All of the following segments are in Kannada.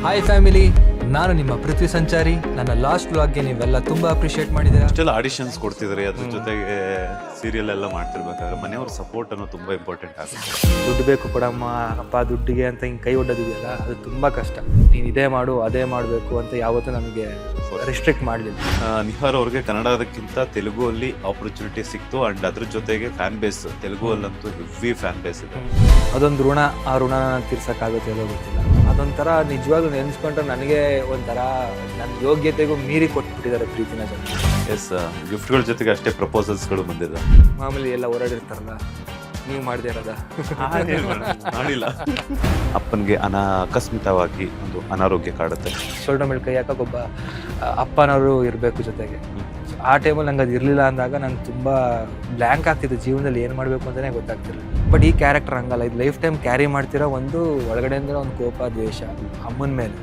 ಹಾಯ್ ಫ್ಯಾಮಿಲಿ, ನಾನು ನಿಮ್ಮ ಪೃಥ್ವಿ ಸಂಚಾರಿ. ನನ್ನ ಲಾಸ್ಟ್ ವ್ಲಾಗ್ಗೆ ನೀವೆಲ್ಲ ತುಂಬಾ ಅಪ್ರಿಷಿಯೇಟ್ ಮಾಡಿದ್ದೀರಾ. ಇಷ್ಟೆಲ್ಲ ಆಡಿಷನ್ಸ್ ಕೊಡ್ತಿದ್ರಿ, ಅದ್ರ ಜೊತೆಗೆ ಸೀರಿಯಲ್ ಎಲ್ಲ ಮಾಡ್ತಿರ್ಬೇಕಾದ್ರೆ ಮನೆಯವ್ರ ಸಪೋರ್ಟ್ ಅನ್ನೋ ತುಂಬಾ ಇಂಪಾರ್ಟೆಂಟ್ ಆಗುತ್ತೆ. ದುಡ್ಡು ಬೇಕು ಕೊಡಮ್ಮ ಅಪ್ಪ ದುಡ್ಡಿಗೆ ಅಂತ ಹಿಂಗೆ ಕೈ ಒಡ್ಡೋದಿದೆಯಲ್ಲ, ಅದು ತುಂಬಾ ಕಷ್ಟ. ನೀನು ಇದೇ ಮಾಡು ಅದೇ ಮಾಡಬೇಕು ಅಂತ ಯಾವತ್ತೂ ನಮಗೆ ರೆಸ್ಟ್ರಿಕ್ಟ್ ಮಾಡಲಿಲ್ಲ. ನಿಹಾರ್ ಅವ್ರಿಗೆ ಕನ್ನಡದಕ್ಕಿಂತ ತೆಲುಗು ಅಲ್ಲಿ ಆಪರ್ಚುನಿಟಿ ಸಿಕ್ತು. ಅಂಡ್ ಅದ್ರ ಜೊತೆಗೆ ಫ್ಯಾನ್ ಬೇಸ್ ತೆಲುಗು ಅಲ್ಲಂತೂ ಹೆವಿ ಫ್ಯಾನ್ ಬೇಸ್ ಇದೆ. ಅದೊಂದು ಋಣ, ಆ ಋಣನ ತೀರ್ಸಕ್ಕಾಗುತ್ತೆ ಎಲ್ಲೋ ಗೊತ್ತಿಲ್ಲ. ಅದೊಂಥರ ನಿಜವಾಗ್ಲೂ ನೆನೆಸ್ಕೊಂಡ್ರೆ ನನಗೆ ಒಂಥರ ನನ್ನ ಯೋಗ್ಯತೆಗೂ ಮೀರಿ ಕೊಟ್ಬಿಟ್ಟಿದ್ದಾರೆ ಪ್ರೀತಿನ ಜನ. ಎಸ್, ಗಿಫ್ಟ್ಗಳ ಜೊತೆಗೆ ಅಷ್ಟೇ ಪ್ರಪೋಸಲ್ಸ್ಗಳು ಬಂದಿದೆ. ಮಾಮೂಲಿ ಎಲ್ಲ ಓಡಾಡಿರ್ತಾರಲ್ಲ, ನೀವು ಮಾಡದೇ ಇರೋದ ಮಾಡಿಲ್ಲ. ಅಪ್ಪನಿಗೆ ಅಕಸ್ಮಿತವಾಗಿ ಒಂದು ಅನಾರೋಗ್ಯ ಕಾಡುತ್ತೆ. ಶೋಲ್ಡರ್ ಮೇಲೆ ಕೈ ಹಾಕಕ್ಕೆ ಒಬ್ಬ ಅಪ್ಪನವರು ಇರಬೇಕು ಜೊತೆಗೆ. ಆ ಟೈಮಲ್ಲಿ ನಂಗೆ ಅದು ಇರಲಿಲ್ಲ ಅಂದಾಗ ನಂಗೆ ತುಂಬ ಬ್ಲ್ಯಾಂಕ್ ಆಗ್ತಿತ್ತು. ಜೀವನದಲ್ಲಿ ಏನು ಮಾಡಬೇಕು ಅಂತಲೇ ಗೊತ್ತಾಗ್ತಿರಲಿಲ್ಲ. ಬಟ್ ಈ ಕ್ಯಾರೆಕ್ಟರ್ ಹಂಗಲ್ಲ, ಇದು ಲೈಫ್ ಟೈಮ್ ಕ್ಯಾರಿ ಮಾಡ್ತಿರೋ ಒಂದು ಒಳಗಡೆಯಿಂದ ಒಂದು ಕೋಪ, ದ್ವೇಷ ಅಮ್ಮನ ಮೇಲೆ.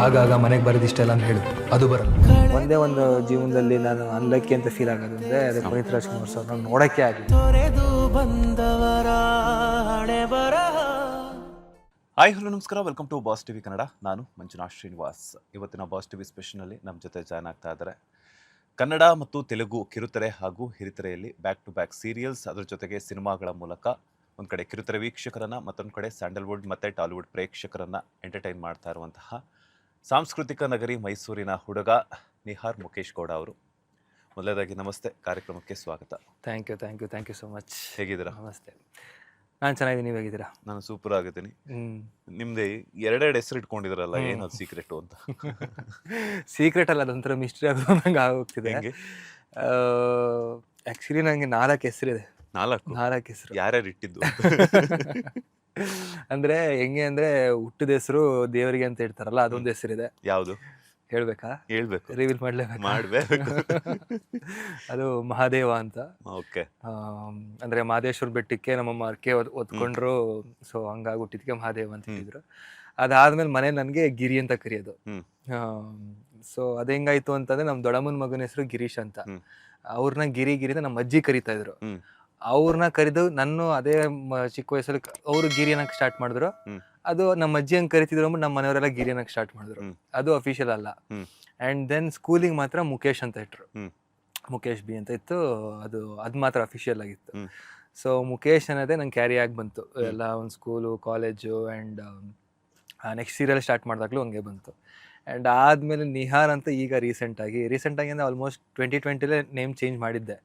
ಆಗಾಗ ಮನೆಗೆ ಬರೋದಿಷ್ಟೆಲ್ಲ ಅಂತ ಹೇಳಿದ್ರು, ಅದು ಬರಲ್ಲ. ಒಂದೇ ಒಂದು ಜೀವನದಲ್ಲಿ ನಾನು ಅನ್ಲಕ್ಕಿ ಅಂತ ಫೀಲ್ ಆಗೋದು ಅಂದರೆ ಅದು ಪುನೀತ್ ರಾಜ್ಕುಮಾರ್ ಸರ್ ನಾನು ನೋಡೋಕ್ಕೆ ಆಗಲಿ. ಹಾಯ್ ಹಲೋ ನಮಸ್ಕಾರ, welcome to Boss TV Kannada. ನಾನು ಮಂಜುನಾಥ್ ಶ್ರೀನಿವಾಸ್. ಇವತ್ತಿನ ಬಾಸ್ ಟಿವಿ ಸ್ಪೆಷಲ್ನಲ್ಲಿ ನಮ್ಮ ಜೊತೆ ಜಾಯ್ನ್ ಆಗ್ತಾ ಇದ್ದಾರೆ ಕನ್ನಡ ಮತ್ತು ತೆಲುಗು ಕಿರುತೆರೆ ಹಾಗೂ ಹಿರಿತೆರೆಯಲ್ಲಿ ಬ್ಯಾಕ್ ಟು ಬ್ಯಾಕ್ ಸೀರಿಯಲ್ಸ್, ಅದ್ರ ಜೊತೆಗೆ ಸಿನಿಮಾಗಳ ಮೂಲಕ ಒಂದು ಕಡೆ ಕಿರುತೆರೆ ವೀಕ್ಷಕರನ್ನು, ಮತ್ತೊಂದು ಕಡೆ ಸ್ಯಾಂಡಲ್ವುಡ್ ಮತ್ತು ಟಾಲಿವುಡ್ ಪ್ರೇಕ್ಷಕರನ್ನು ಎಂಟರ್ಟೈನ್ ಮಾಡ್ತಾ ಇರುವಂತಹ ಸಾಂಸ್ಕೃತಿಕ ನಗರಿ ಮೈಸೂರಿನ ಹುಡುಗ ನಿಹಾರ್ ಮುಕೇಶ್ ಗೌಡ ಅವರು. ಮೊದಲನೇದಾಗಿ ನಮಸ್ತೆ, ಕಾರ್ಯಕ್ರಮಕ್ಕೆ ಸ್ವಾಗತ. Thank you so much. ಹೇಗಿದ್ದೀರಾ? ನಮಸ್ತೆ, ನಾನು ಚೆನ್ನಾಗಿದ್ದೀನಿ, ನೀವು ಹೇಗಿದ್ದೀರಾ? ನಾನು ಸೂಪರ್ ಆಗಿದ್ದೀನಿ. ನಿಮ್ದು ಎರಡೆರಡು ಹೆಸರು ಇಟ್ಕೊಂಡಿದ್ರಲ್ಲ, ಏನು ಅದು ಸೀಕ್ರೆಟು ಅಂತ? ಸೀಕ್ರೆಟ್ ಅಲ್ಲ, ಅದೊಂಥರ ಮಿಸ್ಟ್ರಿ ಆಗೋದು ನಂಗೆ ಆಗೋಗ್ತಿದೆ. ಆ್ಯಕ್ಚುಲಿ ನನಗೆ 4 ಹೆಸರಿದೆ. 4 ಹೆಸರು ಯಾರ್ಯಾರು ಇಟ್ಟಿದ್ದು? ಅಂದರೆ ಹೆಂಗೆ ಅಂದರೆ, ಹುಟ್ಟಿದ ಹೆಸರು ದೇವರಿಗೆ ಅಂತ ಇಡ್ತಾರಲ್ಲ, ಅದೊಂದು ಹೆಸರಿದೆ. ಯಾವುದು ಹೇಳ್ಬೇಕಾ? ಹೇಳ್ಬೇಕು. ರಿವೀಲ್ ಮಾಡ್ಲೇಬೇಕು. ಅದು ಮಹಾದೇವ ಅಂತ. ಓಕೆ. ಅಂದರೆ ಮಹದೇಶ್ವರ ಬೆಟ್ಟಕ್ಕೆ ನಮ್ಮಮ್ಮ ಅರ್ಕೆ ಹೊತ್ಕೊಂಡ್ರು, ಸೊ ಹಂಗಾಗಿ ಹುಟ್ಟಿದ್ಕೆ ಮಹಾದೇವ ಅಂತ ಇಟ್ಟಿದ್ರು. ಅದಾದ್ಮೇಲೆ ಮನೆ ನನಗೆ ಗಿರಿ ಅಂತ ಕರೆಯೋದು. ಸೊ ಅದು ಹೆಂಗಾಯ್ತು ಅಂತಂದ್ರೆ, ನಮ್ಮ ದೊಡ್ಡಮ್ಮನ ಮಗನ ಹೆಸರು ಗಿರೀಶ್ ಅಂತ. ಅವ್ರನ್ನ ಗಿರಿ ಅಂತ ನಮ್ಮ ಅಜ್ಜಿ ಕರಿತಾ ಇದ್ರು. ಅವ್ರನ್ನ ಕರೆದು ನಾನು ಅದೇ ಚಿಕ್ಕ ವಯಸ್ಸಲ್ಲಿ ಅವರು ಗಿರಿ ಅನ್ನಕ್ಕೆ ಸ್ಟಾರ್ಟ್ ಮಾಡಿದ್ರು. ಅದು ನಮ್ಮ ಅಜ್ಜಿ ಹಂಗೆ ಕರಿತಿದ್ರು, ನಮ್ಮ ಮನೆಯವರೆಲ್ಲ ಗಿರಿ ಅನ್ನಕ್ಕೆ ಸ್ಟಾರ್ಟ್ ಮಾಡಿದ್ರು. ಅದು ಅಫಿಷಿಯಲ್ ಅಲ್ಲ. ಆ್ಯಂಡ್ ದೆನ್ ಸ್ಕೂಲಿಗೆ ಮಾತ್ರ ಮುಖೇಶ್ ಅಂತ ಇಟ್ರು. ಮುಖೇಶ್ ಬಿ ಅಂತ ಇತ್ತು. ಅದು ಮಾತ್ರ ಅಫಿಷಿಯಲ್ ಆಗಿತ್ತು. ಸೊ ಮುಖೇಶ್ ಅನ್ನೋದೇ ನಂಗೆ ಕ್ಯಾರಿ ಆಗಿ ಬಂತು ಎಲ್ಲ, ಒಂದು school, college and next serial start ಮಾಡಿದಾಗಲೂ ಹಂಗೆ ಬಂತು. ಆ್ಯಂಡ್ ಆದಮೇಲೆ ನಿಹಾರ್ ಅಂತ ಈಗ ರೀಸೆಂಟಾಗಿ ಅಂದರೆ ಆಲ್ಮೋಸ್ಟ್ 2020 ನೇಮ್ ಚೇಂಜ್ ಮಾಡಿದ್ದೆ.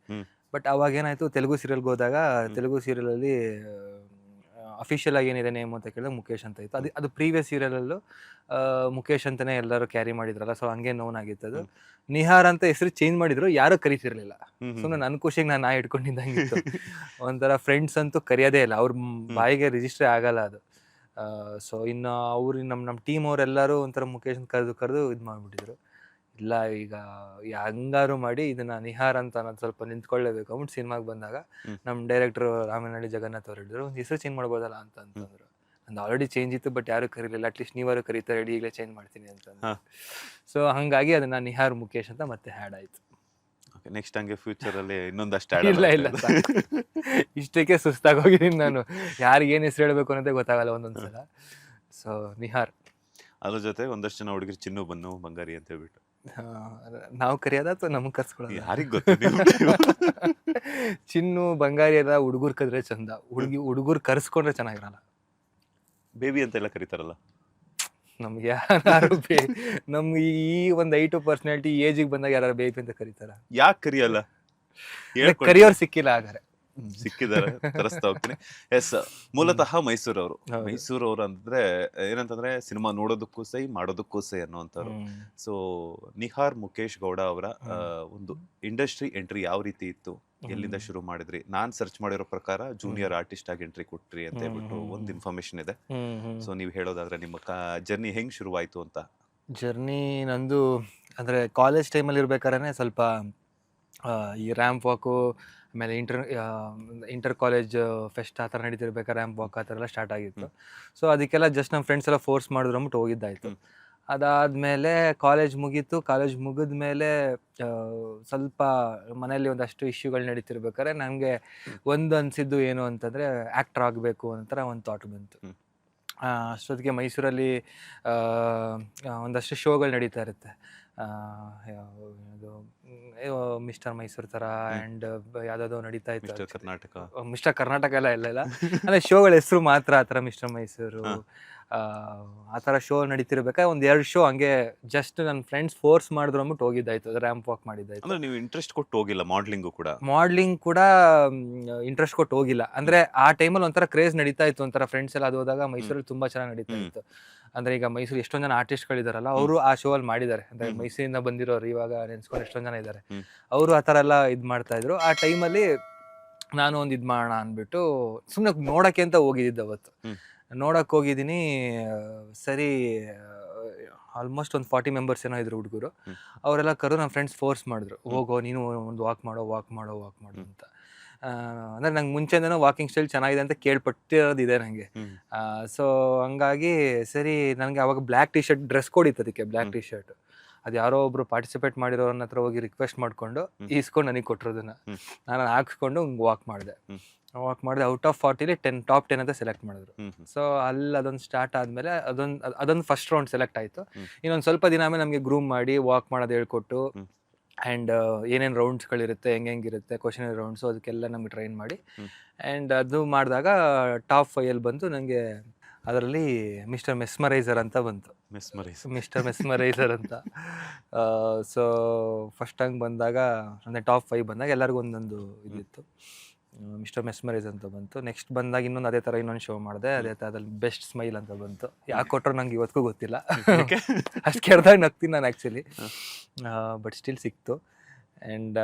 ಬಟ್ ಅವಾಗ ಏನಾಯಿತು, ತೆಲುಗು ಸೀರಿಯಲ್ಗೆ ಹೋದಾಗ ತೆಲುಗು ಸೀರಿಯಲಲ್ಲಿ ಅಫಿಷಿಯಲ್ ಆಗಿ ಏನಿದೆ ನೇಮ್ ಅಂತ ಕೇಳಿದಾಗ ಮುಖೇಶ್ ಅಂತ ಇತ್ತು. ಅದು ಪ್ರೀವಿಯಸ್ ಸೀರಿಯಲಲ್ಲೂ ಮುಖೇಶ್ ಅಂತಲೇ ಎಲ್ಲರೂ ಕ್ಯಾರಿ ಮಾಡಿದ್ರಲ್ಲ, ಸೊ ಹಂಗೆ ನೋನ್ ಆಗಿತ್ತು. ಅದು ನಿಹಾರ್ ಅಂತ ಹೆಸರು ಚೇಂಜ್ ಮಾಡಿದ್ರು, ಯಾರೂ ಕರಿತಿರ್ಲಿಲ್ಲ. ಸುಮ್ಮನೆ ನನ್ನ ಖುಷಿಗೆ ನಾ ಇಟ್ಕೊಂಡಿದ್ದಂಗಿತ್ತು. ಒಂಥರ ಫ್ರೆಂಡ್ಸ್ ಅಂತೂ ಕರೆಯೋದೇ ಇಲ್ಲ, ಅವ್ರ ಬಾಯಿಗೆ ರಿಜಿಸ್ಟ್ರೇ ಆಗಲ್ಲ ಅದು. ಸೊ ಇನ್ನು ಅವ್ರು ನಮ್ಮ ಟೀಮ್ ಅವರೆಲ್ಲರೂ ಒಂಥರ ಮುಖೇಶ್ ಕರೆದು ಇದು ಮಾಡಿಬಿಟ್ಟಿದ್ರು. ಇಲ್ಲ, ಈಗ ಹಂಗಾರು ಮಾಡಿ ಇದನ್ನ ನಿಹಾರ್ ಅಂತ ಅನ್ನೋದು ಸ್ವಲ್ಪ ನಿಂತ್ಕೊಳ್ಳೇಬೇಕು ಅಂದ್ಬಿಟ್ಟು ಸಿನಿಮಾಗೆ ಬಂದಾಗ ನಮ್ಮ ಡೈರೆಕ್ಟರ್ ರಾಮನಹಳ್ಳಿ ಜಗನ್ನಾಥ್ ಅವ್ರು ಹೇಳಿದ್ರು, ಒಂದು ಹೆಸರು ಚೇಂಜ್ ಮಾಡ್ಬೋದಲ್ಲ ಅಂತಂದ್ರು. ನಂದು ಆಲ್ರೆಡಿ ಚೇಂಜ್ ಇತ್ತು, ಬಟ್ ಯಾರು ಕರೀಲಿಲ್ಲ. ಅಟ್ಲೀಸ್ಟ್ ನೀವಾರು ಕರೀತಾರೆ, ರೆಡಿ ಈಗಲೇ ಚೇಂಜ್ ಮಾಡ್ತೀನಿ ಅಂತಂದು. ಸೊ ಹಾಗಾಗಿ ಅದನ್ನ ನಿಹಾರ್ ಮುಖೇಶ್ ಅಂತ ಮತ್ತೆ ಹ್ಯಾಡ್ ಆಯ್ತು. ನೆಕ್ಸ್ಟ್ ಹಂಗೆ ಫ್ಯೂಚರಲ್ಲಿ ಇನ್ನೊಂದಷ್ಟು ಇಲ್ಲ ಇಷ್ಟಕ್ಕೆ ಸುಸ್ತಾಗಿ ಹೋಗಿದ್ದೀನಿ ನಾನು. ಯಾರಿಗೆ ಏನು ಹೆಸರು ಹೇಳಬೇಕು ಅನ್ನೋದೇ ಗೊತ್ತಾಗಲ್ಲ ಒಂದೊಂದ್ಸಲ. ಸೊ ನಿಹಾರ್. ಅದ್ರ ಜೊತೆ ಒಂದಷ್ಟು ಜನ ಹುಡುಗರು ಚಿನ್ನು, ಬನ್ನು, ಬಂಗಾರಿ ಅಂತ ಹೇಳ್ಬಿಟ್ಟು ನಾವು ಕರೆಯೋದ ಅಥವಾ ನಮಗೆ ಕರ್ಸ್ಕೊಳ್ಳೋದು? ಯಾರಿಗ್ ಗೊತ್ತು. ಚಿನ್ನು, ಬಂಗಾರಿ ಎಲ್ಲ ಹುಡುಗರು ಕದ್ರೆ ಚಂದ, ಹುಡುಗರು ಕರ್ಸ್ಕೊಂಡ್ರೆ ಚೆನ್ನಾಗಿರಲ್ಲ. ಬೇಬಿ ಅಂತೆಲ್ಲ ಕರೀತಾರಲ್ಲ, ನಮ್ಗೆ ಯಾರು ನಮ್ಗೆ ಈ ಒಂದು 8 ಪರ್ಸನಾಲಿಟಿ ಏಜಿಗೆ ಬಂದಾಗ ಯಾರು ಬೇಬಿ ಅಂತ ಕರೀತಾರ? ಯಾಕೆ ಕರಿಯಲ್ಲ? ಕರಿಯೋರು ಸಿಕ್ಕಿಲ್ಲ, ಹಾಗಾದ್ರೆ ಸಿಕ್ಕಿದ್ದಾರೆ, ತರಿಸ್ತಾ ಹೋಗ್ತೀನಿ. ಎಸ್, ಮೂಲತಃ ಮೈಸೂರವರು. ಮೈಸೂರವ್ರು ಅಂದ್ರೆ ಏನಂತಂದ್ರೆ, ಸಿನಿಮಾ ನೋಡೋದಕ್ಕೂ ಸೈ, ಮಾಡೋದಕ್ಕೂ ಸೈ ಅನ್ನುವಂಥವ್ರು. ಸೊ ನಿಹಾರ್ ಮುಕೇಶ್ ಗೌಡ ಅವರ ಒಂದು ಇಂಡಸ್ಟ್ರಿ ಎಂಟ್ರಿ ಯಾವ ರೀತಿ ಇತ್ತು, ಎಲ್ಲಿಂದ ಶುರು ಮಾಡಿದ್ರಿ? ನಾನ್ ಸರ್ಚ್ ಮಾಡಿರೋ ಪ್ರಕಾರ ಜೂನಿಯರ್ ಆರ್ಟಿಸ್ಟ್ ಆಗಿ ಎಂಟ್ರಿ ಕೊಟ್ರಿ ಅಂತ ಹೇಳ್ಬಿಟ್ಟು ಒಂದು ಇನ್ಫಾರ್ಮೇಶನ್ ಇದೆ. ಸೊ ನೀವು ಹೇಳೋದಾದ್ರೆ ನಿಮ್ಮ ಜರ್ನಿ ಹೆಂಗ್ ಶುರುವಾಯ್ತು ಅಂತ? ಜರ್ನಿ ನಂದು ಅಂದ್ರೆ ಕಾಲೇಜ್ ಟೈಮಲ್ಲಿ ಇರ್ಬೇಕಾದ್ರೆ ಸ್ವಲ್ಪ ಈ ರ್ಯಾಂಪ್ ವಾಕು, ಆಮೇಲೆ ಇಂಟರ್ ಕಾಲೇಜ್ ಫೆಸ್ಟ್ ಆ ಥರ ನಡೀತಿರ್ಬೇಕಾದ್ರೆ ರ್ಯಾಂಪ್ ವಾಕ್ ಆ ಥರ ಎಲ್ಲ ಸ್ಟಾರ್ಟ್ ಆಗಿತ್ತು. ಸೊ ಅದಕ್ಕೆಲ್ಲ ಜಸ್ಟ್ ನಮ್ಮ ಫ್ರೆಂಡ್ಸ್ ಎಲ್ಲ ಫೋರ್ಸ್ ಮಾಡಿದ್ರು ಅಂದ್ಬಿಟ್ಟು ಹೋಗಿದ್ದಾಯಿತು. ಅದಾದಮೇಲೆ ಕಾಲೇಜ್ ಮುಗೀತು. ಕಾಲೇಜ್ ಮುಗಿದ ಮೇಲೆ ಸ್ವಲ್ಪ ಮನೆಯಲ್ಲಿ ಒಂದಷ್ಟು ಇಶ್ಯೂಗಳು ನಡೀತಿರ್ಬೇಕಾದ್ರೆ ನನಗೆ ಒಂದು ಅನಿಸಿದ್ದು ಏನು ಅಂತಂದರೆ, ಆ್ಯಕ್ಟರ್ ಆಗಬೇಕು ಅಂತ ಒಂದು ಥಾಟ್ ಬಂತು. ಅಷ್ಟೊತ್ತಿಗೆ ಮೈಸೂರಲ್ಲಿ ಆ, ಒಂದಷ್ಟು ಶೋಗಳು ನಡೀತಾ ಇರುತ್ತೆ. ಇದು ಮಿಸ್ಟರ್ ಮೈಸೂರು ಥರ ಆ್ಯಂಡ್ ಯಾವುದಾದ್ರು ನಡೀತಾ ಇತ್ತು. ಮಿಸ್ಟರ್ ಕರ್ನಾಟಕ. ಮಿಸ್ಟರ್ ಕರ್ನಾಟಕ ಎಲ್ಲ ಇಲ್ಲ ಅಂದರೆ ಶೋಗಳ ಹೆಸರು ಮಾತ್ರ ಆ ಥರ ಮಿಸ್ಟರ್ ಮೈಸೂರು ಆ ಥರ ಶೋ ನಡೀತಿರ್ಬೇಕಾದ್ರೆ 1-2 ಶೋ ಹಂಗೆ ಜಸ್ಟ್ ನನ್ನ ಫ್ರೆಂಡ್ಸ್ ಫೋರ್ಸ್ ಮಾಡಿದ್ರು ಅಂದ್ಬಿಟ್ಟು ಹೋಗಿದ್ದಾಯ್ತು, ರ್ಯಾಂಪ್ ವಾಕ್ ಮಾಡಿದ್ದಾಯ್ತು. ಅಂದ್ರೆ ನೀವು ಇಂಟ್ರೆಸ್ಟ್ ಕೊಟ್ಟು ಹೋಗಿಲ್ಲ ಮಾಡ್ಲಿಂಗು ಕೂಡ? ಮಾಡ್ಲಿಂಗ್ ಕೂಡ ಇಂಟ್ರೆಸ್ಟ್ ಕೊಟ್ಟು ಹೋಗಿಲ್ಲ. ಅಂದರೆ ಆ ಟೈಮಲ್ಲಿ ಒಂಥರ ಕ್ರೇಜ್ ನಡೀತಾ ಇತ್ತು, ಒಂಥರ ಫ್ರೆಂಡ್ಸ್ ಎಲ್ಲ ಅದು ಹೋದಾಗ ಮೈಸೂರಲ್ಲಿ ತುಂಬ ಚೆನ್ನಾಗಿ ನಡೀತಾ ಇತ್ತು. ಅಂದರೆ ಈಗ ಮೈಸೂರು ಎಷ್ಟೊಂದು ಜನ ಆರ್ಟಿಸ್ಟ್ಗಳಿದಾರಲ್ಲ ಅವರು ಆ ಶೋ ಅಲ್ಲಿ ಮಾಡಿದ್ದಾರೆ. ಅಂದರೆ ಮೈಸೂರಿಂದ ಬಂದಿರೋರು ಇವಾಗ ನೆನ್ಸ್ಕೊಂಡು ಎಷ್ಟೊಂದು ಜನ ಇದ್ದಾರೆ, ಅವರು ಆ ಥರ ಎಲ್ಲ ಇದು ಮಾಡ್ತಾ ಇದ್ರು. ಆ ಟೈಮಲ್ಲಿ ನಾನು ಒಂದು ಇದು ಮಾಡೋಣ ಅಂದ್ಬಿಟ್ಟು ಸುಮ್ಮನೆ ನೋಡೋಕ್ಕೆ ಅಂತ ಹೋಗಿದ್ದಿದ್ದು ಅವತ್ತು. ನೋಡಕ್ಕೆ ಹೋಗಿದ್ದೀನಿ. ಸರಿ, ಆಲ್ಮೋಸ್ಟ್ ಒಂದು 40 ಮೆಂಬರ್ಸ್ ಏನೋ ಇದ್ರು ಹುಡುಗರು. ಅವರೆಲ್ಲ ಕರೆದು ನನ್ನ ಫ್ರೆಂಡ್ಸ್ ಫೋರ್ಸ್ ಮಾಡಿದ್ರು, ಹೋಗೋ ನೀನು ಒಂದು ವಾಕ್ ಮಾಡು ಅಂತ. ಅಂದರೆ ನಂಗೆ ಮುಂಚೆನೇ ವಾಕಿಂಗ್ ಸ್ಟೈಲ್ ಚೆನ್ನಾಗಿದೆ ಅಂತ ಕೇಳ್ಪಟ್ಟಿರೋದಿದೆ ನನಗೆ. ಸೊ ಹಂಗಾಗಿ ಸರಿ, ನನಗೆ ಅವಾಗ black T shirt dress code ಇತ್ತು, ಅದಕ್ಕೆ ಬ್ಲ್ಯಾಕ್ ಟಿ ಶರ್ಟ್. ಅದು ಯಾರೋ ಒಬ್ರು ಪಾರ್ಟಿಸಿಪೇಟ್ ಮಾಡಿರೋರನ್ನ ಹತ್ರ ಹೋಗಿ ರಿಕ್ವೆಸ್ಟ್ ಮಾಡಿಕೊಂಡು ಈಸ್ಕೊಂಡು ನನಗೆ ಕೊಟ್ಟಿರೋದನ್ನ ನಾನು ಹಾಕ್ಸ್ಕೊಂಡು ವಾಕ್ ಮಾಡಿದೆ. ಔಟ್ ಆಫ್ 40ಲಿ ಟಾಪ್ 10 ಅಂತ ಸೆಲೆಕ್ಟ್ ಮಾಡಿದ್ರು. ಸೊ ಅಲ್ಲಿ ಅದೊಂದು ಸ್ಟಾರ್ಟ್ ಆದಮೇಲೆ ಅದೊಂದು ಫಸ್ಟ್ ರೌಂಡ್ ಸೆಲೆಕ್ಟ್ ಆಯಿತು. ಇನ್ನೊಂದು ಸ್ವಲ್ಪ ದಿನ ಆಮೇಲೆ ನಮಗೆ ಗ್ರೂಮ್ ಮಾಡಿ ವಾಕ್ ಮಾಡೋದು ಹೇಳ್ಕೊಟ್ಟು ಆ್ಯಂಡ್ ಏನೇನು ರೌಂಡ್ಸ್ಗಳಿರುತ್ತೆ, ಹೆಂಗಿರುತ್ತೆ ಕ್ವಶನ್ ರೌಂಡ್ಸು, ಅದಕ್ಕೆಲ್ಲ ನಮಗೆ ಟ್ರೈನ್ ಮಾಡಿ ಆ್ಯಂಡ್ ಅದು ಮಾಡಿದಾಗ ಟಾಪ್ 5ಅಲ್ಲಿ ಬಂತು ನನಗೆ. ಅದರಲ್ಲಿ ಮಿಸ್ಟರ್ ಮೆಸ್ಮರೈಸರ್ ಅಂತ ಬಂತು. ಮಿಸ್ಟರ್ ಮೆಸ್ಮರೈಸರ್ ಅಂತ. ಸೊ ಫಸ್ಟ್ ಹಂಗೆ ಬಂದಾಗ ಅಂದರೆ ಟಾಪ್ 5 ಬಂದಾಗ ಎಲ್ಲರಿಗೂ ಒಂದೊಂದು ಇದಿತ್ತು. ಮಿಸ್ಟರ್ ಮೆಸ್ಮರೈಸ್ ಅಂತ ಬಂತು. ನೆಕ್ಸ್ಟ್ ಬಂದಾಗ ಇನ್ನೊಂದು ಅದೇ ಥರ ಇನ್ನೊಂದು ಶೋ ಮಾಡಿದೆ, ಅದೇ ಥರ ಅದ್ರಲ್ಲಿ ಬೆಸ್ಟ್ ಸ್ಮೈಲ್ ಅಂತ ಬಂತು. ಯಾಕೆ ಕೊಟ್ಟರು ನಂಗೆ ಇವತ್ತಿಗೂ ಗೊತ್ತಿಲ್ಲ. ಅಷ್ಟು ಕೆಡ್ದಾಗ ನಗ್ತೀನಿ ನಾನು ಆ್ಯಕ್ಚುಲಿ, ಬಟ್ ಸ್ಟಿಲ್ ಸಿಕ್ತು. ಆ್ಯಂಡ್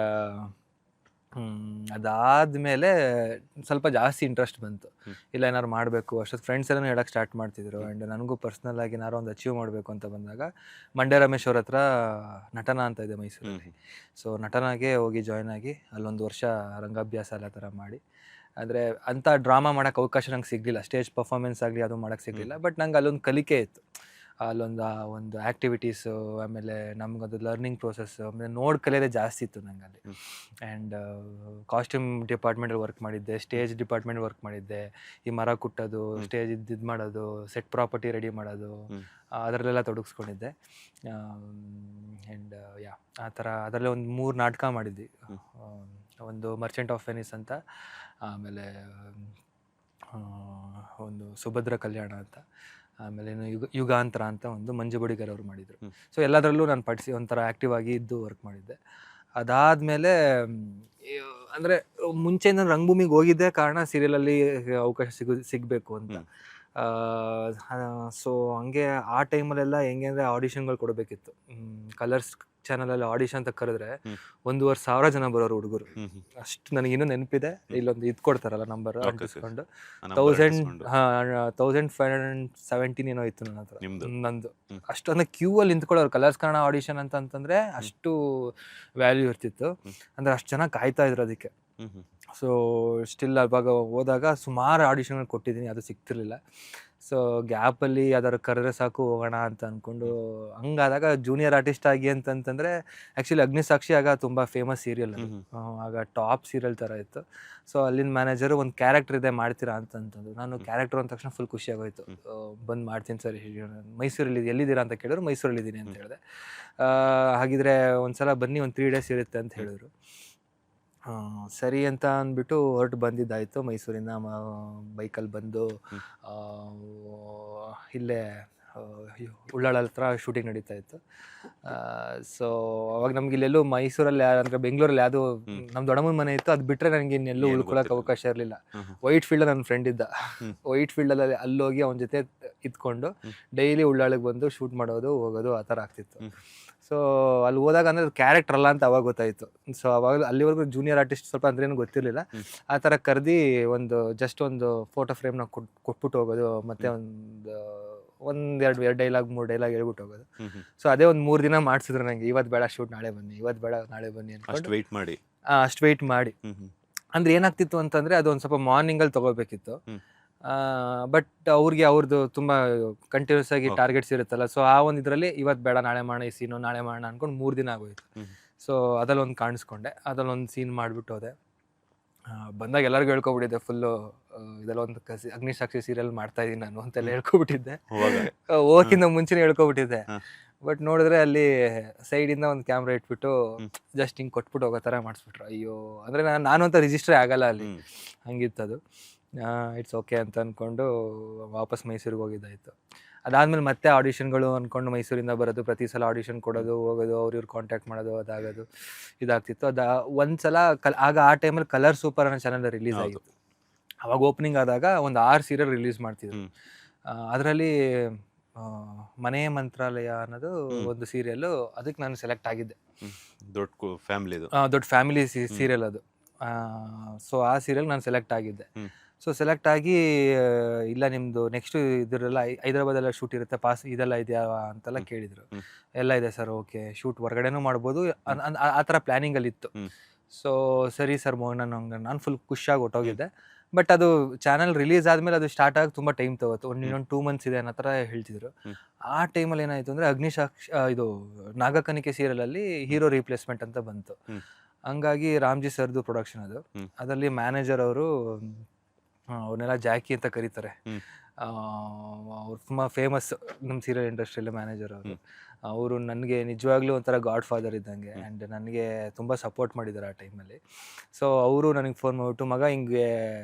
ಅದಾದಮೇಲೆ ಸ್ವಲ್ಪ ಜಾಸ್ತಿ ಇಂಟ್ರೆಸ್ಟ್ ಬಂತು, ಇಲ್ಲ ಏನಾದ್ರು ಮಾಡಬೇಕು. ಅಷ್ಟೊತ್ತು ಫ್ರೆಂಡ್ಸ್ ಎಲ್ಲ ಹೇಳೋಕ್ಕೆ ಸ್ಟಾರ್ಟ್ ಮಾಡ್ತಿದ್ರು. ಆ್ಯಂಡ್ ನನಗೂ ಪರ್ಸ್ನಲ್ ಆಗಿ ಏನಾರು ಒಂದು ಅಚೀವ್ ಮಾಡಬೇಕು ಅಂತ ಬಂದಾಗ ಮಂಡ್ಯ ರಮೇಶ್ ಅವ್ರ ಹತ್ರ ನಟನ ಅಂತ ಇದೆ ಮೈಸೂರಲ್ಲಿ. ಸೊ ನಟನಾಗೆ ಹೋಗಿ ಜಾಯ್ನ್ ಆಗಿ ಅಲ್ಲೊಂದು ವರ್ಷ ರಂಗಾಭ್ಯಾಸ ಎಲ್ಲ ಥರ ಮಾಡಿ. ಅಂದರೆ ಅಂಥ ಡ್ರಾಮಾ ಮಾಡೋಕ್ಕೆ ಅವಕಾಶ ನಂಗೆ ಸಿಗಲಿಲ್ಲ, ಸ್ಟೇಜ್ ಪರ್ಫಾರ್ಮೆನ್ಸ್ ಆಗಲಿ ಅದು ಮಾಡೋಕ್ಕೆ ಸಿಗಲಿಲ್ಲ. ಬಟ್ ನಂಗೆ ಅಲ್ಲೊಂದು ಕಲಿಕೆ ಇತ್ತು, ಒಂದು ಆ್ಯಕ್ಟಿವಿಟೀಸು, ಆಮೇಲೆ ನಮಗದು ಲರ್ನಿಂಗ್ ಪ್ರೋಸೆಸ್ಸು, ಆಮೇಲೆ ನೋಡಿ ಕಲಿಯೋದೇ ಜಾಸ್ತಿ ಇತ್ತು ನಂಗೆ ಅಲ್ಲಿ. ಆ್ಯಂಡ್ ಕಾಸ್ಟ್ಯೂಮ್ ಡಿಪಾರ್ಟ್ಮೆಂಟಲ್ಲಿ ವರ್ಕ್ ಮಾಡಿದ್ದೆ, ಸ್ಟೇಜ್ ಡಿಪಾರ್ಟ್ಮೆಂಟ್ ವರ್ಕ್ ಮಾಡಿದ್ದೆ, ಈ ಮರ ಕುಟ್ಟೋದು, ಸ್ಟೇಜ್ ಇದು ಮಾಡೋದು, ಸೆಟ್ ಪ್ರಾಪರ್ಟಿ ರೆಡಿ ಮಾಡೋದು, ಅದರಲ್ಲೆಲ್ಲ ತೊಡಗಿಸ್ಕೊಂಡಿದ್ದೆ. ಆ್ಯಂಡ್ ಆ ಥರ ಅದರಲ್ಲೇ ಒಂದು 3 ನಾಟಕ ಮಾಡಿದ್ವಿ. ಒಂದು ಮರ್ಚೆಂಟ್ ಆಫ್ ವೆನಿಸ್ ಅಂತ, ಆಮೇಲೆ ಒಂದು ಸುಭದ್ರ ಕಲ್ಯಾಣ ಅಂತ, ಆಮೇಲೆ ಯುಗಾಂತರ ಅಂತ ಒಂದು ಮಂಜು ಬಡಿಗರ್ ಅವರು ಮಾಡಿದರು. ಸೊ ಎಲ್ಲದರಲ್ಲೂ ನಾನು ಒಂಥರ ಆ್ಯಕ್ಟಿವ್ ಆಗಿ ಇದ್ದು ವರ್ಕ್ ಮಾಡಿದ್ದೆ. ಅದಾದಮೇಲೆ ಅಂದರೆ ಮುಂಚೆಯಿಂದ ರಂಗಭೂಮಿಗೆ ಹೋಗಿದ್ದೆ ಕಾರಣ ಸೀರಿಯಲಲ್ಲಿ ಅವಕಾಶ ಸಿಗಬೇಕು ಅಂತ. ಸೊ ಹಂಗೆ ಆ ಟೈಮಲ್ಲೆಲ್ಲ ಹೆಂಗೆ ಅಂದರೆ ಆಡಿಷನ್ಗಳು ಕೊಡಬೇಕಿತ್ತು. ಕಲರ್ಸ್ ಚಾನಲಲ್ಲಿ ಆಡಿಷನ್ ಅಂತ ಕರೆದ್ರೆ 1,500 ಜನ ಬರೋರು ಹುಡುಗರು. ಅಷ್ಟು ನನಗಿನ್ನೂ ನೆನಪಿದೆ. ಇಲ್ಲೊಂದು ಇದು ಕೊಡ್ತಾರಲ್ಲ ನಂಬರ್ ಅಂಟಿಸ್ಕೊಂಡು 1517 ಏನೋ ಇತ್ತು ನನ್ನ ಹತ್ರ ನಂದು. ಅಷ್ಟೊಂದು ಕ್ಯೂ ಅಲ್ಲಿ ನಿಂತ್ಕೊಳ್ಳೋರು ಕಲರ್ಸ್ ಕನ್ನಡ ಆಡಿಷನ್ ಅಂತಂದ್ರೆ ಅಷ್ಟು ವ್ಯಾಲ್ಯೂ ಇರ್ತಿತ್ತು. ಅಂದರೆ ಅಷ್ಟು ಜನ ಕಾಯ್ತಾ ಇದ್ರು ಅದಕ್ಕೆ. ಸೊ ಸ್ಟಿಲ್ ಅವಾಗ ಹೋದಾಗ ಸುಮಾರು ಆಡಿಷನ್ಗಳು ಕೊಟ್ಟಿದ್ದೀನಿ, ಅದು ಸಿಗ್ತಿರ್ಲಿಲ್ಲ. ಸೊ ಗ್ಯಾಪಲ್ಲಿ ಯಾವ್ದಾದ್ರು ಕರೆದ್ರೆ ಸಾಕು ಹೋಗೋಣ ಅಂತ ಅಂದ್ಕೊಂಡು ಹಂಗಾದಾಗ ಜೂನಿಯರ್ ಆರ್ಟಿಸ್ಟ್ ಆಗಿ ಅಂತಂತಂದರೆ ಆ್ಯಕ್ಚುಲಿ ಅಗ್ನಿಸಾಕ್ಷಿ ಆಗ ತುಂಬ ಫೇಮಸ್ ಸೀರಿಯಲ್ ಅದು, ಆಗ ಟಾಪ್ ಸೀರಿಯಲ್ ಥರ ಇತ್ತು. ಸೊ ಅಲ್ಲಿನ ಮ್ಯಾನೇಜರು ಒಂದು ಕ್ಯಾರೆಕ್ಟರ್ ಇದೆ ಮಾಡ್ತೀರಾ ಅಂತಂತಂದು. ನಾನು ಕ್ಯಾರೆಕ್ಟರ್ ಅಂದ ತಕ್ಷಣ ಫುಲ್ ಖುಷಿ ಆಗೋಯ್ತು. ಬಂದು ಮಾಡ್ತೀನಿ ಸರ್, ಮೈಸೂರಲ್ಲಿ ಎಲ್ಲಿದ್ದೀರಾ ಅಂತ ಕೇಳಿದ್ರು, ಮೈಸೂರಲ್ಲಿದ್ದೀನಿ ಅಂತ ಹೇಳಿದೆ. ಹಾಗಿದ್ರೆ ಒಂದು ಸಲ ಬನ್ನಿ, ಒಂದು 3 days ಇರುತ್ತೆ ಅಂತ ಹೇಳಿದ್ರು. ಸರಿ ಅಂತ ಅಂದ್ಬಿಟ್ಟು ಹೊರಟು ಬಂದಿದ್ದಾಯಿತು. ಮೈಸೂರಿಂದ ಬೈಕಲ್ಲಿ ಬಂದು ಇಲ್ಲೇ ಉಳ್ಳಾಳ ಹತ್ರ ಶೂಟಿಂಗ್ ನಡೀತಾ ಇತ್ತು. ಸೊ ಅವಾಗ ನಮ್ಗೆ ಇಲ್ಲೆಲ್ಲೂ ಮೈಸೂರಲ್ಲಿ ಅಂದರೆ ಬೆಂಗಳೂರಲ್ಲಿ ಯಾವುದು ನಮ್ಮ ದೊಡ್ಡಮ್ಮನ ಮನೆ ಇತ್ತು, ಅದು ಬಿಟ್ಟರೆ ನನಗೆ ಇನ್ನೆಲ್ಲೂ ಉಳ್ಕೊಳ್ಳೋಕೆ ಅವಕಾಶ ಇರಲಿಲ್ಲ. ವೈಟ್ ಫೀಲ್ಡ್ ನನ್ನ ಫ್ರೆಂಡ್ ಇದ್ದ, ವೈಟ್ ಫೀಲ್ಡಲ್ಲಿ ಅಲ್ಲೋಗಿ ಅವನ ಜೊತೆ ಇದ್ಕೊಂಡು ಡೈಲಿ ಉಳ್ಳಾಳಿಗೆ ಬಂದು ಶೂಟ್ ಮಾಡೋದು ಹೋಗೋದು ಆ ಥರ ಆಗ್ತಿತ್ತು. ಸೊ ಅಲ್ಲಿ ಹೋದಾಗ ಅಂದರೆ ಕ್ಯಾರೆಕ್ಟರ್ ಅಲ್ಲ ಅಂತ ಅವಾಗ ಗೊತ್ತಾಯಿತು. ಸೊ ಅವಾಗ ಅಲ್ಲಿವರೆಗೂ ಜೂನಿಯರ್ ಆರ್ಟಿಸ್ಟ್ ಸ್ವಲ್ಪ ಅಂದ್ರೇನು ಗೊತ್ತಿರಲಿಲ್ಲ. ಆ ಥರ ಕರೆದು ಜಸ್ಟ್ ಒಂದು ಫೋಟೋ ಫ್ರೇಮ್ನ ಕೊಟ್ಬಿಟ್ಟು ಹೋಗೋದು, ಮತ್ತು ಒಂದೆರಡು ಡೈಲಾಗ್ 3 ಡೈಲಾಗ್ ಹೇಳ್ಬಿಟ್ಟು ಹೋಗೋದು. ಸೊ ಅದೇ ಒಂದು 3 ದಿನ ಮಾಡಿಸಿದ್ರು ನನಗೆ. ಇವತ್ತು ಬೇಡ ಶೂಟ್, ನಾಳೆ ಬನ್ನಿ, ಇವತ್ತು ಬೇಡ ನಾಳೆ ಬನ್ನಿ ಅನ್ಕೊಂಡು ಅಷ್ಟು ವೆಯ್ಟ್ ಮಾಡಿ. ಅಂದರೆ ಏನಾಗ್ತಿತ್ತು ಅಂತಂದರೆ ಅದು ಒಂದು ಸ್ವಲ್ಪ ಮಾರ್ನಿಂಗಲ್ಲಿ ತೊಗೋಬೇಕಿತ್ತು. ಬಟ್ ಅವ್ರಿಗೆ ಅವ್ರದ್ದು ತುಂಬ ಕಂಟಿನ್ಯೂಸ್ ಆಗಿ ಟಾರ್ಗೆಟ್ಸ್ ಇರುತ್ತಲ್ಲ. ಸೊ ಆ ಒಂದು ಇದರಲ್ಲಿ ಇವತ್ತು ಬೇಡ ನಾಳೆ ಮಾಡೋಣ, ಈ ಸೀನು ನಾಳೆ ಮಾಡೋಣ ಅಂದ್ಕೊಂಡು 3 ದಿನ ಆಗೋಯ್ತು. ಸೊ ಅದಲ್ಲೊಂದು ಕಾಣಿಸ್ಕೊಂಡೆ, ಅದಲ್ಲೊಂದು ಸೀನ್ ಮಾಡಿಬಿಟ್ಟು ಹೋದೆ. ಬಂದಾಗ ಎಲ್ಲರಿಗೂ ಹೇಳ್ಕೊಬಿಟ್ಟಿದ್ದೆ ಫುಲ್ಲು ಇದೆಲ್ಲ ಒಂದು ಅಗ್ನಿಸಾಕ್ಷಿ ಸೀರಿಯಲ್ ಮಾಡ್ತಾ ಇದೀನಿ ನಾನು ಅಂತೆಲ್ಲ ಹೇಳ್ಕೊಬಿಟ್ಟಿದ್ದೆ. ಹೋಗ ಹೋಗಿಂತ ಮುಂಚೆನೇ ಹೇಳ್ಕೊಬಿಟ್ಟಿದ್ದೆ. ಹ. ಬಟ್ ನೋಡಿದ್ರೆ ಅಲ್ಲಿ ಸೈಡಿಂದ ಒಂದು ಕ್ಯಾಮ್ರಾ ಇಟ್ಬಿಟ್ಟು ಹ್ಮ್. ಜಸ್ಟ್ ಹಿಂಗೆ ಕೊಟ್ಬಿಟ್ಟು ಹೋಗೋ ಥರ ಮಾಡಿಸ್ಬಿಟ್ರು. ಅಯ್ಯೋ ಅಂದರೆ ನಾನು ಅಂತ ರಿಜಿಸ್ಟ್ರೇ ಆಗಲ್ಲ ಅಲ್ಲಿ, ಹಂಗಿತ್ತದು. ಇಟ್ಸ್ ಓಕೆ ಅಂತ ಅಂದ್ಕೊಂಡು ವಾಪಸ್ ಮೈಸೂರಿಗೆ ಹೋಗಿದ್ದಾಯಿತು. ಅದಾದಮೇಲೆ ಮತ್ತೆ ಆಡಿಷನ್ಗಳು ಅಂದ್ಕೊಂಡು ಮೈಸೂರಿಂದ ಬರೋದು, ಪ್ರತಿ ಸಲ ಆಡಿಷನ್ ಕೊಡೋದು, ಹೋಗೋದು, ಇವ್ರು ಕಾಂಟ್ಯಾಕ್ಟ್ ಮಾಡೋದು, ಅದಾಗೋದು ಇದಾಗ್ತಿತ್ತು. ಒಂದ್ಸಲ ಆಗ ಆ ಟೈಮಲ್ಲಿ ಕಲರ್ ಸೂಪರ್ ಅನ್ನೋ ಚಾನಲ್ ರಿಲೀಸ್ ಆಗಿತ್ತು. ಅವಾಗ ಓಪನಿಂಗ್ ಆದಾಗ ಒಂದು 6 ಸೀರಿಯಲ್ ರಿಲೀಸ್ ಮಾಡ್ತಿದ್ರು. ಅದರಲ್ಲಿ ಮನೆ ಮಂತ್ರಾಲಯ ಅನ್ನೋದು ಒಂದು ಸೀರಿಯಲ್ಲು, ಅದಕ್ಕೆ ನಾನು ಸೆಲೆಕ್ಟ್ ಆಗಿದ್ದೆ. ದೊಡ್ಡ ಫ್ಯಾಮಿಲಿ, ದೊಡ್ಡ ಫ್ಯಾಮಿಲಿ ಸೀರಿಯಲ್ ಅದು. ಸೊ ಆ ಸೀರಿಯಲ್ ನಾನು ಸೆಲೆಕ್ಟ್ ಆಗಿದ್ದೆ. ಸೊ ಸೆಲೆಕ್ಟ್ ಆಗಿ ಇಲ್ಲ ನಿಮ್ಮದು ನೆಕ್ಸ್ಟ್ ಇದರೆಲ್ಲ ಹೈದರಾಬಾದೆಲ್ಲ ಶೂಟ್ ಇರುತ್ತೆ, ಪಾಸ್ ಇದೆಲ್ಲ ಇದೆಯಾ ಅಂತೆಲ್ಲ ಕೇಳಿದರು. ಎಲ್ಲ ಇದೆ ಸರ್, ಓಕೆ, ಶೂಟ್ ಹೊರಗಡೆನೂ ಮಾಡ್ಬೋದು, ಆ ಥರ ಪ್ಲ್ಯಾನಿಂಗಲ್ಲಿತ್ತು. ಸೊ ಸರಿ ಸರ್ ನಾನು ಫುಲ್ ಖುಷಿಯಾಗಿ ಹೊಟ್ಟೋಗಿದ್ದೆ. ಬಟ್ ಅದು ಚಾನಲ್ ರಿಲೀಸ್ ಆದಮೇಲೆ ಅದು ಸ್ಟಾರ್ಟ್ ಆಗಿ ತುಂಬ ಟೈಮ್ ತಗೋತು. ಇನ್ನೊಂದು 2 months ಇದೆ ಅನ್ನೋ ಥರ ಹೇಳ್ತಿದ್ರು. ಆ ಟೈಮಲ್ಲಿ ಏನಾಯಿತು ಅಂದರೆ ಇದು ನಾಗಕನಿಕೆ ಸೀರಿಯಲಲ್ಲಿ ಹೀರೋ ರೀಪ್ಲೇಸ್ಮೆಂಟ್ ಅಂತ ಬಂತು. ಹಂಗಾಗಿ ರಾಮ್ಜಿ ಸರ್ದು ಪ್ರೊಡಕ್ಷನ್ ಅದು. ಅದರಲ್ಲಿ ಮ್ಯಾನೇಜರ್ ಅವರು ಅವ್ರನ್ನೆಲ್ಲ ಜಾಕಿ ಅಂತ ಕರೀತಾರೆ. ಅವ್ರು ತುಂಬ ಫೇಮಸ್ ನಮ್ಮ ಸೀರಿಯಲ್ ಇಂಡಸ್ಟ್ರಿಯಲ್ಲಿ ಮ್ಯಾನೇಜರ್ ಅವರು. ಅವರು ನನಗೆ ನಿಜವಾಗ್ಲೂ ಒಂಥರ ಗಾಡ್ ಫಾದರ್ ಇದ್ದಂಗೆ. ಆ್ಯಂಡ್ ನನಗೆ ತುಂಬ ಸಪೋರ್ಟ್ ಮಾಡಿದ್ದಾರೆ ಆ ಟೈಮಲ್ಲಿ. ಸೊ ಅವರು ನನಗೆ ಫೋನ್ ಮಾಡಿಬಿಟ್ಟು, ಮಗ ಹಿಂಗೆ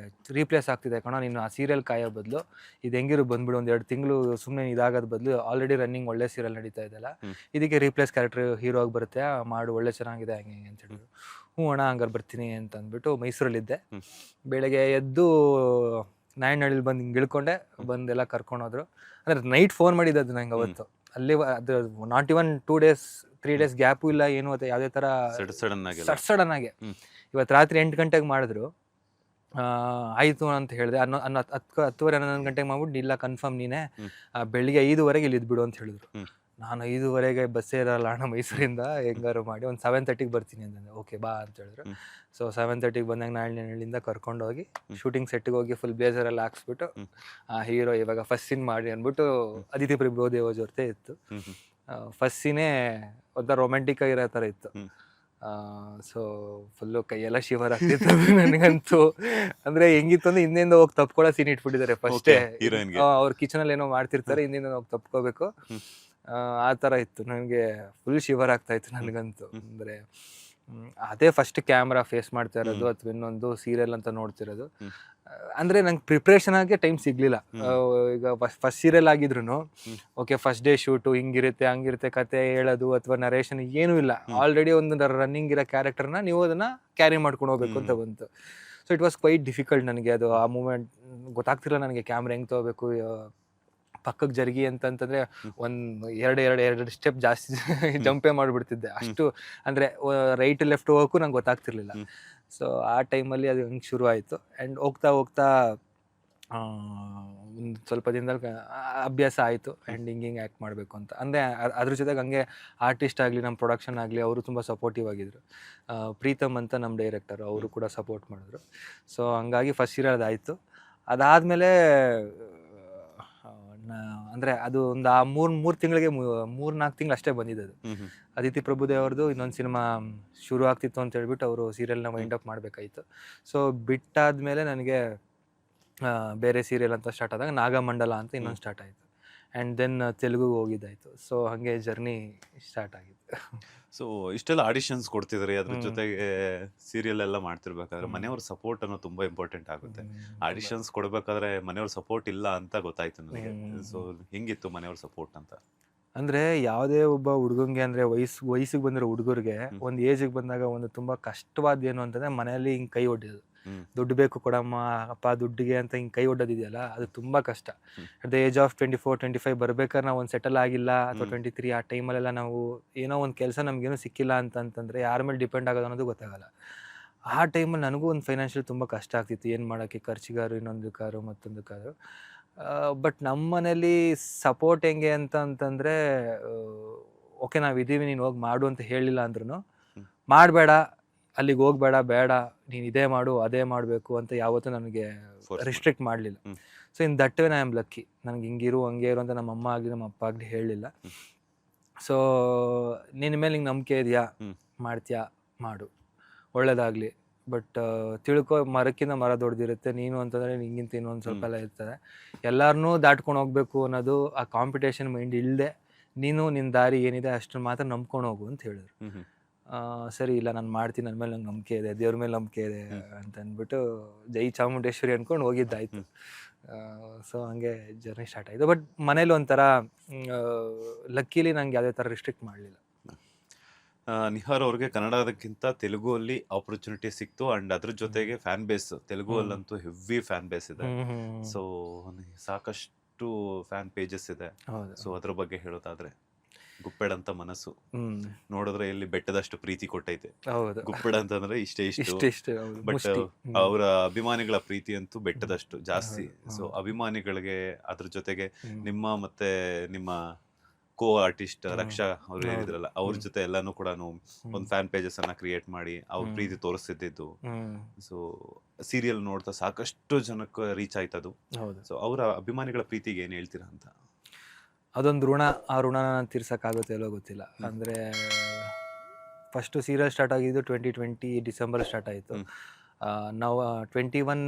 ರೀಪ್ಲೇಸ್ ಆಗ್ತಿದೆ ಕಣೋ, ನೀನು ಆ ಸೀರಿಯಲ್ ಕಾಯೋ ಬದಲು ಇದು ಹೆಂಗಿರು ಬಂದ್ಬಿಡು, ಒಂದು 2 ತಿಂಗಳು ಸುಮ್ಮನೆ ಇದಾಗೋದು ಬದಲು ಆಲ್ರೆಡಿ ರನ್ನಿಂಗ್ ಒಳ್ಳೆ ಸೀರಿಯಲ್ ನಡೀತಾ ಇದೆಯಲ್ಲ, ಇದಕ್ಕೆ ರೀಪ್ಲೇಸ್ ಕ್ಯಾರೆಕ್ಟರ್ ಹೀರೋ ಆಗಿ ಬರುತ್ತೆ, ಮಾಡು, ಒಳ್ಳೆ ಚೆನ್ನಾಗಿದೆ ಹಂಗೆ ಹಿಂಗೆ ಅಂತ ಹೇಳಿದ್ರು. ಹ್ಞೂ ಅಣ್ಣ ಹಂಗಾರೆ ಬರ್ತೀನಿ ಅಂತ ಅಂದ್ಬಿಟ್ಟು ಮೈಸೂರಲ್ಲಿದ್ದೆ. ಬೆಳಗ್ಗೆ ಎದ್ದು ನಾಯನಹಳ್ಳಿಲಿ ಬಂದು ಹಿಂಗೆ ಇಳ್ಕೊಂಡೆ, ಬಂದೆಲ್ಲ ಕರ್ಕೊಂಡೋದ್ರು. ಅಂದರೆ ನೈಟ್ ಫೋನ್ ಮಾಡಿದ್ದು ಅದು ನಂಗೆ ಅವತ್ತು. ಅಲ್ಲಿ ಅದು not even 2 days 3 days gap ಇಲ್ಲ, ಏನು ಅದು ಯಾವುದೇ ಥರ ಸಡನ್ ಆಗಿ. ಇವತ್ತು ರಾತ್ರಿ 8 ಗಂಟೆಗೆ ಮಾಡಿದ್ರು, ಆಯಿತು ಅಂತ ಹೇಳಿದೆ. 10:30 11 ಗಂಟೆಗೆ ಮಾಡ್ಬಿಟ್ಟು, ಇಲ್ಲ ಕನ್ಫರ್ಮ್ ನೀನೇ, ಬೆಳಿಗ್ಗೆ 5:00 ಇಲ್ಲಿ ಇದ್ಬಿಡು ಅಂತ ಹೇಳಿದ್ರು. ನಾನು 5:00 ಬಸ್ಸೇ ಇರಲ್ಲ ಅಣ್ಣ ಮೈಸೂರಿಂದ, ಹೆಂಗಾರು ಮಾಡಿ ಒಂದು 7:30 ಬರ್ತೀನಿ ಅಂತಂದೆ. ಓಕೆ ಬಾ ಅಂತ ಹೇಳಿದ್ರು. ಸೊ 7:30 ಬಂದಾಗ ನಾಯನಹಳ್ಳಿಯಿಂದ ಕರ್ಕೊಂಡೋಗಿ ಶೂಟಿಂಗ್ ಸೆಟ್ಟಿಗೆ ಹೋಗಿ ಫುಲ್ ಬ್ಲೇಸರೆಲ್ಲ ಹಾಕ್ಸ್ಬಿಟ್ಟು, ಹೀರೋ ಇವಾಗ ಫಸ್ಟ್ ಸೀನ್ ಮಾಡಿ ಅಂದ್ಬಿಟ್ಟು ಅದಿತಿ ಪ್ರಭುದೇವ ಜೊತೆ ಇತ್ತು. ಫಸ್ಟ್ ಸೀನೇ ಒಂಥರ ರೊಮ್ಯಾಂಟಿಕ್ ಆಗಿರೋ ಥರ ಇತ್ತು. ಸೊ ಫುಲ್ಲು ಕೈಯೆಲ್ಲ ಶಿವರ್ ಆಗ್ತಿತ್ತು ನನಗಂತೂ. ಅಂದರೆ ಹೆಂಗಿತ್ತು ಅಂದರೆ ಹಿಂದಿಂದ ಹೋಗಿ ತಪ್ಕೊಳ್ಳೋ ಸೀನ್ ಇಟ್ಬಿಟ್ಟಿದ್ದಾರೆ ಫಸ್ಟೇ. ಅವ್ರು ಕಿಚನಲ್ಲಿ ಏನೋ ಮಾಡ್ತಿರ್ತಾರೆ, ಹಿಂದಿಂದ ಹೋಗಿ ತಪ್ಕೋಬೇಕು, ಆ ಥರ ಇತ್ತು. ನನಗೆ ಫುಲ್ ಶಿವರ್ ಆಗ್ತಾ ಇತ್ತು ನನಗಂತೂ. ಅಂದರೆ ಅದೇ ಫಸ್ಟ್ ಕ್ಯಾಮ್ರಾ ಫೇಸ್ ಮಾಡ್ತಾ ಇರೋದು ಅಥವಾ ಇನ್ನೊಂದು ಸೀರಿಯಲ್ ಅಂತ ನೋಡ್ತಿರೋದು. ಅಂದರೆ ನಂಗೆ ಪ್ರಿಪ್ರೇಷನ್ ಆಗಿ ಟೈಮ್ ಸಿಗಲಿಲ್ಲ. ಈಗ ಫಸ್ಟ್ ಸೀರಿಯಲ್ ಆಗಿದ್ರು ಓಕೆ, ಫಸ್ಟ್ ಡೇ ಶೂಟು ಹಿಂಗಿರುತ್ತೆ ಹಂಗಿರುತ್ತೆ, ಕತೆ ಹೇಳೋದು ಅಥವಾ ನರೇಷನ್ ಏನೂ ಇಲ್ಲ. ಆಲ್ರೆಡಿ ಒಂದು ರನ್ನಿಂಗ್ ಇರೋ ಕ್ಯಾರೆಕ್ಟರ್ನ ನೀವು ಅದನ್ನು ಕ್ಯಾರಿ ಮಾಡ್ಕೊಂಡು ಹೋಗ್ಬೇಕು ಅಂತ ಬಂತು. So it was quite difficult ನನಗೆ. ಅದು ಆ ಮೂಮೆಂಟ್ ಗೊತ್ತಾಗ್ತಿಲ್ಲ ನನಗೆ, ಕ್ಯಾಮ್ರಾ ಹೆಂಗೆ ತೊಗೋಬೇಕು, ಪಕ್ಕಕ್ಕೆ ಜರುಗಿ ಅಂತಂತಂದರೆ ಒಂದು ಎರಡು ಸ್ಟೆಪ್ ಜಾಸ್ತಿ ಜಂಪೇ ಮಾಡಿಬಿಡ್ತಿದ್ದೆ ಅಷ್ಟು. ಅಂದರೆ ರೈಟ್ ಲೆಫ್ಟ್ ಹೋಗೋಕ್ಕೂ ನಂಗೆ ಗೊತ್ತಾಗ್ತಿರ್ಲಿಲ್ಲ. ಸೊ ಆ ಟೈಮಲ್ಲಿ ಅದು ಹೆಂಗೆ ಶುರು ಆಯಿತು. ಆ್ಯಂಡ್ ಹೋಗ್ತಾ ಒಂದು ಸ್ವಲ್ಪ ದಿನದಲ್ಲಿ ಅಭ್ಯಾಸ ಆಯಿತು. ಆ್ಯಂಡ್ ಹಿಂಗೆ ಆ್ಯಕ್ಟ್ ಮಾಡಬೇಕು ಅಂತ ಅಂದರೆ ಅದ್ರ ಜೊತೆಗೆ ಹಂಗೆ ಆರ್ಟಿಸ್ಟ್ ಆಗಲಿ, ನಮ್ಮ ಪ್ರೊಡಕ್ಷನ್ ಆಗಲಿ, ಅವರು ತುಂಬ ಸಪೋರ್ಟಿವ್ ಆಗಿದ್ದರು. ಪ್ರೀತಮ್ ಅಂತ ನಮ್ಮ ಡೈರೆಕ್ಟರ್, ಅವರು ಕೂಡ ಸಪೋರ್ಟ್ ಮಾಡಿದ್ರು. ಸೊ ಹಂಗಾಗಿ ಫಸ್ಟ್ ಸೀರಿಯಲ್ ಅದಾಯಿತು. ಅದಾದಮೇಲೆ ಅಂದರೆ ಅದು ಒಂದು ಆ 3 ತಿಂಗಳಿಗೆ 3-4 ತಿಂಗಳು ಅಷ್ಟೇ ಬಂದಿದ್ದು ಅದು. ಅದಿತಿ ಪ್ರಭುದೇವ್ ಅವ್ರದ್ದು ಇನ್ನೊಂದು ಸಿನಿಮಾ ಶುರು ಆಗ್ತಿತ್ತು ಅಂತ ಹೇಳ್ಬಿಟ್ಟು ಅವರು ಸೀರಿಯಲ್ನ ವೈಂಡ್ ಅಪ್ ಮಾಡಬೇಕಾಯಿತು. ಸೊ ಬಿಟ್ಟಾದಮೇಲೆ ನನಗೆ ಬೇರೆ ಸೀರಿಯಲ್ ಅಂತ ಸ್ಟಾರ್ಟ್ ಆದಾಗ ನಾಗಮಂಡಲ ಅಂತ ಇನ್ನೊಂದು ಸ್ಟಾರ್ಟ್ ಆಯಿತು. ಆ್ಯಂಡ್ ದೆನ್ ತೆಲುಗುಗೆ ಹೋಗಿದ್ದಾಯಿತು. ಸೊ ಹಾಗೆ ಜರ್ನಿ ಸ್ಟಾರ್ಟ್ ಆಗಿತ್ತು. ಸೊ ಇಷ್ಟೆಲ್ಲ ಆಡಿಷನ್ಸ್ ಕೊಡ್ತಿದ್ರಿ, ಅದ್ರ ಜೊತೆಗೆ ಸೀರಿಯಲ್ ಎಲ್ಲ ಮಾಡ್ತಿರ್ಬೇಕಾದ್ರೆ ಮನೆಯವ್ರ ಸಪೋರ್ಟ್ ಅನ್ನೋ ತುಂಬಾ ಇಂಪಾರ್ಟೆಂಟ್ ಆಗುತ್ತೆ. ಆಡಿಷನ್ಸ್ ಕೊಡ್ಬೇಕಾದ್ರೆ ಮನೆಯವ್ರ ಸಪೋರ್ಟ್ ಇಲ್ಲ ಅಂತ ಗೊತ್ತಾಯ್ತು ನನಗೆ. ಸೊ ಹೆಂಗಿತ್ತು ಮನೆಯವ್ರ ಸಪೋರ್ಟ್ ಅಂತ? ಅಂದರೆ ಯಾವುದೇ ಒಬ್ಬ ಹುಡುಗಂಗೆ, ಅಂದರೆ ವಯಸ್ಸಿಗೆ ಬಂದಿರೋ ಹುಡುಗರಿಗೆ ಒಂದು ಏಜಿಗೆ ಬಂದಾಗ ಒಂದು ತುಂಬ ಕಷ್ಟವಾದ ಏನು ಅಂತಂದರೆ ಮನೆಯಲ್ಲಿ ಹಿಂಗೆ ಕೈ ಒಡ್ಡೋದು. ದುಡ್ಡು ಬೇಕು ಕೊಡಮ್ಮ ಅಪ್ಪ ದುಡ್ಡಿಗೆ ಅಂತ ಹಿಂಗೆ ಕೈ ಒಡ್ಡೋದಿದೆಯಲ್ಲ, ಅದು ತುಂಬ ಕಷ್ಟ. ಅಟ್ ದ ಏಜ್ ಆಫ್ 24-25 ಬರ್ಬೇಕಾದ್ರೆ ನಾವು ಒಂದು ಸೆಟಲ್ ಆಗಿಲ್ಲ ಅಥವಾ 23 ಆ ಟೈಮಲ್ಲೆಲ್ಲ ನಾವು ಏನೋ ಒಂದು ಕೆಲಸ ನಮಗೇನೋ ಸಿಕ್ಕಿಲ್ಲ ಅಂತಂತಂದರೆ ಯಾರ ಮೇಲೆ ಡಿಪೆಂಡ್ ಆಗೋದು ಅನ್ನೋದು ಗೊತ್ತಾಗಲ್ಲ. ಆ ಟೈಮಲ್ಲಿ ನನಗೂ ಒಂದು ಫೈನಾನ್ಷಿಯಲ್ ತುಂಬ ಕಷ್ಟ ಆಗ್ತಿತ್ತು. ಏನು ಮಾಡೋಕ್ಕೆ, ಖರ್ಚಿಗಾರು, ಇನ್ನೊಂದು ಕಾರು ಮತ್ತೊಂದು ಕಾರು. ಬಟ್ ನಮ್ಮ ಮನೇಲಿ ಸಪೋರ್ಟ್ ಹೆಂಗೆ ಅಂತಂದರೆ, ಓಕೆ ನಾವಿದ್ದೀವಿ, ನೀನು ಹೋಗಿ ಮಾಡು ಅಂತ ಹೇಳಿಲ್ಲ ಅಂದ್ರೂ, ಮಾಡಬೇಡ ಅಲ್ಲಿಗೆ ಹೋಗಬೇಡ, ಬೇಡ ನೀನು ಇದೇ ಮಾಡು ಅದೇ ಮಾಡಬೇಕು ಅಂತ ಯಾವತ್ತೂ ನನಗೆ ರಿಸ್ಟ್ರಿಕ್ಟ್ ಮಾಡಲಿಲ್ಲ. So in that way I am lucky. ನನಗೆ ಹಿಂಗಿರು ಹಂಗೆ ಇರು ಅಂತ ನಮ್ಮ ಅಮ್ಮ ಆಗಲಿ ನಮ್ಮ ಅಪ್ಪ ಆಗಲಿ ಹೇಳಲಿಲ್ಲ. ಸೊ ನಿನ್ನ ಮೇಲೆ ಹಿಂಗೆ ನಂಬಿಕೆ ಇದೆಯಾ, ಮಾಡ್ತೀಯಾ ಮಾಡು, ಒಳ್ಳೇದಾಗಲಿ, ಬಟ್ ತಿಳ್ಕೊ ಮರಕ್ಕಿಂತ ಮರ ದೊಡ್ಡದಿರುತ್ತೆ, ನೀನು ಅಂತಂದ್ರೆ ನಿಂಗಿಂತ ಇನ್ನೊಂದು ಸ್ವಲ್ಪ ಎಲ್ಲ ಇರ್ತದೆ, ಎಲ್ಲಾರನ್ನೂ ದಾಟ್ಕೊಂಡು ಹೋಗ್ಬೇಕು ಅನ್ನೋದು ಆ ಕಾಂಪಿಟೇಷನ್ ಮೈಂಡ್ ಇಲ್ಲದೆ ನೀನು ನಿನ್ನ ದಾರಿ ಏನಿದೆ ಅಷ್ಟನ್ನ ಮಾತ್ರ ನಂಬ್ಕೊಂಡು ಹೋಗು ಅಂತ ಹೇಳಿದ್ರು. ಸರಿ ಇಲ್ಲ ನಾನು ಮಾಡ್ತೀನಿ, ನನ್ನ ಮೇಲೆ ನಂಗೆ ನಂಬಿಕೆ ಇದೆ, ದೇವ್ರ ಮೇಲೆ ನಂಬಿಕೆ ಇದೆ ಅಂತ ಅಂದ್ಬಿಟ್ಟು ಜೈ ಚಾಮುಂಡೇಶ್ವರಿ ಅಂದ್ಕೊಂಡು ಹೋಗಿದ್ದಾಯ್ತು. ಸೊ ಹಂಗೆ ಜರ್ನಿ ಸ್ಟಾರ್ಟ್ ಆಯಿತು. ಬಟ್ ಮನೇಲಿ ಒಂಥರ ಲಕ್ಕಿಲಿ ನಂಗೆ ಯಾವುದೇ ಥರ ರಿಸ್ಟ್ರಿಕ್ಟ್ ಮಾಡಲಿಲ್ಲ. ನಿಹಾರ್ ಅವ್ರಿಗೆ ಕನ್ನಡದಕ್ಕಿಂತ ತೆಲುಗು ಅಲ್ಲಿ ಆಪರ್ಚುನಿಟಿ ಸಿಕ್ತು ಅಂಡ್ ಅದ್ರ ಜೊತೆಗೆ ಫ್ಯಾನ್ ಬೇಸ್ ತೆಲುಗು ಅಲ್ಲಂತೂ ಹೆವಿ ಫ್ಯಾನ್ ಬೇಸ್ ಇದೆ. ಸೊ ಸಾಕಷ್ಟು ಫ್ಯಾನ್ ಪೇಜಸ್ ಇದೆ. ಸೊ ಅದ್ರ ಬಗ್ಗೆ ಹೇಳೋದಾದ್ರೆ ಗುಪ್ಪೆಡಂತ ಮನಸ್ಸು ನೋಡಿದ್ರೆ ಇಲ್ಲಿ ಬೆಟ್ಟದಷ್ಟು ಪ್ರೀತಿ ಕೊಟ್ಟೈತೆ. ಗುಪ್ಪೆಡ ಅಂತಂದ್ರೆ ಇಷ್ಟೇ ಇಷ್ಟು, ಬಟ್ ಅವರ ಅಭಿಮಾನಿಗಳ ಪ್ರೀತಿ ಅಂತೂ ಬೆಟ್ಟದಷ್ಟು ಜಾಸ್ತಿ. ಸೊ ಅಭಿಮಾನಿಗಳಿಗೆ ಅದ್ರ ಜೊತೆಗೆ ನಿಮ್ಮ ಮತ್ತೆ ನಿಮ್ಮ ಕೋ ಆರ್ಟಿಸ್ಟ್ ರಕ್ಷಾ ಅವ್ರು ಹೇಳಿದ್ರಲ್ಲ, ಅವ್ರ ಜೊತೆ ಎಲ್ಲಾನು ಕೂಡ ಒಂದು ಫ್ಯಾನ್ ಪೇಜಸ್ ಅನ್ನ ಕ್ರಿಯೇಟ್ ಮಾಡಿ ಅವ್ರ ಪ್ರೀತಿ ತೋರಿಸ್ತಿದ್ದು. ಸೊ ಸೀರಿಯಲ್ ನೋಡ್ತಾ ಸಾಕಷ್ಟು ಜನಕ್ಕೆ ರೀಚ್ ಆಯ್ತದು. ಸೊ ಅವರ ಅಭಿಮಾನಿಗಳ ಪ್ರೀತಿಗೆ ಏನ್ ಹೇಳ್ತೀರಾ ಅಂತ? ಅದೊಂದು ಋಣ, ಆ ಋಣನ ನಾನು ತೀರ್ಸೋಕ್ಕಾಗುತ್ತೆ ಇಲ್ಲೋ ಗೊತ್ತಿಲ್ಲ. ಅಂದರೆ ಫಸ್ಟು ಸೀರಿಯಲ್ ಸ್ಟಾರ್ಟ್ ಆಗಿದ್ದು 2020 ಡಿಸೆಂಬರ್ ಸ್ಟಾರ್ಟ್ ಆಯಿತು. ನಾವು 21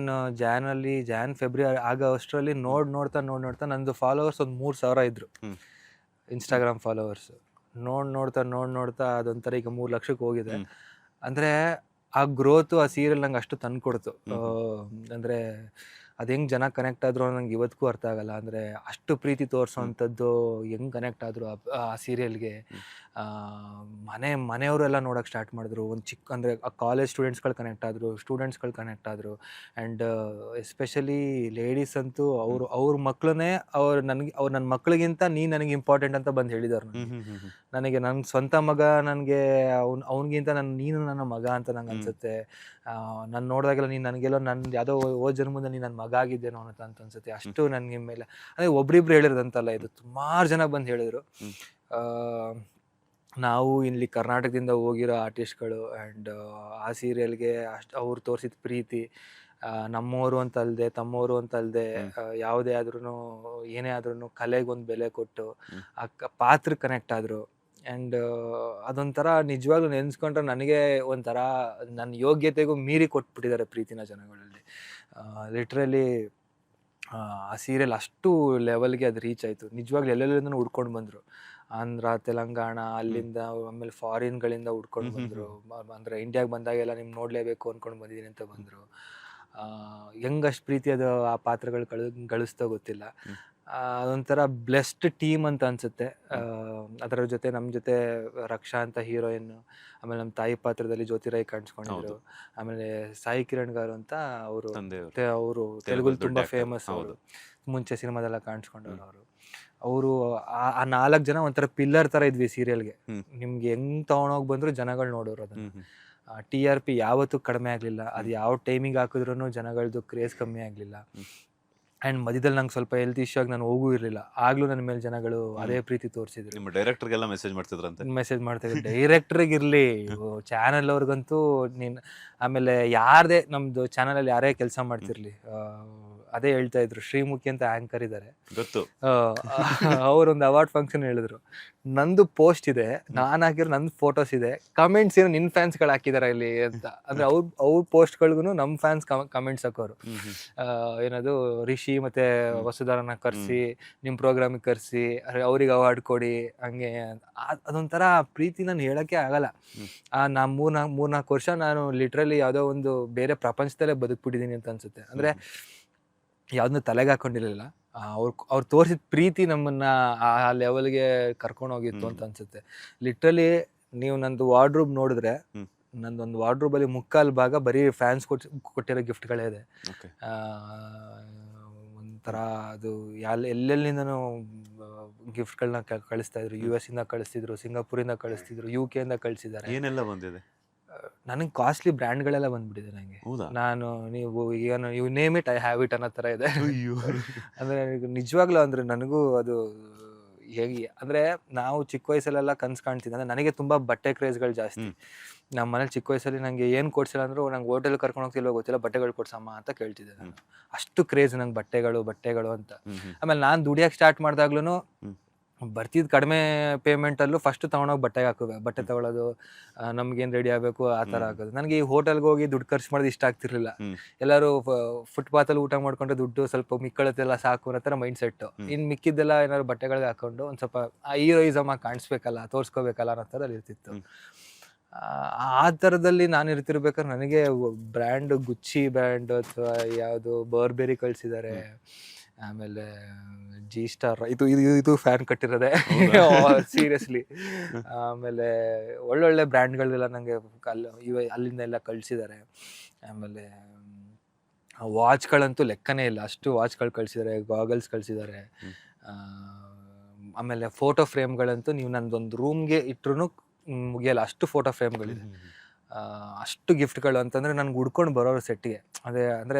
ಜಾನ್ ಫೆಬ್ರವರಿ ಆಗೋ ಅಷ್ಟರಲ್ಲಿ ನೋಡ್ತಾ ನಂದು ಫಾಲೋವರ್ಸ್ ಒಂದು 3,000 ಇದ್ರು, ಇನ್ಸ್ಟಾಗ್ರಾಮ್ ಫಾಲೋವರ್ಸ್. ನೋಡ್ತಾ ಅದೊಂಥರ ಈಗ 3 ಲಕ್ಷಕ್ಕೆ ಹೋಗಿದೆ. ಅಂದರೆ ಆ ಗ್ರೋತು ಆ ಸೀರಿಯಲ್ ನಂಗೆ ಅಷ್ಟು ತಂದು ಕೊಡ್ತು. ಅಂದರೆ ಅದು ಹೆಂಗೆ ಜನ ಕನೆಕ್ಟ್ ಆದ್ರು ನಂಗೆ ಇವತ್ತಿಗೂ ಅರ್ಥ ಆಗಲ್ಲ. ಅಂದರೆ ಅಷ್ಟು ಪ್ರೀತಿ ತೋರಿಸೋವಂಥದ್ದು ಹೆಂಗೆ ಕನೆಕ್ಟ್ ಆದರು ಆ ಸೀರಿಯಲ್ಗೆ. ಮನೆಯವರೆಲ್ಲ ನೋಡೋಕೆ ಸ್ಟಾರ್ಟ್ ಮಾಡಿದ್ರು. ಒಂದು ಚಿಕ್ಕ ಅಂದರೆ ಆ ಕಾಲೇಜ್ ಸ್ಟೂಡೆಂಟ್ಸ್ಗಳು ಕನೆಕ್ಟ್ ಆದರು ಆ್ಯಂಡ್ ಎಸ್ಪೆಷಲಿ ಲೇಡೀಸ್ ಅಂತೂ ಅವ್ರ ಮಕ್ಕಳನ್ನೇ ನನ್ನ ಮಕ್ಳಿಗಿಂತ ನನಗೆ ಇಂಪಾರ್ಟೆಂಟ್ ಅಂತ ಬಂದು ಹೇಳಿದಾರೆ. ನನಗೆ ನನ್ನ ಸ್ವಂತ ಮಗ, ನನಗೆ ಅವನಿಗಿಂತ ನೀನು ನನ್ನ ಮಗ ಅಂತ ನಂಗೆ ಅನ್ಸುತ್ತೆ. ನಾನು ನೋಡಿದಾಗೆಲ್ಲ ನೀನು ನನಗೆಲ್ಲೋ ನನ್ನ ಯಾವುದೋ ಜನ್ಮದಲ್ಲಿ ನೀನು ನನ್ನ ಮಗ ಆಗಿದ್ದೇನೋ ಅಂತ ಅನ್ಸುತ್ತೆ. ಅಷ್ಟು ನನಗೆ ಮೇಲೆ ಅಂದರೆ ಒಬ್ರಿಬ್ರು ಹೇಳಿರೋದಂತಲ್ಲ, ಇದು ಸುಮಾರು ಜನ ಬಂದು ಹೇಳಿದರು. ನಾವು ಇಲ್ಲಿ ಕರ್ನಾಟಕದಿಂದ ಹೋಗಿರೋ ಆರ್ಟಿಸ್ಟ್ಗಳು ಆ್ಯಂಡ್ ಆ ಸೀರಿಯಲ್ಗೆ ಅಷ್ಟು ಅವ್ರು ತೋರಿಸಿದ ಪ್ರೀತಿ, ನಮ್ಮವರು ಅಂತ ಅಲ್ಲದೆ ತಮ್ಮವರು ಅಂತ ಅಲ್ಲದೆ ಯಾವುದೇ ಆದ್ರೂ ಏನೇ ಆದ್ರೂ ಕಲೆಗೊಂದು ಬೆಲೆ ಕೊಟ್ಟು ಆ ಪಾತ್ರ ಕನೆಕ್ಟ್ ಆದರು. ಆ್ಯಂಡ್ ಅದೊಂಥರ ನಿಜವಾಗ್ಲೂ ನೆನೆಸ್ಕೊಂಡ್ರೆ ನನಗೆ ಒಂಥರ ನನ್ನ ಯೋಗ್ಯತೆಗೂ ಮೀರಿ ಕೊಟ್ಬಿಟ್ಟಿದ್ದಾರೆ ಪ್ರೀತಿನ ಜನಗಳಲ್ಲಿ. ಲಿಟ್ರಲಿ ಆ ಸೀರಿಯಲ್ ಅಷ್ಟು ಲೆವೆಲ್ಗೆ ಅದು ರೀಚ್ ಆಯಿತು. ನಿಜವಾಗ್ಲೂ ಎಲ್ಲೆಲ್ಲಿಂದನೂ ಹುಡ್ಕೊಂಡು ಬಂದರು. ಆಂಧ್ರ, ತೆಲಂಗಾಣ, ಅಲ್ಲಿಂದ ಆಮೇಲೆ ಫಾರಿನ್ಗಳಿಂದ ಹುಡ್ಕೊಂಡು ಬಂದರು. ಅಂದರೆ ಇಂಡಿಯಾಗೆ ಬಂದಾಗೆಲ್ಲ ನಿಮ್ಗೆ ನೋಡಲೇಬೇಕು ಅಂದ್ಕೊಂಡು ಬಂದಿದ್ದೀನಿ ಅಂತ ಬಂದರು. ಹೆಂಗಷ್ಟು ಪ್ರೀತಿ ಅದು ಆ ಪಾತ್ರಗಳು ಗಳಿಸ್ತೋ ಗೊತ್ತಿಲ್ಲ. ಅದೊಂಥರ ಬ್ಲೆಸ್ಡ್ ಟೀಮ್ ಅಂತ ಅನ್ಸುತ್ತೆ. ಅದರ ಜೊತೆ ನಮ್ಮ ಜೊತೆ ರಕ್ಷಾ ಅಂತ ಹೀರೋಯಿನ್, ಆಮೇಲೆ ನಮ್ಮ ತಾಯಿ ಪಾತ್ರದಲ್ಲಿ ಜ್ಯೋತಿರಾಯ್ ಕಾಣಿಸ್ಕೊಂಡಿದ್ರು, ಆಮೇಲೆ ಸಾಯಿ ಕಿರಣ್ ಗಾರು ಅಂತ ಅವರು ತೆಲುಗು ತುಂಬಾ ಫೇಮಸ್. ಅವರು ಮುಂಚೆ ಸಿನಿಮಾದೆಲ್ಲ ಕಾಣಿಸ್ಕೊಂಡವ್ರು. ಅವರು ಆ 4 ಜನ ಒಂಥರ ಪಿಲ್ಲರ್ ತರ ಇದ್ವಿ ಸೀರಿಯಲ್ಗೆ. ನಿಮ್ಗೆ ಹೆಂಗ್ ತಗೊಂಡೋಗಿ ಬಂದ್ರು ಜನಗಳು ನೋಡೋರು ಅದನ್ನ. TRP ಯಾವತ್ತೂ ಕಡಿಮೆ ಆಗ್ಲಿಲ್ಲ. ಅದು ಯಾವ ಟೈಮಿಗೆ ಹಾಕಿದ್ರು ಜನಗಳದ್ದು ಕ್ರೇಜ್ ಕಮ್ಮಿ ಆಗ್ಲಿಲ್ಲ. ಆ್ಯಂಡ್ ಮಧ್ಯದಲ್ಲಿ ನಂಗೆ ಸ್ವಲ್ಪ ಹೆಲ್ತ್ ಇಶ್ಯೂ ಆಗಿ ನಾನು ಹೋಗೂ ಇರಲಿಲ್ಲ. ಆಗ್ಲೂ ನನ್ನ ಮೇಲೆ ಜನಗಳು ಅದೇ ಪ್ರೀತಿ ತೋರಿಸಿದ್ರು. ನಿಮ್ಮ ಡೈರೆಕ್ಟರ್ಗೆಲ್ಲ ಮೆಸೇಜ್ ಮಾಡ್ತಿದ್ರು. ಡೈರೆಕ್ಟರ್ಗಿರಲಿ, ಚಾನಲ್ ಅವ್ರಿಗಂತೂ ಆಮೇಲೆ ಯಾರದೇ ನಮ್ದು ಚಾನಲಲ್ಲಿ ಯಾರೇ ಕೆಲಸ ಮಾಡ್ತಿರ್ಲಿ, ಅದೇ ಹೇಳ್ತಾ ಇದ್ರು. ಶ್ರೀಮುಖಿ ಅಂತ ಆಂಕರ್ ಇದ್ದಾರೆ, ಗೊತ್ತು. ಅವರೊಂದು ಅವಾರ್ಡ್ ಫಂಕ್ಷನ್ ಹೇಳಿದ್ರು, ನಂದು ಪೋಸ್ಟ್ ಇದೆ, ನಾನು ಹಾಕಿರೋ ನಂದು ಫೋಟೋಸ್ ಇದೆ, ಕಮೆಂಟ್ಸ್ ಏನೋ ನಿನ್ನ ಫ್ಯಾನ್ಸ್ಗಳು ಹಾಕಿದಾರೆ ಇಲ್ಲಿ ಅಂತ. ಅಂದ್ರೆ ಅವ್ರ ಪೋಸ್ಟ್ಗಳಿಗೂ ನಮ್ಮ ಫ್ಯಾನ್ಸ್ ಕಮೆಂಟ್ಸ್ ಹಾಕೋರು. ಏನದು ರಿಷಿ ಮತ್ತೆ ವಸುಧಾರನ ಕರೆಸಿ ನಿಮ್ಮ ಪ್ರೋಗ್ರಾಮಿಗೆ ಕರೆಸಿ ಅವ್ರಿಗೆ ಅವಾರ್ಡ್ ಕೊಡಿ, ಹಂಗೆ ಅದೊಂಥರ ಪ್ರೀತಿ ನಾನು ಹೇಳೋಕ್ಕೆ ಆಗಲ್ಲ. ನಾ 3-4 ವರ್ಷ ನಾನು ಲಿಟ್ರಲಿ ಯಾವುದೋ ಒಂದು ಬೇರೆ ಪ್ರಪಂಚದಲ್ಲೇ ಬದುಕ್ಬಿಟ್ಟಿದ್ದೀನಿ ಅಂತ ಅನ್ಸುತ್ತೆ. ಅಂದರೆ ಯಾವ್ದನ್ನ ತಲೆಗೆ ಹಾಕೊಂಡಿರಲಿಲ್ಲ. ಅವ್ರು ತೋರಿಸಿದ ಪ್ರೀತಿ ನಮ್ಮನ್ನ ಆ ಲೆವೆಲ್ಗೆ ಕರ್ಕೊಂಡು ಹೋಗಿತ್ತು ಅಂತ ಅನ್ಸುತ್ತೆ. ಲಿಟ್ರಲಿ ನೀವು ನಂದು ವಾರ್ಡ್ರೂಬ್ ನೋಡಿದ್ರೆ, ನಂದೊಂದು ವಾರ್ಡ್ರೂಬಲ್ಲಿ 3/4 ಭಾಗ ಬರೀ ಫ್ಯಾನ್ಸ್ ಕೊಟ್ಟಿರೋ ಗಿಫ್ಟ್ಗಳೇ ಇದೆ. ಒಂಥರ ಅದು ಎಲ್ಲೆಲ್ಲಿಂದನೂ ಗಿಫ್ಟ್ಗಳನ್ನ ಕಳಿಸ್ತಾ ಇದ್ರು. US ಇಂದ ಕಳಿಸ್ತಿದ್ರು, ಸಿಂಗಾಪುರಿಂದ ಕಳಿಸ್ತಿದ್ರು, UK ಇಂದ ಕಳಿಸಿದ್ದಾರೆ. ಏನೆಲ್ಲ ಬಂದಿದೆ? ನನಗೆ ಕಾಸ್ಟ್ಲಿ ಬ್ರ್ಯಾಂಡ್ಗಳೆಲ್ಲ ಬಂದ್ಬಿಟ್ಟಿದೆ ನನಗೆ. ನಾನು ನೀವು name it I have it ಅನ್ನೋ ಥರ ಇದೆ. ಅಂದರೆ ನಿಜವಾಗ್ಲೂ ಅಂದರೆ ನನಗೂ ಅದು ಹೇಗೆ ಅಂದರೆ, ನಾವು ಚಿಕ್ಕ ವಯಸ್ಸಲ್ಲೆಲ್ಲ ಕನ್ಸು ಕಾಣ್ತಿದ್ದೆ. ಅಂದರೆ ನನಗೆ ತುಂಬ ಬಟ್ಟೆ ಕ್ರೇಜ್ಗಳು ಜಾಸ್ತಿ. ನಮ್ಮ ಮನೇಲಿ ಚಿಕ್ಕ ವಯಸ್ಸಲ್ಲಿ ನನಗೆ ಏನು ಕೊಡ್ಸಿಲ್ಲ ಅಂದರೂ ನಂಗೆ ಹೋಟೆಲ್ ಕರ್ಕೊಂಡು ಹೋಗ್ತಿಲ್ವೋ ಗೊತ್ತಿಲ್ಲ, ಬಟ್ಟೆಗಳು ಕೊಡ್ಸಮ್ಮ ಅಂತ ಕೇಳ್ತಿದ್ದೆ ನಾನು. ಅಷ್ಟು ಕ್ರೇಜ್ ನಂಗೆ ಬಟ್ಟೆಗಳು ಅಂತ. ಆಮೇಲೆ ನಾನು ದುಡಿಯೋಕೆ ಸ್ಟಾರ್ಟ್ ಮಾಡಿದಾಗ್ಲೂ ಬರ್ತಿದ್ ಕಡಿಮೆ ಪೇಮೆಂಟಲ್ಲೂ ಫಸ್ಟ್ ತೊಗೊಂಡೋಗಿ ಬಟ್ಟೆಗೆ ಹಾಕುವೆ, ಬಟ್ಟೆ ತಗೊಳ್ಳೋದು, ನಮ್ಗೇನು ರೆಡಿ ಆಗಬೇಕು ಆ ಥರ ಹಾಕೋದು. ನನಗೆ ಈ ಹೋಟೆಲ್ಗೆ ಹೋಗಿ ದುಡ್ಡು ಖರ್ಚು ಮಾಡೋದು ಇಷ್ಟ ಆಗ್ತಿರ್ಲಿಲ್ಲ. ಎಲ್ಲರೂ ಫುಟ್ಪಾತಲ್ಲಿ ಊಟ ಮಾಡ್ಕೊಂಡ್ರೆ ದುಡ್ಡು ಸ್ವಲ್ಪ ಮಿಕ್ಕಳತ್ತೆಲ್ಲ ಸಾಕು ಅನ್ನೋ ಥರ ಮೈಂಡ್ ಸೆಟ್ಟು. ಇನ್ನು ಮಿಕ್ಕಿದ್ದೆಲ್ಲ ಏನಾದ್ರು ಬಟ್ಟೆಗಳಿಗೆ ಹಾಕೊಂಡು ಒಂದು ಸ್ವಲ್ಪ ಹೀರೋಯಿಸಮ್ ಆಗಿ ಕಾಣಿಸ್ಬೇಕಲ್ಲ, ತೋರಿಸ್ಕೋಬೇಕಲ್ಲ ಅನ್ನೋ ಥರಲ್ಲಿ ಇರ್ತಿತ್ತು. ಆ ಥರದಲ್ಲಿ ನಾನು ಇರ್ತಿರ್ಬೇಕಾದ್ರೆ ನನಗೆ ಬ್ರ್ಯಾಂಡ್ ಗುಚ್ಚಿ ಬ್ರ್ಯಾಂಡ್ ಅಥವಾ ಯಾವುದು ಬರ್ಬೆರಿ ಕಳಿಸಿದ್ದಾರೆ, ಆಮೇಲೆ ಜಿ ಸ್ಟಾರ್, ಇದು ಇದು ಇದು ಫ್ಯಾನ್ ಕಟ್ಟಿರೋದೆ ಸೀರಿಯಸ್ಲಿ. ಆಮೇಲೆ ಒಳ್ಳೊಳ್ಳೆ ಬ್ರ್ಯಾಂಡ್ಗಳೆಲ್ಲ ನನಗೆ ಅಲ್ಲಿಂದ ಎಲ್ಲ ಕಳಿಸಿದ್ದಾರೆ. ಆಮೇಲೆ ವಾಚ್ಗಳಂತೂ ಲೆಕ್ಕನೇ ಇಲ್ಲ, ಅಷ್ಟು ವಾಚ್ಗಳು ಕಳಿಸಿದ್ದಾರೆ, ಗಾಗಲ್ಸ್ ಕಳಿಸಿದ್ದಾರೆ. ಆಮೇಲೆ ಫೋಟೋ ಫ್ರೇಮ್ಗಳಂತೂ ನೀವು ನಂದೊಂದು ರೂಮ್ಗೆ ಇಟ್ರು ಮುಗಿಯಲ್ಲ, ಅಷ್ಟು ಫೋಟೋ ಫ್ರೇಮ್ಗಳಿದೆ. ಅಷ್ಟು ಗಿಫ್ಟ್ಗಳು ಅಂತಂದ್ರೆ ನನ್ಗೆ ಹುಡ್ಕೊಂಡು ಬರೋರು ಸೆಟ್ಗೆ. ಅದೇ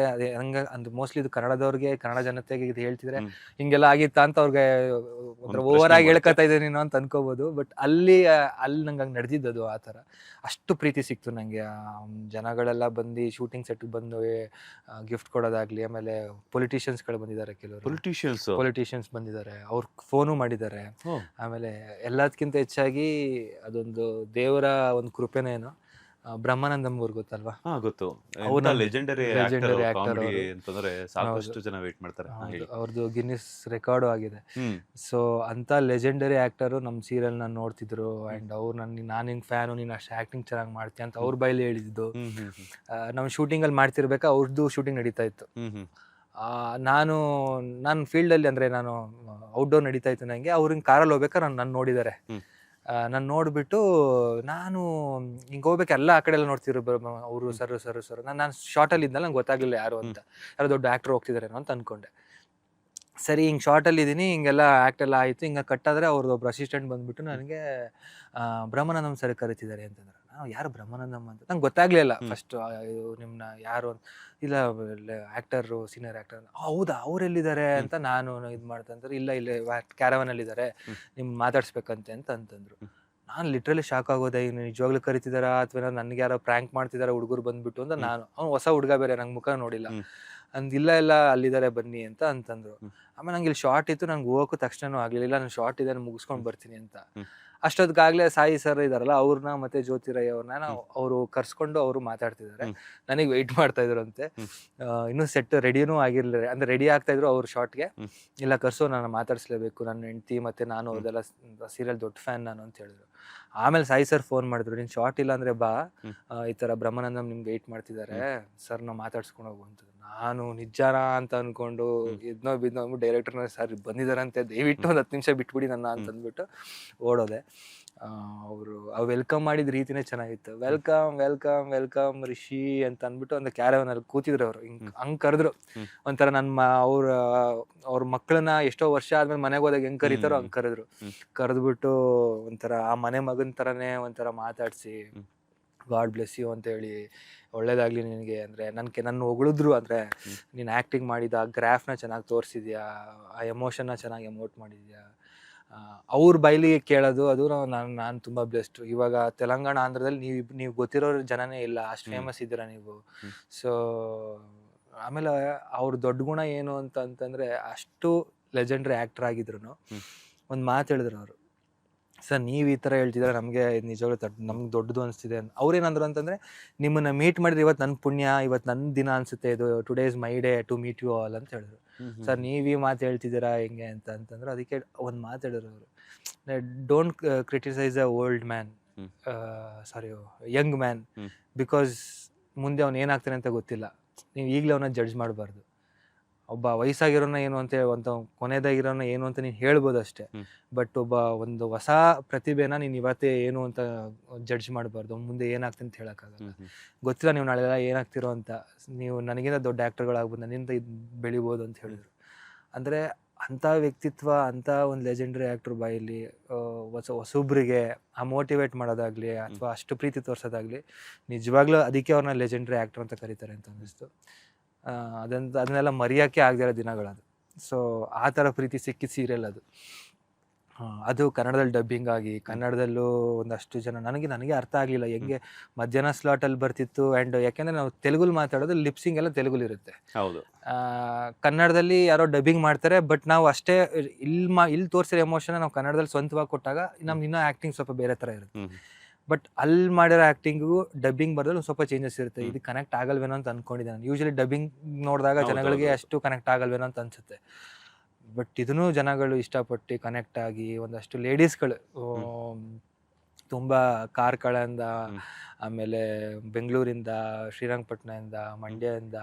ಹಂಗೆ ಅಂದ್ರೆ ಮೋಸ್ಟ್ಲಿ ಇದು ಕನ್ನಡದವ್ರಿಗೆ, ಕನ್ನಡ ಜನತೆಗೆ ಇದು ಹೇಳ್ತಿದ್ರೆ ಹಿಂಗೆಲ್ಲ ಆಗಿತ್ತಾ ಅಂತ ಅವ್ರಿಗೆ ಓವರ್ ಆಗಿ ಹೇಳ್ಕೊತಾ ಇದ್ದೆ ನೀನು ಅಂತ ಅನ್ಕೋಬಹುದು. ಬಟ್ ಅಲ್ಲಿ ನಂಗೆ ಹಂಗೆ ನಡೆದಿದ್ದದು ಆ ಥರ. ಅಷ್ಟು ಪ್ರೀತಿ ಸಿಕ್ತು ನಂಗೆ. ಜನಗಳೆಲ್ಲ ಬಂದು ಶೂಟಿಂಗ್ ಸೆಟ್ಗೆ ಬಂದು ಗಿಫ್ಟ್ ಕೊಡೋದಾಗ್ಲಿ, ಆಮೇಲೆ ಪೊಲಿಟಿಷಿಯನ್ಸ್ಗಳು ಬಂದಿದ್ದಾರೆ, ಕೆಲವರು ಪೊಲಿಟಿಷಿಯನ್ಸ್ ಬಂದಿದ್ದಾರೆ, ಅವ್ರು ಫೋನು ಮಾಡಿದ್ದಾರೆ. ಆಮೇಲೆ ಎಲ್ಲದಕ್ಕಿಂತ ಹೆಚ್ಚಾಗಿ ಅದೊಂದು ದೇವರ ಒಂದು ಕೃಪೆನೇನೋ, ಬ್ರಹ್ಮಾನಂದಂ ಅವ್ರು ಗೊತ್ತಲ್ವಾ? ಗೊತ್ತು. ಲೆಜೆಂಡರಿ ಆಕ್ಟರ್ ಅಂತಂದ್ರೆ ಸಾಕಷ್ಟು ಜನ ವೇಟ್ ಮಾಡ್ತಾರೆ. ಅವ್ರದ್ದು ಗಿನ್ನಿಸ್ ರೆಕಾರ್ಡು ಆಗಿದೆ. ಸೊ ಅಂತ ಲೆಜೆಂಡರಿ ಆಕ್ಟರು ನಮ್ಮ ಸೀರಿಯಲ್ ನಾನು ನೋಡ್ತಿದ್ರು. ಅಂಡ್ ಅವ್ರು ನಾನು ನಿನ್ ಫ್ಯಾನು, ನೀನು ಅಷ್ಟು ಆಕ್ಟಿಂಗ್ ಚೆನ್ನಾಗಿ ಮಾಡ್ತೀಯ ಅಂತ ಅವ್ರ ಬೈಲಿ ಹೇಳಿದ್ದು. ನಾವು ಶೂಟಿಂಗ್ ಅಲ್ಲಿ ಮಾಡ್ತಿರ್ಬೇಕಾ ಅವ್ರದ್ದು ಶೂಟಿಂಗ್ ನಡೀತಾ ಇತ್ತು. ನಾನು ಫೀಲ್ಡಲ್ಲಿ ಅಂದರೆ ನಾನು ಔಟ್ಡೋರ್ ನಡೀತಾ ಇತ್ತು ನನಗೆ. ಅವ್ರಿಗೆ ಕಾರಲ್ಲಿ ಹೋಗ್ಬೇಕಾದ್ರೆ ನಾನು ನೋಡಿದ್ದಾರೆ. ನಾನು ನೋಡ್ಬಿಟ್ಟು ನಾನು ಹಿಂಗೆ ಹೋಗ್ಬೇಕು, ಎಲ್ಲ ಆ ಕಡೆ ಎಲ್ಲ ನೋಡ್ತಿದ್ರು ಅವರು. ಸರ್ ನಾನು ಶಾರ್ಟಲ್ಲಿ ಇದ್ನಲ್ಲ, ನಂಗೆ ಗೊತ್ತಾಗಲಿಲ್ಲ ಯಾರು ಅಂತ, ಯಾರೋ ದೊಡ್ಡ ಆ್ಯಕ್ಟ್ರ್ ಹೋಗ್ತಿದ್ದಾರೇನೋ ಅಂತ ಅಂದ್ಕೊಂಡೆ. ಸರಿ ಹಿಂಗೆ ಶಾರ್ಟಲ್ಲಿ ಇದ್ದೀನಿ, ಹಿಂಗೆಲ್ಲ ಆ್ಯಕ್ಟ್ ಎಲ್ಲ ಆಯಿತು. ಹಿಂಗೆ ಕಟ್ಟಾದರೆ ಅವ್ರದ್ದು ಒಬ್ಬರು ಅಸಿಸ್ಟೆಂಟ್ ಬಂದುಬಿಟ್ಟು ನನಗೆ ಬ್ರಹ್ಮಾನಂದಂ ಸರ್ ಕರಿತಿದ್ದಾರೆ ಅಂತಂದ್ರೆ, ನಾವು ಯಾರು ಬ್ರಹ್ಮಾನಂದಂ ಅಂತ ನಂಗೆ ಗೊತ್ತಾಗಲಿಲ್ಲ ಫಸ್ಟು. ನಿಮ್ಮನ್ನ ಯಾರು ಅಂತ, ಇಲ್ಲ ಆ್ಯಕ್ಟರು, ಸೀನಿಯರ್ ಆ್ಯಕ್ಟರ್. ಹೌದಾ, ಅವರೆಲ್ಲಿದ್ದಾರೆ ಅಂತ ನಾನು ಇದು ಮಾಡ್ತಂದ್ರೆ, ಇಲ್ಲ ಇಲ್ಲೇ ಕ್ಯಾರವನಲ್ಲಿದ್ದಾರೆ, ನಿಮ್ಗೆ ಮಾತಾಡ್ಸ್ಬೇಕಂತೆ ಅಂತಂದ್ರು. ನಾನು ಲಿಟ್ರಲಿ ಶಾಕ್ ಆಗೋದೆ, ಇನ್ನು ನಿಜವಾಗ್ಲೂ ಕರಿತಿದಾರಾ ಅಥವಾ ನನಗೆ ಯಾರೋ ಪ್ರ್ಯಾಂಕ್ ಮಾಡ್ತಿದಾರ ಹುಡುಗರು ಬಂದ್ಬಿಟ್ಟು ಅಂತ. ನಾನು ಅವ್ನು ಹೊಸ ಹುಡುಗ ಬೇರೆ, ನಂಗೆ ಮುಖ ನೋಡಿಲ್ಲ. ಇಲ್ಲ ಅಲ್ಲಿದ್ದಾರೆ ಬನ್ನಿ ಅಂತಂದ್ರು. ಆಮೇಲೆ ನಂಗೆ ಇಲ್ಲಿ ಶಾರ್ಟ್ ಇತ್ತು, ನಂಗೆ ಹೋಗೋಕ್ಕೂ ತಕ್ಷಣನೂ ಆಗಲಿಲ್ಲ. ನಾನು ಶಾರ್ಟ್ ಇದೆ, ಮುಗಿಸ್ಕೊಂಡು ಬರ್ತೀನಿ ಅಂತ. ಅಷ್ಟೊತ್ತಿಗಾಗಲೇ ಸಾಯಿ ಸರ್ ಇದಾರಲ್ಲ, ಅವ್ರನ್ನ ಮತ್ತೆ ಜ್ಯೋತಿ ರೈ ಅವ್ರನ್ನ ಅವರು ಕರ್ಸ್ಕೊಂಡು ಅವರು ಮಾತಾಡ್ತಿದ್ದಾರೆ. ನನಗೆ ವೆಯ್ಟ್ ಮಾಡ್ತಾ ಇದ್ರು ಅಂತೆ. ಇನ್ನೂ ಸೆಟ್ ರೆಡಿನೂ ಆಗಿರ್ಲಿಲ್ಲ, ಅಂದ್ರೆ ರೆಡಿ ಆಗ್ತಾ ಇದ್ರು ಅವ್ರ ಶಾರ್ಟ್ಗೆ. ಇಲ್ಲ ಕರ್ಸೋ, ನಾನು ಮಾತಾಡ್ಸ್ಲೇಬೇಕು, ನನ್ನ ಹೆಂಡತಿ ಮತ್ತೆ ನಾನು ಅವ್ರದೆಲ್ಲ ಸೀರಿಯಲ್ ದೊಡ್ಡ ಫ್ಯಾನ್ ನಾನು ಅಂತ ಹೇಳಿದ್ರು. ಆಮೇಲೆ ಸಾಯಿ ಸರ್ ಫೋನ್ ಮಾಡಿದ್ರು, ನೀನು ಶಾರ್ಟ್ ಇಲ್ಲ ಅಂದ್ರೆ ಬಾ, ಈ ಥರ ಬ್ರಹ್ಮಾನಂದಂ ನಿಮ್ಗೆ ವೆಯ್ಟ್ ಮಾಡ್ತಿದ್ದಾರೆ, ಸರ್ ನಾವು ಮಾತಾಡ್ಸ್ಕೊಂಡು ಹೋಗು ಅಂತ. ನಾನು ನಿಜಾನ ಅಂತ ಅನ್ಕೊಂಡು ಬಿದ್ನೋ ಡೈರೆಕ್ಟರ್ನ, ಸರ್ ಬಂದಿದ್ದಾರಂತೆ, ದಯವಿಟ್ಟು ಒಂದು 10 ನಿಮಿಷ ಬಿಟ್ಬಿಡಿ ನನ್ನ ಅಂತಂದ್ಬಿಟ್ಟು ಓಡೋದೆ. ಅವರು ವೆಲ್ಕಮ್ ಮಾಡಿದ ರೀತಿನೇ ಚೆನ್ನಾಗಿತ್ತು. ವೆಲ್ಕಮ್ ರಿಷಿ ಅಂತ ಅಂದ್ಬಿಟ್ಟು ಒಂದು ಕ್ಯಾರವನಲ್ಲಿ ಕೂತಿದ್ರು ಅವರು. ಹಂಗೆ ಕರೆದ್ರು ಒಂಥರ ಅವ್ರ ಮಕ್ಕಳನ್ನ ಎಷ್ಟೋ ವರ್ಷ ಆದ್ಮೇಲೆ ಮನೆಗೆ ಹೋದಾಗ ಹೆಂಗ್ ಕರೀತಾರೋ ಹಂಗೆ ಕರೆದ್ಬಿಟ್ಟು ಒಂಥರ ಆ ಮನೆ ಮಗನ ಥರನೇ ಒಂಥರ ಮಾತಾಡಿಸಿ, ಗಾಡ್ ಬ್ಲೆಸ್ ಯು ಅಂತ ಹೇಳಿ, ಒಳ್ಳೇದಾಗ್ಲಿ ನಿನಗೆ, ಅಂದರೆ ನನ್ನ ಹೊಗಳಿದ್ರು. ಅಂದರೆ ನೀನು ಆ್ಯಕ್ಟಿಂಗ್ ಮಾಡಿದ ಗ್ರಾಫ್ನ ಚೆನ್ನಾಗಿ ತೋರಿಸಿದ್ಯಾ, ಆ ಎಮೋಷನ್ನ ಚೆನ್ನಾಗಿ ಎಮೋಟ್ ಮಾಡಿದ್ಯಾ, ಅವ್ರ ಬೈಲಿಗೆ ಕೇಳೋದು, ಅದು ನಾನು ತುಂಬ ಬ್ಲೆಸ್ಡ್. ಇವಾಗ ತೆಲಂಗಾಣ, ಆಂಧ್ರದಲ್ಲಿ ನೀವು ಗೊತ್ತಿರೋ ಜನನೇ ಇಲ್ಲ, ಅಷ್ಟು ಫೇಮಸ್ ಇದ್ದೀರಾ ನೀವು. ಸೊ ಆಮೇಲೆ ಅವ್ರ ದೊಡ್ಡ ಗುಣ ಏನು ಅಂತಂದರೆ, ಅಷ್ಟು ಲೆಜೆಂಡ್ರಿ ಆ್ಯಕ್ಟರ್ ಆಗಿದ್ರು ಒಂದು ಮಾತು ಹೇಳಿದ್ರು ಅವರು, ಸರ್ ನೀವು ಈ ಥರ ಹೇಳ್ತಿದ್ರೆ ನಮಗೆ ನಿಜವಾಗ್ಲೂ ನಮ್ಗೆ ದೊಡ್ಡದು ಅನಿಸ್ತಿದೆ. ಅವ್ರೇನಂದ್ರು ಅಂತಂದರೆ, ನಿಮ್ಮನ್ನು ಮೀಟ್ ಮಾಡಿದ್ರೆ ಇವತ್ತು ನನ್ನ ಪುಣ್ಯ, ಇವತ್ತು ನನ್ನ ದಿನ ಅನಿಸುತ್ತೆ, ಇದು today is my day to meet you all ಅಂತ ಹೇಳಿದ್ರು. ಸರ್ ನೀವು ಈ ಮಾತು ಹೇಳ್ತಿದ್ದೀರಾ ಹೆಂಗೆ ಅಂತಂದ್ರೆ, ಅದಕ್ಕೆ ಒಂದು ಮಾತು ಹೇಳಿದ್ರು ಅವರು, don't criticise a old man, Young man, because ಮುಂದೆ ಅವ್ನು ಏನಾಗ್ತಾನೆ ಅಂತ ಗೊತ್ತಿಲ್ಲ. ನೀವು ಈಗಲೇ ಅವನ್ನ ಜಡ್ಜ್ ಮಾಡಬಾರ್ದು. ಒಬ್ಬ ವಯಸ್ಸಾಗಿರೋನ ಏನು ಅಂತ ಕೊನೆಯದಾಗಿರೋನ ಏನು ಅಂತ ನೀನು ಹೇಳ್ಬೋದು ಅಷ್ಟೇ. ಬಟ್ ಒಂದು ಹೊಸ ಪ್ರತಿಭೆನ ನೀನು ಇವತ್ತೇ ಏನು ಅಂತ ಜಡ್ಜ್ ಮಾಡಬಾರ್ದು. ಮುಂದೆ ಏನಾಗ್ತದೆ ಅಂತ ಹೇಳೋಕ್ಕಾಗಲ್ಲ, ಗೊತ್ತಿಲ್ಲ ನೀವು ನಾಳೆಲ್ಲ ಏನಾಗ್ತಿರೋ ಅಂತ. ನೀವು ನನಗಿಂತ ದೊಡ್ಡ ಆ್ಯಕ್ಟರ್ಗಳಾಗ್ಬೋದು, ನನ್ನಿಂದ ಇದು ಬೆಳಿಬೋದು ಅಂತ ಹೇಳಿದ್ರು. ಅಂದರೆ ಅಂಥ ವ್ಯಕ್ತಿತ್ವ, ಅಂಥ ಒಂದು ಲೆಜೆಂಡ್ರಿ ಆ್ಯಕ್ಟ್ರ್ ಬಾಯಲ್ಲಿ ಹೊಸೊಬ್ರಿಗೆ ಆ ಮೋಟಿವೇಟ್ ಮಾಡೋದಾಗಲಿ ಅಥವಾ ಅಷ್ಟು ಪ್ರೀತಿ ತೋರಿಸೋದಾಗಲಿ, ನಿಜವಾಗ್ಲೂ ಅದಕ್ಕೆ ಅವ್ರನ್ನ ಲೆಜೆಂಡ್ರಿ ಆ್ಯಕ್ಟ್ರ್ ಅಂತ ಕರೀತಾರೆ ಅಂತ ಅನ್ನಿಸ್ತು. ಅದನ್ನೆಲ್ಲ ಮರೆಯೋಕ್ಕೆ ಆಗದಿರೋ ದಿನಗಳದು. ಸೊ ಆ ಥರ ಪ್ರೀತಿ ಸಿಕ್ಕಿದ ಸೀರಿಯಲ್ ಅದು. ಅದು ಕನ್ನಡದಲ್ಲಿ ಡಬ್ಬಿಂಗ್ ಆಗಿ ಕನ್ನಡದಲ್ಲೂ ಒಂದಷ್ಟು ಜನ ನನಗೆ ಅರ್ಥ ಆಗಲಿಲ್ಲ ಹೆಂಗೆ ಮಧ್ಯಾಹ್ನ ಸ್ಲಾಟಲ್ಲಿ ಬರ್ತಿತ್ತು. ಆ್ಯಂಡ್ ಯಾಕೆಂದರೆ ನಾವು ತೆಲುಗುಲಿ ಮಾತಾಡೋದು ಲಿಪ್ಸಿಂಗ್ ಎಲ್ಲ ತೆಲುಗುಲಿ ಇರುತ್ತೆ. ಹೌದು. ಕನ್ನಡದಲ್ಲಿ ಯಾರೋ ಡಬ್ಬಿಂಗ್ ಮಾಡ್ತಾರೆ, ಬಟ್ ನಾವು ಅಷ್ಟೇ ಇಲ್ಲಿ ತೋರಿಸಿರೋ ಎಮೋಷನ್ ನಾವು ಕನ್ನಡದಲ್ಲಿ ಸ್ವಂತವಾಗಿ ಕೊಟ್ಟಾಗ ನಮ್ದು ಇನ್ನೂ ಆ್ಯಕ್ಟಿಂಗ್ ಸ್ವಲ್ಪ ಬೇರೆ ಥರ ಇರುತ್ತೆ. ಬಟ್ ಅಲ್ಲಿ ಮಾಡಿರೋ ಆ್ಯಕ್ಟಿಂಗು ಡಬ್ಬಿಂಗ್ ಬರೋದು ಸ್ವಲ್ಪ ಚೇಂಜಸ್ ಇರುತ್ತೆ. ಇದು ಕನೆಕ್ಟ್ ಆಗಲ್ವೇನೋ ಅಂತ ಅಂದ್ಕೊಂಡಿದ್ದೆ ನಾನು. ಯೂಶಲಿ ಡಬ್ಬಿಂಗ್ ನೋಡಿದಾಗ ಜನಗಳಿಗೆ ಅಷ್ಟು ಕನೆಕ್ಟ್ ಆಗಲ್ವೇನೋ ಅಂತ ಅನ್ಸುತ್ತೆ. ಬಟ್ ಇದನ್ನು ಜನಗಳು ಇಷ್ಟಪಟ್ಟು ಕನೆಕ್ಟ್ ಆಗಿ ಒಂದಷ್ಟು ಲೇಡೀಸ್ಗಳು ತುಂಬ ಕಾರ್ಕಳದಿಂದ, ಆಮೇಲೆ ಬೆಂಗಳೂರಿಂದ, ಶ್ರೀರಂಗಪಟ್ಟಣದಿಂದ, ಮಂಡ್ಯದಿಂದ,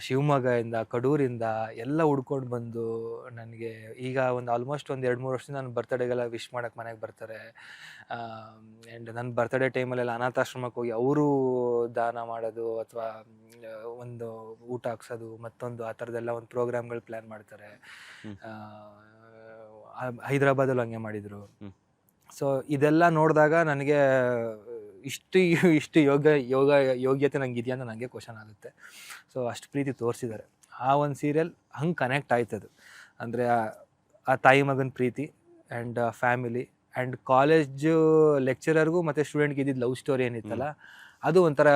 ಶಿವಮೊಗ್ಗದಿಂದ, ಕಡೂರಿಂದ ಎಲ್ಲ ಹುಡ್ಕೊಂಡು ಬಂದು ನನಗೆ ಈಗ ಒಂದು ಆಲ್ಮೋಸ್ಟ್ ಒಂದು 2-3 ವರ್ಷದಿಂದ ನನ್ನ ಬರ್ತಡೇಗೆಲ್ಲ ವಿಶ್ ಮಾಡೋಕ್ಕೆ ಮನೆಗೆ ಬರ್ತಾರೆ. ಆ್ಯಂಡ್ ನನ್ನ ಬರ್ತಡೇ ಟೈಮಲ್ಲೆಲ್ಲ ಅನಾಥಾಶ್ರಮಕ್ಕೆ ಹೋಗಿ ಅವರು ದಾನ ಮಾಡೋದು ಅಥವಾ ಒಂದು ಊಟ ಹಾಕ್ಸೋದು ಮತ್ತೊಂದು ಆ ಥರದ್ದೆಲ್ಲ ಒಂದು ಪ್ರೋಗ್ರಾಮ್ಗಳು ಪ್ಲ್ಯಾನ್ ಮಾಡ್ತಾರೆ. ಹೈದ್ರಾಬಾದಲ್ಲಿ ಹಂಗೆ ಮಾಡಿದರು. ಸೊ ಇದೆಲ್ಲ ನೋಡಿದಾಗ ನನಗೆ ಇಷ್ಟು ಯೋಗ್ಯತೆ ನಂಗೆ ಇದೆಯಾ ಅಂತ ನನಗೆ ಕ್ವಶನ್ ಆಗುತ್ತೆ. ಸೊ ಅಷ್ಟು ಪ್ರೀತಿ ತೋರಿಸಿದ್ದಾರೆ. ಆ ಒಂದು ಸೀರಿಯಲ್ ಹಂಗೆ ಕನೆಕ್ಟ್ ಆಯ್ತದು. ಅಂದರೆ ಆ ತಾಯಿ ಮಗನ ಪ್ರೀತಿ ಆ್ಯಂಡ್ ಫ್ಯಾಮಿಲಿ ಆ್ಯಂಡ್ ಕಾಲೇಜು ಲೆಕ್ಚರರ್ಗೂ ಮತ್ತು ಸ್ಟೂಡೆಂಟ್ಗೆ ಇದ್ದಿದ್ದು ಲವ್ ಸ್ಟೋರಿ ಏನಿತ್ತಲ್ಲ, ಅದು ಒಂಥರ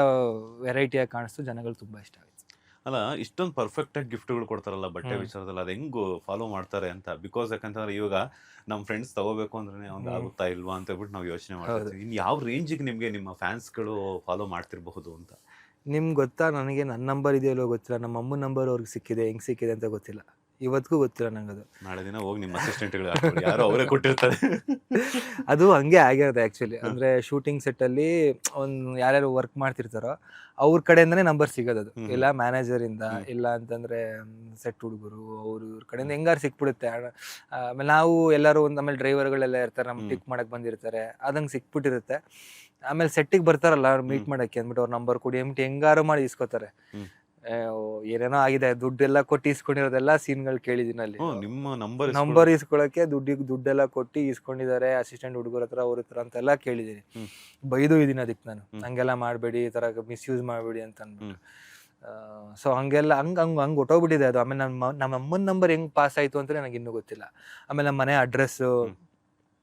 ವೆರೈಟಿಯಾಗಿ ಕಾಣಿಸ್ತು. ಜನಗಳು ತುಂಬ ಇಷ್ಟ ಆಯಿತು. ಅಲ್ಲ, ಇಷ್ಟೊಂದು ಪರ್ಫೆಕ್ಟಾಗಿ ಗಿಫ್ಟ್ಗಳು ಕೊಡ್ತಾರಲ್ಲ ಬಟ್ಟೆ ವಿಚಾರದಲ್ಲಿ, ಅದು ಹೆಂಗು ಫಾಲೋ ಮಾಡ್ತಾರೆ ಅಂತ. ಬಿಕಾಸ್ ಯಾಕಂತಂದ್ರೆ ಇವಾಗ ನಮ್ಮ ಫ್ರೆಂಡ್ಸ್ ತಗೋಬೇಕು ಅಂದ್ರೆ ಒಂದು ಆಗುತ್ತಾ ಇಲ್ವಾ ಅಂತ ಹೇಳ್ಬಿಟ್ಟು ನಾವು ಯೋಚನೆ ಮಾಡ್ತೀವಿ. ಇನ್ನು ಯಾವ ರೇಂಜಿಗೆ ನಿಮಗೆ ನಿಮ್ಮ ಫ್ಯಾನ್ಸ್ಗಳು ಫಾಲೋ ಮಾಡ್ತಿರಬಹುದು ಅಂತ? ನಿಮ್ಗೆ ಗೊತ್ತಾ, ನನಗೆ ನನ್ನ ನಂಬರ್ ಇದೆಯಲ್ಲೋ ಗೊತ್ತಿಲ್ಲ, ನಮ್ಮ ಅಮ್ಮನ ನಂಬರ್ ಅವ್ರಿಗೆ ಸಿಕ್ಕಿದೆ, ಹೆಂಗೆ ಸಿಕ್ಕಿದೆ ಅಂತ ಗೊತ್ತಿಲ್ಲ, ಇವತ್ತಿಗೂ ಗೊತ್ತಿಲ್ಲ ನಂಗದು. ನಾಳೆ ದಿನ ಹೋಗಿ ನಿಮ್ಮ ಅಸಿಸ್ಟೆಂಟ್ಗಳು ಯಾರೋ ಅವರೇ ಕೊಟ್ಟಿರ್ತಾರೆ. ಅದು ಹಂಗೆ ಆಗಿರೋದು ಆ್ಯಕ್ಚುಲಿ. ಅಂದರೆ ಶೂಟಿಂಗ್ ಸೆಟ್ಟಲ್ಲಿ ಒಂದು ಯಾರ್ಯಾರು ವರ್ಕ್ ಮಾಡ್ತಿರ್ತಾರೋ ಅವ್ರ ಕಡೆಯಿಂದನೇ ನಂಬರ್ ಸಿಗೋದು. ಇಲ್ಲ ಮ್ಯಾನೇಜರಿಂದ, ಇಲ್ಲ ಅಂತಂದರೆ ಸೆಟ್ ಹುಡುಗರು ಅವರು ಇವ್ರ ಕಡೆಯಿಂದ ಹೆಂಗಾರು ಸಿಕ್ಬಿಡುತ್ತೆ. ಆಮೇಲೆ ನಾವು ಎಲ್ಲರೂ ಆಮೇಲೆ ಡ್ರೈವರ್ಗಳೆಲ್ಲ ಇರ್ತಾರೆ, ನಮ್ಗೆ ಪಿಕ್ ಮಾಡಕ್ಕೆ ಬಂದಿರ್ತಾರೆ, ಅದಂಗೆ ಸಿಕ್ಬಿಟ್ಟಿರುತ್ತೆ. ಆಮೇಲೆ ಸೆಟ್ಟಿಗೆ ಬರ್ತಾರಲ್ಲ ಅವ್ರು ಮೀಟ್ ಮಾಡೋಕ್ಕೆ ಅಂದ್ಬಿಟ್ಟು ಅವ್ರ ನಂಬರ್ ಕೊಡಿ ಅಂದ್ಬಿಟ್ಟು ಹೆಂಗಾರು ಮಾಡಿ ಇಸ್ಕೋತಾರೆ. ಏನೇನೋ ಆಗಿದೆ, ದುಡ್ಡೆಲ್ಲ ಕೊಟ್ಟು ಇಸ್ಕೊಂಡಿರೋದೆಲ್ಲ ಸೀನ್ಗಳು ಕೇಳಿದ್ದೀನಿ ಅಲ್ಲಿ. ನಿಮ್ಮ ನಂಬರ್ ಇಸ್ಕೊಳಕ್ಕೆ ದುಡ್ಡೆಲ್ಲ ಕೊಟ್ಟು ಇಸ್ಕೊಂಡಿದ್ದಾರೆ ಅಸಿಸ್ಟೆಂಟ್ ಹುಡುಗರ ಹತ್ರ, ಅವ್ರ ಹತ್ರ ಅಂತೆಲ್ಲ ಕೇಳಿದ್ದೀನಿ. ಬೈದು ಇದೀನಿ ಅದಕ್ಕೆ ನಾನು, ಹಂಗೆಲ್ಲ ಮಾಡಬೇಡಿ, ಈ ಥರ ಮಿಸ್ಯೂಸ್ ಮಾಡಬೇಡಿ ಅಂತ ಅಂದ್ಬಿಟ್ಟು. ಸೊ ಹಂಗೆಲ್ಲ ಹಂಗೆ ಹೊಟ್ಟೋಗ್ಬಿಟ್ಟಿದೆ ಅದು. ಆಮೇಲೆ ನಮ್ಮ ಅಮ್ಮನ ನಂಬರ್ ಹೆಂಗೆ ಪಾಸ್ ಆಯಿತು ಅಂತ ನನಗೆ ಇನ್ನೂ ಗೊತ್ತಿಲ್ಲ. ಆಮೇಲೆ ನಮ್ಮ ಮನೆ ಅಡ್ರೆಸ್ಸು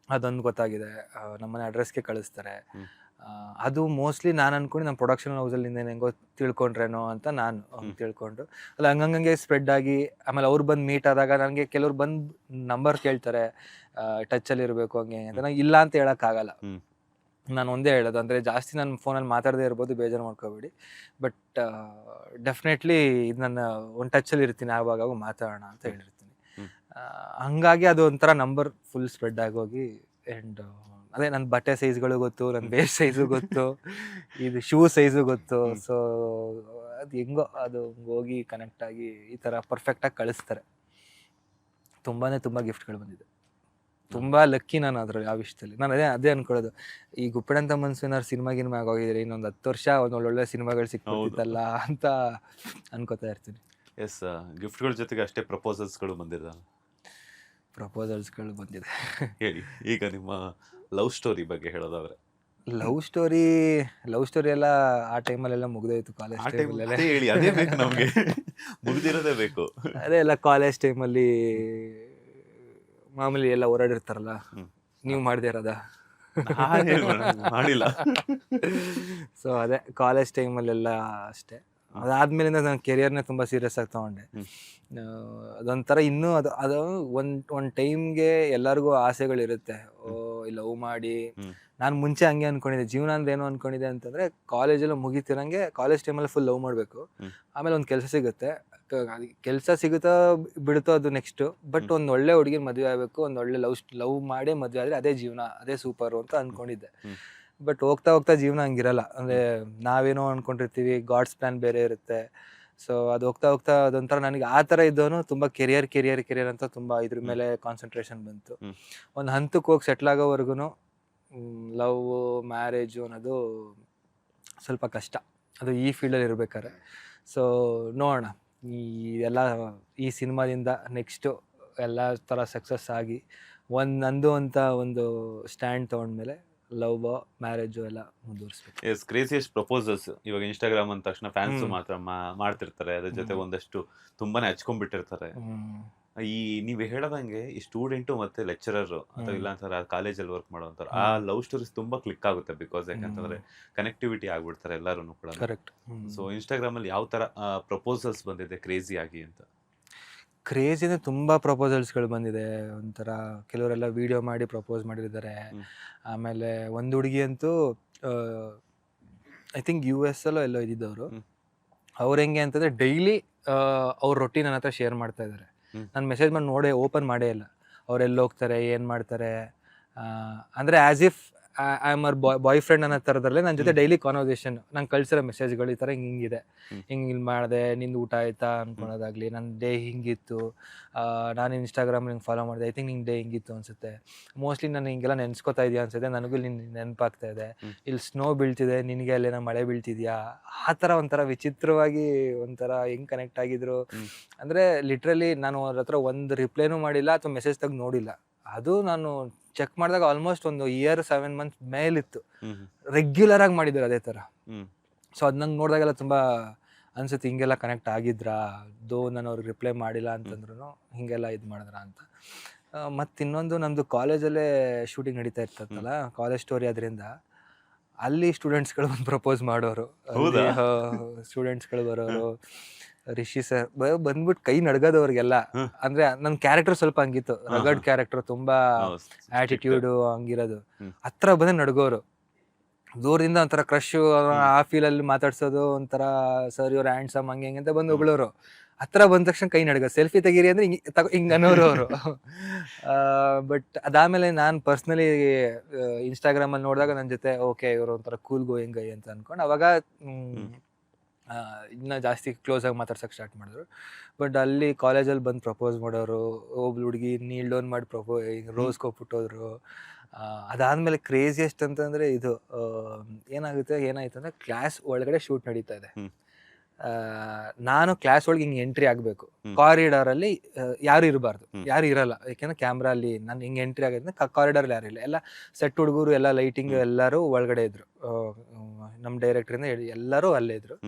ಅದೊಂದು ಗೊತ್ತಾಗಿದೆ, ನಮ್ಮ ಮನೆ ಅಡ್ರೆಸ್ಗೆ ಕಳಿಸ್ತಾರೆ. ಅದು ಮೋಸ್ಟ್ಲಿ ನಾನು ಅನ್ಕೊಂಡು ನಮ್ಮ ಪ್ರೊಡಕ್ಷನ್ ಹೌಸಲ್ಲಿ ಹೆಂಗೋ ತಿಳ್ಕೊಂಡ್ರೇನೋ ಅಂತ ನಾನು ತಿಳ್ಕೊಂಡು ಅಲ್ಲ ಹಂಗಂಗೆ ಸ್ಪ್ರೆಡ್ ಆಗಿ. ಆಮೇಲೆ ಅವ್ರು ಬಂದು ಮೀಟ್ ಆದಾಗ ನನಗೆ ಕೆಲವ್ರು ಬಂದು ನಂಬರ್ ಕೇಳ್ತಾರೆ, ಟಚ್ಚಲ್ಲಿ ಇರಬೇಕು ಹಂಗೆ ಅಂತ. ನಂಗೆ ಇಲ್ಲ ಅಂತ ಹೇಳೋಕ್ಕಾಗಲ್ಲ. ನಾನು ಒಂದೇ ಹೇಳೋದು, ಅಂದರೆ ಜಾಸ್ತಿ ನಾನು ಫೋನಲ್ಲಿ ಮಾತಾಡದೇ ಇರ್ಬೋದು, ಬೇಜಾರು ಮಾಡ್ಕೋಬೇಡಿ. ಬಟ್ ಡೆಫಿನೆಟ್ಲಿ ಇದು ನನ್ನ ಒಂದು ಟಚ್ಚಲ್ಲಿ ಇರ್ತೀನಿ, ಆವಾಗ ಮಾತಾಡೋಣ ಅಂತ ಹೇಳಿರ್ತೀನಿ. ಹಂಗಾಗಿ ಅದು ಒಂಥರ ನಂಬರ್ ಫುಲ್ ಸ್ಪ್ರೆಡ್ ಆಗೋಗಿ. ಆ್ಯಂಡ್ ಅದೇ ನನ್ನ ಬಟ್ಟೆ ಸೈಜ್ಗಳು ಗೊತ್ತು, ನನ್ನ ಬೇಸ್ ಸೈಜು ಗೊತ್ತು, ಇದು ಶೂ ಸೈಜು ಗೊತ್ತು. ಸೊ ಅದು ಹೆಂಗೋ ಅದು ಹೋಗಿ ಕನೆಕ್ಟ್ ಆಗಿ ಈ ಥರ ಪರ್ಫೆಕ್ಟಾಗಿ ಕಳಿಸ್ತಾರೆ. ತುಂಬ ಗಿಫ್ಟ್ಗಳು ಬಂದಿದೆ. ತುಂಬ ಲಕ್ಕಿ ನಾನು ಅದ್ರಲ್ಲಿ ಆ ವಿಷಯದಲ್ಲಿ. ನಾನು ಅದೇ ಅನ್ಕೊಳ್ಳೋದು, ಈ ಗುಪ್ಪಡಂತ ಮನ್ಸೂನಾರು ಸಿನಿಮಾ ಆಗೋಗಿದ್ರೆ ಇನ್ನೊಂದು 10 ವರ್ಷ ಒಂದು ಒಳ್ಳೊಳ್ಳೆ ಸಿನಿಮಾಗಳು ಸಿಕ್ಕಿತ್ತಲ್ಲ ಅಂತ ಅನ್ಕೋತಾ ಇರ್ತೀನಿ. ಎಸ್, ಗಿಫ್ಟ್ಗಳ ಜೊತೆಗೆ ಅಷ್ಟೇ ಪ್ರಪೋಸಲ್ಸ್ಗಳು ಬಂದಿದೆ. ಹೇಳಿ, ಈಗ ನಿಮ್ಮ ಲವ್ ಸ್ಟೋರಿ ಬಗ್ಗೆ ಹೇಳೋದಾದ್ರೆ. ಲವ್ ಸ್ಟೋರಿ ಎಲ್ಲ ಆ ಟೈಮಲ್ಲೆಲ್ಲ ಮುಗ್ದೋಯ್ತು. ಕಾಲೇಜ್ ಟೈಮಲ್ಲೆಲ್ಲ ಹೇಳಿ, ಅದೇ ಬೇಕು ನಮಗೆ, ಮುಗ್ದಿರೋದೇ ಬೇಕು. ಅದೇ ಎಲ್ಲ ಕಾಲೇಜ್ ಟೈಮಲ್ಲಿ ಮಾಮೂಲಿ ಎಲ್ಲ ಓಡಾಡಿರ್ತಾರಲ್ಲ, ನೀವು ಮಾಡದೇ ಇರೋದ? ಮಾಡಿಲ್ಲ. ಸೊ ಅದೇ ಕಾಲೇಜ್ ಟೈಮಲ್ಲೆಲ್ಲ ಅಷ್ಟೇ. ಅದಾದ್ಮೇಲಿಂದ ನಾನು ಕೆರಿಯರ್ನೇ ತುಂಬ ಸೀರಿಯಸ್ ಆಗಿ ತೊಗೊಂಡೆ. ಅದೊಂಥರ ಇನ್ನೂ ಅದು ಒಂದು ಟೈಮ್ಗೆ ಎಲ್ಲರಿಗೂ ಆಸೆಗಳಿರುತ್ತೆ. ಲವ್ ಮಾಡಿ, ನಾನು ಮುಂಚೆ ಹಂಗೆ ಅಂದ್ಕೊಂಡಿದ್ದೆ. ಜೀವನ ಅಂದ್ರೆ ಏನು ಅಂದ್ಕೊಂಡಿದ್ದೆ ಅಂತಂದರೆ, ಕಾಲೇಜೆಲ್ಲ ಮುಗಿತಿರಂಗೆ ಕಾಲೇಜ್ ಟೈಮಲ್ಲಿ ಫುಲ್ ಲವ್ ಮಾಡಬೇಕು, ಆಮೇಲೆ ಒಂದು ಕೆಲಸ ಸಿಗುತ್ತೆ. ಕೆಲಸ ಸಿಗುತ್ತೋ ಬಿಡುತ್ತೋ ಅದು ನೆಕ್ಸ್ಟು. ಬಟ್ ಒಂದು ಒಳ್ಳೆ ಹುಡುಗಿನ ಮದುವೆ ಆಗಬೇಕು, ಒಂದು ಒಳ್ಳೆ ಲವ್ ಮಾಡೇ ಮದುವೆ ಆದರೆ ಅದೇ ಜೀವನ, ಅದೇ ಸೂಪರು ಅಂತ ಅಂದ್ಕೊಂಡಿದ್ದೆ. ಬಟ್ ಹೋಗ್ತಾ ಜೀವನ ಹಂಗಿರಲ್ಲ. ಅಂದರೆ ನಾವೇನೋ ಅಂದ್ಕೊಂಡಿರ್ತೀವಿ, ಗಾಡ್ಸ್ ಪ್ಲ್ಯಾನ್ ಬೇರೆ ಇರುತ್ತೆ. ಸೊ ಅದು ಹೋಗ್ತಾ ಅದೊಂಥರ ನನಗೆ ಆ ಥರ ಇದ್ದವನು ತುಂಬ ಕೆರಿಯರ್ ಅಂತ ತುಂಬ ಇದ್ರ ಮೇಲೆ ಕಾನ್ಸಂಟ್ರೇಷನ್ ಬಂತು. ಒಂದು ಹಂತಕ್ಕೆ ಹೋಗಿ ಸೆಟ್ಲ್ ಆಗೋವರೆಗೂ ಲವ್ ಮ್ಯಾರೇಜು ಅನ್ನೋದು ಸ್ವಲ್ಪ ಕಷ್ಟ, ಅದು ಈ ಫೀಲ್ಡಲ್ಲಿ ಇರ್ಬೇಕಾದ್ರೆ. ಸೊ ನೋಡೋಣ, ಈ ಸಿನಿಮಾದಿಂದ ನೆಕ್ಸ್ಟು ಎಲ್ಲ ಥರ ಸಕ್ಸಸ್ ಆಗಿ ನಂದು ಅಂತ ಒಂದು ಸ್ಟ್ಯಾಂಡ್ ತೊಗೊಂಡ್ಮೇಲೆ ಲವ್ ಮ್ಯಾರೇಜು ಎಲ್ಲ ಮುಂದುವರಿಸ್ಬೇಕು. ಕ್ರೇಜಿಯಸ್ಟ್ ಪ್ರಪೋಸಲ್ಸ್ ಇವಾಗ ಇನ್ಸ್ಟಾಗ್ರಾಮ್ ಅಂದ ತಕ್ಷಣ ಫ್ಯಾನ್ಸ್ ಮಾತ್ರ ಮಾಡ್ತಿರ್ತಾರೆ, ಅದ್ರ ಜೊತೆ ಒಂದಷ್ಟು ತುಂಬಾನೇ ಹಚ್ಕೊಂಡ್ಬಿಟ್ಟಿರ್ತಾರೆ. ಈ ನೀವು ಹೇಳದಂಗೆ ಈ ಸ್ಟೂಡೆಂಟು ಮತ್ತೆ ಲೆಕ್ಚರರ್ ಅಥವಾ ಹ್ಮ್. ಇಲ್ಲ ಅಂತಾರೆ ಕಾಲೇಜಲ್ಲಿ ವರ್ಕ್ ಮಾಡೋಂಥವ್ರು ಆ ಹ್ಮ್. ಲವ್ ಸ್ಟೋರೀಸ್ ತುಂಬಾ ಕ್ಲಿಕ್ ಆಗುತ್ತೆ ಬಿಕಾಸ್ ಯಾಕಂತಂದ್ರೆ ಹ್ಮ್. ಕನೆಕ್ಟಿವಿಟಿ ಆಗ್ಬಿಡ್ತಾರೆ ಎಲ್ಲರೂ ಕೂಡ. ಕರೆಕ್ಟ್. ಸೊ ಇನ್ಸ್ಟಾಗ್ರಾಮ್ ಅಲ್ಲಿ ಯಾವ ತರ ಪ್ರಪೋಸಲ್ಸ್ ಬಂದಿದೆ ಕ್ರೇಜಿ ಆಗಿ ಅಂತ? ಕ್ರೇಜಿನೇ ತುಂಬ ಪ್ರಪೋಸಲ್ಸ್ಗಳು ಬಂದಿದೆ. ಒಂಥರ ಕೆಲವರೆಲ್ಲ ವಿಡಿಯೋ ಮಾಡಿ ಪ್ರಪೋಸ್ ಮಾಡಿದ್ದಾರೆ. ಹ್ಮ್. ಆಮೇಲೆ ಒಂದು ಹುಡುಗಿ ಅಂತೂ ಐ ಥಿಂಕ್ ಯು ಎಸ್ ಅಲ್ಲೋ ಎಲ್ಲೋ ಇದ್ದಿದ್ದವರು. ಹ್ಮ್. ಅವ್ರು ಹೆಂಗೆ ಅಂತಂದರೆ ಡೈಲಿ ಅವ್ರ ರೊಟೀನ್ ನನ್ನ ಹತ್ರ ಶೇರ್ ಮಾಡ್ತಾ ಇದ್ದಾರೆ. ಹ್ಮ್. ನಾನು ಮೆಸೇಜ್ ಮಾಡಿ ಓಪನ್ ಮಾಡೇ ಇಲ್ಲ. ಅವ್ರು ಎಲ್ಲಿ ಹೋಗ್ತಾರೆ, ಏನು ಮಾಡ್ತಾರೆ, ಅಂದರೆ ಆ್ಯಸ್ ಇಫ್ ಐ ಆಮ್ ಅವರ್ ಬಾಯ್ ಫ್ರೆಂಡ್ ಅನ್ನೋ ಥರದಲ್ಲೇ ನನ್ನ ಜೊತೆ ಡೈಲಿ ಕಾನ್ವರ್ಸೇಷನ್. ನಂಗೆ ಕಳ್ಸಿರೋ ಮೆಸೇಜ್ಗಳು ಈ ಥರ ಹಿಂಗಿದೆ, ಹಿಂಗೆ ಇಲ್ಲಿ ಮಾಡಿದೆ, ನಿಂದು ಊಟ ಆಯಿತಾ ಅಂದ್ಕೊಳೋದಾಗಲಿ, ನನ್ನ ಡೇ ಹಿಂಗಿತ್ತು, ನಾನು ಇನ್ಸ್ಟಾಗ್ರಾಮ್ ನಿಂಗೆ ಫಾಲೋ ಮಾಡಿದೆ, ಐ ಥಿಂಕ್ ನಿಂಗೆ ಡೇ ಹಿಂಗಿತ್ತು ಅನಿಸುತ್ತೆ, ಮೋಸ್ಟ್ಲಿ ನಾನು ಹಿಂಗೆಲ್ಲ ನೆನೆಸ್ಕೊತಾ ಇದೆಯಾ ಅನ್ಸುತ್ತೆ, ನನಗೂ ನಿನ್ನ ನೆನಪಾಗ್ತಾ ಇದೆ, ಇಲ್ಲಿ ಸ್ನೋ ಬೀಳ್ತಿದೆ, ನಿನಗೆ ಅಲ್ಲೇನೋ ಮಳೆ ಬೀಳ್ತಿದ್ಯಾ, ಆ ಥರ ಒಂಥರ ವಿಚಿತ್ರವಾಗಿ ಒಂಥರ ಹೆಂಗೆ ಕನೆಕ್ಟ್ ಆಗಿದ್ರು. ಅಂದರೆ ಲಿಟ್ರಲಿ ನಾನು ಅವ್ರ ಹತ್ರ ಒಂದು ರಿಪ್ಲೈನೂ ಮಾಡಿಲ್ಲ ಅಥವಾ ಮೆಸೇಜ್ ತೆಗೆದು ನೋಡಿಲ್ಲ. ಅದು ನಾನು ಚೆಕ್ ಮಾಡಿದಾಗ ಆಲ್ಮೋಸ್ಟ್ ಒಂದು 7 months ಮೇಲಿತ್ತು. ರೆಗ್ಯುಲರ್ ಆಗಿ ಮಾಡಿದ್ರು ಅದೇ ಥರ. ಸೊ ಅದು ನಂಗೆ ನೋಡಿದಾಗೆಲ್ಲ ತುಂಬ ಅನ್ಸುತ್ತೆ, ಹಿಂಗೆಲ್ಲ ಕನೆಕ್ಟ್ ಆಗಿದ್ರಾ, ನಾನು ಅವ್ರಿಗೆ ರಿಪ್ಲೈ ಮಾಡಿಲ್ಲ ಅಂತಂದ್ರೂ ಹಿಂಗೆಲ್ಲ ಇದು ಮಾಡಿದ್ರಾ ಅಂತ. ಮತ್ತು ಇನ್ನೊಂದು, ನಮ್ಮದು ಕಾಲೇಜಲ್ಲೇ ಶೂಟಿಂಗ್ ನಡೀತಾ ಇರ್ತದಲ್ಲ, ಕಾಲೇಜ್ ಸ್ಟೋರಿ ಅದರಿಂದ ಅಲ್ಲಿ ಸ್ಟೂಡೆಂಟ್ಸ್ಗಳು ಬಂದು ಪ್ರಪೋಸ್ ಮಾಡೋರು, ಸ್ಟೂಡೆಂಟ್ಸ್ಗಳು ಬರೋರು. ರಿಷಿ ಸರ್ ಬಂದ್ಬಿಟ್ಟು ಕೈ ನಡ್ಗದವ್ರಿಗೆಲ್ಲ. ಅಂದ್ರೆ ನನ್ನ ಕ್ಯಾರೆಕ್ಟರ್ ಸ್ವಲ್ಪ ಹಂಗಿತ್ತು, ರಗಡ್ ಕ್ಯಾರೆಕ್ಟರ್, ತುಂಬಾ ಆಟಿಟ್ಯೂಡು ಹಂಗಿರೋದು. ಹತ್ರ ಬಂದ್ರೆ ನಡ್ಗೋರು, ದೂರದಿಂದ ಒಂಥರ ಕ್ರಶ್ ಆ ಫೀಲಲ್ಲಿ ಮಾತಾಡ್ಸೋದು, ಒಂಥರ ಸರ್ ಇವ್ರ ಹ್ಯಾಂಡ್ಸಮ್ ಹಂಗೆ ಹಿಂಗೆ ಅಂತ ಬಂದು ಹೊಗಳೋರು. ಹತ್ರ ಬಂದ ತಕ್ಷಣ ಕೈ ನಡ್ಗ, ಸೆಲ್ಫಿ ತೆಗೀರಿ ಅಂದ್ರೆ ಹಿಂಗೆ ಅನ್ನೋರು ಅವರು. ಬಟ್ ಅದಾದಮೇಲೆ ನಾನು ಪರ್ಸ್ನಲಿ ಇನ್ಸ್ಟಾಗ್ರಾಮಲ್ಲಿ ನೋಡಿದಾಗ ನನ್ನ ಜೊತೆ ಓಕೆ ಇವರು ಒಂಥರ ಕೂಲ್ ಗೋಯಿಂಗ್ ಗೈ ಅಂತ ಅಂದ್ಕೊಂಡು ಅವಾಗ ಇನ್ನೂ ಜಾಸ್ತಿ ಕ್ಲೋಸ್ ಆಗಿ ಮಾತಾಡ್ಸೋಕೆ ಸ್ಟಾರ್ಟ್ ಮಾಡಿದ್ರು. ಬಟ್ ಅಲ್ಲಿ ಕಾಲೇಜಲ್ಲಿ ಬಂದು ಪ್ರಪೋಸ್ ಮಾಡೋರು, ಒಬ್ಳು ಹುಡುಗಿ ನೀಲ್ ಡೌನ್ ಮಾಡಿ ರೋಸ್ ಕೊಟ್ಬಿಟ್ಟೋದ್ರು. ಅದಾದಮೇಲೆ ಕ್ರೇಜಿಯೆಸ್ಟ್ ಅಂತಂದರೆ ಇದು ಏನಾಯಿತು ಅಂದರೆ ಕ್ಲಾಸ್ ಒಳಗಡೆ ಶೂಟ್ ನಡೀತಾ ಇದೆ. ನಾನು ಕ್ಲಾಸ್ ಒಳಗೆ ಹಿಂಗೆ ಎಂಟ್ರಿ ಆಗಬೇಕು, ಕಾರಿಡಾರಲ್ಲಿ ಯಾರು ಇರಬಾರ್ದು, ಯಾರು ಇರಲ್ಲ, ಯಾಕೆಂದ್ರೆ ಕ್ಯಾಮ್ರಾ ಅಲ್ಲಿ ನಾನು ಹಿಂಗೆ ಎಂಟ್ರಿ ಆಗಿದ್ರೆ ಕಾರಿಡಾರಲ್ಲಿ ಯಾರು ಇಲ್ಲ, ಎಲ್ಲ ಸೆಟ್ ಹುಡುಗರು, ಎಲ್ಲ ಲೈಟಿಂಗ್ ಎಲ್ಲರೂ ಒಳಗಡೆ ಇದ್ರು, ನಮ್ಮ ಡೈರೆಕ್ಟ್ರಿಂದ ಎಲ್ಲರೂ ಅಲ್ಲೇ ಇದ್ರು.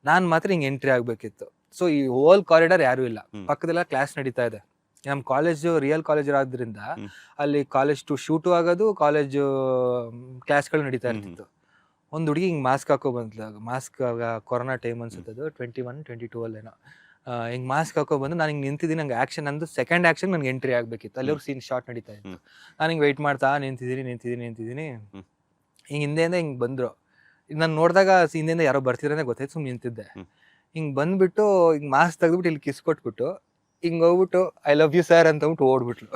ನಾನು ಮಾತ್ರ ಹಿಂಗೆ ಎಂಟ್ರಿ ಆಗಬೇಕಿತ್ತು. ಸೊ ಈ ಹೋಲ್ ಕಾರಿಡಾರ್ ಯಾರೂ ಇಲ್ಲ, ಪಕ್ಕದೆಲ್ಲ ಕ್ಲಾಸ್ ನಡೀತಾ ಇದೆ. ನಮ್ಮ ಕಾಲೇಜು ರಿಯಲ್ ಕಾಲೇಜ್ ಇರೋದ್ರಿಂದ ಅಲ್ಲಿ ಕಾಲೇಜ್ ಶೂಟು ಆಗೋದು, ಕಾಲೇಜು ಕ್ಲಾಸ್ಗಳು ನಡೀತಾ ಇರ್ತಿತ್ತು. ಒಂದು ಹುಡುಗಿ ಹಿಂಗೆ ಮಾಸ್ಕ್ ಹಾಕೋ ಬಂದ್ಲು, ಮಾಸ್ಕ್ ಕೊರೋನಾ ಟೈಮ್ ಅನ್ಸುತ್ತೆ, ಅದು 21-22 ಅಲ್ಲೇನೋ. ಹಿಂಗೆ ಮಾಸ್ಕ್ ಹಾಕೋ ಬಂದು ನಾನು ಹಿಂಗೆ ನಿಂತಿದ್ದೀನಿ, ನಂಗೆ ಆ್ಯಕ್ಷನ್, ನಂದು ಸೆಕೆಂಡ್ ಆ್ಯಕ್ಷನ್ ನನಗೆ ಎಂಟ್ರಿ ಆಗಬೇಕಿತ್ತು, ಅಲ್ಲಿವ್ರು ಸೀನ್ ಶಾರ್ಟ್ ನಡೀತಾ ಇತ್ತು. ನಾನು ಹಿಂಗೆ ವೆಯ್ಟ್ ಮಾಡ್ತಾ ನಿಂತಿದ್ದೀನಿ. ಹಿಂಗೆ ಹಿಂದೆಯಿಂದ ಹಿಂಗೆ ಬಂದರು, ನಾನು ನೋಡಿದಾಗ ಹಿಂದೆಯಿಂದ ಯಾರೋ ಬರ್ತಿದ್ರೆ ಗೊತ್ತಾಯ್ತು, ಸುಮ್ಮನೆ ನಿಂತಿದ್ದೆ. ಹಿಂಗೆ ಬಂದ್ಬಿಟ್ಟು ಹಿಂಗೆ ಮಾಸ್ಕ್ ತೆಗೆದ್ಬಿಟ್ಟು ಇಲ್ಲಿ ಕಿಸ್ ಕೊಟ್ಬಿಟ್ಟು ಹಿಂಗೆ ಹೋಗ್ಬಿಟ್ಟು ಐ ಲವ್ ಯು ಸರ್ ಅಂತ ಅಂದ್ಬಿಟ್ಟು ಓಡ್ಬಿಟ್ಲು.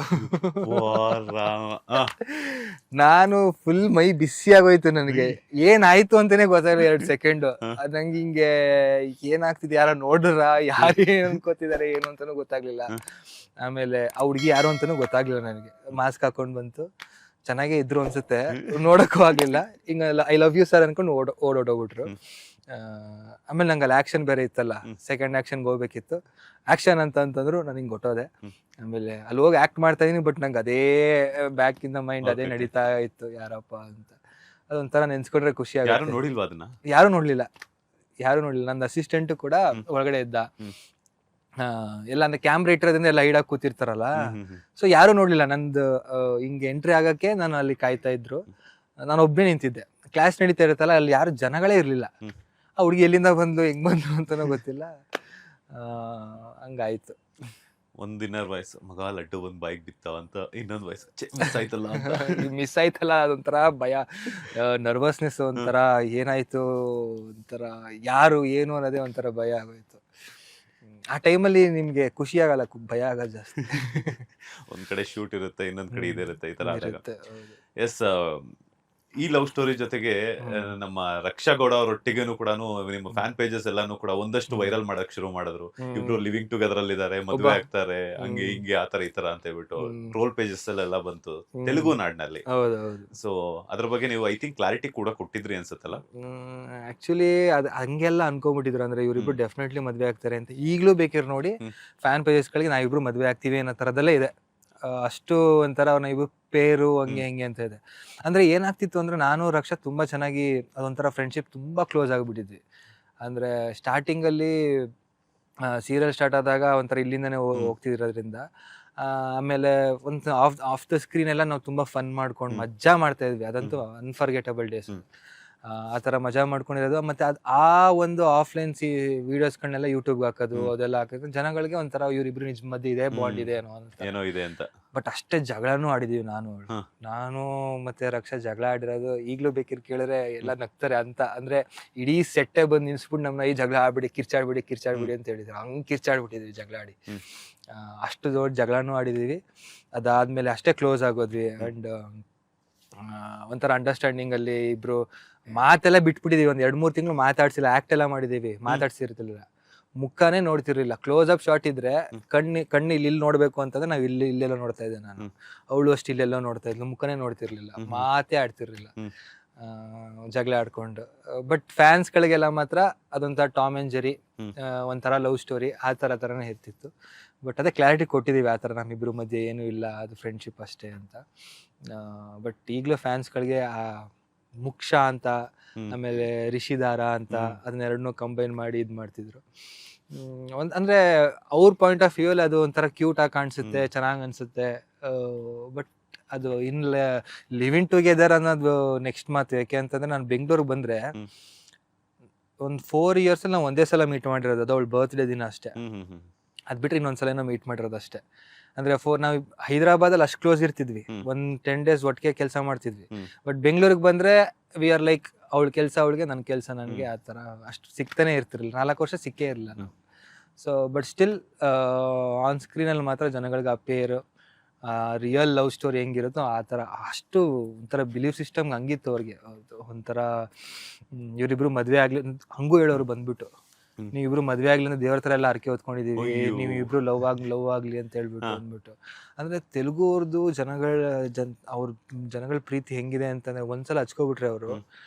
ನಾನು ಫುಲ್ ಮೈ ಬಿಸಿ ಆಗೋಯ್ತು, ನನಗೆ ಏನಾಯ್ತು ಅಂತಾನೆ ಗೊತ್ತಾಗಲ್ಲ 2 ಸೆಕೆಂಡ್. ಅದು ನಂಗೆ ಹಿಂಗೆ ಏನಾಗ್ತಿದೆ, ಯಾರೋ ನೋಡ್ರ, ಯಾರು ಏನು ಅನ್ಕೋತಿದ್ದಾರೆ ಏನು ಅಂತಾನೂ ಗೊತ್ತಾಗ್ಲಿಲ್ಲ. ಆಮೇಲೆ ಆ ಹುಡುಗಿ ಯಾರು ಅಂತಾನೂ ಗೊತ್ತಾಗ್ಲಿಲ್ಲ ನನಗೆ. ಮಾಸ್ಕ್ ಹಾಕೊಂಡು ಬಂತು, ಚೆನ್ನಾಗೇ ಇದ್ರು ಅನ್ಸುತ್ತೆ, ನೋಡಕ್ಕೂ ಆಗ್ಲಿಲ್ಲ. ಹಿಂಗೆಲ್ಲ ಐ ಲವ್ ಯು ಸರ್ ಅನ್ಕೊಂಡು ಓಡೋಗ್ಬಿಟ್ರು. ಆಮೇಲೆ ನಂಗೆ ಅಲ್ಲಿ ಆ್ಯಕ್ಷನ್ ಬೇರೆ ಇತ್ತಲ್ಲ, ಸೆಕೆಂಡ್ ಆ್ಯಕ್ಷನ್ಗೆ ಹೋಗ್ಬೇಕಿತ್ತು. ಆ್ಯಕ್ಷನ್ ಅಂತಂದ್ರು ನಾನು ಹಿಂಗೆ ಹೊಟ್ಟೋದೆ. ಆಮೇಲೆ ಅಲ್ಲಿ ಹೋಗಿ ಆ್ಯಕ್ಟ್ ಮಾಡ್ತಾ ಇದೀನಿ, ಬಟ್ ನಂಗೆ ಅದೇ ಬ್ಯಾಕ್ ಇನ್ ದ ಮೈಂಡ್ ಅದೇ ನಡೀತಾ ಇತ್ತು, ಯಾರಪ್ಪ ಅಂತ. ಅದೊಂಥರ ನೆನ್ಸ್ಕೊಂಡ್ರೆ ಖುಷಿ ಆಗುತ್ತೆ. ಯಾರು ನೋಡ್ಲಿಲ್ಲ. ನನ್ನ ಅಸಿಸ್ಟೆಂಟು ಕೂಡ ಒಳಗಡೆ ಇದ್ದ. ಎಲ್ಲ ಅಂದ್ರೆ ಕ್ಯಾಮ್ರಾ ಇಟ್ಟಿರೋದ್ರಿಂದ ಎಲ್ಲ ಹೈಡಾಗಿ ಕೂತಿರ್ತಾರಲ್ಲ, ಸೊ ಯಾರು ನೋಡ್ಲಿಲ್ಲ. ನಂದು ಹಿಂಗೆ ಎಂಟ್ರಿ ಆಗಕ್ಕೆ ನಾನು ಅಲ್ಲಿ ಕಾಯ್ತಾ ಇದ್ರು, ನಾನು ಒಬ್ಬನೇ ನಿಂತಿದ್ದೆ. ಕ್ಲಾಸ್ ನಡೀತಾ ಇರುತ್ತಲ್ಲ, ಅಲ್ಲಿ ಯಾರು ಜನಗಳೇ ಇರ್ಲಿಲ್ಲ. ಆ ಹುಡುಗಿ ಎಲ್ಲಿಂದ ಬಂದು ಹೆಂಗ್ ಬಂದು ಅಂತಾನೂ ಗೊತ್ತಿಲ್ಲ. ಹಂಗಾಯ್ತು. ಒಂದ್ ಇನ್ನರ್ ವಾಯ್ಸ್, ಮಗ ಲಡ್ಡು ಬಂದ್ ಬೈಕ್ ಬಿತ್ತಾವ ಅಂತ, ಇನ್ನೊಂದು ವಾಯ್ಸ್ ಮಿಸ್ ಆಯ್ತಲ್ಲ, ಅದೊಂಥರ ಭಯ, ನರ್ವಸ್ನೆಸ್, ಒಂಥರ ಏನಾಯ್ತು, ಒಂಥರ ಯಾರು ಏನು ಅನ್ನೋದೇ ಒಂಥರ ಭಯ ಆಗೋಯ್ತು. ಆ ಟೈಮಲ್ಲಿ ನಿಮ್ಗೆ ಖುಷಿ ಆಗಲ್ಲ, ಭಯ ಆಗೋದು ಜಾಸ್ತಿ. ಒಂದ್ ಕಡೆ ಶೂಟ್ ಇರುತ್ತೆ, ಇನ್ನೊಂದ್ ಕಡೆ ಇದಿರುತ್ತೆ, ಈ ತರ ಎಸ್. ಈ ಲವ್ ಸ್ಟೋರಿ ಜೊತೆಗೆ ನಮ್ಮ ರಕ್ಷಾ ಗೌಡ ಅವರೊಟ್ಟಿಗೆನೂ ಕೂಡ ನಿಮ್ಮ ಫ್ಯಾನ್ ಪೇಜಸ್ ಎಲ್ಲಾನು ಕೂಡ ಒಂದಷ್ಟು ವೈರಲ್ ಮಾಡಕ್ ಶುರು ಮಾಡಿದ್ರು. ಇಬ್ರು ಲಿವಿಂಗ್ ಟುಗೆದರ್ ಅಲ್ಲಿ ಇದಾರೆ, ಮದುವೆ ಆಗ್ತಾರೆ, ಹಂಗೆ ಹಿಂಗೆ ಆತರ ಈ ತರ ಅಂತ ಹೇಳ್ಬಿಟ್ಟು ಟ್ರೋಲ್ ಪೇಜಸ್ ಅಲ್ಲೆಲ್ಲ ಬಂತು ತೆಲುಗು ನಾಡಿನಲ್ಲಿ. ಸೊ ಅದ್ರ ಬಗ್ಗೆ ನೀವು ಐ ಥಿಂಕ್ ಕ್ಲಾರಿಟಿ ಕೂಡ ಕೊಟ್ಟಿದ್ರಿ ಅನ್ಸುತ್ತಲ್ಲ. ಆಕ್ಚುಲಿ ಅದ್ ಹಂಗೆಲ್ಲ ಅನ್ಕೊಂಡ್ಬಿಟ್ಟಿದ್ರು, ಅಂದ್ರೆ ಇವ್ರಿಬ್ರು ಡೆಫಿನೆಟ್ಲಿ ಮದ್ವೆ ಆಗ್ತಾರೆ ಅಂತ. ಈಗ್ಲೂ ಬೇಕಿರ್ ನೋಡಿ ಫ್ಯಾನ್ ಪೇಜಸ್ ಗಳಿಗೆ ನಾವಿಬ್ರು ಮದ್ವೆ ಆಗ್ತೀವಿ ಅನ್ನೋ ತರದಲ್ಲೇ ಇದೆ. ಅಷ್ಟು ಒಂಥರ ಅವ್ರನ್ನ ಇಬ್ರು ಪೇರು ಹಂಗೆ ಹಿಂಗೆ ಅಂತ ಇದೆ. ಅಂದ್ರೆ ಏನಾಗ್ತಿತ್ತು ಅಂದ್ರೆ, ನಾನು ರಕ್ಷಾ ತುಂಬಾ ಚೆನ್ನಾಗಿ ಅದೊಂಥರ ಫ್ರೆಂಡ್ಶಿಪ್ ತುಂಬಾ ಕ್ಲೋಸ್ ಆಗಿಬಿಟ್ಟಿದ್ವಿ. ಅಂದ್ರೆ ಸ್ಟಾರ್ಟಿಂಗ್ ಅಲ್ಲಿ ಸೀರಿಯಲ್ ಸ್ಟಾರ್ಟ್ ಆದಾಗ ಒಂಥರ ಇಲ್ಲಿಂದನೇ ಹೋಗ್ತಿರೋದ್ರಿಂದ ಆಮೇಲೆ ಒಂದು ಆಫ್ ದ ಸ್ಕ್ರೀನ್ ಎಲ್ಲ ನಾವು ತುಂಬಾ ಫನ್ ಮಾಡ್ಕೊಂಡು ಮಜಾ ಮಾಡ್ತಾ ಇದ್ವಿ. ಅದಂತೂ ಅನ್ಫರ್ಗೆಟಬಲ್ ಡೇಸ್. ಆ ಥರ ಮಜಾ ಮಾಡ್ಕೊಂಡಿರೋದು. ಮತ್ತೆ ಆ ಒಂದು ಆಫ್ಲೈನ್ ವಿಡಿಯೋಸ್ಗಳನ್ನೆಲ್ಲ ಯೂಟ್ಯೂಬ್ಗೆ ಹಾಕೋದು, ಅದೆಲ್ಲ ಹಾಕಿದ್ರೆ ಜನಗಳಿಗೆ ಒಂಥರ ಇವ್ರಿಬ್ರು ನಿಜ ಮಧ್ಯೆ ಇದೆ ಬಾಂಡ್ ಇದೆ ಏನೋ ಇದೆ ಅಂತ. ಬಟ್ ಅಷ್ಟೇ ಜಗಳನೂ ಆಡಿದೀವಿ ನಾನು ಮತ್ತೆ ರಕ್ಷಾ ಜಗಳ ಆಡಿರೋದು ಈಗಲೂ ಬೇಕಿರ್ ಕೇಳಿದ್ರೆ ಎಲ್ಲ ನಗ್ತಾರೆ ಅಂತ. ಅಂದ್ರೆ ಇಡೀ ಸೆಟ್ಟೆ ಬಂದು ನಿಲ್ಸ್ಬಿಟ್ಟು ನಮ್ಮನ್ನ ಈ ಜಗಳ ಆಡ್ಬಿಡಿ ಕಿರ್ಚಾಡ್ಬಿಡಿ ಅಂತ ಹೇಳಿದ್ರು. ಹಂಗ್ ಕಿರ್ಚಾಡ್ಬಿಟ್ಟಿದ್ವಿ ಜಗಳ ಆಡಿ. ಅಷ್ಟು ದೊಡ್ಡ ಜಗಳನೂ ಆಡಿದೀವಿ. ಅದಾದ್ಮೇಲೆ ಅಷ್ಟೇ ಕ್ಲೋಸ್ ಆಗೋದ್ವಿ. ಅಂಡ್ ಒಂಥರ ಅಂಡರ್ಸ್ಟ್ಯಾಂಡಿಂಗ್ ಅಲ್ಲಿ ಇಬ್ರು ಮಾತೆಲ್ಲ ಬಿಟ್ಬಿಟ್ಟಿದೀವಿ. ಒಂದ್ 2-3 ತಿಂಗಳು ಮಾತಾಡ್ಸಿಲ್ಲ. ಆಕ್ಟ್ ಎಲ್ಲ ಮಾಡಿದೀವಿ, ಮಾತಾಡ್ಸಿರ್ತಿಲ್ಲ, ಮುಖನೇ ನೋಡ್ತಿರ್ಲಿಲ್ಲ. ಕ್ಲೋಸ್ ಅಪ್ ಶಾಟ್ ಇದ್ರೆ ಕಣ್ಣು ಇಲ್ಲಿ ನೋಡ್ಬೇಕು ಅಂತಂದ್ರೆ ನಾವ್ ಇಲ್ಲೆಲ್ಲ ನೋಡ್ತಾ ಇದ್ದೆ ನಾನು. ಅವಳು ಅಷ್ಟು ಇಲ್ಲೆಲ್ಲ ನೋಡ್ತಾ ಇದ್ಲು, ಮುಖನೇ ನೋಡ್ತಿರ್ಲಿಲ್ಲ, ಮಾತೇ ಆಡ್ತಿರ್ಲಿಲ್ಲ. ಜಗಳ ಆಡ್ಕೊಂಡು. ಬಟ್ ಫ್ಯಾನ್ಸ್ ಗಳಿಗೆಲ್ಲ ಮಾತ್ರ ಅದೊಂಥರ ಟಾಮ್ ಅಂಡ್ ಜೆರಿ, ಒಂಥರ ಲವ್ ಸ್ಟೋರಿ ಆ ತರನೇ ಇರ್ತಿತ್ತು. ಬಟ್ ಅದೇ ಕ್ಲಾರಿಟಿ ಕೊಟ್ಟಿದೀವಿ, ಆ ಥರ ನಮ್ಮಿಬ್ರು ಮಧ್ಯೆ ಏನೂ ಇಲ್ಲ, ಅದು ಫ್ರೆಂಡ್ಶಿಪ್ ಅಷ್ಟೇ ಅಂತ. ಬಟ್ ಈಗಲೂ ಫ್ಯಾನ್ಸ್ಗಳಿಗೆ ಆ ಮುಕ್ಷ ಅಂತ, ಆಮೇಲೆ ರಿಷಿದಾರ ಅಂತ ಅದನ್ನೆರಡನ್ನೂ ಕಂಬೈನ್ ಮಾಡಿ ಇದು ಮಾಡ್ತಿದ್ರು. ಅಂದ್ರೆ ಅವ್ರ ಪಾಯಿಂಟ್ ಆಫ್ ವ್ಯೂ ಅಲ್ಲಿ ಅದು ಒಂಥರ ಕ್ಯೂಟ್ ಆಗಿ ಕಾಣಿಸುತ್ತೆ, ಚೆನ್ನಾಗಿ ಅನ್ಸುತ್ತೆ. ಬಟ್ ಅದು ಇನ್ ಲಿವಿಂಗ್ ಟುಗೆದರ್ ಅನ್ನೋದು ನೆಕ್ಸ್ಟ್ ಮಾತು. ಯಾಕೆ ಅಂತಂದ್ರೆ ನಾನು ಬೆಂಗಳೂರಿಗೆ ಬಂದ್ರೆ ಒಂದು 4 years ನಾವು ಒಂದೇ ಸಲ ಮೀಟ್ ಮಾಡಿರೋದು, ಅದು ಅವಳ ಬರ್ತ್ಡೇ ದಿನ ಅಷ್ಟೇ. ಅದ್ ಬಿಟ್ರೆ ಇನ್ನೊಂದ್ಸಲ ಮೀಟ್ ಮಾಡಿರೋದು ಅಷ್ಟೇ. ಅಂದ್ರೆ ನಾವು ಹೈದರಾಬಾದಲ್ಲಿ ಅಷ್ಟು ಕ್ಲೋಸ್ ಇರ್ತಿದ್ವಿ, 10 days ಒಟ್ಟಿಗೆ ಕೆಲಸ ಮಾಡ್ತಿದ್ವಿ. ಬಟ್ ಬೆಂಗಳೂರಿಗೆ ಬಂದ್ರೆ ವಿ ಆರ್ ಲೈಕ್ ಅವಳ ಕೆಲಸ ಅವಳಿಗೆ, ನನ್ನ ಕೆಲಸ ನನಗೆ, ಆ ಥರ ಅಷ್ಟು ಸಿಗ್ತಾನೆ ಇರ್ತಿರ್ಲಿಲ್ಲ. 4 ವರ್ಷ ಸಿಕ್ಕೇ ಇರಲಿಲ್ಲ ನಾವು. ಸೊ ಬಟ್ ಸ್ಟಿಲ್ ಆನ್ ಸ್ಕ್ರೀನಲ್ಲಿ ಮಾತ್ರ ಜನಗಳಿಗೆ ಆ ಪೇರು, ರಿಯಲ್ ಲವ್ ಸ್ಟೋರಿ ಹೆಂಗಿರುತ್ತೋ ಆ ಥರ ಅಷ್ಟು ಒಂಥರ ಬಿಲೀಫ್ ಸಿಸ್ಟಮ್ ಹಂಗಿತ್ತು ಅವ್ರಿಗೆ. ಒಂಥರ ಇವರಿಬ್ರು ಮದುವೆ ಆಗ್ಲಿ ಹಂಗೂ ಹೇಳೋರು ಬಂದ್ಬಿಟ್ಟು, ನೀವಿಬ್ರು ಮದ್ವೆ ಆಗ್ಲಿ ಅಂದ್ರೆ ದೇವ್ರ ತರ ಎಲ್ಲ ಅರ್ಕೆ ಹೊತ್ಕೊಂಡಿದೀವಿ, ನೀವು ಇಬ್ರು ಲವ್ ಆಗ್ಲಿ ಅಂತ ಹೇಳ್ಬಿಟ್ಟು ಅಂದ್ಬಿಟ್ಟು. ಅಂದ್ರೆ ತೆಲುಗು ಅವ್ರದ್ದು ಅವ್ರ ಜನಗಳ ಪ್ರೀತಿ ಹೆಂಗಿದೆ ಅಂತಂದ್ರೆ ಒಂದ್ಸಲ ಹಚ್ಕೊಬಿಟ್ರೆ ಅವರು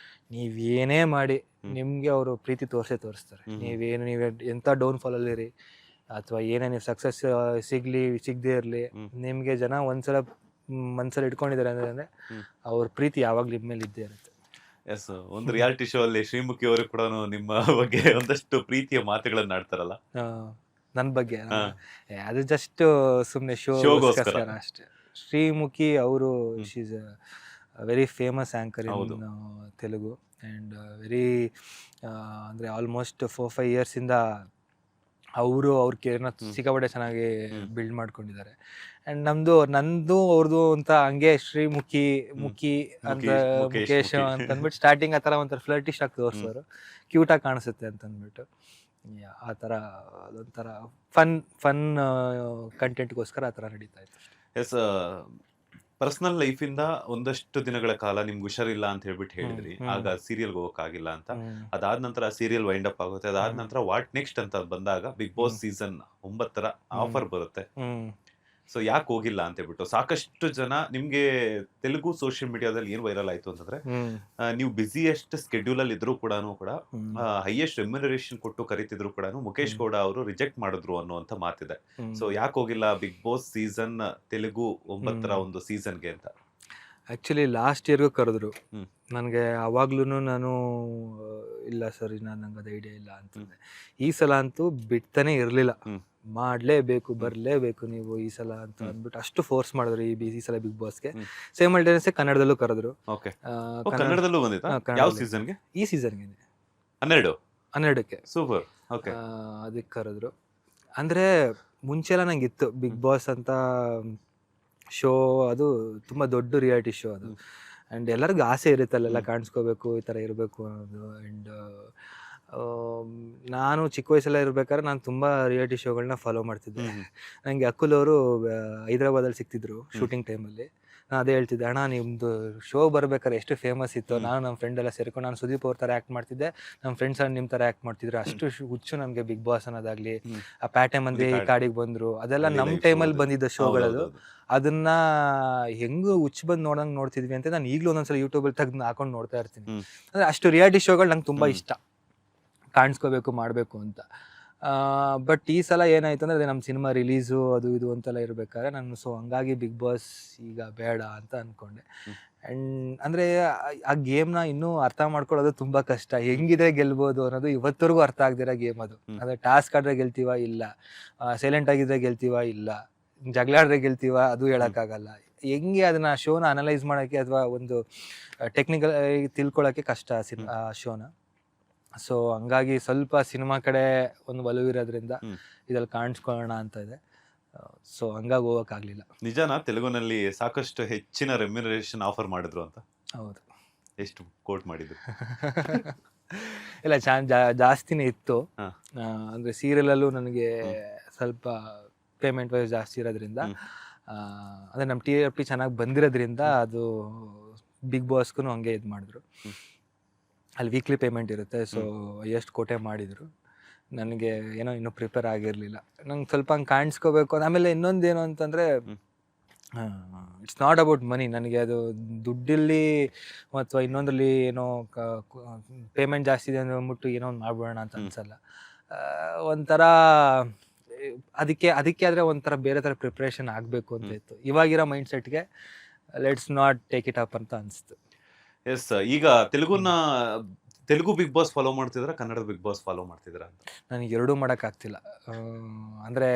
ನೀವೇನೇ ಮಾಡಿ ನಿಮ್ಗೆ ಅವರು ಪ್ರೀತಿ ತೋರಿಸ್ತಾರೆ. ನೀವೇ ಎಂತ ಡೌನ್ ಫಾಲ್ ಅಲ್ಲಿರಿ ಅಥವಾ ಏನೇ ನೀವು ಸಕ್ಸಸ್ ಸಿಗದೇ ಇರ್ಲಿ, ನಿಮ್ಗೆ ಜನ ಒಂದ್ಸಲ ಮನ್ಸಲ್ಲಿ ಇಟ್ಕೊಂಡಿದ್ದಾರೆ ಅಂದ್ರೆ ಅವ್ರ ಪ್ರೀತಿ ಯಾವಾಗ್ಲೂ ನಿಮ್ಮ ಮೇಲೆ ಇದ್ದೇ ಇರುತ್ತೆ. ಎಸ್, ಒಂದು ರಿಯಾಲಿಟಿ ಶೋ ಅಲ್ಲಿ ಶ್ರೀಮುಖಿ ಅವರು ಕೂಡ ನಿಮ್ಮ ಬಗ್ಗೆ ಒಂದಷ್ಟು ಪ್ರೀತಿಯ ಮಾತುಗಳನ್ನ ಆಡ್ತಾರಲ್ಲ. ನನ್ ಬಗ್ಗೆ ಅದು ಜಸ್ಟ್ ಸುಮ್ನೆ ಶೋಗೋಸ್ಕರ ಅಷ್ಟೇ. ಶ್ರೀಮುಖಿ ಅವರು she's very famous anchor in Telugu and very ಅಂದ್ರೆ ಆಲ್ಮೋಸ್ಟ್ 4-5 years ಇಂದ ಅವರು ಅವ್ರ ಕೇರ್ನ ಸಿಕ್ಕಾಪಟ್ಟೆ ಚೆನ್ನಾಗಿ ಬಿಲ್ಡ್ ಮಾಡ್ಕೊಂಡಿದ್ದಾರೆ. ಅಂಡ್ ನಂದು ಅವ್ರದ್ದು ಅಂತ ಹಂಗೆ ಶ್ರೀಮುಖಿ ಅಂತ ಮುಖೇಶ್ ಅಂತ ಅಂದ್ಬಿಟ್ಟು ಸ್ಟಾರ್ಟಿಂಗ್ ಆ ತರ ಒಂಥರ ಫ್ಲರ್ಟಿಶ್ ಆಗಿ ತೋರಿಸೋರು, ಕ್ಯೂಟ್ ಆಗಿ ಕಾಣಿಸುತ್ತೆ ಅಂತ ಅಂದ್ಬಿಟ್ಟು. ಆ ತರ ಅದೊಂಥರ ಫನ್ ಕಂಟೆಂಟ್ಗೋಸ್ಕರ ಆ ತರ ನಡೀತಾ ಇತ್ತು. ಎಸ್, ಪರ್ಸನಲ್ ಲೈಫ್ ಇಂದ ಒಂದಷ್ಟು ದಿನಗಳ ಕಾಲ ನಿಮ್ಗೆ ಹುಷಾರಿಲ್ಲ ಅಂತ ಹೇಳ್ಬಿಟ್ಟು ಹೇಳಿದ್ರಿ, ಆಗ ಸೀರಿಯಲ್ಗೆ ಹೋಗಕ್ಕಾಗಿಲ್ಲ ಅಂತ. ಅದಾದ ನಂತರ ಸೀರಿಯಲ್ ವೈಂಡ್ ಅಪ್ ಆಗುತ್ತೆ. ಅದಾದ ನಂತರ ವಾಟ್ ನೆಕ್ಸ್ಟ್ ಅಂತ ಬಂದಾಗ ಬಿಗ್ ಬಾಸ್ ಸೀಸನ್ 9 ಆಫರ್ ಬರುತ್ತೆ. ಸೊ ಯಾಕೆ ಹೋಗಿಲ್ಲ ಅಂತ ಹೇಳ್ಬಿಟ್ಟು ಸಾಕಷ್ಟು ಜನ ನಿಮ್ಗೆ ತೆಲುಗು ಸೋಷಿಯಲ್ ಮೀಡಿಯಾದಲ್ಲಿ ಏನ್ ವೈರಲ್ ಆಯ್ತು ಅಂತಂದ್ರೆ, ನೀವು ಬಿಸಿಯೆಸ್ಟ್ ಸ್ಕೆಡ್ಯೂಲ್ ಅಲ್ಲಿ ಇದ್ರು ಕೂಡ ಹೈಯೆಸ್ಟ್ ರೆಮ್ಯುನರೇಷನ್ ಕೊಟ್ಟು ಕರಿತಿದ್ರು ಕೂಡ ಮುಖೇಶ್ ಗೌಡ ಅವರು ರಿಜೆಕ್ಟ್ ಮಾಡಿದ್ರು ಅನ್ನುವಂತ ಮಾತಿದೆ. ಸೊ ಯಾಕೆ ಹೋಗಿಲ್ಲ ಬಿಗ್ ಬಾಸ್ ಸೀಸನ್ ತೆಲುಗು 9 ಒಂದು ಸೀಸನ್ಗೆ ಅಂತ? ಆಕ್ಚುಲಿ ಲಾಸ್ಟ್ ಇಯರ್ಗೂ ಕರೆದ್ರು ನನಗೆ. ಅವಾಗ್ಲೂ ನಾನು ಇಲ್ಲ ಸರ್, ನಂಗೆ ಅದು ಐಡಿಯಾ ಇಲ್ಲ ಅಂತಂದೆ. ಈ ಸಲ ಅಂತೂ ಬಿಡ್ತಾನೆ ಇರ್ಲಿಲ್ಲ, ಮಾಡ್ಲೇಬೇಕು, ಬರ್ಲೇಬೇಕು ನೀವು ಈ ಸಲ ಅಂತ ಅಂದ್ಬಿಟ್ಟು ಅಷ್ಟು ಫೋರ್ಸ್ ಮಾಡಿದ್ರು ಈ ಸಲ ಬಿಗ್ ಬಾಸ್ಗೆ. ಸೈಮಲ್ಟೇನಿಯಸ್ ಕನ್ನಡದಲ್ಲೂ ಕರೆದ್ರು. ಕನ್ನಡದಲ್ಲೂ ಯಾವ ಸೀಸನ್ಗೆ? ಈ ಸೀಸನ್ಗೆ 12ಕ್ಕೆ. ಸೂಪರ್. ಅದಕ್ಕೆ ಕರೆದ್ರು. ಅಂದ್ರೆ ಮುಂಚೆ ಎಲ್ಲ ನಂಗೆ ಇತ್ತು ಬಿಗ್ ಬಾಸ್ ಅಂತ ಶೋ, ಅದು ತುಂಬಾ ದೊಡ್ಡ ರಿಯಾಲಿಟಿ ಶೋ ಅದು. ಅಂಡ್ ಎಲ್ಲರಿಗೂ ಆಸೆ ಇರುತ್ತೆ ಅಲ್ಲೆಲ್ಲ ಕಾಣಿಸ್ಕೋಬೇಕು, ಈ ತರ ಇರಬೇಕು ಅನ್ನೋದು. ಅಂಡ್ ನಾನು ಚಿಕ್ಕ ವಯಸ್ಸೆಲ್ಲ ಇರ್ಬೇಕಾದ್ರೆ ನಾನು ತುಂಬಾ ರಿಯಾಲಿಟಿ ಶೋಗಳನ್ನ ಫಾಲೋ ಮಾಡ್ತಿದ್ದೆ. ನಂಗೆ ಅಕುಲ್ ಅವರು ಹೈದರಾಬಾದಲ್ಲಿ ಸಿಕ್ತಿದ್ರು ಶೂಟಿಂಗ್ ಟೈಮಲ್ಲಿ. ನಾನು ಅದೇ ಹೇಳ್ತಿದ್ದೆ, ಅಣ್ಣ ನಿಮ್ದು ಶೋ ಬರ್ಬೇಕಾದ್ರೆ ಎಷ್ಟು ಫೇಮಸ್ ಇತ್ತು, ನಾನು ನಮ್ಮ ಫ್ರೆಂಡ್ ಎಲ್ಲ ಸೇರ್ಕೊಂಡು, ನಾನು ಸುದೀಪ್ ಅವ್ರ ತರ ಆಕ್ಟ್ ಮಾಡ್ತಿದ್ದೆ, ನಮ್ಮ ಫ್ರೆಂಡ್ಸ್ ನಿಮ್ಮ ತರ ಆಕ್ಟ್ ಮಾಡ್ತಿದ್ರು. ಅಷ್ಟು ಹುಚ್ಚು ನಮ್ಗೆ ಬಿಗ್ ಬಾಸ್ ಅನ್ನೋದಾಗ್ಲಿ, ಆ ಪ್ಯಾಟೆ ಮಂದಿ ಈ ಕಾಡಿಗೆ ಬಂದ್ರು, ಅದೆಲ್ಲ ನಮ್ ಟೈಮಲ್ಲಿ ಬಂದಿದ್ದ ಶೋಗಳದು. ಅದನ್ನ ಹೆಂಗು ಹುಚ್ಚು ಬಂದು ನೋಡ್ತಿದ್ವಿ ಅಂತ ನಾನು ಈಗಲೂ ಒಂದೊಂದ್ಸಲ ಯೂಟ್ಯೂಬ್ ಅಲ್ಲಿ ತೆಗೆದು ಹಾಕೊಂಡು ನೋಡ್ತಾ ಇರ್ತೀನಿ. ಅಂದ್ರೆ ಅಷ್ಟು ರಿಯಾಲಿಟಿ ಶೋಗಳು ನಂಗೆ ತುಂಬಾ ಇಷ್ಟ, ಕಾಣಿಸ್ಕೋಬೇಕು, ಮಾಡ್ಬೇಕು ಅಂತ. ಬಟ್ ಈ ಸಲ ಏನಾಯ್ತು ಅಂದ್ರೆ ಅದೇ ನಮ್ಮ ಸಿನಿಮಾ ರಿಲೀಸು ಅದು ಇದು ಅಂತೆಲ್ಲ ಇರ್ಬೇಕಾದ್ರೆ ನಾನು ಸೊ ಹಂಗಾಗಿ ಬಿಗ್ ಬಾಸ್ ಈಗ ಬೇಡ ಅಂತ ಅನ್ಕೊಂಡೆ. ಅಂಡ್ ಅಂದ್ರೆ ಆ ಗೇಮ್ನ ಇನ್ನೂ ಅರ್ಥ ಮಾಡ್ಕೊಳ್ಳೋದು ತುಂಬಾ ಕಷ್ಟ. ಹೆಂಗಿದೆ ಗೆಲ್ಬೋದು ಅನ್ನೋದು ಇವತ್ತವರೆಗೂ ಅರ್ಥ ಆಗ್ದಿರೋ ಗೇಮ್ ಅದು. ಅಂದ್ರೆ ಟಾಸ್ಕ್ ಆಡ್ರೆ ಗೆಲ್ತೀವ ಇಲ್ಲ, ಸೈಲೆಂಟ್ ಆಗಿದ್ರೆ ಗೆಲ್ತೀವ ಇಲ್ಲ, ಜಗಳ ಆಡ್ರೆ ಗೆಲ್ತೀವ ಅದು ಹೇಳಕ್ಕಾಗಲ್ಲ. ಹೆಂಗೆ ಅದನ್ನ ಶೋನ ಅನಲೈಸ್ ಮಾಡಕ್ಕೆ ಅಥವಾ ಒಂದು ಟೆಕ್ನಿಕಲ್ ತಿಳ್ಕೊಳಕ್ಕೆ ಕಷ್ಟ ಆ ಶೋನ. ಸೊ ಹಂಗಾಗಿ ಸ್ವಲ್ಪ ಸಿನಿಮಾ ಕಡೆ ಒಂದು ಒಲವಿರೋದ್ರಿಂದ ಇದ್ರಲ್ಲಿ ಕಾಣಿಸ್ಕೊಳ್ಳೋಣ ಅಂತ ಇದೆ. ಸೊ ಹಂಗಾಗಿ ಹೋಗಕ್ಕಾಗ್ಲಿಲ್ಲ. ನಿಜನಾ ತೆಲುಗುನಲ್ಲಿ ಸಾಕಷ್ಟು ಹೆಚ್ಚಿನ ರೆಮ್ಯುನರೇಷನ್ ಆಫರ್ ಮಾಡಿದ್ರು ಅಂತ? ಹೌದು. ಎಷ್ಟು ಕೋಟ್ ಮಾಡಿದ್ರು? ಇಲ್ಲ ಜಾಸ್ತಿನೇ ಇತ್ತು. ಅಂದ್ರೆ ಸೀರಿಯಲ್ ಅಲ್ಲೂ ನನಗೆ ಸ್ವಲ್ಪ ಪೇಮೆಂಟ್ ವೈಸ್ ಜಾಸ್ತಿ ಇರೋದ್ರಿಂದ, ಅಂದ್ರೆ ನಮ್ಮ TRP ಚೆನ್ನಾಗಿ ಬಂದಿರೋದ್ರಿಂದ ಅದು ಬಿಗ್ ಬಾಸ್ಗೂ ಹಂಗೆ ಇದು ಮಾಡಿದ್ರು. ಅಲ್ಲಿ ವೀಕ್ಲಿ ಪೇಮೆಂಟ್ ಇರುತ್ತೆ. ಸೊ ಎಷ್ಟು ಕೋಟೆ ಮಾಡಿದ್ರು. ನನಗೆ ಏನೋ ಇನ್ನೂ ಪ್ರಿಪೇರ್ ಆಗಿರಲಿಲ್ಲ. ನಂಗೆ ಸ್ವಲ್ಪ ಹಂಗೆ ಕಾಣಿಸ್ಕೋಬೇಕು. ಆಮೇಲೆ ಇನ್ನೊಂದೇನು ಅಂತಂದರೆ, ಇಟ್ಸ್ ನಾಟ್ ಅಬೌಟ್ ಮನಿ. ನನಗೆ ಅದು ದುಡ್ಡಲ್ಲಿ ಅಥವಾ ಇನ್ನೊಂದರಲ್ಲಿ ಏನೋ ಪೇಮೆಂಟ್ ಜಾಸ್ತಿ ಇದೆ ಅಂದ್ಬಿಟ್ಟು ಏನೋ ಒಂದು ಮಾಡ್ಬಿಡೋಣ ಅಂತ ಅನ್ಸಲ್ಲ. ಒಂಥರ ಅದಕ್ಕೆ ಆದರೆ ಒಂಥರ ಬೇರೆ ಥರ ಪ್ರಿಪ್ರೇಷನ್ ಆಗಬೇಕು ಅಂತ ಇತ್ತು. ಇವಾಗಿರೋ ಮೈಂಡ್ ಸೆಟ್ಗೆ let's not take it up ಅಂತ ಅನಿಸ್ತು. ಎಸ್. ಈಗ ತೆಲುಗು ಬಿಗ್ ಬಾಸ್ ಫಾಲೋ ಮಾಡ್ತಿದ್ರ, ಕನ್ನಡದ ಬಿಗ್ ಬಾಸ್ ಫಾಲೋ ಮಾಡ್ತಿದ್ರ ಅಂತ? ನನಗೆ ಎರಡೂ ಮಾಡೋಕ್ಕಾಗ್ತಿಲ್ಲ. ಅಂದರೆ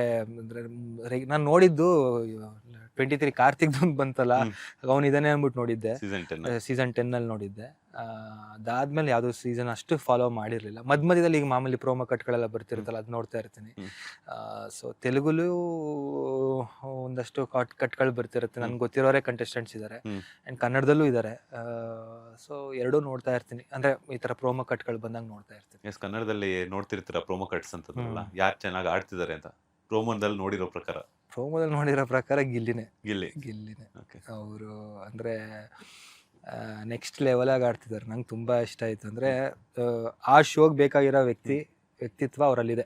ನಾನು ನೋಡಿದ್ದು 23 ಕಾರ್ತಿಕ್ದೊಂದು ಬಂತಲ್ಲ, ಅವನಿದಾನೆ ಅಂದ್ಬಿಟ್ಟು ನೋಡಿದ್ದೆ. ಸೀಸನ್ 10 ನೋಡಿದ್ದೆ. ಅದಾದ್ಮೇಲೆ ಯಾವುದೋ ಸೀಸನ್ ಅಷ್ಟು ಫಾಲೋ ಮಾಡಿರಲಿಲ್ಲ. ಮಧ್ಯದಲ್ಲಿ ಈಗ ಮಾಮೂಲಿ ಪ್ರೋಮೋ ಕಟ್ಗಳೆಲ್ಲ ಬರ್ತಿರುತ್ತಲ್ಲ, ಅದು ನೋಡ್ತಾ ಇರ್ತೀನಿ. ಸೊ ತೆಲುಗುಲು ಒಂದಷ್ಟು ಕಟ್ಗಳು ಬರ್ತಿರುತ್ತೆ. ನನ್ಗೆ ಗೊತ್ತಿರೋರೇ ಕಂಟೆಸ್ಟೆಂಟ್ಸ್ ಇದ್ದಾರೆ, ಆ್ಯಂಡ್ ಕನ್ನಡದಲ್ಲೂ ಇದ್ದಾರೆ. ಸೊ ಎರಡೂ ನೋಡ್ತಾ ಇರ್ತೀನಿ. ಅಂದರೆ ಈ ಥರ ಪ್ರೋಮೋ ಕಟ್ಗಳು ಬಂದಾಗ ನೋಡ್ತಾ ಇರ್ತೀನಿ. ಎಸ್. ಕನ್ನಡದಲ್ಲಿ ನೋಡ್ತಿರ್ತೀರ ಪ್ರೋಮೋ ಕಟ್ಸ್ ಅಂತದಲ್ಲ, ಯಾರು ಚೆನ್ನಾಗಿ ಆಡ್ತಿದ್ದಾರೆ ಅಂತ ಪ್ರೋಮೋದಲ್ಲಿ ನೋಡಿರೋ ಪ್ರಕಾರ ಗಿಲ್ಲಿನೇ. ಅವರು ಅಂದರೆ ನೆಕ್ಸ್ಟ್ ಲೆವೆಲಾಗಿ ಆಡ್ತಿದ್ದಾರೆ. ನಂಗೆ ತುಂಬ ಇಷ್ಟ ಆಯಿತು. ಅಂದರೆ ಆ ಶೋಗೆ ಬೇಕಾಗಿರೋ ವ್ಯಕ್ತಿತ್ವ ಅವರಲ್ಲಿದೆ.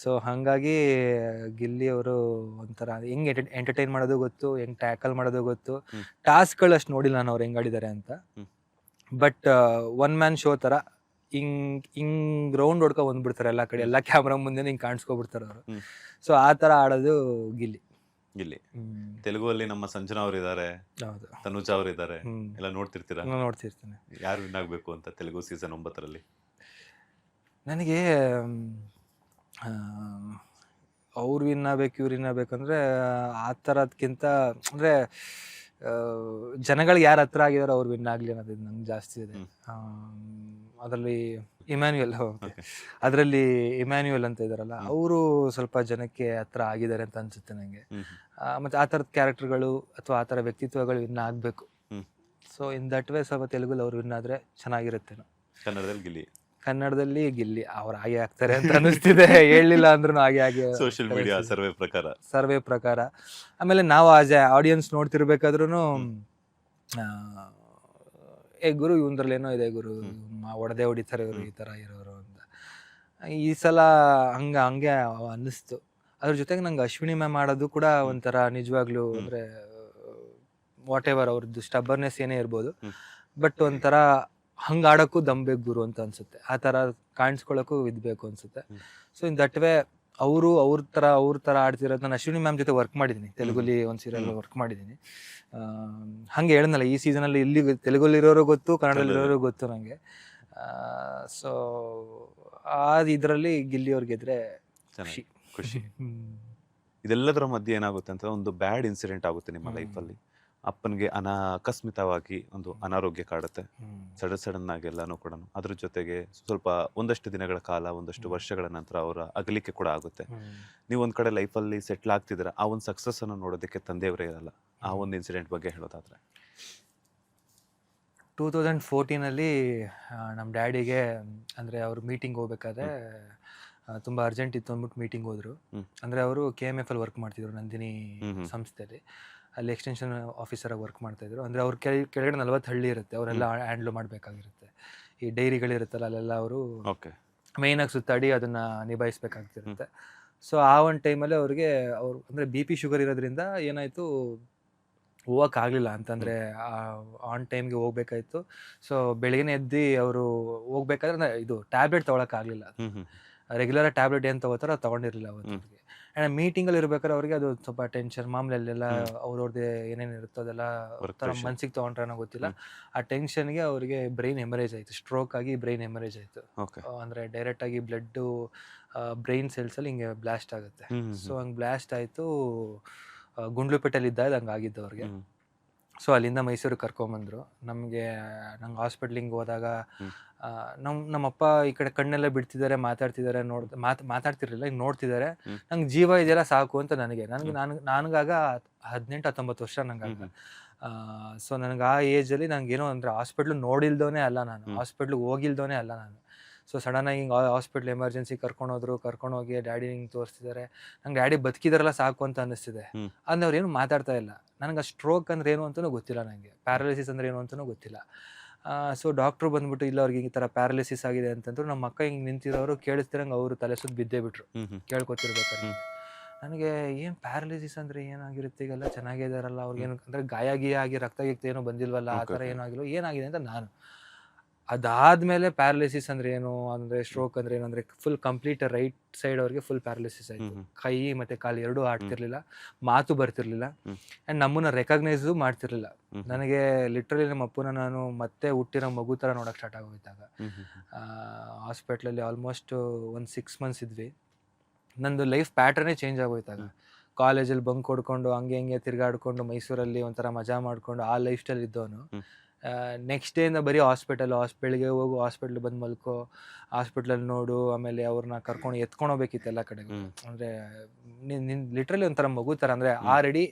ಸೊ ಹಾಗಾಗಿ ಗಿಲ್ಲಿ ಅವರು ಒಂಥರ ಹೆಂಗೆ ಎಂಟರ್ಟೈನ್ ಮಾಡೋದು ಗೊತ್ತು, ಹೆಂಗೆ ಟ್ಯಾಕಲ್ ಮಾಡೋದು ಗೊತ್ತು. ಟಾಸ್ಕ್ಗಳು ಅಷ್ಟು ನೋಡಿಲ್ಲ ನಾನು ಅವ್ರು ಹೆಂಗೆ ಆಡಿದ್ದಾರೆ ಅಂತ. ಬಟ್ ಒನ್ ಮ್ಯಾನ್ ಶೋ ಥರ ಹಿಂಗ್ ರೌಂಡ್ ಹೊಡ್ಕೊ ಬಂದ್ಬಿಡ್ತಾರೆ ಎಲ್ಲ ಕಡೆ, ಎಲ್ಲ ಕ್ಯಾಮ್ರಾ ಮುಂದೆ ಹಿಂಗೆ ಕಾಣಿಸ್ಕೊಬಿಡ್ತಾರೆ ಅವರು. ಸೊ ಆ ಥರ ಆಡೋದು ಗಿಲ್ಲಿ. ತೆಲುಗುವಲ್ಲಿ ನಮ್ಮ ಸಂಜನಾ ಅವರು ಇದ್ದಾರೆ, ತನುಜಾ ಅವರು ಇದ್ದಾರೆ, ಎಲ್ಲ ನೋಡ್ತಿರ್ತೀರಾ? ನೋಡ್ತಿರ್ತೀನಿ. ಯಾರು ವಿನ್ ಆಗಬೇಕು ಅಂತ ತೆಲುಗು ಸೀಸನ್ 9ರಲ್ಲಿ? ನನಗೆ ಅವ್ರು ವಿನ್ ಆಗ್ಬೇಕು, ಇವ್ರು ವಿನ್ ಆಗ್ಬೇಕು ಅಂದರೆ ಆ ಥರದ್ಕಿಂತ ಅಂದರೆ ಜನಗಳಿಗೆ ಯಾರು ಹತ್ರ ಆಗಿದಾರೋ ಅವ್ರು ವಿನ್ ಆಗಲಿ ಅನ್ನೋದು ನಂಗೆ ಜಾಸ್ತಿ ಇದೆ. ಅದರಲ್ಲಿ ಇಮ್ಯಾನ್ಯುಯಲ್ ಅಂತ ಇದಾರಲ್ಲ, ಅವರು ಸ್ವಲ್ಪ ಜನಕ್ಕೆ ಹತ್ರ ಆಗಿದ್ದಾರೆ ಅಂತ ಅನ್ಸುತ್ತೆ ನನಗೆ. ಮತ್ತು ಆ ಥರದ ಕ್ಯಾರೆಕ್ಟರ್ಗಳು ಅಥವಾ ಆ ಥರ ವ್ಯಕ್ತಿತ್ವಗಳು ವಿನ್ ಆಗಬೇಕು. ಸೊ ಇನ್ ದಟ್ ವೇ ಸ್ವಲ್ಪ ತೆಲುಗಲ್ಲಿ ಅವ್ರು ವಿನ್ ಆದರೆ ಚೆನ್ನಾಗಿರುತ್ತೇನೋ. ಕನ್ನಡದಲ್ಲಿ ಗಿಲ್ಲಿ ಅವ್ರು ಹಾಗೆ ಆಗ್ತಾರೆ ಅಂತ ಅನಿಸ್ತಿದೆ. ಹೇಳಲಿಲ್ಲ ಅಂದ್ರೂ ಹಾಗೆ ಸೋಷಿಯಲ್ ಮೀಡಿಯಾ ಸರ್ವೆ ಪ್ರಕಾರ. ಆಮೇಲೆ ನಾವು ಆಸ್ ಎ ಆಡಿಯನ್ಸ್ ನೋಡ್ತಿರ್ಬೇಕಾದ್ರೂ ಗುರು ಇವಂದ್ರಲ್ಲಿ ಏನೋ ಇದೆ ಗುರು, ಹೊಡೆದೇ ಹೊಡಿತಾರೆ ಇವರು, ಈ ಥರ ಇರೋರು ಅಂತ. ಈ ಸಲ ಹಂಗೆ ಅನ್ನಿಸ್ತು. ಅದ್ರ ಜೊತೆಗೆ ನಂಗೆ ಅಶ್ವಿನಿ ಮ್ಯಾಮ್ ಮಾಡೋದು ಕೂಡ ಒಂಥರ ನಿಜವಾಗ್ಲೂ ಅಂದರೆ ವಾಟ್ ಎವರ್ ಅವ್ರದ್ದು ಸ್ಟಬ್ಬರ್ನೆಸ್ ಏನೇ ಇರ್ಬೋದು, ಬಟ್ ಒಂಥರ ಹಂಗೆ ಆಡೋಕ್ಕೂ ದಮ್ಬೇಕು ಗುರು ಅಂತ ಅನ್ಸುತ್ತೆ. ಆ ಥರ ಕಾಣಿಸ್ಕೊಳ್ಳೋಕ್ಕೂ ಇದ್ಬೇಕು ಅನ್ಸುತ್ತೆ. ಸೊ ಇನ್ ದಟ್ ವೇ ಅವ್ರ ಥರ ಆಡ್ತಿರೋದು. ನಾನು ಅಶ್ವಿನಿ ಮ್ಯಾಮ್ ಜೊತೆ ವರ್ಕ್ ಮಾಡಿದ್ದೀನಿ, ತೆಲುಗುಲಿ ಒಂದು ಸೀರಿಯಲ್ ವರ್ಕ್ ಮಾಡಿದ್ದೀನಿ. ಹಾಗೆ ಹೇಳಿದ್ನಲ್ಲ, ಈ ಸೀಸನಲ್ಲಿ ಇಲ್ಲಿ ತೆಲುಗಲ್ಲಿರೋರು ಗೊತ್ತು, ಕನ್ನಡದಲ್ಲಿರೋರು ಗೊತ್ತು ನನಗೆ. ಸೊ ಇದರಲ್ಲಿ ಗಿಲ್ಲಿ ಅವ್ರಿಗೆ ಗೆದ್ರೆ ಖುಷಿ. ಇದೆಲ್ಲದರ ಮಧ್ಯೆ ಏನಾಗುತ್ತೆ ಅಂತ, ಒಂದು ಬ್ಯಾಡ್ ಇನ್ಸಿಡೆಂಟ್ ಆಗುತ್ತೆ ನಿಮ್ಮ ಲೈಫಲ್ಲಿ. ಅಪ್ಪನಿಗೆ ಆಕಸ್ಮಿಕವಾಗಿ ಒಂದು ಅನಾರೋಗ್ಯ ಕಾಡುತ್ತೆ, ಸಡನ್ ಆಗಿ ಎಲ್ಲಾನು ಕೂಡ. ಅದ್ರ ಜೊತೆಗೆ ಸ್ವಲ್ಪ ಒಂದಷ್ಟು ದಿನಗಳ ಕಾಲ, ಒಂದಷ್ಟು ವರ್ಷಗಳ ನಂತರ ಅವರ ಅಗಲಿಕೆ ಕೂಡ ಆಗುತ್ತೆ. ನೀವು ಒಂದ್ ಕಡೆ ಲೈಫಲ್ಲಿ ಸೆಟ್ಲ್ ಆಗ್ತಿದ್ದೀರಾ, ಆ ಒಂದು ಸಕ್ಸಸ್ ಅನ್ನು ನೋಡೋದಕ್ಕೆ ತಂದೆಯವರೇ ಇರಲ್ಲ. ಆ ಒಂದು ಇನ್ಸಿಡೆಂಟ್ ಬಗ್ಗೆ ಹೇಳೋದಾದ್ರೆ, 2014 ನಮ್ಮ ಡ್ಯಾಡಿಗೆ ಅಂದರೆ ಅವ್ರು ಮೀಟಿಂಗ್ ಹೋಗ್ಬೇಕಾದ್ರೆ ತುಂಬ ಅರ್ಜೆಂಟ್ ಇತ್ತು ಅಂದ್ಬಿಟ್ಟು ಮೀಟಿಂಗ್ ಹೋದ್ರು. ಅಂದರೆ ಅವರು KMF ಅಲ್ಲಿ ವರ್ಕ್ ಮಾಡ್ತಿದ್ರು, ನಂದಿನಿ ಸಂಸ್ಥೆಯಲ್ಲಿ. ಅಲ್ಲಿ ಎಕ್ಸ್ಟೆನ್ಷನ್ ಆಫೀಸರಾಗಿ ವರ್ಕ್ ಮಾಡ್ತಾಯಿದ್ರು. ಅಂದರೆ ಅವ್ರ ಕೆಳಗಡೆ 40 ಹಳ್ಳಿ ಇರುತ್ತೆ, ಅವರೆಲ್ಲ ಹ್ಯಾಂಡ್ಲ್ ಮಾಡಬೇಕಾಗಿರುತ್ತೆ. ಈ ಡೈರಿಗಳಿರುತ್ತಲ್ಲ, ಅಲ್ಲೆಲ್ಲ ಅವರು ಮೇಯ್ನಾಗಿ ಸುತ್ತಾಡಿ ಅದನ್ನು ನಿಭಾಯಿಸ್ಬೇಕಾಗ್ತಿರುತ್ತೆ. ಸೊ ಆ ಒಂದು ಟೈಮಲ್ಲಿ ಅವ್ರು ಅಂದರೆ BP ಶುಗರ್ ಇರೋದ್ರಿಂದ ಏನಾಯಿತು, ಹೋಗೋಕ್ಕಾಗಲಿಲ್ಲ. ಅಂತಂದರೆ ಆನ್ ಟೈಮ್ಗೆ ಹೋಗ್ಬೇಕಾಯ್ತು. ಸೊ ಬೆಳಗ್ಗೆ ಎದ್ದು ಅವರು ಹೋಗ್ಬೇಕಾದ್ರೆ ಇದು ಟ್ಯಾಬ್ಲೆಟ್ ತೊಗೊಳಕ್ಕಾಗಲಿಲ್ಲ. ರೆಗ್ಯುಲರ್ ಟ್ಯಾಬ್ಲೆಟ್ ಏನು ತಗೋತಾರೋ ಅದು ತೊಗೊಂಡಿರಲಿಲ್ಲ ಅವತ್ತು ಹ್ಮ್. ಅವ್ರಿಗೆ. ಆ್ಯಂಡ್ ಮೀಟಿಂಗಲ್ಲಿ ಇರ್ಬೇಕಾದ್ರೆ ಅವ್ರಿಗೆ ಅದು ಸ್ವಲ್ಪ ಟೆನ್ಷನ್ ಮಾಮೂಲಿ ಅಲ್ಲೆಲ್ಲ ಹ್ಮ್. ಅವ್ರವ್ರದ್ದೇ ಏನೇನು ಇರುತ್ತೋ ಅದೆಲ್ಲ ವರ್ಕ್ ಥರ ಪ್ರೆಷರ್. ಮನ್ಸಿಗೆ ತೊಗೊಂಡ್ರೇನೋ ಗೊತ್ತಿಲ್ಲ. ಹ್ಮ್. ಆ ಟೆನ್ಷನ್ಗೆ ಅವರಿಗೆ ಬ್ರೈನ್ ಹೆಮರೇಜ್ ಆಯಿತು, ಸ್ಟ್ರೋಕ್ ಆಗಿ ಬ್ರೈನ್ ಹೆಮರೇಜ್ ಆಯಿತು. ಓಕೆ. ಅಂದರೆ ಡೈರೆಕ್ಟಾಗಿ ಬ್ಲಡ್ಡು ಬ್ರೈನ್ ಸೆಲ್ಸಲ್ಲಿ ಹಿಂಗೆ ಬ್ಲಾಸ್ಟ್ ಆಗುತ್ತೆ. ಹ್ಮ್. ಸೊ ಹಂಗೆ ಬ್ಲಾಸ್ಟ್ ಆಯಿತು. ಗುಂಡ್ಲುಪೇಟೆಲಿ ಇದ್ದಾಗ ಹಂಗೆ ಆಗಿದ್ದು ಅವ್ರಿಗೆ. ಹ್ಮ್. ಸೊ ಅಲ್ಲಿಂದ ಮೈಸೂರಿಗೆ ಕರ್ಕೊಂಬಂದರು. ನಂಗೆ ಹಾಸ್ಪಿಟ್ಲಿಗೆ ಹೋದಾಗ ಹ್ಮ್. ನಮ್ಮಪ್ಪ ಈ ಕಡೆ ಕಣ್ಣೆಲ್ಲ ಬಿಡ್ತಿದ್ದಾರೆ, ಮಾತಾಡ್ತಿದ್ದಾರೆ, ಮಾತಾಡ್ತಿರ್ಲಿಲ್ಲ, ಹಿಂಗೆ ನೋಡ್ತಿದ್ದಾರೆ. ಹ್ಮ್. ನಂಗೆ ಜೀವ ಇದೆಯಲ್ಲ ಸಾಕು ಅಂತ ನನಗೆ ಹ್ಮ್. ನನಗಾಗ 18-19 ವರ್ಷ ನಂಗಾಗ. ಹ್ಮ್. ಸೊ ನನಗೆ ಆ ಏಜಲ್ಲಿ ನಂಗೇನೋ ಅಂದರೆ ಹಾಸ್ಪಿಟ್ಲು ನೋಡಿಲ್ದವನೇ ಅಲ್ಲ ನಾನು, ಹ್ಮ್. ಹಾಸ್ಪಿಟ್ಲಿಗೆ ಹೋಗಿಲ್ದವನೇ ಅಲ್ಲ ನಾನು. ಸೊ ಸಡನ್ನಾಗಿ ಹಿಂಗೆ ಹಾಸ್ಪಿಟ್ಲ್ ಎಮರ್ಜೆನ್ಸಿ ಕರ್ಕೊಂಡೋದ್ರು, ಕರ್ಕೊಂಡೋಗಿ ಡ್ಯಾಡಿ ಹಿಂಗೆ ತೋರಿಸ್ತಿದ್ದಾರೆ. ನಂಗೆ ಡ್ಯಾಡಿ ಬದುಕಿದಾರಲ್ಲ ಸಾಕು ಅಂತ ಅನ್ನಿಸ್ತಿದೆ. ಹ್ಮ್. ಅಂದ್ರೆ ಅವ್ರೇನು ಮಾತಾಡ್ತಾ ಇಲ್ಲ. ನನಗೆ ಆ ಸ್ಟ್ರೋಕ್ ಅಂದ್ರೆ ಏನು ಅಂತಲೂ ಗೊತ್ತಿಲ್ಲ, ನನಗೆ ಪ್ಯಾರಾಲಿಸಿಸ್ ಅಂದ್ರೆ ಏನು ಅಂತಲೂ ಗೊತ್ತಿಲ್ಲ. ಸೊ ಡಾಕ್ಟ್ರು ಬಂದ್ಬಿಟ್ಟು ಇಲ್ಲ ಅವ್ರಿಗೆ ಈ ಥರ ಪ್ಯಾರಾಲಿಸಿಸ್ ಆಗಿದೆ ಅಂತಂದ್ರು. ನಮ್ಮ ಅಕ್ಕ ಹಿಂಗೆ ನಿಂತಿರೋರು ಕೇಳಿಸ್ತಿರಂಗೆ ಅವರು ತಲೆ ಸುತ್ತ ಬಿದ್ದೇ ಬಿಟ್ರು ಹ್ಮ್. ಕೇಳ್ಕೊತಿರ್ಬೇಕಾದ್ರೆ. ನನಗೆ ಏನು ಪ್ಯಾರಾಲಿಸಿಸ್ ಅಂದರೆ ಏನಾಗಿರುತ್ತೆ, ಈಗೆಲ್ಲ ಚೆನ್ನಾಗೇ ಇದಾರಲ್ಲ, ಅವ್ರಿಗೇನು ಅಂದರೆ ಗಾಯ ಗೀಯ ಆಗಿ ರಕ್ತ ಗಿಕ್ತ ಏನೋ ಬಂದಿಲ್ವಲ್ಲ, ಆ ಥರ ಏನೂ ಆಗಿಲ್ಲ, ಏನಾಗಿದೆ ಅಂತ ನಾನು. ಅದಾದಮೇಲೆ ಪ್ಯಾರಾಲಿಸಿಸ್ ಅಂದ್ರೆ ಏನು, ಅಂದರೆ ಸ್ಟ್ರೋಕ್ ಅಂದ್ರೆ ಏನು ಅಂದರೆ ಫುಲ್ ಕಂಪ್ಲೀಟ್ ರೈಟ್ ಸೈಡ್ ಅವ್ರಿಗೆ ಫುಲ್ ಪ್ಯಾರಾಲಿಸಿಸ್ ಆಯಿತು. ಕೈ ಮತ್ತು ಕಾಲು ಎರಡೂ ಆಡ್ತಿರ್ಲಿಲ್ಲ, ಮಾತು ಬರ್ತಿರ್ಲಿಲ್ಲ, ಆ್ಯಂಡ್ ನಮ್ಮನ್ನ ರೆಕಗ್ನೈಸು ಮಾಡ್ತಿರ್ಲಿಲ್ಲ. ನನಗೆ ಲಿಟ್ರಲಿ ನಮ್ಮ ಅಪ್ಪನ ನಾನು ಮತ್ತೆ ಹುಟ್ಟಿರೋ ಮಗು ಥರ ನೋಡೋಕೆ ಸ್ಟಾರ್ಟ್ ಆಗೋಯ್ತಾಗ. ಹಾಸ್ಪಿಟ್ಲಲ್ಲಿ ಆಲ್ಮೋಸ್ಟ್ ಒಂದು 6 ಮಂತ್ಸ್ ಇದ್ವಿ. ನಂದು ಲೈಫ್ ಪ್ಯಾಟ್ರನ್ನೇ ಚೇಂಜ್ ಆಗೋಯ್ತಾಗ. ಕಾಲೇಜಲ್ಲಿ ಬಂಕ್ ಹೊಡ್ಕೊಂಡು ಹಂಗೆ ಹಿಂಗೆ ತಿರ್ಗಾಡ್ಕೊಂಡು ಮೈಸೂರಲ್ಲಿ ಒಂಥರ ಮಜಾ ಮಾಡಿಕೊಂಡು ಆ ಲೈಫ್ ಸ್ಟೈಲ್ ಇದ್ದವನು. ನೆಕ್ಸ್ಟ್ ಡೇಯಿಂದ ಬರೀ ಬೆಳಿಗ್ಗೆ ಹೋಗು, ಹಾಸ್ಪಿಟ್ಲ್ ಬಂದು ಮಲ್ಕೋ, ಹಾಸ್ಪಿಟ್ಲಲ್ಲಿ ನೋಡು, ಆಮೇಲೆ ಅವ್ರನ್ನ ಕರ್ಕೊಂಡು ಎತ್ಕೊಂಡು ಹೋಗ್ಬೇಕಿತ್ತು ಎಲ್ಲ ಕಡೆಗೂ. ಅಂದರೆ ನಿನ್ ಲಿಟ್ರಲಿ ಒಂಥರ ಮಗು ಥರ, ಅಂದರೆ ಆಲ್ರೆಡಿ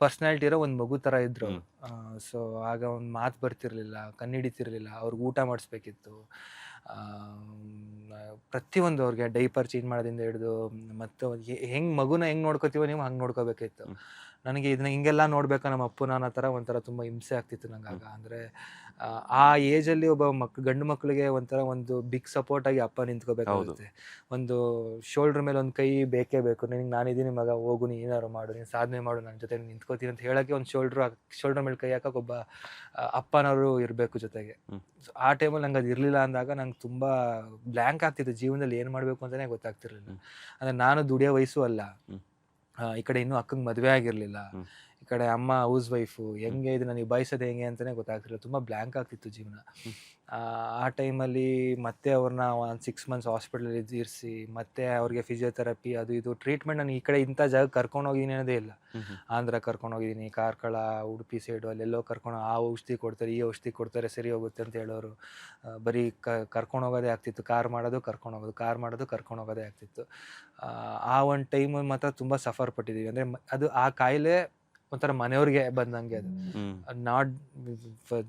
ಪರ್ಸ್ನಾಲಿಟಿ ಇರೋ ಒಂದು ಮಗು ಥರ ಇದ್ರು. ಸೊ ಆಗ ಒಂದು ಮಾತು ಬರ್ತಿರ್ಲಿಲ್ಲ, ಕಣ್ಣಿಡಿತಿರ್ಲಿಲ್ಲ, ಅವ್ರಿಗೆ ಊಟ ಮಾಡಿಸ್ಬೇಕಿತ್ತು. ಪ್ರತಿಯೊಂದು ಅವ್ರಿಗೆ ಡೈಪರ್ ಚೇಂಜ್ ಮಾಡೋದಿಂದ ಹಿಡಿದು ಮತ್ತು ಹೆಂಗೆ ಮಗುನ ಹೆಂಗೆ ನೋಡ್ಕೋತೀವೋ ನೀವು ಹಂಗೆ ನೋಡ್ಕೋಬೇಕಿತ್ತು. ನನಗೆ ಇದನ್ನ ಹಿಂಗೆಲ್ಲ ನೋಡ್ಬೇಕಾ ನಮ್ಮ ಅಪ್ಪನ ಅನ್ನೋ ಥರ ಒಂಥರ ತುಂಬ ಹಿಂಸೆ ಆಗ್ತಿತ್ತು ನಂಗಾಗ. ಅಂದರೆ ಆ ಏಜಲ್ಲಿ ಒಬ್ಬ ಗಂಡು ಮಕ್ಕಳಿಗೆ ಒಂಥರ ಒಂದು ಬಿಗ್ ಸಪೋರ್ಟಾಗಿ ಅಪ್ಪ ನಿಂತ್ಕೋಬೇಕಾಗುತ್ತೆ. ಒಂದು ಶೋಲ್ಡ್ರ್ ಮೇಲೆ ಒಂದು ಕೈ ಬೇಕೇ ಬೇಕು. ನಿನಗೆ ನಾನಿದ್ದೀನಿ ಮಗ, ಹೋಗು, ನೀನು ಏನಾರು ಮಾಡು, ನೀನು ಸಾಧನೆ ಮಾಡು, ನನ್ನ ಜೊತೆ ನಿಂತ್ಕೋತೀನಿ ಅಂತ ಹೇಳೋಕ್ಕೆ ಒಂದು ಶೋಲ್ಡ್ರ್ ಮೇಲೆ ಕೈ ಹಾಕೋಕೆ ಒಬ್ಬ ಅಪ್ಪನವರು ಇರಬೇಕು ಜೊತೆಗೆ. ಆ ಟೈಮಲ್ಲಿ ನಂಗೆ ಅದು ಇರಲಿಲ್ಲ ಅಂದಾಗ ನಂಗೆ ತುಂಬ ಬ್ಲ್ಯಾಂಕ್ ಆಗ್ತಿತ್ತು. ಜೀವನದಲ್ಲಿ ಏನು ಮಾಡಬೇಕು ಅಂತಲೇ ಗೊತ್ತಾಗ್ತಿರ್ಲಿಲ್ಲ. ಅಂದರೆ ನಾನು ದುಡಿಯೋ ವಯಸ್ಸು ಅಲ್ಲ, ಈ ಕಡೆ ಇನ್ನೂ ಅಕ್ಕಂಗೆ ಮದುವೆ ಆಗಿರಲಿಲ್ಲ, ಈ ಕಡೆ ಅಮ್ಮ ಹೌಸ್ ವೈಫು, ಹೆಂಗೆ ಇದನ್ನ ನಿಭಾಯಿಸೋದು ಹೆಂಗೆ ಅಂತಲೇ ಗೊತ್ತಾಗ್ತಿರಲಿಲ್ಲ. ತುಂಬ ಬ್ಲ್ಯಾಂಕ್ ಆಗ್ತಿತ್ತು ಜೀವನ. ಆ ಟೈಮಲ್ಲಿ ಮತ್ತೆ ಅವ್ರನ್ನ ಒಂದು 6 ಮಂತ್ಸ್ ಹಾಸ್ಪಿಟ್ಲಲ್ಲಿ ಇರಿಸಿ, ಮತ್ತೆ ಅವ್ರಿಗೆ ಫಿಸಿಯೋಥೆರಪಿ ಅದು ಇದು ಟ್ರೀಟ್ಮೆಂಟ್. ನಾನು ಈ ಕಡೆ ಇಂಥ ಜಾಗ ಕರ್ಕೊಂಡೋಗಿದ್ದೀನಿ ಅನ್ನೋದೇ ಇಲ್ಲ. ಆಂಧ್ರ ಕರ್ಕೊಂಡೋಗಿದ್ದೀನಿ, ಕಾರ್ಕಳ, ಉಡುಪಿ ಸೈಡು, ಅಲ್ಲೆಲ್ಲೋ ಆ ಔಷಧಿ ಕೊಡ್ತಾರೆ, ಈ ಔಷಧಿ ಕೊಡ್ತಾರೆ, ಸರಿ ಹೋಗುತ್ತೆ ಅಂತ ಹೇಳೋರು. ಬರೀ ಕರ್ಕೊಂಡೋಗೋದೇ ಆಗ್ತಿತ್ತು. ಕಾರ್ ಮಾಡೋದು ಕರ್ಕೊಂಡೋಗೋದೇ ಆಗ್ತಿತ್ತು. ಆ ಒಂದು ಟೈಮಲ್ಲಿ ಮಾತ್ರ ತುಂಬ ಸಫರ್ ಪಟ್ಟಿದ್ದೀವಿ. ಅಂದರೆ ಅದು ಆ ಕಾಯಿಲೆ ಒಂಥರ ಮನೆಯವ್ರಿಗೆ ಬಂದಂಗೆ, ಅದು ನಾಟ್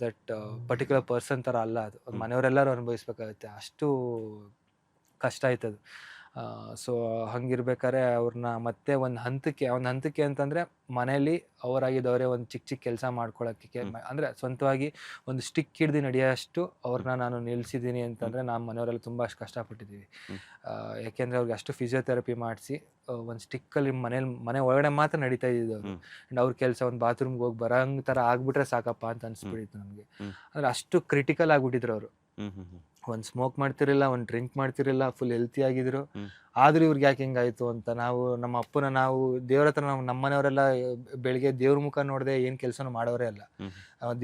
ದಟ್ ಪರ್ಟಿಕ್ಯುಲರ್ ಪರ್ಸನ್ ಥರ ಅಲ್ಲ, ಅದು ಮನೆಯವರೆಲ್ಲರೂ ಅನುಭವಿಸ್ಬೇಕಾಗುತ್ತೆ. ಅಷ್ಟು ಕಷ್ಟ ಆಯ್ತದು. ಸೊ ಹಂಗಿರ್ಬೇಕಾದ್ರೆ ಅವ್ರನ್ನ ಮತ್ತೆ ಒಂದು ಹಂತಕ್ಕೆ ಅಂತಂದರೆ ಮನೆಯಲ್ಲಿ ಅವರಾಗಿದ್ದವರೇ ಒಂದು ಚಿಕ್ಕ ಕೆಲಸ ಮಾಡ್ಕೊಳ್ಳೋಕ್ಕೆ, ಅಂದರೆ ಸ್ವಂತವಾಗಿ ಒಂದು ಸ್ಟಿಕ್ ಹಿಡ್ದು ನಡೆಯೋಷ್ಟು ಅವ್ರನ್ನ ನಾನು ನಿಲ್ಲಿಸಿದ್ದೀನಿ ಅಂತಂದರೆ ನಮ್ಮ ಮನೆಯವರೆಲ್ಲ ತುಂಬ ಅಷ್ಟು ಕಷ್ಟಪಟ್ಟಿದ್ದೀವಿ. ಯಾಕೆಂದರೆ ಅವ್ರಿಗೆ ಅಷ್ಟು ಫಿಸಿಯೋಥೆರಪಿ ಮಾಡಿಸಿ ಒಂದು ಸ್ಟಿಕ್ಕಲ್ಲಿ ಮನೆ ಒಳಗಡೆ ಮಾತ್ರ ನಡೀತಾ ಇದ್ದಿದ್ದು ಅವರು. ಆ್ಯಂಡ್ ಅವ್ರ ಕೆಲಸ ಒಂದು ಬಾತ್ರೂಮ್ಗೆ ಹೋಗಿ ಬರೋಂಗೆ ಥರ ಆಗ್ಬಿಟ್ರೆ ಸಾಕಪ್ಪ ಅಂತ ಅನಿಸ್ಬಿಟ್ಟಿತ್ತು ನಮಗೆ. ಅಂದರೆ ಅಷ್ಟು ಕ್ರಿಟಿಕಲ್ ಆಗಿಬಿಟ್ಟಿದ್ರು ಅವರು. ಒಂದು ಸ್ಮೋಕ್ ಮಾಡ್ತಿರಲಿಲ್ಲ, ಒಂದು ಡ್ರಿಂಕ್ ಮಾಡ್ತಿರಲಿಲ್ಲ, ಫುಲ್ ಹೆಲ್ತಿ ಆಗಿದ್ರು. ಆದರೂ ಇವ್ರಿಗೆ ಯಾಕೆ ಹಿಂಗಾಯಿತು ಅಂತ ನಮ್ಮ ಅಪ್ಪನ ದೇವ್ರ ಹತ್ರ ನಮ್ಮ ಮನೆಯವರೆಲ್ಲ ಬೆಳಿಗ್ಗೆ ದೇವ್ರ ಮುಖ ನೋಡದೆ ಏನು ಕೆಲಸನೂ ಮಾಡೋರೇ ಅಲ್ಲ,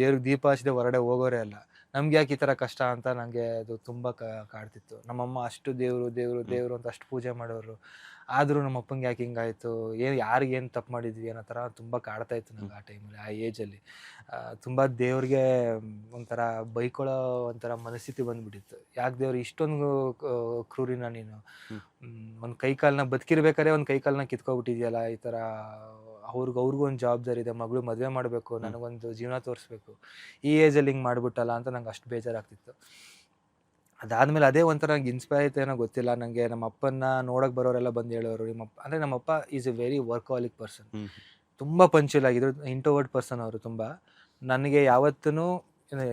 ದೇವ್ರಿಗೆ ದೀಪ ಹಚ್ಚದೆ ಹೊರಗಡೆ ಹೋಗೋರೇ ಅಲ್ಲ. ನಮ್ಗೆ ಯಾಕೆ ಈ ಥರ ಕಷ್ಟ ಅಂತ ನನಗೆ ಅದು ತುಂಬ ಕಾಡ್ತಿತ್ತು. ನಮ್ಮಮ್ಮ ಅಷ್ಟು ದೇವರು ಅಂತ ಅಷ್ಟು ಪೂಜೆ ಮಾಡೋರು. ಆದರೂ ನಮ್ಮ ಅಪ್ಪಂಗೆ ಯಾಕೆ ಹಿಂಗಾಯಿತು, ಯಾರಿಗೇನು ತಪ್ಪು ಮಾಡಿದ್ವಿ ಅನ್ನೋ ಥರ ತುಂಬ ಕಾಡ್ತಾ ಇತ್ತು ನಂಗೆ ಆ ಟೈಮಲ್ಲಿ, ಆ ಏಜಲ್ಲಿ. ತುಂಬ ದೇವ್ರಿಗೆ ಒಂಥರ ಬೈಕೊಳ್ಳೋ ಒಂಥರ ಮನಸ್ಥಿತಿ ಬಂದುಬಿಟ್ಟಿತ್ತು. ಯಾಕೆ ದೇವ್ರು ಇಷ್ಟೊಂದು ಕ್ರೂರಿನ ನೀನು, ಒಂದು ಕೈಕಾಲನ್ನ ಬದುಕಿರ್ಬೇಕಾದ್ರೆ ಒಂದು ಕೈಕಾಲನ್ನ ಕಿತ್ಕೊಬಿಟ್ಟಿದ್ಯಲ್ಲ, ಈ ಥರ ಅವ್ರಿಗೂ ಒಂದು ಜವಾಬ್ದಾರಿ ಇದೆ, ಮಗಳು ಮದುವೆ ಮಾಡಬೇಕು, ನನಗೊಂದು ಜೀವನ ತೋರಿಸ್ಬೇಕು, ಈ ಏಜಲ್ಲಿ ಹಿಂಗೆ ಮಾಡಿಬಿಟ್ಟಲ್ಲ ಅಂತ ನಂಗೆ ಅಷ್ಟು ಬೇಜಾರಾಗ್ತಿತ್ತು. ಅದಾದಮೇಲೆ ಅದೇ ಒಂಥರ ನಂಗೆ ಇನ್ಸ್ಪೈರ್ ಆಯ್ತು ಏನೋ ಗೊತ್ತಿಲ್ಲ, ನನಗೆ ನಮ್ಮ ಅಪ್ಪನ್ನ ನೋಡೋಕೆ ಬರೋರೆಲ್ಲ ಬಂದು ಹೇಳೋರು, ನಮ್ಮಪ್ಪ ಈಸ್ ಎ ವೆರಿ ವರ್ಕಾಲಿಕ್ ಪರ್ಸನ್, ತುಂಬ ಪಂಚುಯಲ್ ಆಗಿದ್ರು, ಇಂಟ್ರೋವರ್ಟ್ ಪರ್ಸನ್ ಅವರು ತುಂಬ. ನನಗೆ ಯಾವತ್ತೂ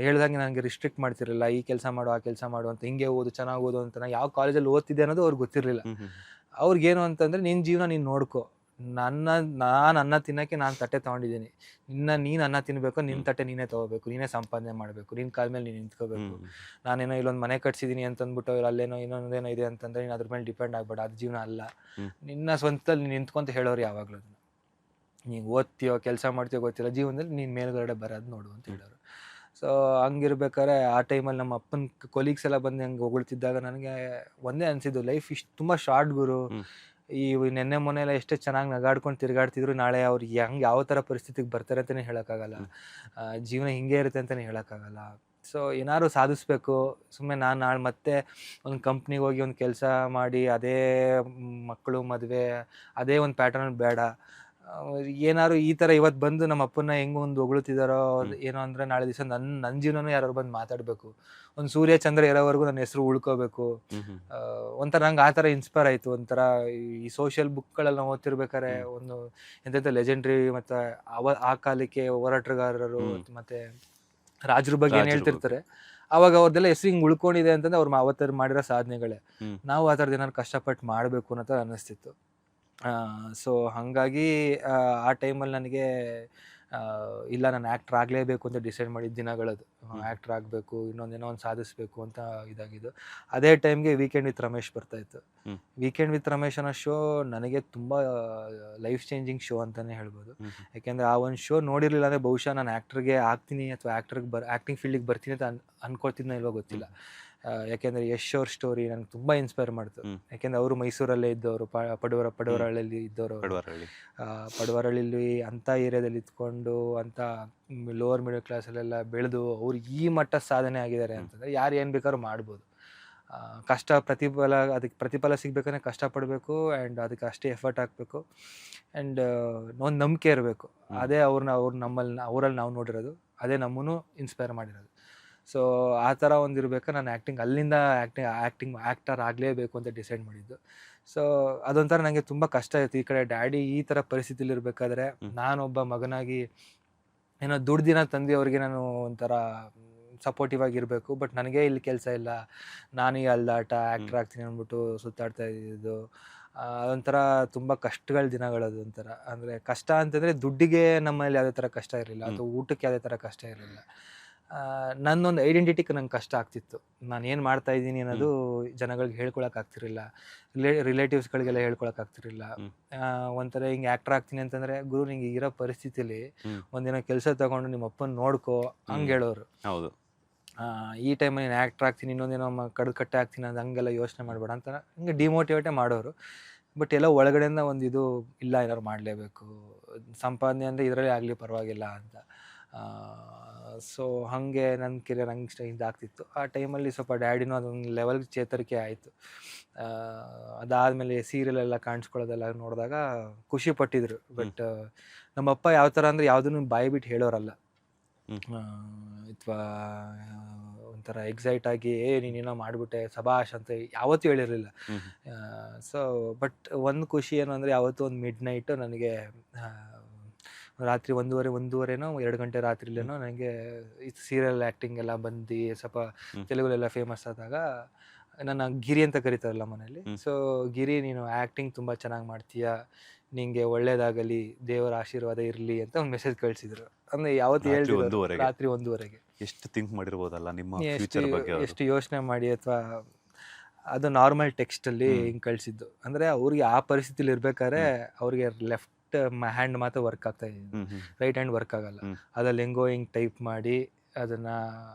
ಹೇಳ್ದಂಗೆ ನನಗೆ ರಿಸ್ಟ್ರಿಕ್ಟ್ ಮಾಡ್ತಿರಲಿಲ್ಲ, ಈ ಕೆಲಸ ಮಾಡು ಆ ಕೆಲಸ ಮಾಡು ಅಂತ, ಹಿಂಗೆ ಓದು ಚೆನ್ನಾಗಿ ಓದು ಅಂತ. ನಾನು ಯಾವ ಕಾಲೇಜಲ್ಲಿ ಓದ್ತಿದ್ದೆ ಅನ್ನೋದು ಅವ್ರಿಗೆ ಗೊತ್ತಿರಲಿಲ್ಲ. ಅವ್ರಿಗೇನು ಅಂತಂದರೆ ನಿನ್ನ ಜೀವನ ನೀನು ನೋಡ್ಕೊ, ನಾನು ಅನ್ನ ತಿನ್ನಕ್ಕೆ ನಾನು ತಟ್ಟೆ ತೊಗೊಂಡಿದ್ದೀನಿ, ನೀನು ಅನ್ನ ತಿನ್ಬೇಕು, ನಿನ್ನ ತಟ್ಟೆ ನೀನೇ ತೊಗೋಬೇಕು, ನೀನೇ ಸಂಪಾದನೆ ಮಾಡಬೇಕು, ನಿನ್ನ ಕಾಲ ಮೇಲೆ ನೀನು ನಿಂತ್ಕೋಬೇಕು. ನಾನೇನೋ ಇಲ್ಲೊಂದು ಮನೆ ಕಟ್ಸಿದ್ದೀನಿ ಅಂತಂದ್ಬಿಟ್ಟು ಅಲ್ಲೇನೋ ಇನ್ನೊಂದೇನೋ ಇದೆ ಅಂತಂದ್ರೆ ನೀನು ಅದ್ರ ಮೇಲೆ ಡಿಪೆಂಡ್ ಆಗ್ಬೇಡ, ಅದು ಜೀವನ ಅಲ್ಲ. ನಿನ್ನ ಸ್ವಂತದಲ್ಲಿ ನೀನು ನಿಂತ್ಕೊಂತ ಹೇಳೋರು ಯಾವಾಗಲೂ ಅದನ್ನ. ನೀವು ಓದ್ತೀಯೋ ಕೆಲಸ ಮಾಡ್ತೀಯೋ ಗೊತ್ತಿಲ್ಲ, ಜೀವನದಲ್ಲಿ ನೀನು ಮೇಲ್ಗಡೆ ಬರೋದು ನೋಡು ಅಂತ ಹೇಳೋರು. ಸೊ ಹಂಗಿರ್ಬೇಕಾದ್ರೆ ಆ ಟೈಮಲ್ಲಿ ನಮ್ಮ ಅಪ್ಪನ ಕೊಲೀಗ್ಸ್ ಎಲ್ಲ ಬಂದು ಹಂಗೆ ಹೊಗಳ್ತಿದ್ದಾಗ ನನಗೆ ಒಂದೇ ಅನಿಸಿದ್ದು, ಲೈಫ್ ಇಷ್ಟು ತುಂಬ ಶಾರ್ಟ್ ಗುರು. ಈ ನೆನ್ನೆ ಮೊನ್ನೆ ಎಲ್ಲ ಎಷ್ಟೇ ಚೆನ್ನಾಗಿ ನಗಾಡ್ಕೊಂಡು ತಿರುಗಾಡ್ತಿದ್ರು, ನಾಳೆ ಅವ್ರು ಹೆಂಗೆ ಯಾವ ಥರ ಪರಿಸ್ಥಿತಿಗೆ ಬರ್ತಾರೆ ಅಂತಲೇ ಹೇಳೋಕ್ಕಾಗಲ್ಲ. ಜೀವನ ಹಿಂಗೆ ಇರುತ್ತೆ ಅಂತಲೇ ಹೇಳೋಕ್ಕಾಗಲ್ಲ. ಸೊ ಏನಾದ್ರು ಸಾಧಿಸ್ಬೇಕು. ಸುಮ್ಮನೆ ನಾನು ನಾಳೆ ಮತ್ತೆ ಒಂದು ಕಂಪ್ನಿಗೆ ಹೋಗಿ ಒಂದು ಕೆಲಸ ಮಾಡಿ ಅದೇ ಮಕ್ಕಳು ಮದುವೆ ಅದೇ ಒಂದು ಪ್ಯಾಟರ್ನ್ ಬೇಡ. ಏನಾದ್ರು ಈ ಥರ ಇವತ್ತು ಬಂದು ನಮ್ಮ ಅಪ್ಪನ ಹೆಂಗೆ ಒಂದು ಹೊಗಳ್ತಿದಾರೋ ಏನೋ ಅಂದರೆ ನಾಳೆ ದಿವಸ ನನ್ನ ಜೀವನನೂ ಯಾರು ಬಂದು ಮಾತಾಡಬೇಕು. ಒಂದು ಸೂರ್ಯ ಚಂದ್ರ ಇರೋವರೆಗೂ ನನ್ನ ಹೆಸರು ಉಳ್ಕೋಬೇಕು. ಒಂಥರ ನಂಗೆ ಆ ಥರ ಇನ್ಸ್ಪೈರ್ ಆಯಿತು. ಒಂಥರ ಈ ಸೋಷಿಯಲ್ ಬುಕ್ಗಳೆಲ್ಲ ನಾವು ಓದ್ತಿರ್ಬೇಕಾದ್ರೆ ಒಂದು ಎಂತೆಂಥ ಲೆಜೆಂಡ್ರಿ ಮತ್ತು ಆ ಕಾಲಕ್ಕೆ ಹೋರಾಟಗಾರರು ಮತ್ತು ರಾಜರ ಬಗ್ಗೆ ಏನು ಹೇಳ್ತಿರ್ತಾರೆ, ಅವಾಗ ಅವ್ರದ್ದೆಲ್ಲ ಹೆಸರು ಹಿಂಗೆ ಉಳ್ಕೊಂಡಿದೆ ಅಂತಂದ್ರೆ ಅವ್ರು ಅವತ್ತರು ಮಾಡಿರೋ ಸಾಧನೆಗಳೇ. ನಾವು ಆ ಥರದ್ದು ಏನಾದ್ರು ಕಷ್ಟಪಟ್ಟು ಮಾಡಬೇಕು ಅನ್ನೋ ಥರ ಅನ್ನಿಸ್ತಿತ್ತು. ಸೊ ಹಾಗಾಗಿ ಆ ಟೈಮಲ್ಲಿ ನನಗೆ ಇಲ್ಲ, ನಾನು ಆ್ಯಕ್ಟ್ರ್ ಆಗಲೇಬೇಕು ಅಂತ ಡಿಸೈಡ್ ಮಾಡಿದ ದಿನಗಳದು. ಆ್ಯಕ್ಟ್ರ್ ಆಗಬೇಕು, ಇನ್ನೊಂದೇನೋ ಒಂದು ಸಾಧಿಸಬೇಕು ಅಂತ ಇದಾಗಿದ್ದು. ಅದೇ ಟೈಮ್ಗೆ ವೀಕೆಂಡ್ ವಿತ್ ರಮೇಶ್ ಬರ್ತಾಯಿತ್ತು. ವೀಕೆಂಡ್ ವಿತ್ ರಮೇಶ್ ಅನ್ನೋ ಶೋ ನನಗೆ ತುಂಬ ಲೈಫ್ ಚೇಂಜಿಂಗ್ ಶೋ ಅಂತಲೇ ಹೇಳ್ಬೋದು. ಯಾಕೆಂದರೆ ಆ ಒಂದು ಶೋ ನೋಡಿರಲಿಲ್ಲ ಅಂದರೆ ಬಹುಶಃ ನಾನು ಆ್ಯಕ್ಟ್ರಿಗೆ ಆಗ್ತೀನಿ ಅಥವಾ ಆ್ಯಕ್ಟಿಂಗ್ ಫೀಲ್ಡಿಗೆ ಬರ್ತೀನಿ ಅಂತ ಅನ್ಕೊಳ್ತಿದ್ನೋ ಇಲ್ವೋ ಗೊತ್ತಿಲ್ಲ. ಯಾಕೆಂದರೆ ಯಶ್ ಅವ್ರ ಸ್ಟೋರಿ ನನಗೆ ತುಂಬ ಇನ್ಸ್ಪೈರ್ ಮಾಡ್ತು. ಯಾಕೆಂದರೆ ಅವರು ಮೈಸೂರಲ್ಲೇ ಇದ್ದವರು, ಪಡುವರಹಳ್ಳಿಲಿ ಇದ್ದವರು. ಪಡುವರಹಳ್ಳಿಲಿ ಅಂಥ ಏರಿಯಾದಲ್ಲಿ ಇದ್ಕೊಂಡು ಅಂಥ ಲೋವರ್ ಮಿಡಲ್ ಕ್ಲಾಸಲ್ಲೆಲ್ಲ ಬೆಳೆದು ಅವ್ರು ಈ ಮಟ್ಟ ಸಾಧನೆ ಆಗಿದ್ದಾರೆ ಅಂತಂದರೆ ಯಾರು ಏನು ಬೇಕಾದ್ರೂ ಮಾಡ್ಬೋದು. ಕಷ್ಟ ಅದಕ್ಕೆ ಪ್ರತಿಫಲ ಸಿಗ್ಬೇಕಂದ್ರೆ ಕಷ್ಟಪಡಬೇಕು ಆ್ಯಂಡ್ ಅದಕ್ಕೆ ಅಷ್ಟೇ ಎಫರ್ಟ್ ಹಾಕಬೇಕು ಆ್ಯಂಡ್ ಒಂದು ನಂಬಿಕೆ ಇರಬೇಕು. ಅದೇ ಅವರಲ್ಲಿ ನಾವು ನೋಡಿರೋದು, ಅದೇ ನಮ್ಮನ್ನು ಇನ್ಸ್ಪೈರ್ ಮಾಡಿರೋದು. ಸೊ ಆ ಥರ ಒಂದು ಇರಬೇಕಾದ್ರೆ ನಾನು ಅಲ್ಲಿಂದ ಆ್ಯಕ್ಟರ್ ಆಗಲೇಬೇಕು ಅಂತ ಡಿಸೈಡ್ ಮಾಡಿದ್ದು. ಸೊ ಅದೊಂಥರ ನನಗೆ ತುಂಬ ಕಷ್ಟ ಆಯಿತು. ಈ ಕಡೆ ಡ್ಯಾಡಿ ಈ ಥರ ಪರಿಸ್ಥಿತಿಲಿ ಇರಬೇಕಾದ್ರೆ ನಾನೊಬ್ಬ ಮಗನಾಗಿ ಏನೋ ದುಡ್ದಿನ ತಂದೆಯವ್ರಿಗೆ ನಾನು ಒಂಥರ ಸಪೋರ್ಟಿವ್ ಆಗಿರಬೇಕು. ಬಟ್ ನನಗೆ ಇಲ್ಲಿ ಕೆಲಸ ಇಲ್ಲ, ನಾನು ಈ ಅಲ್ದಾಟ ಆ್ಯಕ್ಟ್ರ್ ಆಗ್ತೀನಿ ಅಂದ್ಬಿಟ್ಟು ಸುತ್ತಾಡ್ತಾ ಇದ್ದಿದ್ದು ಅದೊಂಥರ ತುಂಬ ಕಷ್ಟಗಳ ದಿನಗಳದು. ಒಂಥರ ಅಂದರೆ ಕಷ್ಟ ಅಂತಂದರೆ ದುಡ್ಡಿಗೆ ನಮ್ಮಲ್ಲಿ ಯಾವುದೇ ಥರ ಕಷ್ಟ ಇರಲಿಲ್ಲ, ಅಥವಾ ಊಟಕ್ಕೆ ಯಾವುದೇ ಥರ ಕಷ್ಟ ಇರಲಿಲ್ಲ. ನನ್ನೊಂದು ಐಡೆಂಟಿಟಿಗೆ ನಂಗೆ ಕಷ್ಟ ಆಗ್ತಿತ್ತು. ನಾನು ಏನು ಮಾಡ್ತಾ ಇದ್ದೀನಿ ಅನ್ನೋದು ಜನಗಳಿಗೆ ಹೇಳ್ಕೊಳಕ್ಕೆ ಆಗ್ತಿರಲಿಲ್ಲ, ರಿಲೇಟಿವ್ಸ್ಗಳಿಗೆಲ್ಲ ಹೇಳ್ಕೊಳಕ್ಕೆ ಆಗ್ತಿರಲಿಲ್ಲ. ಒಂಥರ ಹಿಂಗೆ ಆ್ಯಕ್ಟ್ರ್ ಆಗ್ತೀನಿ ಅಂತಂದರೆ, ಗುರು ನಿಂಗೆ ಇರೋ ಪರಿಸ್ಥಿತಿಲಿ ಒಂದಿನ ಕೆಲಸ ತಗೊಂಡು ನಿಮ್ಮ ಅಪ್ಪನ ನೋಡ್ಕೋ ಹಂಗೆ ಹೇಳೋರು. ಹೌದು. ಈ ಟೈಮಲ್ಲಿ ನೀನು ಆ್ಯಕ್ಟ್ರ್ ಆಗ್ತೀನಿ, ಇನ್ನೊಂದಿನ ಕಟ್ಟೆ ಆಗ್ತೀನಿ ಅದು ಹಂಗೆಲ್ಲ ಯೋಚನೆ ಮಾಡಬೇಡ ಅಂತ ಹಿಂಗೆ ಡಿಮೋಟಿವೇಟೇ ಮಾಡೋರು. ಬಟ್ ಎಲ್ಲ ಒಳಗಡೆಯಿಂದ ಒಂದು ಇದು ಇಲ್ಲ, ಏನಾದ್ರು ಮಾಡಲೇಬೇಕು, ಸಂಪಾದನೆ ಅಂದರೆ ಇದರಲ್ಲೇ ಆಗಲಿ ಪರವಾಗಿಲ್ಲ ಅಂತ. ಸೊ ಹಾಗೆ ನನ್ನ ಕೆರಿಯರ್ ಹಂಗೆ ಇದಾಗ್ತಿತ್ತು. ಆ ಟೈಮಲ್ಲಿ ಸ್ವಲ್ಪ ಡ್ಯಾಡಿನೂ ಅದೊಂದು ಲೆವೆಲ್ಗೆ ಚೇತರಿಕೆ ಆಯಿತು. ಅದಾದಮೇಲೆ ಸೀರಿಯಲೆಲ್ಲ ಕಾಣಿಸ್ಕೊಳ್ಳೋದೆಲ್ಲ ನೋಡಿದಾಗ ಖುಷಿ ಪಟ್ಟಿದ್ರು. ಬಟ್ ನಮ್ಮಪ್ಪ ಯಾವ ಥರ ಅಂದರೆ ಯಾವುದನ್ನು ಬಾಯಿ ಬಿಟ್ಟು ಹೇಳೋರಲ್ಲ, ಅಥವಾ ಒಂಥರ ಎಕ್ಸೈಟ್ ಆಗಿ ನೀನೇನೋ ಮಾಡಿಬಿಟ್ಟೆ ಸಬಾಷ್ ಅಂತ ಯಾವತ್ತೂ ಹೇಳಿರಲಿಲ್ಲ. ಸೊ ಬಟ್ ಒಂದು ಖುಷಿ ಏನು ಅಂದರೆ, ಯಾವತ್ತೂ ಒಂದು ಮಿಡ್ ನೈಟು ನನಗೆ ರಾತ್ರಿ 1:30 2 ಗಂಟೆ ರಾತ್ರಿಲೇನೋ ನನಗೆ ಸೀರಿಯಲ್ ಆ್ಯಕ್ಟಿಂಗ್ ಎಲ್ಲ ಬಂದು ಸ್ವಲ್ಪ ತೆಲುಗುಲೆಲ್ಲ ಫೇಮಸ್ ಆದಾಗ ನನ್ನ ಗಿರಿ ಅಂತ ಕರೀತಾರಲ್ಲ ಮನೇಲಿ. ಸೊ ಗಿರಿ, ನೀನು ಆ್ಯಕ್ಟಿಂಗ್ ತುಂಬ ಚೆನ್ನಾಗಿ ಮಾಡ್ತೀಯಾ, ನಿಂಗೆ ಒಳ್ಳೇದಾಗಲಿ, ದೇವರ ಆಶೀರ್ವಾದ ಇರಲಿ ಅಂತ ಒಂದು ಮೆಸೇಜ್ ಕಳಿಸಿದ್ರು. ಅಂದರೆ ಯಾವತ್ತು ಹೇಳಿದ್ರು ರಾತ್ರಿ 1:30. ಎಷ್ಟು ಥಿಂಕ್ ಮಾಡಿರ್ಬೋದಲ್ಲ ನಿಮ್ಮ ಫ್ಯೂಚರ್ ಬಗ್ಗೆ, ಎಷ್ಟು ಯೋಚನೆ ಮಾಡಿ, ಅಥವಾ ಅದು ನಾರ್ಮಲ್ ಟೆಕ್ಸ್ಟಲ್ಲಿ ಹಿಂಗೆ ಕಳಿಸಿದ್ದು. ಅಂದರೆ ಅವ್ರಿಗೆ ಆ ಪರಿಸ್ಥಿತಿಲಿ ಇರ್ಬೇಕಾದ್ರೆ ಅವ್ರಿಗೆ ಲೆಫ್ಟ್ ಹ್ಯಾಂಡ್ ಮಾತ್ರ ವರ್ಕ್ ಆಗ್ತಾ ಇದ್ದು, ರೈಟ್ ಹ್ಯಾಂಡ್ ವರ್ಕ್ ಆಗಲ್ಲ. ಅದ್ರಲ್ಲಿ ಹೆಂಗೋ ಹಿಂಗೆ ಟೈಪ್ ಮಾಡಿ ಅದನ್ನು,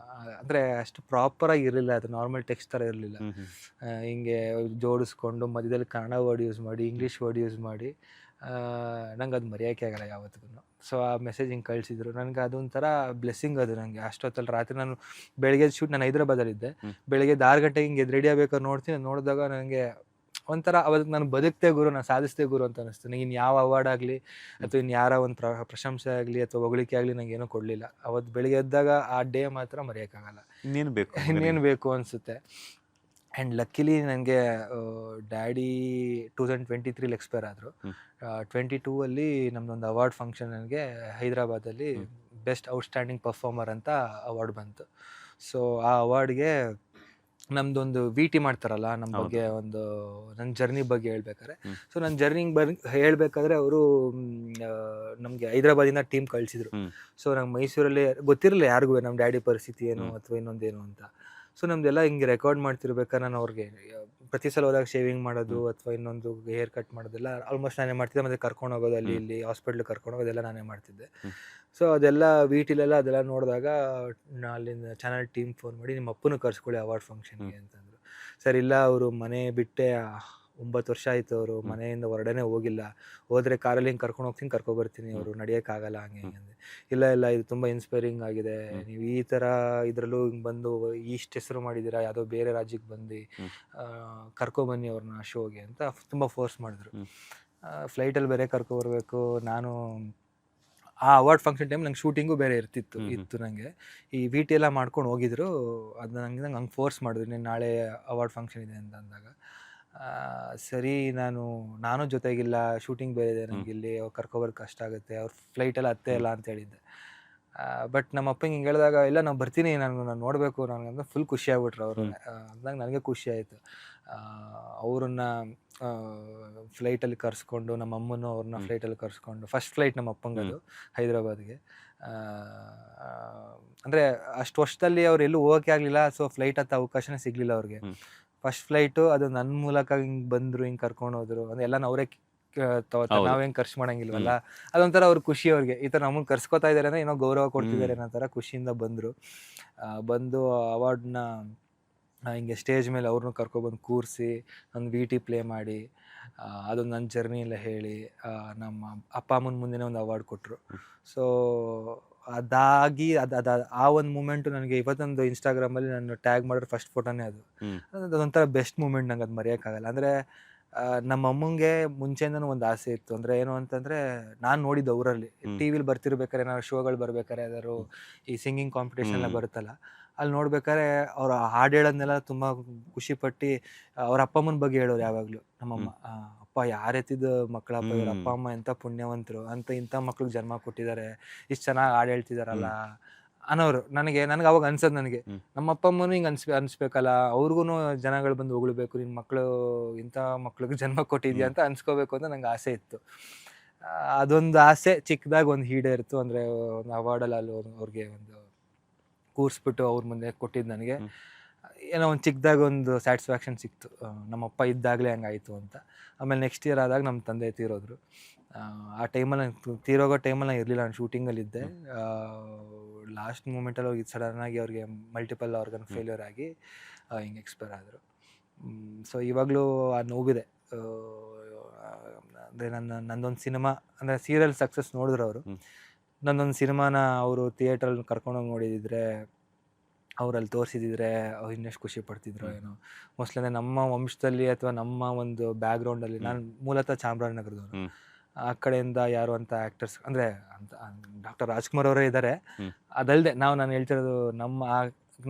ಅಂದರೆ ಅಷ್ಟು ಪ್ರಾಪರಾಗಿ ಇರಲಿಲ್ಲ, ಅದು ನಾರ್ಮಲ್ ಟೆಕ್ಸ್ಟ್ ಥರ ಇರಲಿಲ್ಲ. ಹಿಂಗೆ ಜೋಡಿಸ್ಕೊಂಡು ಮಧ್ಯದಲ್ಲಿ ಕನ್ನಡ ವರ್ಡ್ ಯೂಸ್ ಮಾಡಿ, ಇಂಗ್ಲೀಷ್ ವರ್ಡ್ ಯೂಸ್ ಮಾಡಿ, ನಂಗೆ ಅದು ಮರೆಯೋಕ್ಕೆ ಆಗಲ್ಲ ಯಾವತ್ತಿಗೂ. ಸೊ ಆ ಮೆಸೇಜ್ ಹಿಂಗೆ ಕಳಿಸಿದ್ರು ನನಗೆ, ಅದೊಂಥರ ಬ್ಲೆಸ್ಸಿಂಗ್ ಅದು ನನಗೆ. ಅಷ್ಟೊತ್ತಲ್ಲಿ ರಾತ್ರಿ ನಾನು ಬೆಳಗ್ಗೆ ಶೂಟ್, ನಾನು ಹೈದ್ರಾಬಾದಲ್ಲಿದ್ದೆ, ಬೆಳಗ್ಗೆ 6 ಗಂಟೆಗೆ ಹಿಂಗೆ ರೆಡಿ ಆಗಬೇಕಾದ್ರೆ ನೋಡಿದಾಗ ನನಗೆ ಒಂಥರ ಅವತ್ತು ನಾನು ಬದುಕ್ತೆ ಗುರು, ನಾನು ಸಾಧಿಸ್ದೆ ಗುರು ಅಂತ ಅನಿಸ್ತು. ನನಗೆ ಇನ್ನು ಯಾವ ಅವಾರ್ಡ್ ಆಗಲಿ ಅಥವಾ ಇನ್ನು ಯಾರ ಒಂದು ಪ್ರಶಂಸೆ ಆಗಲಿ ಅಥವಾ ಹೊಗಳಿಕೆ ಆಗಲಿ ನಂಗೆ ಏನೂ ಕೊಡಲಿಲ್ಲ. ಅವತ್ತು ಬೆಳಿಗ್ಗೆ ಎದ್ದಾಗ ಆ ಡೇ ಮಾತ್ರ ಮರೆಯೋಕ್ಕಾಗಲ್ಲ, ಇನ್ನೇನು ಬೇಕು ಅನಿಸುತ್ತೆ. ಆ್ಯಂಡ್ ಲಕ್ಕಿಲಿ ನನಗೆ ಡ್ಯಾಡಿ 2023 ಎಕ್ಸ್ಪೈರ್ ಆದರು. 22 ನಮ್ಮದೊಂದು ಅವಾರ್ಡ್ ಫಂಕ್ಷನ್ ನನಗೆ ಹೈದ್ರಾಬಾದಲ್ಲಿ ಬೆಸ್ಟ್ ಔಟ್ಸ್ಟ್ಯಾಂಡಿಂಗ್ ಪರ್ಫಾರ್ಮರ್ ಅಂತ ಅವಾರ್ಡ್ ಬಂತು. ಸೊ ಆ ಅವಾರ್ಡ್ಗೆ ನಮ್ದೊಂದು VT ಮಾಡ್ತಾರಲ್ಲ ನಮ್ಮ ಹೌದು. ಬಗ್ಗೆ ಒಂದು ನನ್ನ ಜರ್ನಿ ಬಗ್ಗೆ ಹೇಳ್ಬೇಕಾದ್ರೆ, ಹ್ಮ್. ಸೊ ನನ್ನ ಜರ್ನಿ ಹೇಳ್ಬೇಕಾದ್ರೆ ಅವರು ನಮಗೆ ಹೈದರಾಬಾದಿಂದ ಟೀಮ್ ಕಳಿಸಿದ್ರು. ಹ್ಮ್. ಸೊ ನಂಗೆ ಮೈಸೂರಲ್ಲಿ ಗೊತ್ತಿರಲಿಲ್ಲ ಯಾರಿಗೂ ನಮ್ಮ ಡ್ಯಾಡಿ ಪರಿಸ್ಥಿತಿ ಏನು ಹ್ಮ್. ಅಥವಾ ಇನ್ನೊಂದೇನು ಅಂತ. ಸೊ ನಮ್ದೆಲ್ಲ ಹಿಂಗೆ ರೆಕಾರ್ಡ್ ಮಾಡ್ತಿರ್ಬೇಕಾದ್ರೆ ನಾನು ಅವ್ರಿಗೆ ಪ್ರತಿ ಸಲ ಹೋದಾಗ ಶೇವಿಂಗ್ ಮಾಡೋದು ಹ್ಮ್. ಅಥವಾ ಇನ್ನೊಂದು ಹೇರ್ ಕಟ್ ಮಾಡೋದೆಲ್ಲ ಆಲ್ಮೋಸ್ಟ್ ನಾನೇ ಮಾಡ್ತಿದ್ದೆ. ಮತ್ತೆ ಕರ್ಕೊಂಡು ಹೋಗೋದು ಅಲ್ಲಿ ಹ್ಮ್. ಇಲ್ಲಿ ಹಾಸ್ಪಿಟ್ಲಿಗೆ ಕರ್ಕೊಂಡು ಹೋಗೋದೆಲ್ಲ ನಾನೇ ಮಾಡ್ತಿದ್ದೆ. ಹ್ಮ್. ಸೊ ಅದೆಲ್ಲ VTಲೆಲ್ಲ ಅದೆಲ್ಲ ನೋಡಿದಾಗ ಅಲ್ಲಿಂದ ಚಾನಲ್ ಟೀಮ್ ಫೋನ್ ಮಾಡಿ ನಿಮ್ಮ ಅಪ್ಪನೂ ಕರ್ಸ್ಕೊಳ್ಳಿ ಅವಾರ್ಡ್ ಫಂಕ್ಷನ್ಗೆ ಅಂತಂದರು. ಸರ್ ಇಲ್ಲ ಅವರು ಮನೆ ಬಿಟ್ಟೆ 9 ವರ್ಷ ಆಯಿತು, ಅವರು ಹ್ಮ್. ಮನೆಯಿಂದ ಹೊರಗಡೆನೇ ಹೋಗಿಲ್ಲ. ಹೋದರೆ ಕಾರಲ್ಲಿ ಹಿಂಗೆ ಕರ್ಕೊಂಡು ಹೋಗ್ತೀನಿ ಬರ್ತೀನಿ, ಅವರು ನಡೆಯೋಕ್ಕಾಗಲ್ಲ ಹಂಗೆ ಹಿಂಗೆ ಅಂದೆ. ಇಲ್ಲ ಇಲ್ಲ ಇದು ತುಂಬ ಇನ್ಸ್ಪೈರಿಂಗ್ ಆಗಿದೆ, ಹ್ಮ್. ನೀವು ಈ ಥರ ಇದರಲ್ಲೂ ಹಿಂಗೆ ಬಂದು ಇಷ್ಟು ಹೆಸರು ಮಾಡಿದ್ದೀರಾ, ಯಾವುದೋ ಬೇರೆ ರಾಜ್ಯಕ್ಕೆ ಬಂದು ಹ್ಮ್. ಕರ್ಕೊಬನ್ನಿ ಅವ್ರನ್ನ ಶೋಗೆ ಅಂತ ತುಂಬ ಫೋರ್ಸ್ ಮಾಡಿದ್ರು. ಹ್ಮ್. ಫ್ಲೈಟಲ್ಲಿ ಬೇರೆ ಕರ್ಕೊಬರ್ಬೇಕು. ನಾನು ಆ ಅವಾರ್ಡ್ ಫಂಕ್ಷನ್ ಟೈಮ್ ನಂಗೆ ಶೂಟಿಂಗು ಬೇರೆ ಇತ್ತು ನನಗೆ. ಈ VT ಎಲ್ಲ ಮಾಡ್ಕೊಂಡು ಹೋಗಿದ್ರು. ಅದು ನಂಗೆ ಹಂಗೆ ಫೋರ್ಸ್ ಮಾಡಿದ್ರು, ನೀನು ನಾಳೆ ಅವಾರ್ಡ್ ಫಂಕ್ಷನ್ ಇದೆ ಅಂತ ಅಂದಾಗ ಸರಿ ನಾನು ಜೊತೆಗಿಲ್ಲ, ಶೂಟಿಂಗ್ ಬೇರೆ ಇದೆ ನನಗೆ, ಇಲ್ಲಿ ಕರ್ಕೊಬರೋದು ಕಷ್ಟ ಆಗುತ್ತೆ, ಅವ್ರ ಫ್ಲೈಟೆಲ್ಲ ಹತ್ತೇ ಇಲ್ಲ ಅಂತ ಹೇಳಿದ್ದೆ. ಬಟ್ ನಮ್ಮ ಅಪ್ಪಂಗೆ ಹಿಂಗೆ ಹೇಳಿದಾಗ ಇಲ್ಲ ನಾನು ಬರ್ತೀನಿ, ನಾನು ನೋಡಬೇಕು ನನಗಂದ್ರೆ ಫುಲ್ ಖುಷಿ ಆಗ್ಬಿಟ್ರು ಅವರು. ಅಂದಾಗ ನನಗೆ ಖುಷಿ ಆಯಿತು. ಅವ್ರನ್ನ ಫ್ಲೈಟಲ್ಲಿ ಕರೆಸ್ಕೊಂಡು ನಮ್ಮ ಅಮ್ಮನೂ ಅವ್ರನ್ನ ಫ್ಲೈಟಲ್ಲಿ ಕರೆಸ್ಕೊಂಡು ಫಸ್ಟ್ ಫ್ಲೈಟ್ ನಮ್ಮ ಅಪ್ಪಂಗದು ಹೈದರಾಬಾದ್ಗೆ. ಅಂದರೆ ಅಷ್ಟು ವರ್ಷದಲ್ಲಿ ಅವ್ರು ಎಲ್ಲೂ ಹೋಗೋಕ್ಕೆ ಆಗಲಿಲ್ಲ. ಸೊ ಫ್ಲೈಟ್ ಹತ್ತೋ ಅವಕಾಶನೇ ಸಿಗಲಿಲ್ಲ ಅವ್ರಿಗೆ. ಫಸ್ಟ್ ಫ್ಲೈಟು ಅದು ನನ್ನ ಮೂಲಕ ಹಿಂಗೆ ಬಂದರು, ಹಿಂಗೆ ಕರ್ಕೊಂಡು ಹೋದರು. ಅಂದರೆ ಎಲ್ಲ ಅವರೇ ನಾವೇನು ಖರ್ಚು ಮಾಡೋಂಗಿಲ್ವಲ್ಲ. ಅದೊಂಥರ ಅವ್ರ ಖುಷಿ ಅವ್ರಿಗೆ, ಈ ಥರ ನಮ್ಮನ್ನು ಕರ್ಸ್ಕೊತಾ ಇದ್ದಾರೆ ಅಂದರೆ ಏನೋ ಗೌರವ ಕೊಡ್ತಿದ್ದಾರೆ ಅನ್ನೋ ಥರ ಖುಷಿಯಿಂದ ಬಂದರು. ಬಂದು ಅವಾರ್ಡ್ನ ಹಿಂಗೆ ಸ್ಟೇಜ್ ಮೇಲೆ ಅವ್ರನ್ನೂ ಕರ್ಕೊಬಂದು ಕೂರಿಸಿ ಒಂದು VT ಪ್ಲೇ ಮಾಡಿ ಅದೊಂದು ನನ್ನ ಜರ್ನಿ ಎಲ್ಲ ಹೇಳಿ ನಮ್ಮ ಅಪ್ಪ ಅಮ್ಮನ ಮುಂದೆನೇ ಒಂದು ಅವಾರ್ಡ್ ಕೊಟ್ಟರು. ಸೊ ಅದಾಗಿ ಆ ಒಂದು ಮೂಮೆಂಟು ನನಗೆ ಇವತ್ತೊಂದು ಇನ್ಸ್ಟಾಗ್ರಾಮಲ್ಲಿ ನಾನು ಟ್ಯಾಗ್ ಮಾಡಿರೋ ಫಸ್ಟ್ ಫೋಟೋನೇ ಅದು. ಅದೊಂಥರ ಬೆಸ್ಟ್ ಮೂಮೆಂಟ್, ನಂಗೆ ಅದು ಮರೆಯೋಕ್ಕಾಗಲ್ಲ. ಅಂದರೆ ನಮ್ಮ ಅಮ್ಮಂಗೆ ಮುಂಚೆಯಿಂದನೂ ಒಂದು ಆಸೆ ಇತ್ತು. ಅಂದರೆ ಏನು ಅಂತಂದರೆ ನಾನು ನೋಡಿದ್ದು ಅವರಲ್ಲಿ TV ಬರ್ತಿರ್ಬೇಕಾದ್ರೆ, ಏನಾದ್ರು ಶೋಗಳು ಬರ್ಬೇಕಾದ್ರೆ, ಯಾವ್ದಾದ್ರು ಈ ಸಿಂಗಿಂಗ್ ಕಾಂಪಿಟೇಷನ್ ಎಲ್ಲ ಬರುತ್ತಲ್ಲ, ಅಲ್ಲಿ ನೋಡ್ಬೇಕಾದ್ರೆ ಅವ್ರು ಹಾಡು ಹೇಳೋದನ್ನೆಲ್ಲ ತುಂಬ ಖುಷಿಪಟ್ಟು ಅವ್ರ ಅಪ್ಪ ಅಮ್ಮನ ಬಗ್ಗೆ ಹೇಳೋರು ಯಾವಾಗಲೂ ನಮ್ಮಮ್ಮ. ಅಪ್ಪ ಯಾರು ಎತ್ತಿದ ಮಕ್ಕಳಪ್ಪ ಇವ್ರ ಅಪ್ಪ ಅಮ್ಮ ಎಂಥ ಪುಣ್ಯವಂತರು ಅಂತ, ಇಂಥ ಮಕ್ಳಿಗೆ ಜನ್ಮ ಕೊಟ್ಟಿದ್ದಾರೆ, ಇಷ್ಟು ಚೆನ್ನಾಗಿ ಹಾಡು ಹೇಳ್ತಿದಾರಲ್ಲ ಅನ್ನೋರು. ನನಗೆ ಅವಾಗ ಅನ್ಸೋದು, ನನಗೆ ನಮ್ಮ ಅಪ್ಪ ಅಮ್ಮನೂ ಹಿಂಗೆ ಅನ್ಸ್ಬೇಕಲ್ಲ, ಅವ್ರಿಗೂ ಜನಗಳು ಬಂದು ಹೊಗಳ್ಬೇಕು, ನಿನ್ನ ಮಕ್ಕಳು ಇಂಥ ಮಕ್ಳಿಗೆ ಜನ್ಮ ಕೊಟ್ಟಿದ್ಯಾ ಅಂತ ಅನ್ಸ್ಕೋಬೇಕು ಅಂತ ನಂಗೆ ಆಸೆ ಇತ್ತು. ಅದೊಂದು ಆಸೆ ಚಿಕ್ಕದಾಗಿ ಒಂದು ಈಡೇರಿತು. ಅಂದರೆ ಒಂದು ಅವಾರ್ಡಲ್ಲಿ ಅಲ್ಲಿ ಅವ್ರಿಗೆ ಒಂದು ಕೂರಿಸ್ಬಿಟ್ಟು ಅವ್ರ ಮುಂದೆ ಕೊಟ್ಟಿದ್ದು ನನಗೆ ಏನೋ ಒಂದು ಚಿಕ್ಕದಾಗಿ ಒಂದು ಸ್ಯಾಟಿಸ್ಫ್ಯಾಕ್ಷನ್ ಸಿಕ್ತು. ನಮ್ಮಪ್ಪ ಇದ್ದಾಗಲೇ ಹಂಗಾಯಿತು ಅಂತ. ಆಮೇಲೆ ನೆಕ್ಸ್ಟ್ ಇಯರ್ ಆದಾಗ ನಮ್ಮ ತಂದೆ ತೀರೋದ್ರು. ಆ ಟೈಮಲ್ಲಿ ತೀರೋಗೋ ಟೈಮಲ್ಲಿ ನಾನು ಇರಲಿಲ್ಲ, ನಾನು ಶೂಟಿಂಗಲ್ಲಿದ್ದೆ. ಲಾಸ್ಟ್ ಮೂಮೆಂಟಲ್ಲಿ ಹೋಗಿ ಸಡನ್ನಾಗಿ ಅವ್ರಿಗೆ ಮಲ್ಟಿಪಲ್ ಆರ್ಗನ್ ಫೇಲ್ಯೂರ್ ಆಗಿ ಹಿಂಗೆ ಎಕ್ಸ್ಪೈರ್ ಆದರು. ಸೊ ಇವಾಗಲೂ ಆ ನೋವಿದೆ. ಅಂದರೆ ನಂದೊಂದು ಸಿನಿಮಾ ಅಂದರೆ ಸೀರಿಯಲ್ ಸಕ್ಸಸ್ ನೋಡಿದ್ರು ಅವರು. ನನ್ನೊಂದು ಸಿನಿಮಾನ ಅವರು ಥಿಯೇಟ್ರಲ್ಲಿ ಕರ್ಕೊಂಡೋಗಿ ನೋಡಿದಿದ್ರೆ, ಅವರಲ್ಲಿ ತೋರಿಸಿದ್ರೆ ಅವ್ರು ಇನ್ನೆಷ್ಟು ಖುಷಿ ಪಡ್ತಿದ್ರು ಏನೋ. ಮೋಸ್ಟ್ಲಿ ಅಂದರೆ ನಮ್ಮ ವಂಶದಲ್ಲಿ ಅಥವಾ ನಮ್ಮ ಒಂದು ಬ್ಯಾಕ್ಗ್ರೌಂಡಲ್ಲಿ, ನಾನು ಮೂಲತಃ ಚಾಮರಾಜನಗರದವನು, ಆ ಕಡೆಯಿಂದ ಯಾರು ಅಂತ ಆ್ಯಕ್ಟರ್ಸ್ ಅಂದರೆ ಅಂತ ಡಾಕ್ಟರ್ ರಾಜ್ಕುಮಾರ್ ಅವರೇ ಇದ್ದಾರೆ. ಅದಲ್ಲದೆ ನಾನು ಹೇಳ್ತಿರೋದು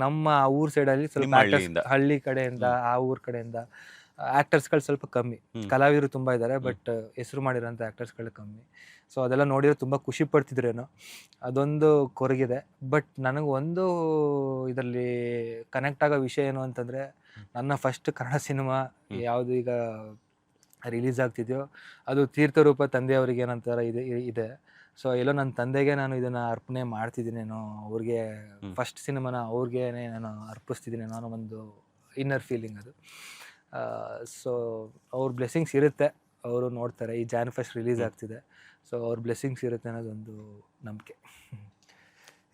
ನಮ್ಮ ಆ ಊರ್ ಸೈಡಲ್ಲಿ ಸ್ವಲ್ಪ ಹಳ್ಳಿ ಕಡೆಯಿಂದ, ಆ ಊರ್ ಕಡೆಯಿಂದ ಆ್ಯಕ್ಟರ್ಸ್ಗಳು ಸ್ವಲ್ಪ ಕಮ್ಮಿ, ಕಲಾವಿದರು ತುಂಬ ಇದ್ದಾರೆ, ಬಟ್ ಹೆಸರು ಮಾಡಿರೋಂಥ ಆ್ಯಕ್ಟರ್ಸ್ಗಳು ಕಮ್ಮಿ. ಸೊ ಅದೆಲ್ಲ ನೋಡಿದ್ರೆ ತುಂಬ ಖುಷಿ ಪಡ್ತಿದ್ರೇನೋ, ಅದೊಂದು ಕೊರಗಿದೆ. ಬಟ್ ನನಗೆ ಒಂದು ಇದರಲ್ಲಿ ಕನೆಕ್ಟ್ ಆಗೋ ವಿಷಯ ಏನು ಅಂತಂದರೆ, ನನ್ನ ಫಸ್ಟ್ ಕನ್ನಡ ಸಿನಿಮಾ ಯಾವುದು ಈಗ ರಿಲೀಸ್ ಆಗ್ತಿದೆಯೋ ಅದು ತೀರ್ಥರೂಪ ತಂದೆಯವರಿಗೆ ಏನಂತಾರ ಇದೆ. ಸೊ ಎಲ್ಲೋ ನನ್ನ ತಂದೆಗೆ ನಾನು ಇದನ್ನು ಅರ್ಪಣೆ ಮಾಡ್ತಿದ್ದೀನೇನೋ, ಅವ್ರಿಗೆ ಫಸ್ಟ್ ಸಿನಿಮಾನ ಅವ್ರಿಗೇನೆ ನಾನು ಅರ್ಪಿಸ್ತಿದ್ದೀನೇನೋ ಅನ್ನೋ ಒಂದು ಇನ್ನರ್ ಫೀಲಿಂಗ್ ಅದು. ಸೊ ಅವ್ರ ಬ್ಲೆಸ್ಸಿಂಗ್ಸ್ ಇರುತ್ತೆ, ಅವರು ನೋಡ್ತಾರೆ. ಈ ಜಾನ್ ಫಸ್ಟ್ ರಿಲೀಸ್ ಆಗ್ತಿದೆ, ಸೊ ಅವ್ರ ಬ್ಲೆಸ್ಸಿಂಗ್ಸ್ ಇರುತ್ತೆ ಅನ್ನೋದೊಂದು ನಂಬಿಕೆ.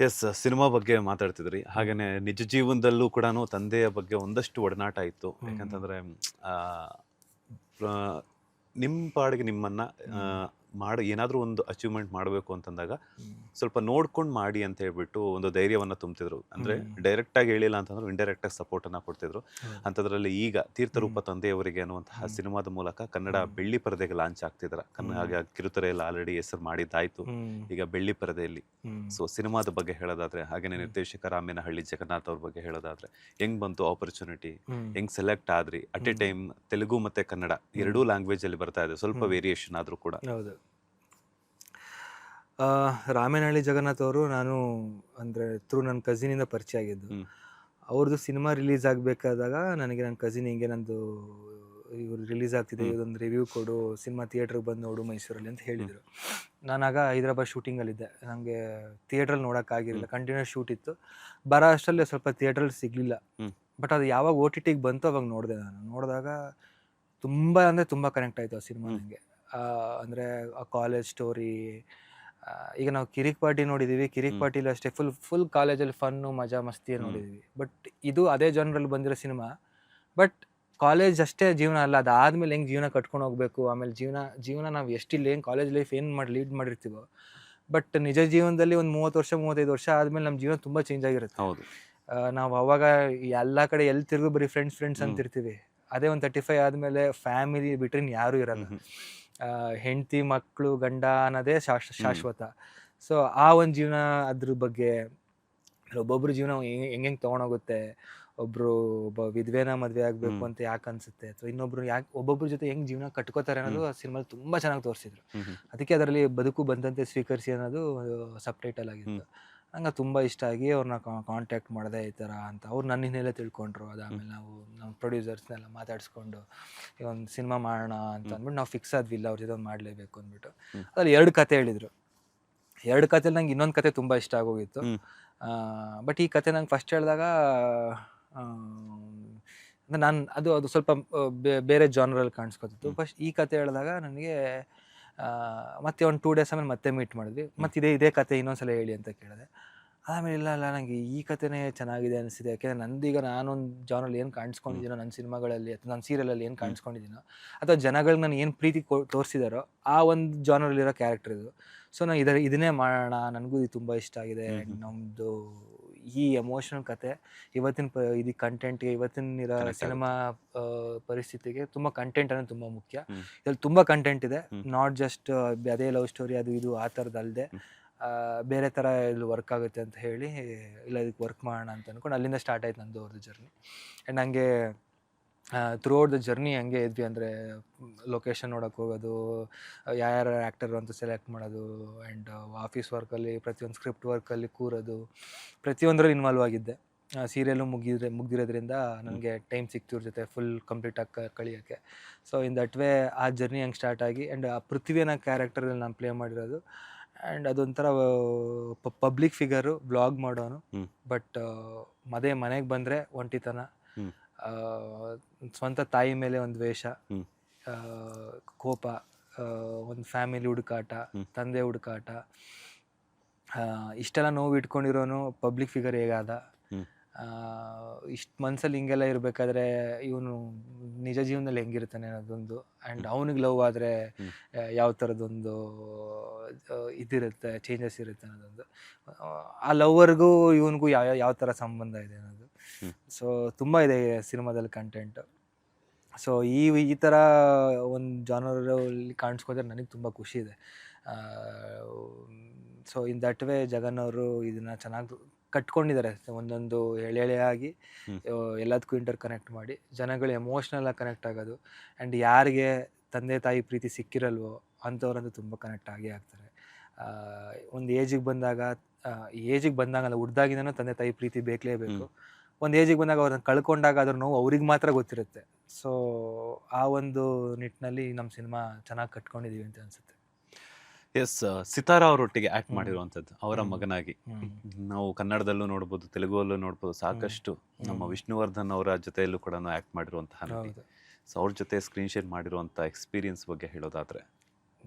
ಎಸ್, ಸಿನಿಮಾ ಬಗ್ಗೆ ಮಾತಾಡ್ತಿದ್ರಿ, ಹಾಗೆಯೇ ನಿಜ ಜೀವನದಲ್ಲೂ ಕೂಡ ತಂದೆಯ ಬಗ್ಗೆ ಒಂದಷ್ಟು ಒಡನಾಟ ಇತ್ತು. ಯಾಕಂತಂದರೆ ನಿಮ್ಮ ಪಾಡಿಗೆ ನಿಮ್ಮನ್ನು ಏನಾದರೂ ಒಂದು ಅಚೀವ್ಮೆಂಟ್ ಮಾಡಬೇಕು ಅಂತಂದಾಗ ಸ್ವಲ್ಪ ನೋಡ್ಕೊಂಡು ಮಾಡಿ ಅಂತ ಹೇಳ್ಬಿಟ್ಟು ಒಂದು ಧೈರ್ಯವನ್ನು ತುಂಬ್ತಿದ್ರು. ಅಂದರೆ ಡೈರೆಕ್ಟಾಗಿ ಹೇಳಿಲ್ಲ ಅಂತಂದ್ರೆ ಇಂಡೈರೆಕ್ಟಾಗಿ ಸಪೋರ್ಟನ್ನು ಕೊಡ್ತಿದ್ರು. ಅಂಥದ್ರಲ್ಲಿ ಈಗ ತೀರ್ಥರೂಪ ತಂದೆಯವರಿಗೆ ಅನ್ನುವಂತಹ ಸಿನಿಮಾದ ಮೂಲಕ ಕನ್ನಡ ಬೆಳ್ಳಿ ಪರದೆಗೆ ಲಾಂಚ್ ಆಗ್ತಿದ್ದಾರೆ. ಕನ್ನಡ ಕಿರುತೆರೆಯಲ್ಲಿ ಆಲ್ರೆಡಿ ಹೆಸರು ಮಾಡಿದ್ದಾಯಿತು, ಈಗ ಬೆಳ್ಳಿ ಪರದೆಯಲ್ಲಿ. ಸೊ ಸಿನಿಮಾದ ಬಗ್ಗೆ ಹೇಳೋದಾದ್ರೆ, ಹಾಗೆಯೇ ನಿರ್ದೇಶಕ ರಾಮೇನಹಳ್ಳಿ ಜಗನ್ನಾಥ್ ಅವ್ರ ಬಗ್ಗೆ ಹೇಳೋದಾದ್ರೆ, ಹೆಂಗ್ ಬಂತು ಆಪರ್ಚುನಿಟಿ, ಹೆಂಗ್ ಸೆಲೆಕ್ಟ್ ಆದ್ರಿ? ಅಟ್ ಎ ಟೈಮ್ ತೆಲುಗು ಮತ್ತೆ ಕನ್ನಡ ಎರಡೂ ಲ್ಯಾಂಗ್ವೇಜ್ ಅಲ್ಲಿ ಬರ್ತಾ ಇದೆ, ಸ್ವಲ್ಪ ವೇರಿಯೇಷನ್ ಆದ್ರೂ ಕೂಡ. ಹೌದು. ರಾಮೇನಹಳ್ಳಿ ಜಗನ್ನಾಥ್ ಅವರು ನಾನು ಅಂದರೆ ಥ್ರೂ ನನ್ನ ಕಸಿನಿಂದ ಪರಿಚಯ ಆಗಿದ್ದು. ಅವ್ರದ್ದು ಸಿನಿಮಾ ರಿಲೀಸ್ ಆಗಬೇಕಾದಾಗ ನನಗೆ ನನ್ನ ಕಸಿನ್ ಹಿಂಗೆ ನಂದು ಇವ್ರು ರಿಲೀಸ್ ಆಗ್ತಿದೆ, ಇದೊಂದು ರಿವ್ಯೂ ಕೊಡು, ಸಿನಿಮಾ ಥಿಯೇಟ್ರಿಗೆ ಬಂದು ನೋಡು ಮೈಸೂರಲ್ಲಿ ಅಂತ ಹೇಳಿದರು. ನಾನಾಗ ಹೈದ್ರಾಬಾದ್ ಶೂಟಿಂಗಲ್ಲಿದ್ದೆ, ನನಗೆ ಥಿಯೇಟ್ರಲ್ಲಿ ನೋಡೋಕ್ಕಾಗಿರಲಿಲ್ಲ, ಕಂಟಿನ್ಯೂಸ್ ಶೂಟ್ ಇತ್ತು. ಬರೋ ಅಷ್ಟರಲ್ಲಿ ಸ್ವಲ್ಪ ಥಿಯೇಟ್ರಲ್ಲಿ ಸಿಗಲಿಲ್ಲ. ಬಟ್ ಅದು ಯಾವಾಗ ಓ ಟಿ ಟಿಗೆ ಬಂತು ಅವಾಗ ನೋಡಿದೆ. ನಾನು ನೋಡಿದಾಗ ತುಂಬ ಅಂದರೆ ತುಂಬ ಕನೆಕ್ಟ್ ಆಯಿತು ಆ ಸಿನಿಮಾ ನನಗೆ. ಅಂದರೆ ಆ ಕಾಲೇಜ್ ಸ್ಟೋರಿ, ಈಗ ನಾವು ಕಿರಿಕ್ ಪಾರ್ಟಿ ನೋಡಿದ್ದೀವಿ, ಕಿರಿಕ್ ಪಾರ್ಟಿಲಿ ಅಷ್ಟೇ ಫುಲ್ ಕಾಲೇಜಲ್ಲಿ ಫನ್ನು ಮಜಾ ಮಸ್ತಿ ನೋಡಿದ್ದೀವಿ. ಬಟ್ ಇದು ಅದೇ ಜಾನ್ರಲ್ಲಿ ಬಂದಿರೋ ಸಿನಿಮಾ. ಬಟ್ ಕಾಲೇಜ್ ಅಷ್ಟೇ ಜೀವನ ಅಲ್ಲ, ಅದಾದ್ಮೇಲೆ ಹೆಂಗೆ ಜೀವನ ಕಟ್ಕೊಂಡು ಹೋಗ್ಬೇಕು, ಆಮೇಲೆ ಜೀವನ ನಾವು ಎಷ್ಟಿಲ್ಲ ಏನು ಕಾಲೇಜ್ ಲೈಫ್ ಏನು ಲೀಡ್ ಮಾಡಿರ್ತೀವೋ, ಬಟ್ ನಿಜ ಜೀವನದಲ್ಲಿ ಒಂದು 30 ವರ್ಷ 35 ವರ್ಷ ಆದಮೇಲೆ ನಮ್ಮ ಜೀವನ ತುಂಬ ಚೇಂಜ್ ಆಗಿರುತ್ತೆ. ಹೌದು. ನಾವು ಅವಾಗ ಎಲ್ಲ ಕಡೆ ಎಲ್ಲಿ ತಿರುಗು ಬರೀ ಫ್ರೆಂಡ್ಸ್ ಅಂತಿರ್ತೀವಿ. ಅದೇ ಒಂದು 35 ಆದಮೇಲೆ ಫ್ಯಾಮಿಲಿ ಬಿಟ್ರೆ ಯಾರೂ ಇರಲ್ಲ. ಹೆಂಡತಿ ಮಕ್ಕಳು ಗಂಡ ಅನ್ನೋದೇ ಶಾಶ್ವತ. ಸೊ ಆ ಒಂದು ಜೀವನ, ಅದ್ರ ಬಗ್ಗೆ ಒಬ್ಬೊಬ್ರ ಜೀವನ ಹೆಂಗೆ ತೊಗೊಂಡೋಗುತ್ತೆ, ಒಬ್ಬ ವಿಧವೆನ ಮದುವೆ ಆಗಬೇಕು ಅಂತ ಯಾಕೆ ಅನ್ಸುತ್ತೆ, ಅಥವಾ ಇನ್ನೊಬ್ರು ಯಾಕೆ ಒಬ್ಬೊಬ್ರ ಜೊತೆ ಹೆಂಗೆ ಜೀವನ ಕಟ್ಕೋತಾರೆ ಅನ್ನೋದು ಆ ಸಿನಿಮಾದಲ್ಲಿ ತುಂಬ ಚೆನ್ನಾಗಿ ತೋರಿಸಿದ್ರು. ಅದಕ್ಕೆ ಅದರಲ್ಲಿ ಬದುಕು ಬಂದಂತೆ ಸ್ವೀಕರಿಸಿ ಅನ್ನೋದು ಸಬ್ ಟೈಟಲ್ ಆಗಿತ್ತು. ನಂಗೆ ತುಂಬ ಇಷ್ಟ ಆಗಿ ಅವ್ರನ್ನ ಕಾಂಟ್ಯಾಕ್ಟ್ ಮಾಡಿದೆ ಈ ಥರ ಅಂತ. ಅವ್ರು ನನ್ನ ಹಿನ್ನೆಲೆ ತಿಳ್ಕೊಂಡ್ರು. ಅದಾದಮೇಲೆ ನಾವು ನಮ್ಮ ಪ್ರೊಡ್ಯೂಸರ್ಸ್ನೆಲ್ಲ ಮಾತಾಡಿಸ್ಕೊಂಡು ಈ ಒಂದು ಸಿನಿಮಾ ಮಾಡೋಣ ಅಂತ ಅಂದ್ಬಿಟ್ಟು ನಾವು ಫಿಕ್ಸ್ ಆದ್ವಿಲ್ಲ, ಅವ್ರ ಜೊತೆ ಒಂದು ಮಾಡಲೇಬೇಕು ಅಂದ್ಬಿಟ್ಟು. ಅದ್ರಲ್ಲಿ 2 ಕತೆ ಹೇಳಿದರು. 2 ಕತೆಲಿ ನಂಗೆ ಇನ್ನೊಂದು ಕತೆ ತುಂಬ ಇಷ್ಟ ಆಗೋಗಿತ್ತು. ಬಟ್ ಈ ಕತೆ ನಂಗೆ ಫಸ್ಟ್ ಹೇಳಿದಾಗ ನಾನು ಅದು ಸ್ವಲ್ಪ ಬೇರೆ ಜಾನರಲ್ಲಿ ಕಾಣಿಸ್ಕೊತಿತ್ತು. ಫಸ್ಟ್ ಈ ಕತೆ ಹೇಳಿದಾಗ ನನಗೆ ಮತ್ತೆ ಒಂದು 2 ಡೇಸ್ ಆಮೇಲೆ ಮತ್ತೆ ಮೀಟ್ ಮಾಡಿದ್ವಿ. ಮತ್ತು ಇದೇ ಕತೆ ಇನ್ನೊಂದ್ಸಲ ಹೇಳಿ ಅಂತ ಕೇಳಿದೆ. ಆಮೇಲೆ ಇಲ್ಲ ನನಗೆ ಈ ಕತೆನೇ ಚೆನ್ನಾಗಿದೆ ಅನಿಸಿದೆ. ಯಾಕೆಂದರೆ ನಂದೀಗ ನಾನೊಂದು ಜಾನಲ್ಲಿ ಏನು ಕಾಣಿಸ್ಕೊಂಡಿದ್ದೀನೋ ನನ್ನ ಸಿನಿಮಾಗಳಲ್ಲಿ ಅಥವಾ ನನ್ನ ಸೀರಿಯಲಲ್ಲಿ ಏನು ಕಾಣಿಸ್ಕೊಂಡಿದ್ದೀನೋ, ಅಥವಾ ಜನಗಳಿಗೆ ನಾನು ಏನು ಪ್ರೀತಿ ತೋರಿಸಿದಾರೋ ಆ ಒಂದು ಜಾನರಲ್ಲಿರೋ ಕ್ಯಾರೆಕ್ಟರ್ ಇದು. ಸೊ ನಾನು ಇದನ್ನೇ ಮಾಡೋಣ, ನನಗೂ ಇದು ತುಂಬ ಇಷ್ಟ ಆಗಿದೆ. ನಮ್ಮದು ಈ ಎಮೋಷನಲ್ ಕತೆ ಇವತ್ತಿನ ಇದು ಕಂಟೆಂಟ್ಗೆ, ಇವತ್ತಿನ ಸಿನಿಮಾ ಪರಿಸ್ಥಿತಿಗೆ ತುಂಬ ಕಂಟೆಂಟ್ ಅನ್ನೋದು ತುಂಬ ಮುಖ್ಯ. ಇದ್ರಲ್ಲಿ ತುಂಬ ಕಂಟೆಂಟ್ ಇದೆ, ನಾಟ್ ಜಸ್ಟ್ ಅದೇ ಲವ್ ಸ್ಟೋರಿ ಅದು ಇದು ಆ ಥರದ್ದು ಅಲ್ಲದೆ ಬೇರೆ ಥರ ಇಲ್ಲಿ ವರ್ಕ್ ಆಗುತ್ತೆ ಅಂತ ಹೇಳಿ ಇಲ್ಲ ಇದಕ್ಕೆ ವರ್ಕ್ ಮಾಡೋಣ ಅಂತ ಅಂದ್ಕೊಂಡು ಅಲ್ಲಿಂದ ಸ್ಟಾರ್ಟ್ ಆಯ್ತು ನಂದು ಅವ್ರದ್ದು ಜರ್ನಿ. ಆ್ಯಂಡ್ ಹಂಗೆ ಥ್ರೂ ಔಟ್ ದ ಜರ್ನಿ ಹಂಗೆ ಇದ್ವಿ. ಅಂದರೆ ಲೊಕೇಶನ್ ನೋಡೋಕೆ ಹೋಗೋದು, ಯಾರ್ಯಾರು ಆ್ಯಕ್ಟರು ಅಂತ ಸೆಲೆಕ್ಟ್ ಮಾಡೋದು, ಆ್ಯಂಡ್ ಆಫೀಸ್ ವರ್ಕಲ್ಲಿ ಪ್ರತಿಯೊಂದು ಸ್ಕ್ರಿಪ್ಟ್ ವರ್ಕಲ್ಲಿ ಕೂರೋದು, ಪ್ರತಿಯೊಂದರಲ್ಲಿ ಇನ್ವಾಲ್ವ್ ಆಗಿದ್ದೆ. ಸೀರಿಯಲ್ಲು ಮುಗ್ದಿರೋದ್ರಿಂದ ನನಗೆ ಟೈಮ್ ಸಿಕ್ತು ಇವ್ರ ಜೊತೆ ಫುಲ್ ಕಂಪ್ಲೀಟಾಗಿ ಕಳಿಯೋಕ್ಕೆ. ಸೊ ಇನ್ ದಟ್ ವೇ ಆ ಜರ್ನಿ ಹಂಗೆ ಸ್ಟಾರ್ಟ್ ಆಗಿ, ಆ್ಯಂಡ್ ಆ ಪೃಥ್ವಿನ ಕ್ಯಾರೆಕ್ಟರಲ್ಲಿ ನಾನು ಪ್ಲೇ ಮಾಡಿರೋದು. ಆ್ಯಂಡ್ ಅದೊಂಥರ ಪಬ್ಲಿಕ್ ಫಿಗರು, ವ್ಲಾಗ್ ಮಾಡೋನು. ಬಟ್ ಮನೆಗೆ ಬಂದರೆ ಒಂಟಿತನ, ಸ್ವಂತ ತಾಯಿ ಮೇಲೆ ಒಂದು ದ್ವೇಷ, ಕೋಪ, ಒಂದು ಫ್ಯಾಮಿಲಿ ಹುಡುಕಾಟ, ತಂದೆ ಹುಡುಕಾಟ, ಇಷ್ಟೆಲ್ಲ ನೋವು ಇಟ್ಕೊಂಡಿರೋನು ಪಬ್ಲಿಕ್ ಫಿಗರ್ ಹೇಗಾದ, ಇಷ್ಟು ಮನಸ್ಸಲ್ಲಿ ಹಿಂಗೆಲ್ಲ ಇರಬೇಕಾದ್ರೆ ಇವನು ನಿಜ ಜೀವನದಲ್ಲಿ ಹೆಂಗಿರ್ತಾನೆ ಅನ್ನೋದೊಂದು. ಆ್ಯಂಡ್ ಅವನಿಗೆ ಲವ್ ಆದರೆ ಯಾವ ಥರದೊಂದು ಇದಿರುತ್ತೆ, ಚೇಂಜಸ್ ಇರುತ್ತೆ ಅನ್ನೋದೊಂದು. ಆ ಲವ್ವರ್ಗೂ ಇವನಿಗೂ ಯಾವ ಥರ ಸಂಬಂಧ ಇದೆ ಅನ್ನೋದು. ಸೊ ತುಂಬ ಇದೆ ಸಿನಿಮಾದಲ್ಲಿ ಕಂಟೆಂಟ್. ಸೊ ಈ ಥರ ಒಂದು ಜಾನರಲ್ಲಿ ಕಾಣಿಸ್ಕೋದ್ರೆ ನನಗೆ ತುಂಬ ಖುಷಿ ಇದೆ. So in that way Jagan ಅವರು ಇದನ್ನು ಚೆನ್ನಾಗಿ ಕಟ್ಕೊಂಡಿದ್ದಾರೆ. ಒಂದೊಂದು ಎಳೆಯಾಗಿ ಎಲ್ಲದಕ್ಕೂ ಇಂಟರ್ ಕನೆಕ್ಟ್ ಮಾಡಿ ಜನಗಳು ಎಮೋಷ್ನಲಾಗಿ ಕನೆಕ್ಟ್ ಆಗೋದು. ಆ್ಯಂಡ್ ಯಾರಿಗೆ ತಂದೆ ತಾಯಿ ಪ್ರೀತಿ ಸಿಕ್ಕಿರಲ್ವೋ ಅಂಥವ್ರಂತೂ ತುಂಬ ಕನೆಕ್ಟ್ ಆಗ್ತಾರೆ. ಒಂದು ಏಜಿಗೆ ಬಂದಾಗಲ್ಲ, ಹುಡ್ದಾಗಿಂದನೂ ತಂದೆ ತಾಯಿ ಪ್ರೀತಿ ಬೇಕಲೇಬೇಕು. ಒಂದು ಏಜಿಗೆ ಬಂದಾಗ ಅವ್ರನ್ನ ಕಳ್ಕೊಂಡಾಗ ಅದ್ರ ನೋವು ಅವ್ರಿಗೆ ಮಾತ್ರ ಗೊತ್ತಿರುತ್ತೆ. ಸೊ ಆ ಒಂದು ನಿಟ್ಟಿನಲ್ಲಿ ನಮ್ಮ ಸಿನಿಮಾ ಚೆನ್ನಾಗಿ ಕಟ್ಕೊಂಡಿದ್ದೀವಿ ಅಂತ ಅನಿಸುತ್ತೆ. ಎಸ್, ಸಿತಾರಾ ಅವರೊಟ್ಟಿಗೆ ಆಕ್ಟ್ ಮಾಡಿರುವಂಥದ್ದು ಅವರ ಮಗನಾಗಿ ನಾವು ಕನ್ನಡದಲ್ಲೂ ನೋಡ್ಬೋದು, ತೆಲುಗುವಲ್ಲೂ ನೋಡ್ಬೋದು. ಸಾಕಷ್ಟು ನಮ್ಮ ವಿಷ್ಣುವರ್ಧನ್ ಅವರ ಜೊತೆಯಲ್ಲೂ ಕೂಡ ಆಕ್ಟ್ ಮಾಡಿರುವಂತಹ ನಟಿ. ಸೊ ಅವ್ರ ಜೊತೆ ಸ್ಕ್ರೀನ್ ಶೇರ್ ಮಾಡಿರುವಂಥ ಎಕ್ಸ್ಪೀರಿಯನ್ಸ್ ಬಗ್ಗೆ ಹೇಳೋದಾದ್ರೆ,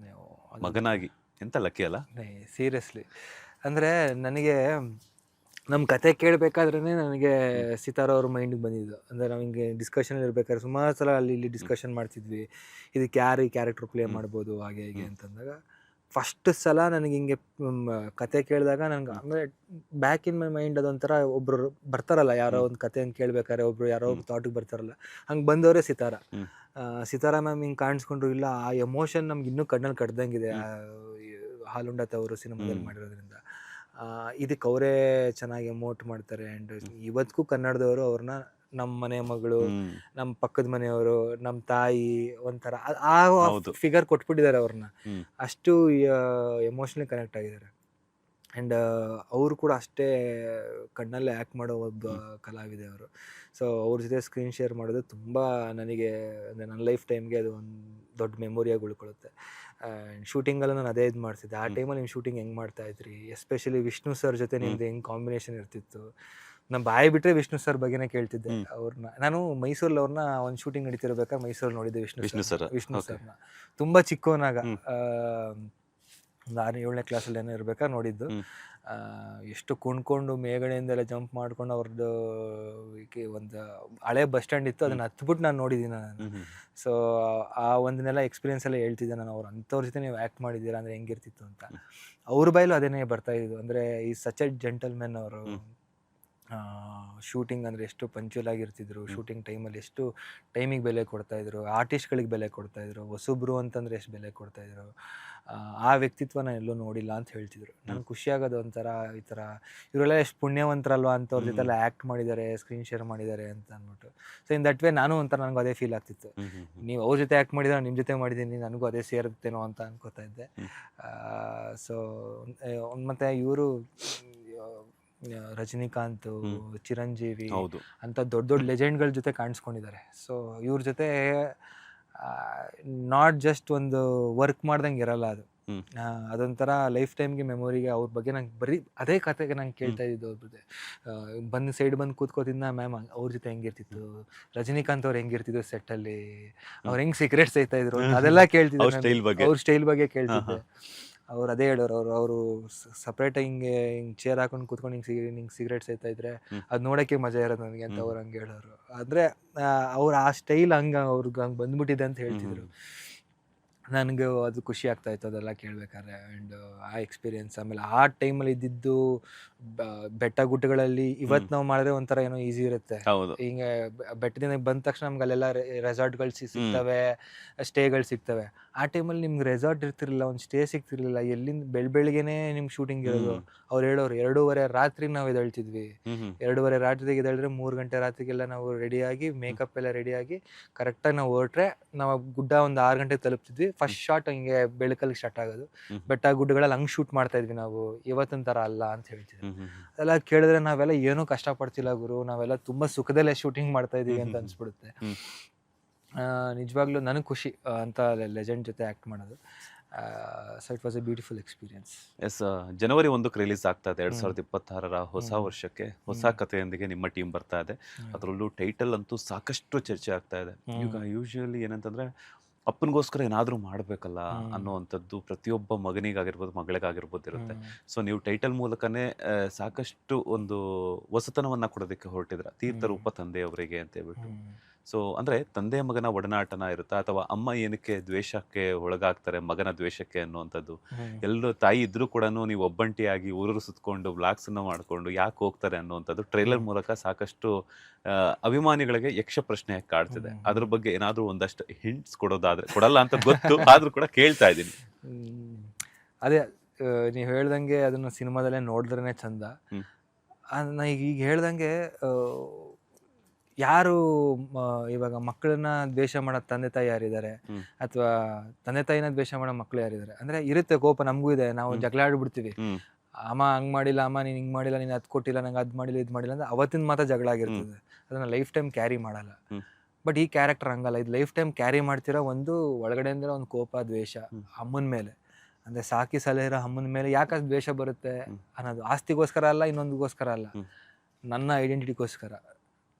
ಮಗನಾಗಿ ಎಂತ ಲಕ್ಕಿ ಅಲ್ಲ ಸೀರಿಯಸ್ಲಿ. ಅಂದರೆ ನನಗೆ ನಮ್ಮ ಕತೆ ಕೇಳಬೇಕಾದ್ರೇ ನನಗೆ ಸಿತಾರಾ ಅವ್ರ ಮೈಂಡಿಗೆ ಬಂದಿದ್ದು. ಅಂದರೆ ನಾವು ಹಿಂಗೆ ಡಿಸ್ಕಷನ್ ಇರಬೇಕಾದ್ರೆ ಸುಮಾರು ಸಲ ಇಲ್ಲಿ ಡಿಸ್ಕಷನ್ ಮಾಡ್ತಿದ್ವಿ, ಇದಕ್ಕೆ ಯಾರು ಈ ಕ್ಯಾರೆಕ್ಟರ್ ಪ್ಲೇ ಮಾಡ್ಬೋದು ಹಾಗೆ ಹೀಗೆ ಅಂತಂದಾಗ, ಫಸ್ಟ್ ಸಲ ನನಗೆ ಹಿಂಗೆ ಕತೆ ಕೇಳಿದಾಗ ನನಗೆ ಆಮೇಲೆ ಬ್ಯಾಕ್ ಇನ್ ಮೈ ಮೈಂಡ್ ಅದೊಂಥರ ಒಬ್ಬರು ಬರ್ತಾರಲ್ಲ, ಯಾರೋ ಒಂದು ಕತೆ ಹಂಗೆ ಕೇಳ್ಬೇಕಾದ್ರೆ ಒಬ್ರು ಯಾರೋ ಒಂದು ಥಾಟಿಗೆ ಬರ್ತಾರಲ್ಲ, ಹಂಗೆ ಬಂದವರೇ ಸಿತಾರಾ ಮ್ಯಾಮ್ ಹಿಂಗೆ ಕಾಣಿಸ್ಕೊಂಡ್ರು. ಇಲ್ಲ, ಆ ಎಮೋಷನ್ ನಮ್ಗೆ ಇನ್ನೂ ಕಣ್ಣಲ್ಲಿ ಕಡ್ದಂಗಿದೆ ಹಾಲುಂಡತ್ ಅವರು ಸಿನಿಮಾದಲ್ಲಿ ಮಾಡಿರೋದ್ರಿಂದ. ಇದಕ್ಕೆ ಅವರೇ ಚೆನ್ನಾಗಿ ಎಮೋಟ್ ಮಾಡ್ತಾರೆ. ಆ್ಯಂಡ್ ಇವತ್ತಿಗೂ ಕನ್ನಡದವರು ಅವ್ರನ್ನ ನಮ್ಮ ಮನೆ ಮಗಳು, ನಮ್ಮ ಪಕ್ಕದ ಮನೆಯವರು, ನಮ್ಮ ತಾಯಿ ಒಂಥರ ಆ ಫಿಗರ್ ಕೊಟ್ಬಿಟ್ಟಿದ್ದಾರೆ ಅವ್ರನ್ನ. ಅಷ್ಟು ಎಮೋಷನಲಿ ಕನೆಕ್ಟ್ ಆಗಿದ್ದಾರೆ. ಆ್ಯಂಡ್ ಅವರು ಕೂಡ ಅಷ್ಟೇ ಕಣ್ಣಲ್ಲೇ ಆ್ಯಕ್ಟ್ ಮಾಡೋ ಒಬ್ಬ ಕಲಾವಿದೆ ಅವರು. ಸೊ ಅವ್ರ ಜೊತೆ ಸ್ಕ್ರೀನ್ ಶೇರ್ ಮಾಡೋದು ತುಂಬ ನನಗೆ ಅಂದರೆ ನನ್ನ ಲೈಫ್ ಟೈಮ್ಗೆ ಅದು ಒಂದು ದೊಡ್ಡ ಮೆಮೊರಿಯಾಗಿ ಉಳ್ಕೊಳ್ಳುತ್ತೆ. ಆ್ಯಂಡ್ ಶೂಟಿಂಗಲ್ಲೂ ನಾನು ಅದೇ ಇದು ಮಾಡ್ತಿದ್ದೆ. ಆ ಟೈಮಲ್ಲಿ ನೀವು ಶೂಟಿಂಗ್ ಹೆಂಗೆ ಮಾಡ್ತಾಯಿದ್ರಿ, ಎಸ್ಪೆಷಲಿ ವಿಷ್ಣು ಸರ್ ಜೊತೆ ನಿಮ್ದು ಹೆಂಗೆ ಕಾಂಬಿನೇಷನ್ ಇರ್ತಿತ್ತು. ನಾನು ಬಾಯಿ ಬಿಟ್ಟರೆ ವಿಷ್ಣು ಸರ್ ಬಗ್ಗೆನೇ ಕೇಳ್ತಿದ್ದೆ ಅವ್ರನ್ನ. ನಾನು ಮೈಸೂರಲ್ಲಿ ಅವ್ರನ್ನ ಒಂದು ಶೂಟಿಂಗ್ ನಡೀತಿರ್ಬೇಕಾದ್ರೆ ಮೈಸೂರಲ್ಲಿ ನೋಡಿದ್ದೆ ವಿಷ್ಣು ಸರ್ನ. ತುಂಬ ಚಿಕ್ಕವನಾಗ ಒಂದು 6ನೇ 7ನೇ ಕ್ಲಾಸಲ್ಲಿ ಏನೋ ಇರ್ಬೇಕಾದ್ರೆ ನೋಡಿದ್ದು. ಎಷ್ಟು ಕುಣ್ಕೊಂಡು ಮೇಗಡೆಯಿಂದೆಲ್ಲ ಜಂಪ್ ಮಾಡ್ಕೊಂಡು ಅವ್ರದ್ದು ಒಂದು ಹಳೆ ಬಸ್ ಸ್ಟ್ಯಾಂಡ್ ಇತ್ತು, ಅದನ್ನು ಹತ್ಬಿಟ್ಟು ನಾನು ನೋಡಿದ್ದೀನಿ ನಾನು. ಸೊ ಆ ಒಂದನ್ನೆಲ್ಲ ಎಕ್ಸ್ಪೀರಿಯನ್ಸ್ ಎಲ್ಲ ಹೇಳ್ತಿದ್ದೆ ನಾನು. ಅವ್ರು ಅಂಥವ್ರ ಜೊತೆ ನೀವು ಆ್ಯಕ್ಟ್ ಮಾಡಿದ್ದೀರಾ ಅಂದರೆ ಹೆಂಗಿರ್ತಿತ್ತು ಅಂತ. ಅವ್ರ ಬಾಯಲ್ಲೂ ಅದೇನೇ ಬರ್ತಾ ಇದ್ದು. ಅಂದರೆ ಈ ಸಚ್ ಎ ಜೆಂಟಲ್ಮೆನ್ ಅವರು. ಶೂಟಿಂಗ್ ಅಂದರೆ ಎಷ್ಟು ಪಂಚುವಲ್ ಆಗಿರ್ತಿದ್ರು, ಶೂಟಿಂಗ್ ಟೈಮಲ್ಲಿ ಎಷ್ಟು ಟೈಮಿಗೆ ಬೆಲೆ ಕೊಡ್ತಾಯಿದ್ರು, ಆರ್ಟಿಸ್ಟ್ಗಳಿಗೆ ಬೆಲೆ ಕೊಡ್ತಾಯಿದ್ರು, ಹೊಸಬ್ರು ಅಂತಂದರೆ ಎಷ್ಟು ಬೆಲೆ ಕೊಡ್ತಾಯಿದ್ರು. ಆ ವ್ಯಕ್ತಿತ್ವ ನಾನು ಎಲ್ಲೂ ನೋಡಿಲ್ಲ ಅಂತ ಹೇಳ್ತಿದ್ರು. ನನಗೆ ಖುಷಿಯಾಗೋದು ಒಂಥರ ಈ ಥರ ಇವರೆಲ್ಲ ಎಷ್ಟು ಪುಣ್ಯವಂತರಲ್ವ ಅಂಥವ್ರ ಜೊತೆ ಎಲ್ಲ ಆ್ಯಕ್ಟ್ ಮಾಡಿದ್ದಾರೆ, ಸ್ಕ್ರೀನ್ ಶೇರ್ ಮಾಡಿದ್ದಾರೆ ಅಂತ ಅಂದ್ಬಿಟ್ಟು. ಸೊ ಇನ್ ದಟ್ ವೇ ನಾನು ಒಂಥರ ನನಗೂ ಅದೇ ಫೀಲ್ ಆಗ್ತಿತ್ತು. ನೀವು ಅವ್ರ ಜೊತೆ ಆ್ಯಕ್ಟ್ ಮಾಡಿದ್ರೆ ನಿಮ್ಮ ಜೊತೆ ಮಾಡಿದ್ದೀನಿ, ನನಗೂ ಅದೇ ಸೇರುತ್ತೇನೋ ಅಂತ ಅನ್ಕೋತಾ ಇದ್ದೆ. ಸೊ ಮತ್ತು ಇವರು ರಜನಿಕಾಂತ್, ಚಿರಂಜೀವಿ ಅಂತ ದೊಡ್ಡ ದೊಡ್ಡ ಲೆಜೆಂಡ್ಗಳ ಜೊತೆ ಕಾಣಿಸ್ಕೊಂಡಿದ್ದಾರೆ. ಸೊ ಇವ್ರ ಜೊತೆ ನಾಟ್ ಜಸ್ಟ್ ಒಂದು ವರ್ಕ್ ಮಾಡ್ದಂಗೆ ಇರಲ್ಲ ಅದು. ಅದೊಂಥರ ಲೈಫ್ ಟೈಮ್ಗೆ ಮೆಮೊರಿಗೆ. ಅವ್ರ ಬಗ್ಗೆ ನಂಗೆ ಬರೀ ಅದೇ ಕತೆಗೆ ನಂಗೆ ಕೇಳ್ತಾ ಇದ್ದಿದ್ದು ಅವ್ರ ಬಗ್ಗೆ. ಬಂದು ಸೈಡ್ ಬಂದು ಕೂತ್ಕೋತಿದ್ದ ಮ್ಯಾಮ್ ಅವ್ರ ಜೊತೆ ಹೆಂಗಿರ್ತಿತ್ತು, ರಜನಿಕಾಂತ್ ಅವ್ರು ಹೆಂಗಿರ್ತಿದ್ರು ಸೆಟ್ಟಲ್ಲಿ, ಅವ್ರು ಹೆಂಗೆ ಸಿಗರೇಟ್ ಸೇಯ್ತಾ ಇದ್ರು ಅದೆಲ್ಲ ಕೇಳ್ತಿದ್ದೆ. ಅವ್ರ ಸ್ಟೈಲ್ ಬಗ್ಗೆ ಕೇಳ್ತಿದ್ದೆ. ಅವ್ರು ಅದೇ ಹೇಳೋರು, ಅವರು ಸಪ್ರೇಟಾಗಿ ಹಿಂಗೆ ಚೇರ್ ಹಾಕೊಂಡು ಕೂತ್ಕೊಂಡು ಹಿಂಗೆ ಸಿಗರೇಟ್ ಸೇಯ್ತಾ ಇದ್ರೆ ಅದು ನೋಡೋಕ್ಕೆ ಮಜಾ ಇರೋದು ನನಗೆ ಅಂತ ಅವ್ರು ಹಂಗೆ ಹೇಳೋರು. ಅಂದರೆ ಅವ್ರು ಆ ಸ್ಟೈಲ್ ಅವ್ರಿಗೆ ಹಂಗೆ ಬಂದ್ಬಿಟ್ಟಿದೆ ಅಂತ ಹೇಳ್ತಿದ್ರು. ನನಗೆ ಅದು ಖುಷಿ ಆಗ್ತಾಯಿತ್ತು ಅದೆಲ್ಲ ಕೇಳಬೇಕಾದ್ರೆ. ಆ್ಯಂಡ್ ಆ ಎಕ್ಸ್ಪೀರಿಯೆನ್ಸ್, ಆಮೇಲೆ ಆ ಟೈಮಲ್ಲಿ ಇದ್ದಿದ್ದು ಬೆಟ್ಟ ಗುಡ್ಡಗಳಲ್ಲಿ ಇವತ್ತು ನಾವು ಮಾಡಿದ್ರೆ ಒಂಥರ ಏನೋ ಈಸಿ ಇರುತ್ತೆ. ಹಿಂಗೆ ಬೆಟ್ಟದಿಂದ ಬಂದ ತಕ್ಷಣ ನಮ್ಗೆ ಅಲ್ಲೆಲ್ಲ ರೆಸಾರ್ಟ್ಗಳು ಸಿಗ್ತವೆ, ಸ್ಟೇಗಳು ಸಿಗ್ತವೆ. ಆ ಟೈಮಲ್ಲಿ ನಿಮ್ಗೆ ರೆಸಾರ್ಟ್ ಇರ್ತಿರ್ಲಿಲ್ಲ, ಒಂದು ಸ್ಟೇ ಸಿಗ್ತಿರ್ಲಿಲ್ಲ. ಎಲ್ಲಿಂದ ಬೆಳಗ್ಗೆನೇ ನಿಮ್ಗೆ ಶೂಟಿಂಗ್ ಇರೋದು. ಅವ್ರು ಹೇಳೋರು 2:30 ರಾತ್ರಿಗೆ ನಾವು ಎದ್ದೇಳ್ತಿದ್ವಿ. 2:30 ರಾತ್ರಿಗೆ ಎದ್ದೇಳಿದ್ರೆ 3 ಗಂಟೆ ರಾತ್ರಿಗೆಲ್ಲ ನಾವು ರೆಡಿಯಾಗಿ, ಮೇಕಪ್ ಎಲ್ಲ ರೆಡಿಯಾಗಿ ಕರೆಕ್ಟಾಗಿ ನಾವು ಹೊರಟ್ರೆ ನಾವು ಗುಡ್ಡ ಒಂದು 6 ಗಂಟೆಗೆ ತಲುಪ್ತಿದ್ವಿ. ಫಸ್ಟ್ ಶಾಟ್ ಹಿಂಗೆ ಬೆಳಕಲ್ಲಿ ಸ್ಟಾರ್ಟ್ ಆಗೋದು. ಬೆಟ್ಟ ಗುಡ್ಡಗಳಲ್ಲಿ ಹಂಗೆ ಶೂಟ್ ಮಾಡ್ತಾ ಇದ್ವಿ ನಾವು, ಇವತ್ತಿನ ಥರ ಅಲ್ಲ ಅಂತ ಹೇಳ್ತಿದ್ವಿ. ಅದೆಲ್ಲ ಕೇಳಿದ್ರೆ ನಾವೆಲ್ಲ ಏನೂ ಕಷ್ಟಪಡ್ತಿಲ್ಲ ಗುರು, ನಾವೆಲ್ಲ ತುಂಬ ಸುಖದಲ್ಲೇ ಶೂಟಿಂಗ್ ಮಾಡ್ತಾ ಇದೀವಿ ಅಂತ ಅನ್ಸ್ಬಿಡುತ್ತೆ. ನಿಜವಾಗ್ಲೂ ನನಗೆ ಖುಷಿ ಅಂತ ಲೆಜೆಂಡ್ ಜೊತೆ ಆ್ಯಕ್ಟ್ ಮಾಡೋದು. So it was a beautiful experience. Yes, ಜನವರಿ 1ಕ್ಕೆ ರಿಲೀಸ್ ಆಗ್ತಾ ಇದೆ 2026 ಹೊಸ ವರ್ಷಕ್ಕೆ. ಹೊಸ ಕಥೆಯೊಂದಿಗೆ ನಿಮ್ಮ ಟೀಮ್ ಬರ್ತಾ ಇದೆ. ಅದರಲ್ಲೂ ಟೈಟಲ್ ಅಂತೂ ಸಾಕಷ್ಟು ಚರ್ಚೆ ಆಗ್ತಾ ಇದೆ. ಈಗ ಯೂಶುವಲಿ ಏನಂತಂದ್ರೆ ಅಪ್ಪನಿಗೋಸ್ಕರ ಏನಾದರೂ ಮಾಡಬೇಕಲ್ಲ ಅನ್ನುವಂಥದ್ದು ಪ್ರತಿಯೊಬ್ಬ ಮಗನಿಗಾಗಿರ್ಬೋದು, ಮಗಳಿಗಾಗಿರ್ಬೋದು ಇರುತ್ತೆ. ಸೊ ನೀವು ಟೈಟಲ್ ಮೂಲಕನೇ ಸಾಕಷ್ಟು ಒಂದು ಹೊಸತನವನ್ನ ಕೊಡೋದಕ್ಕೆ ಹೊರಟಿದ್ರ, ತೀರ್ಥರೂಪ ತಂದೆಯವರಿಗೆ ಅಂತ ಹೇಳ್ಬಿಟ್ಟು. ಸೊ ಅಂದ್ರೆ ತಂದೆ ಮಗನ ಒಡನಾಟನ ಇರುತ್ತಾ, ಅಥವಾ ಅಮ್ಮ ಏನಕ್ಕೆ ದ್ವೇಷಕ್ಕೆ ಒಳಗಾಗ್ತಾರೆ ಮಗನ ದ್ವೇಷಕ್ಕೆ ಅನ್ನುವಂಥದ್ದು. ಎಲ್ಲರೂ ತಾಯಿ ಇದ್ರೂ ಕೂಡ ನೀವು ಒಬ್ಬಂಟಿಯಾಗಿ ಊರೂರು ಸುತ್ಕೊಂಡು ಬ್ಲಾಗ್ಸ್ ಅನ್ನ ಮಾಡ್ಕೊಂಡು ಯಾಕೆ ಹೋಗ್ತಾರೆ ಅನ್ನುವಂಥದ್ದು ಟ್ರೈಲರ್ ಮೂಲಕ ಸಾಕಷ್ಟು ಅಭಿಮಾನಿಗಳಿಗೆ ಯಕ್ಷ ಪ್ರಶ್ನೆ ಕಾಡ್ತಿದೆ. ಅದ್ರ ಬಗ್ಗೆ ಏನಾದ್ರೂ ಒಂದಷ್ಟು ಹಿಂಟ್ಸ್ ಕೊಡೋದಾದ್ರೆ, ಕೊಡಲ್ಲ ಅಂತ ಗೊತ್ತು ಆದ್ರೂ ಕೂಡ ಕೇಳ್ತಾ ಇದ್ದೀನಿ. ಅದೇ ನೀವು ಹೇಳ್ದಂಗೆ ಅದನ್ನ ಸಿನಿಮಾದಲ್ಲೇ ನೋಡಿದ್ರೇನೆ ಚಂದ. ನಾ ಈಗ ಹೇಳ್ದಂಗೆ ಯಾರು ಇವಾಗ ಮಕ್ಕಳನ್ನ ದ್ವೇಷ ಮಾಡೋ ತಂದೆ ತಾಯಿ ಯಾರಿದ್ದಾರೆ, ಅಥವಾ ತಂದೆ ತಾಯಿನ ದ್ವೇಷ ಮಾಡೋ ಮಕ್ಳು ಯಾರಿದ್ದಾರೆ ಅಂದ್ರೆ ಇರುತ್ತೆ ಕೋಪ, ನಮಗೂ ಇದೆ. ನಾವು ಜಗಳ ಆಡ್ಬಿಡ್ತೀವಿ. ಅಮ್ಮ ಹಂಗ್ ಮಾಡಿಲ್ಲ, ಅಮ್ಮ ನೀನ್ ಹಿಂಗ್ ಮಾಡಿಲ್ಲ, ನೀನ್ ಅದ್ ಕೊಟ್ಟಿಲ್ಲ, ನಂಗೆ ಅದ್ ಮಾಡಿಲ್ಲ, ಇದ್ ಮಾಡಿಲ್ಲ ಅಂದ್ರೆ ಅವತ್ತಿನ ಮಾತ್ರ ಜಗಳ ಆಗಿರ್ತದೆ. ಅದನ್ನ ಲೈಫ್ ಟೈಮ್ ಕ್ಯಾರಿ ಮಾಡಲ್ಲ. ಬಟ್ ಈ ಕ್ಯಾರೆಕ್ಟರ್ ಹಂಗಲ್ಲ. ಇದು ಲೈಫ್ ಟೈಮ್ ಕ್ಯಾರಿ ಮಾಡ್ತಿರೋ ಒಂದು ಒಳಗಡೆಯಿಂದ ಒಂದು ಕೋಪ, ದ್ವೇಷ ಅಮ್ಮನ ಮೇಲೆ. ಅಂದ್ರೆ ಸಾಕಿ ಸಲಹಿರೋ ಅಮ್ಮನ ಮೇಲೆ ಯಾಕೆ ದ್ವೇಷ ಬರುತ್ತೆ ಅನ್ನೋದು ಆಸ್ತಿಗೋಸ್ಕರ ಅಲ್ಲ, ಇನ್ನೊಂದಿಗೋಸ್ಕರ ಅಲ್ಲ, ನನ್ನ ಐಡೆಂಟಿಟಿಗೋಸ್ಕರ,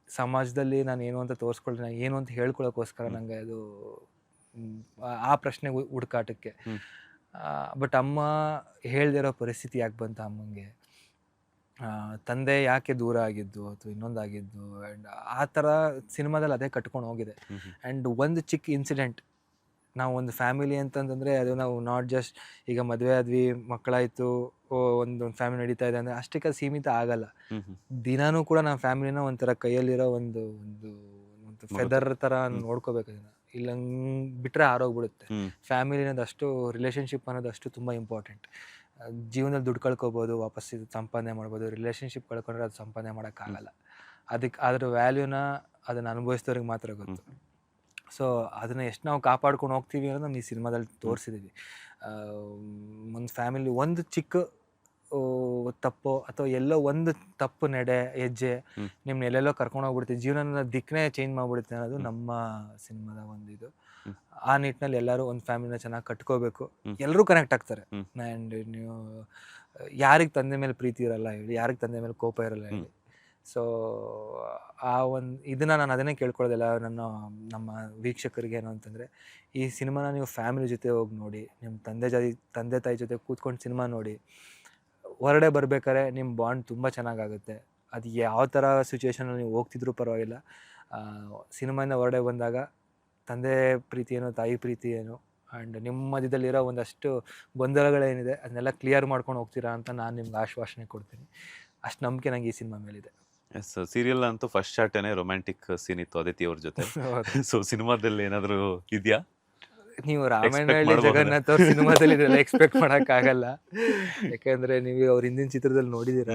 ಸಮಾಜದಲ್ಲಿ ನಾನು ಏನು ಅಂತ ತೋರಿಸ್ಕೊಳ್ತೀನಿ, ನಾನು ಏನು ಅಂತ ಹೇಳ್ಕೊಳ್ಳೋಕ್ಕೋಸ್ಕರ ನಂಗೆ ಅದು ಆ ಪ್ರಶ್ನೆ ಹುಡುಕಾಟಕ್ಕೆ. ಬಟ್ ಅಮ್ಮ ಹೇಳ್ದಿರೋ ಪರಿಸ್ಥಿತಿ ಯಾಕೆ ಬಂತ ಅಮ್ಮಂಗೆ, ತಂದೆ ಯಾಕೆ ದೂರ ಆಗಿದ್ದು ಅಥವಾ ಇನ್ನೊಂದಾಗಿದ್ದು, ಆ್ಯಂಡ್ ಆ ಥರ ಸಿನಿಮಾದಲ್ಲಿ ಅದೇ ಕಟ್ಕೊಂಡು ಹೋಗಿದೆ. ಆ್ಯಂಡ್ ಒಂದು ಚಿಕ್ಕ ಇನ್ಸಿಡೆಂಟ್, ನಾವು ಒಂದು ಫ್ಯಾಮಿಲಿ ಅಂತಂತಂದರೆ ಅದು ನಾವು ನಾಟ್ ಜಸ್ಟ್ ಈಗ ಮದುವೆ ಆದ್ವಿ, ಮಕ್ಕಳಾಯಿತು, ಒಂದು ಫ್ಯಾಮಿಲಿ ನಡೀತಾ ಇದೆ ಅಂದರೆ ಅಷ್ಟಕ್ಕೆ ಸೀಮಿತ ಆಗಲ್ಲ. ದಿನಾನೂ ಕೂಡ ನಾವು ಫ್ಯಾಮಿಲಿನ ಒಂಥರ ಕೈಯಲ್ಲಿರೋ ಒಂದು ಒಂದು ಒಂದು ಫೆದರ್ ಥರ ನೋಡ್ಕೋಬೇಕು. ಅದನ್ನು ಇಲ್ಲ ಬಿಟ್ಟರೆ ಆರೋಗ್ಬಿಡುತ್ತೆ. ಫ್ಯಾಮಿಲಿ ಅನ್ನೋದು ಅಷ್ಟು, ರಿಲೇಷನ್ಶಿಪ್ ಅನ್ನೋದು ಅಷ್ಟು ತುಂಬ ಇಂಪಾರ್ಟೆಂಟ್. ಜೀವನದಲ್ಲಿ ದುಡ್ಡು ಕಳ್ಕೊಬೋದು, ವಾಪಸ್ ಇದು ಸಂಪಾದನೆ ಮಾಡ್ಬೋದು. ರಿಲೇಷನ್ಶಿಪ್ ಕಳ್ಕೊಂಡ್ರೆ ಅದು ಸಂಪಾದನೆ ಮಾಡೋಕ್ಕಾಗಲ್ಲ. ಅದಕ್ಕೆ ಅದ್ರ ವ್ಯಾಲ್ಯೂನ ಅದನ್ನು ಅನುಭವಿಸಿದವ್ರಿಗೆ ಮಾತ್ರ ಗೊತ್ತು. ಸೊ ಅದನ್ನು ಎಷ್ಟು ನಾವು ಕಾಪಾಡ್ಕೊಂಡು ಹೋಗ್ತೀವಿ ಅನ್ನೋದು ನಮ್ಮ ಈ ಸಿನಿಮಾದಲ್ಲಿ ತೋರಿಸಿದ್ದೀವಿ. ಒಂದು ಫ್ಯಾಮಿಲಿ ಒಂದು ಚಿಕ್ಕ ತಪ್ಪೋ ಅಥವಾ ಎಲ್ಲೋ ಒಂದು ತಪ್ಪು ನಡೆ ಹೆಜ್ಜೆ ನಿಮ್ನ ಎಲ್ಲೆಲ್ಲೋ ಕರ್ಕೊಂಡು ಹೋಗ್ಬಿಡುತ್ತೆ, ಜೀವನನ ದಿಕ್ಕನೇ ಚೇಂಜ್ ಮಾಡ್ಬಿಡುತ್ತೆ ಅನ್ನೋದು ನಮ್ಮ ಸಿನಿಮಾದ ಒಂದು ಇದು. ಆ ನಿಟ್ಟಿನಲ್ಲಿ ಎಲ್ಲರೂ ಒಂದು ಫ್ಯಾಮಿಲಿನ ಚೆನ್ನಾಗಿ ಕಟ್ಕೋಬೇಕು, ಎಲ್ಲರೂ ಕನೆಕ್ಟ್ ಆಗ್ತಾರೆ. ಆ್ಯಂಡ್ ನೀವು ಯಾರಿಗೆ ತಂದೆ ಮೇಲೆ ಪ್ರೀತಿ ಇರಲ್ಲ ಹೇಳಿ, ಯಾರಿಗೆ ತಂದೆ ಮೇಲೆ ಕೋಪ ಇರಲ್ಲ ಹೇಳಿ. ಸೊ ಆ ಒಂದು ಇದನ್ನ ನಾನು ಅದನ್ನೇ ಕೇಳ್ಕೊಳ್ಳೋದಿಲ್ಲ ನಮ್ಮ ವೀಕ್ಷಕರಿಗೆ ಏನು ಅಂತಂದರೆ, ಈ ಸಿನಿಮಾನ ನೀವು ಫ್ಯಾಮಿಲಿ ಜೊತೆ ಹೋಗಿ ನೋಡಿ, ನಿಮ್ಮ ತಂದೆ ತಾಯಿ ಜೊತೆ ಕೂತ್ಕೊಂಡು ಸಿನಿಮಾ ನೋಡಿ. ಹೊರಗಡೆ ಬರ್ಬೇಕಾದ್ರೆ ನಿಮ್ಮ ಬಾಂಡ್ ತುಂಬ ಚೆನ್ನಾಗಾಗುತ್ತೆ. ಅದು ಯಾವ ಥರ ಸಿಚುವೇಶನಲ್ಲಿ ನೀವು ಹೋಗ್ತಿದ್ರೂ ಪರವಾಗಿಲ್ಲ, ಸಿನಿಮಾಯಿಂದ ಹೊರಗಡೆ ಬಂದಾಗ ತಂದೆ ಪ್ರೀತಿ ಏನೋ ತಾಯಿ ಪ್ರೀತಿ ಏನೋ ಆ್ಯಂಡ್ ನಿಮ್ಮ ಮಧ್ಯದಲ್ಲಿರೋ ಒಂದಷ್ಟು ಗೊಂದಲಗಳೇನಿದೆ ಅದನ್ನೆಲ್ಲ ಕ್ಲಿಯರ್ ಮಾಡ್ಕೊಂಡು ಹೋಗ್ತೀರಾ ಅಂತ ನಾನು ನಿಮ್ಗೆ ಆಶ್ವಾಸನೆ ಕೊಡ್ತೀನಿ. ಅಷ್ಟು ನಂಬಿಕೆ ನಂಗೆ ಈ ಸಿನಿಮಾ ಮೇಲಿದೆ. ಎಸ್, ಸೀರಿಯಲ್ ಅಂತೂ ಫಸ್ಟ್ ಶಾರ್ಟೇನೆ ರೊಮ್ಯಾಂಟಿಕ್ ಸೀನ್ ಇತ್ತು ಅದಿತಿ ಅವ್ರ ಜೊತೆ. ಸೊ ಸಿನಿಮಾದಲ್ಲಿ ಏನಾದರೂ ಇದೆಯಾ? ನೀವು ರಾಮಾಯಣ ಜಗನ್ನಾಥ್ ಅವ್ರ ಸಿನಿಮಾದಲ್ಲಿ ಇದೆಲ್ಲ ಎಕ್ಸ್ಪೆಕ್ಟ್ ಮಾಡೋಕ್ಕಾಗಲ್ಲ, ಯಾಕೆಂದರೆ ನೀವು ಅವ್ರ ಹಿಂದಿನ ಚಿತ್ರದಲ್ಲಿ ನೋಡಿದ್ದೀರ.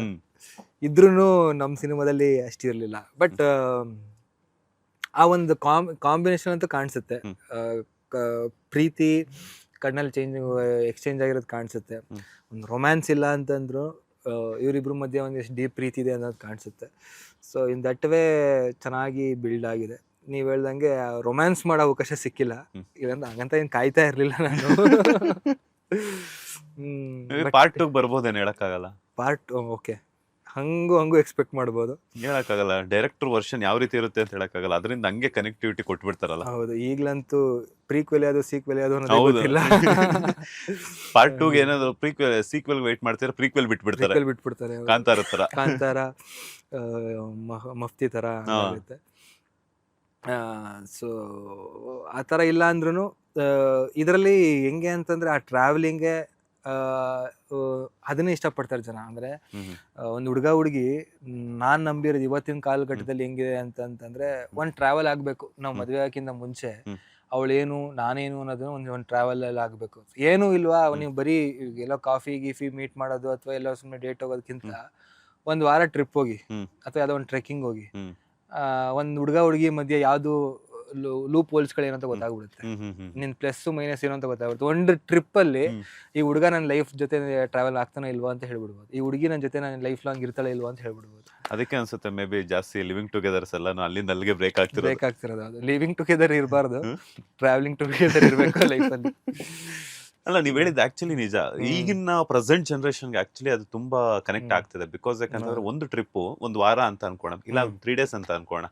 ಇದ್ರೂ ನಮ್ಮ ಸಿನಿಮಾದಲ್ಲಿ ಅಷ್ಟಿರಲಿಲ್ಲ. ಬಟ್ ಆ ಒಂದು ಕಾಂಬಿನೇಷನ್ ಅಂತೂ ಕಾಣಿಸುತ್ತೆ. ಪ್ರೀತಿ ಕಣ್ಣಲ್ಲಿ ಎಕ್ಸ್ಚೇಂಜ್ ಆಗಿರೋದು ಕಾಣಿಸುತ್ತೆ. ಒಂದು ರೊಮ್ಯಾನ್ಸ್ ಇಲ್ಲ ಅಂತಂದ್ರು ಇವರಿಬ್ರ ಮಧ್ಯೆ ಒಂದಿಷ್ಟು ಡೀಪ್ ಪ್ರೀತಿ ಇದೆ ಅನ್ನೋದು ಕಾಣಿಸುತ್ತೆ. ಸೊ ಇನ್ ದಟ್ ವೇ ಚೆನ್ನಾಗಿ ಬಿಲ್ಡ್ ಆಗಿದೆ. ನೀವು ಹೇಳ್ದಂಗೆ ರೊಮ್ಯಾನ್ಸ್ ಮಾಡೋ ಅವಕಾಶ ಸಿಕ್ಕಿಲ್ಲ, ಇಲ್ಲಂದ್ರೆ ಹಂಗಂತ ಏನು ಕಾಯ್ತಾ ಇರಲಿಲ್ಲ ನಾನು. ಪಾರ್ಟ್ 2 ಬರ್ಬೋದೇನು ಹೇಳಕ್ಕಾಗಲ್ಲ. ಪಾರ್ಟ್ ಓಕೆ, ಹಂಗೂ ಎಕ್ಸ್ಪೆಕ್ಟ್ ಮಾಡ್ಬೋದು, ಹೇಳಕ್ಕಾಗಲ್ಲ. ಡೈರೆಕ್ಟರ್ ವರ್ಷನ್ ಯಾವ ರೀತಿ ಇರುತ್ತೆ ಅಂತ ಹೇಳಕ್ಕಾಗಲ್ಲ, ಅದರಿಂದ ಹಂಗೆ ಕನೆಕ್ಟಿವಿಟಿ ಕೊಟ್ಬಿಡ್ತಾರಲ್ಲ. ಹೌದು, ಈಗ್ಲಂತೂ ಪ್ರೀಕ್ವೆಲ್ ಯಾವುದು ಸೀಕ್ವೆಲ್ ಯಾವುದು ಅನ್ನೋದು ಗೊತ್ತಿಲ್ಲ. ಪಾರ್ಟ್ 2ಗೆ ಏನಾದ್ರು ಸೀಕ್ವೆಲ್ ವೇಟ್ ಮಾಡ್ತಾರೆ, ಪ್ರೀಕ್ವೆಲ್ ಬಿಟ್ಬಿಡ್ತಾರೆ. ಕಾಂತಾರ ಮಫ್ತಿ ತರ ಆಗುತ್ತೆ. ಸೊ ಆ ಥರ ಇಲ್ಲ ಅಂದ್ರೂ ಇದರಲ್ಲಿ ಹೆಂಗೆ ಅಂತಂದ್ರೆ ಆ ಟ್ರಾವೆಲಿಂಗ್ಗೆ ಅದನ್ನೇ ಇಷ್ಟಪಡ್ತಾರೆ ಜನ. ಅಂದ್ರೆ ಒಂದು ಹುಡುಗ ಹುಡುಗಿ ನಾನ್ ನಂಬಿರೋದು ಇವತ್ತಿನ ಕಾಲಘಟ್ಟದಲ್ಲಿ ಹೆಂಗಿದೆ ಅಂತಂದ್ರೆ ಒಂದು ಟ್ರಾವೆಲ್ ಆಗ್ಬೇಕು. ನಾವು ಮದುವೆ ಆಗೋಕ್ಕಿಂತ ಮುಂಚೆ ಅವಳೇನು ನಾನೇನು ಅನ್ನೋದನ್ನ ಒಂದು ಟ್ರಾವೆಲ್ ಅಲ್ಲಿ ಆಗ್ಬೇಕು. ಏನೂ ಇಲ್ವಾ, ನೀವು ಬರೀ ಎಲ್ಲೋ ಕಾಫಿ ಗೀಫಿ ಮೀಟ್ ಮಾಡೋದು ಅಥವಾ ಎಲ್ಲೋ ಸುಮ್ಮನೆ ಡೇಟ್ ಹೋಗೋದಕ್ಕಿಂತ ಒಂದು ವಾರ ಟ್ರಿಪ್ ಹೋಗಿ ಅಥವಾ ಯಾವುದೋ ಒಂದು ಟ್ರೆಕ್ಕಿಂಗ್ ಹೋಗಿ ಒಂದು ಹುಡುಗ ಹುಡುಗಿ ಮಧ್ಯೆ ಯಾವ್ದು ಲೂಪ್ ಹೋಲ್ಸ್ಗಳು ಏನಂತ ಗೊತ್ತಾಗ್ಬಿಡುತ್ತೆ, ನಿನ್ ಪ್ಲಸ್ ಮೈನಸ್ ಏನೋ ಅಂತ ಗೊತ್ತಾಗ್ಬಿಡುತ್ತೆ. ಒಂದು ಟ್ರಿಪ್ ಅಲ್ಲಿ ಈ ಹುಡುಗ ನನ್ನ ಲೈಫ್ ಜೊತೆ ಟ್ರಾವೆಲ್ ಆಗ್ತಾನೆ ಇಲ್ವಾ ಅಂತ ಹೇಳ್ಬಿಡ್ಬೋದು, ಈ ಹುಡುಗಿ ನನ್ನ ಜೊತೆ ನನ್ನ ಲೈಫ್ ಲಾಂಗ್ ಇರ್ತಾಳೆ ಇಲ್ವಾ ಅಂತ ಹೇಳ್ಬಿಡ್ಬೋದು. ಅದಕ್ಕೆ ಅನ್ಸುತ್ತೆ ಮೇ ಬಿ ಜಾಸ್ತಿ ಲಿವಿಂಗ್ ಟುಗೆದರ್ಸ್ ಎಲ್ಲ ಅಲ್ಲಿಂದ ಅಲ್ಲಿಗೆ ಬ್ರೇಕ್ ಆಗ್ತಿರೋದು. ಅದು ಲಿವಿಂಗ್ ಟುಗೆದರ್ ಇರಬಾರ್ದು, ಟ್ರಾವೆಲಿಂಗ್ ಟುಗೆದರ್ ಇರಬೇಕು ಲೈಫಲ್ಲಿ. ಅಲ್ಲ, ನೀವ್ ಹೇಳಿದ್ ಆಕ್ಚುಲಿ ನಿಜ. ಈಗಿನ ಪ್ರೆಸೆಂಟ್ ಜನರೇಷನ್ಗೆ ಆಕ್ಚುಲಿ ಅದು ತುಂಬಾ ಕನೆಕ್ಟ್ ಆಗ್ತಿದೆ. ಬಿಕಾಸ್ ಯಾಕಂದ್ರೆ ಒಂದು ಟ್ರಿಪ್ ಒಂದು ವಾರ ಅಂತ ಅನ್ಕೋಣ, ಇಲ್ಲ 3 days ಅಂತ ಅನ್ಕೋಣ,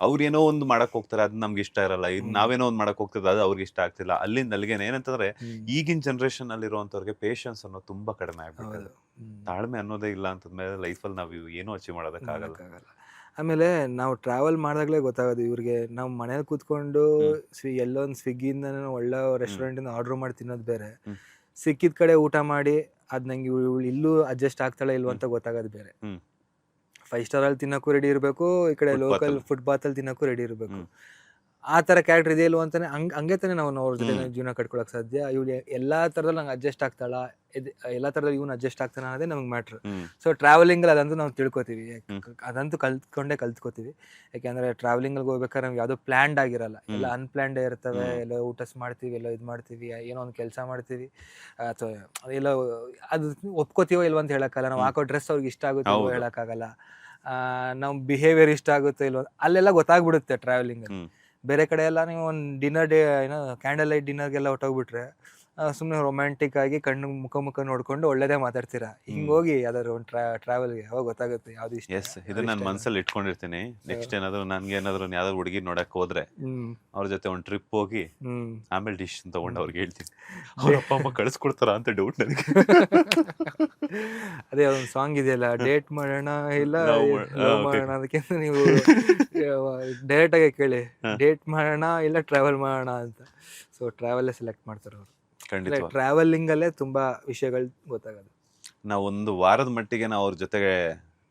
ಅವ್ರೇನೋ ಒಂದು ಮಾಡಕ್ ಹೋಗ್ತಾರೆ, ಅದು ನಮ್ಗೆ ಇಷ್ಟ ಇರಲ್ಲ. ನಾವೇನೋ ಒಂದು ಮಾಡಕ್ ಹೋಗ್ತಿದ್ದೆ, ಅದು ಅವ್ರಿಗೆ ಇಷ್ಟ ಆಗ್ತಿಲ್ಲ. ಅಲ್ಲಿಂದ ಅಲ್ಲಿಗೇನೆ ಏನಂತಂದ್ರೆ ಈಗಿನ ಜನರೇಷನ್ ಅಲ್ಲಿ ಇರುವಂತವ್ರಿಗೆ ಪೇಷನ್ಸ್ ಅನ್ನೋದು ತುಂಬಾ ಕಡಿಮೆ ಆಗ್ಬಿಟ್ಟಿದೆ. ತಾಳ್ಮೆ ಅನ್ನೋದೇ ಇಲ್ಲ ಅಂತಂದ್ಮೇಲೆ ಲೈಫಲ್ಲಿ ನಾವು ಏನೂ ಅಚೀವ್ ಮಾಡೋದಕ್ಕಾಗಲ್ಲ. ಆಮೇಲೆ ನಾವು ಟ್ರಾವೆಲ್ ಮಾಡಿದಾಗಲೇ ಗೊತ್ತಾಗೋದು ಇವ್ರಿಗೆ. ನಾವು ಮನೇಲಿ ಕೂತ್ಕೊಂಡು ಎಲ್ಲೋ ಒಂದು ಸ್ವಿಗ್ಗಿಯಿಂದ ಒಳ್ಳೆ ರೆಸ್ಟೋರೆಂಟಿಂದ ಆರ್ಡರ್ ಮಾಡಿ ತಿನ್ನೋದು ಬೇರೆ, ಸಿಕ್ಕಿದ ಕಡೆ ಊಟ ಮಾಡಿ ಅದು ನಂಗೆ ಇವಳು ಇಲ್ಲೂ ಅಡ್ಜಸ್ಟ್ ಆಗ್ತಾಳೆ ಇಲ್ವ ಅಂತ ಗೊತ್ತಾಗೋದು ಬೇರೆ. 5 star ಅಲ್ಲಿ ತಿನ್ನೋಕ್ಕೂ ರೆಡಿ ಇರಬೇಕು, ಈ ಕಡೆ ಲೋಕಲ್ ಫುಟ್ಪಾತ್ ಅಲ್ಲಿ ತಿನ್ನೋಕ್ಕೂ ರೆಡಿ ಇರಬೇಕು. ಆ ಥರ ಕ್ಯಾರೆಕ್ಟರ್ ಇದೆ ಇಲ್ವ ಅಂತಾನೆ ಹಂಗೆ ತಾನೆ ನಾವು ಅವ್ರ ಜೊತೆ ಜೀವನ ಕಟ್ಕೊಳಕ್ ಸಾಧ್ಯ. ಇವಳು ಎಲ್ಲಾ ಥರದಲ್ಲಿ ನಂಗೆ ಅಡ್ಜಸ್ಟ್ ಆಗ್ತಾಳ, ಎಲ್ಲಾ ಥರದಲ್ಲಿ ಇವ್ನು ಅಡ್ಜಸ್ಟ್ ಆಗ್ತಾನೆ ಅನ್ನೋದೇ ನಮ್ಗೆ ಮ್ಯಾಟ್ರ್. ಸೊ ಟ್ರಾವೆಲಿಂಗಲ್ಲಿ ಅದಂತೂ ನಾವು ತಿಳ್ಕೊತೀವಿ, ಅದಂತೂ ಕಲ್ತ್ಕೋತೀವಿ. ಯಾಕೆಂದ್ರೆ ಟ್ರಾವೆಲಿಂಗಲ್ಲಿ ಹೋಗ್ಬೇಕಾದ್ರೆ ನಮ್ಗೆ ಯಾವುದೋ ಪ್ಲ್ಯಾನ್ಡ್ ಆಗಿರಲ್ಲ, ಎಲ್ಲ ಅನ್ಪ್ಲ್ಯಾನ್ಡೇ ಇರ್ತವೆ. ಎಲ್ಲೋ ಊಟ ಮಾಡ್ತೀವಿ, ಎಲ್ಲೋ ಇದು ಮಾಡ್ತೀವಿ, ಏನೋ ಒಂದು ಕೆಲಸ ಮಾಡ್ತೀವಿ, ಅಥವಾ ಎಲ್ಲೋ ಅದು ಒಪ್ಕೋತೀವೋ ಇಲ್ವ ಅಂತ ಹೇಳೋಕ್ಕಲ್ಲ. ನಾವು ಹಾಕೋ ಡ್ರೆಸ್ ಅವ್ರಿಗೆ ಇಷ್ಟ ಆಗುತ್ತೋ ಹೇಳೋಕ್ಕಾಗಲ್ಲ, ನಮ್ಮ ಬಿಹೇವಿಯರ್ ಇಷ್ಟ ಆಗುತ್ತೋ ಇಲ್ವ ಅಲ್ಲೆಲ್ಲ ಗೊತ್ತಾಗ್ಬಿಡುತ್ತೆ ಟ್ರಾವೆಲಿಂಗಲ್ಲಿ. ಬೇರೆ ಕಡೆ ಎಲ್ಲ ನೀವು ಒಂದು ಡಿನ್ನರ್ ಏನೋ ಕ್ಯಾಂಡಲ್ ಲೈಟ್ ಡಿನ್ನರ್ಗೆಲ್ಲ ಹೊಟ್ಟೋಗ್ಬಿಟ್ರೆ ಸುಮ್ಮನೆ ರೊಮ್ಯಾಂಟಿಕ್ ಆಗಿ ಕಣ್ಣು ಮುಖ ನೋಡ್ಕೊಂಡು ಒಳ್ಳೇದೇ ಮಾತಾಡ್ತೀರಾ. ಹಿಂಗೋಗಿ ಯಾವ್ದಾದ್ರು ಒಂದು ಟ್ರಾವೆಲ್ಗೆ ಅವಾಗ ಗೊತ್ತಾಗುತ್ತೆ ಯಾವ್ದು ಇಷ್ಟ. ಎಸ್, ಇದನ್ನ ನಾನು ಮನಸ್ಸಲ್ಲಿ ಇಟ್ಕೊಂಡಿರ್ತೀನಿ. ನೆಕ್ಸ್ಟ್ ಏನಾದ್ರು ನನ್ಗೆ ಏನಾದ್ರು ಯಾವ್ದಾದ್ರು ಹುಡುಗಿ ನೋಡಕ್ ಹೋದ್ರೆ ಅವ್ರ ಜೊತೆ ಒಂದು ಟ್ರಿಪ್ ಹೋಗಿ ಆಮೇಲೆ ಡಿಸಿಷನ್ ತಗೊಂಡು ಅವ್ರಿಗೆ ಹೇಳ್ತೀನಿ, ಅವ್ರ ಅಪ್ಪ ಅಮ್ಮ ಕಳಿಸ್ಕೊಡ್ತಾರ ಅಂತ ಡೌಟ್ ನನಗೆ. ಅದೇ ಒಂದು ಸಾಂಗ್ ಇದೆಯಲ್ಲ, ಡೇಟ್ ಮಾಡೋಣ ಇಲ್ಲ ಲವ್ ಮಾಡೋಣ, ಅದಕ್ಕಿಂತ ನೀವು ಡೈರೆಕ್ಟ್ ಆಗಿ ಕೇಳಿ, ಡೇಟ್ ಮಾಡೋಣ ಇಲ್ಲ ಟ್ರಾವೆಲ್ ಮಾಡೋಣ ಅಂತ. ಸೊ ಟ್ರಾವೆಲ್ ಸೆಲೆಕ್ಟ್ ಮಾಡ್ತಾರೆ ಅವರು. ಟ್ರಾವೆಲಿಂಗ್ ಅಲ್ಲೇ ತುಂಬಾ ವಿಷಯಗಳು ಗೊತ್ತಾಗೋದು. ನಾವು ಒಂದು ವಾರದ ಮಟ್ಟಿಗೆ ನಾವು ಅವ್ರ ಜೊತೆಗೆ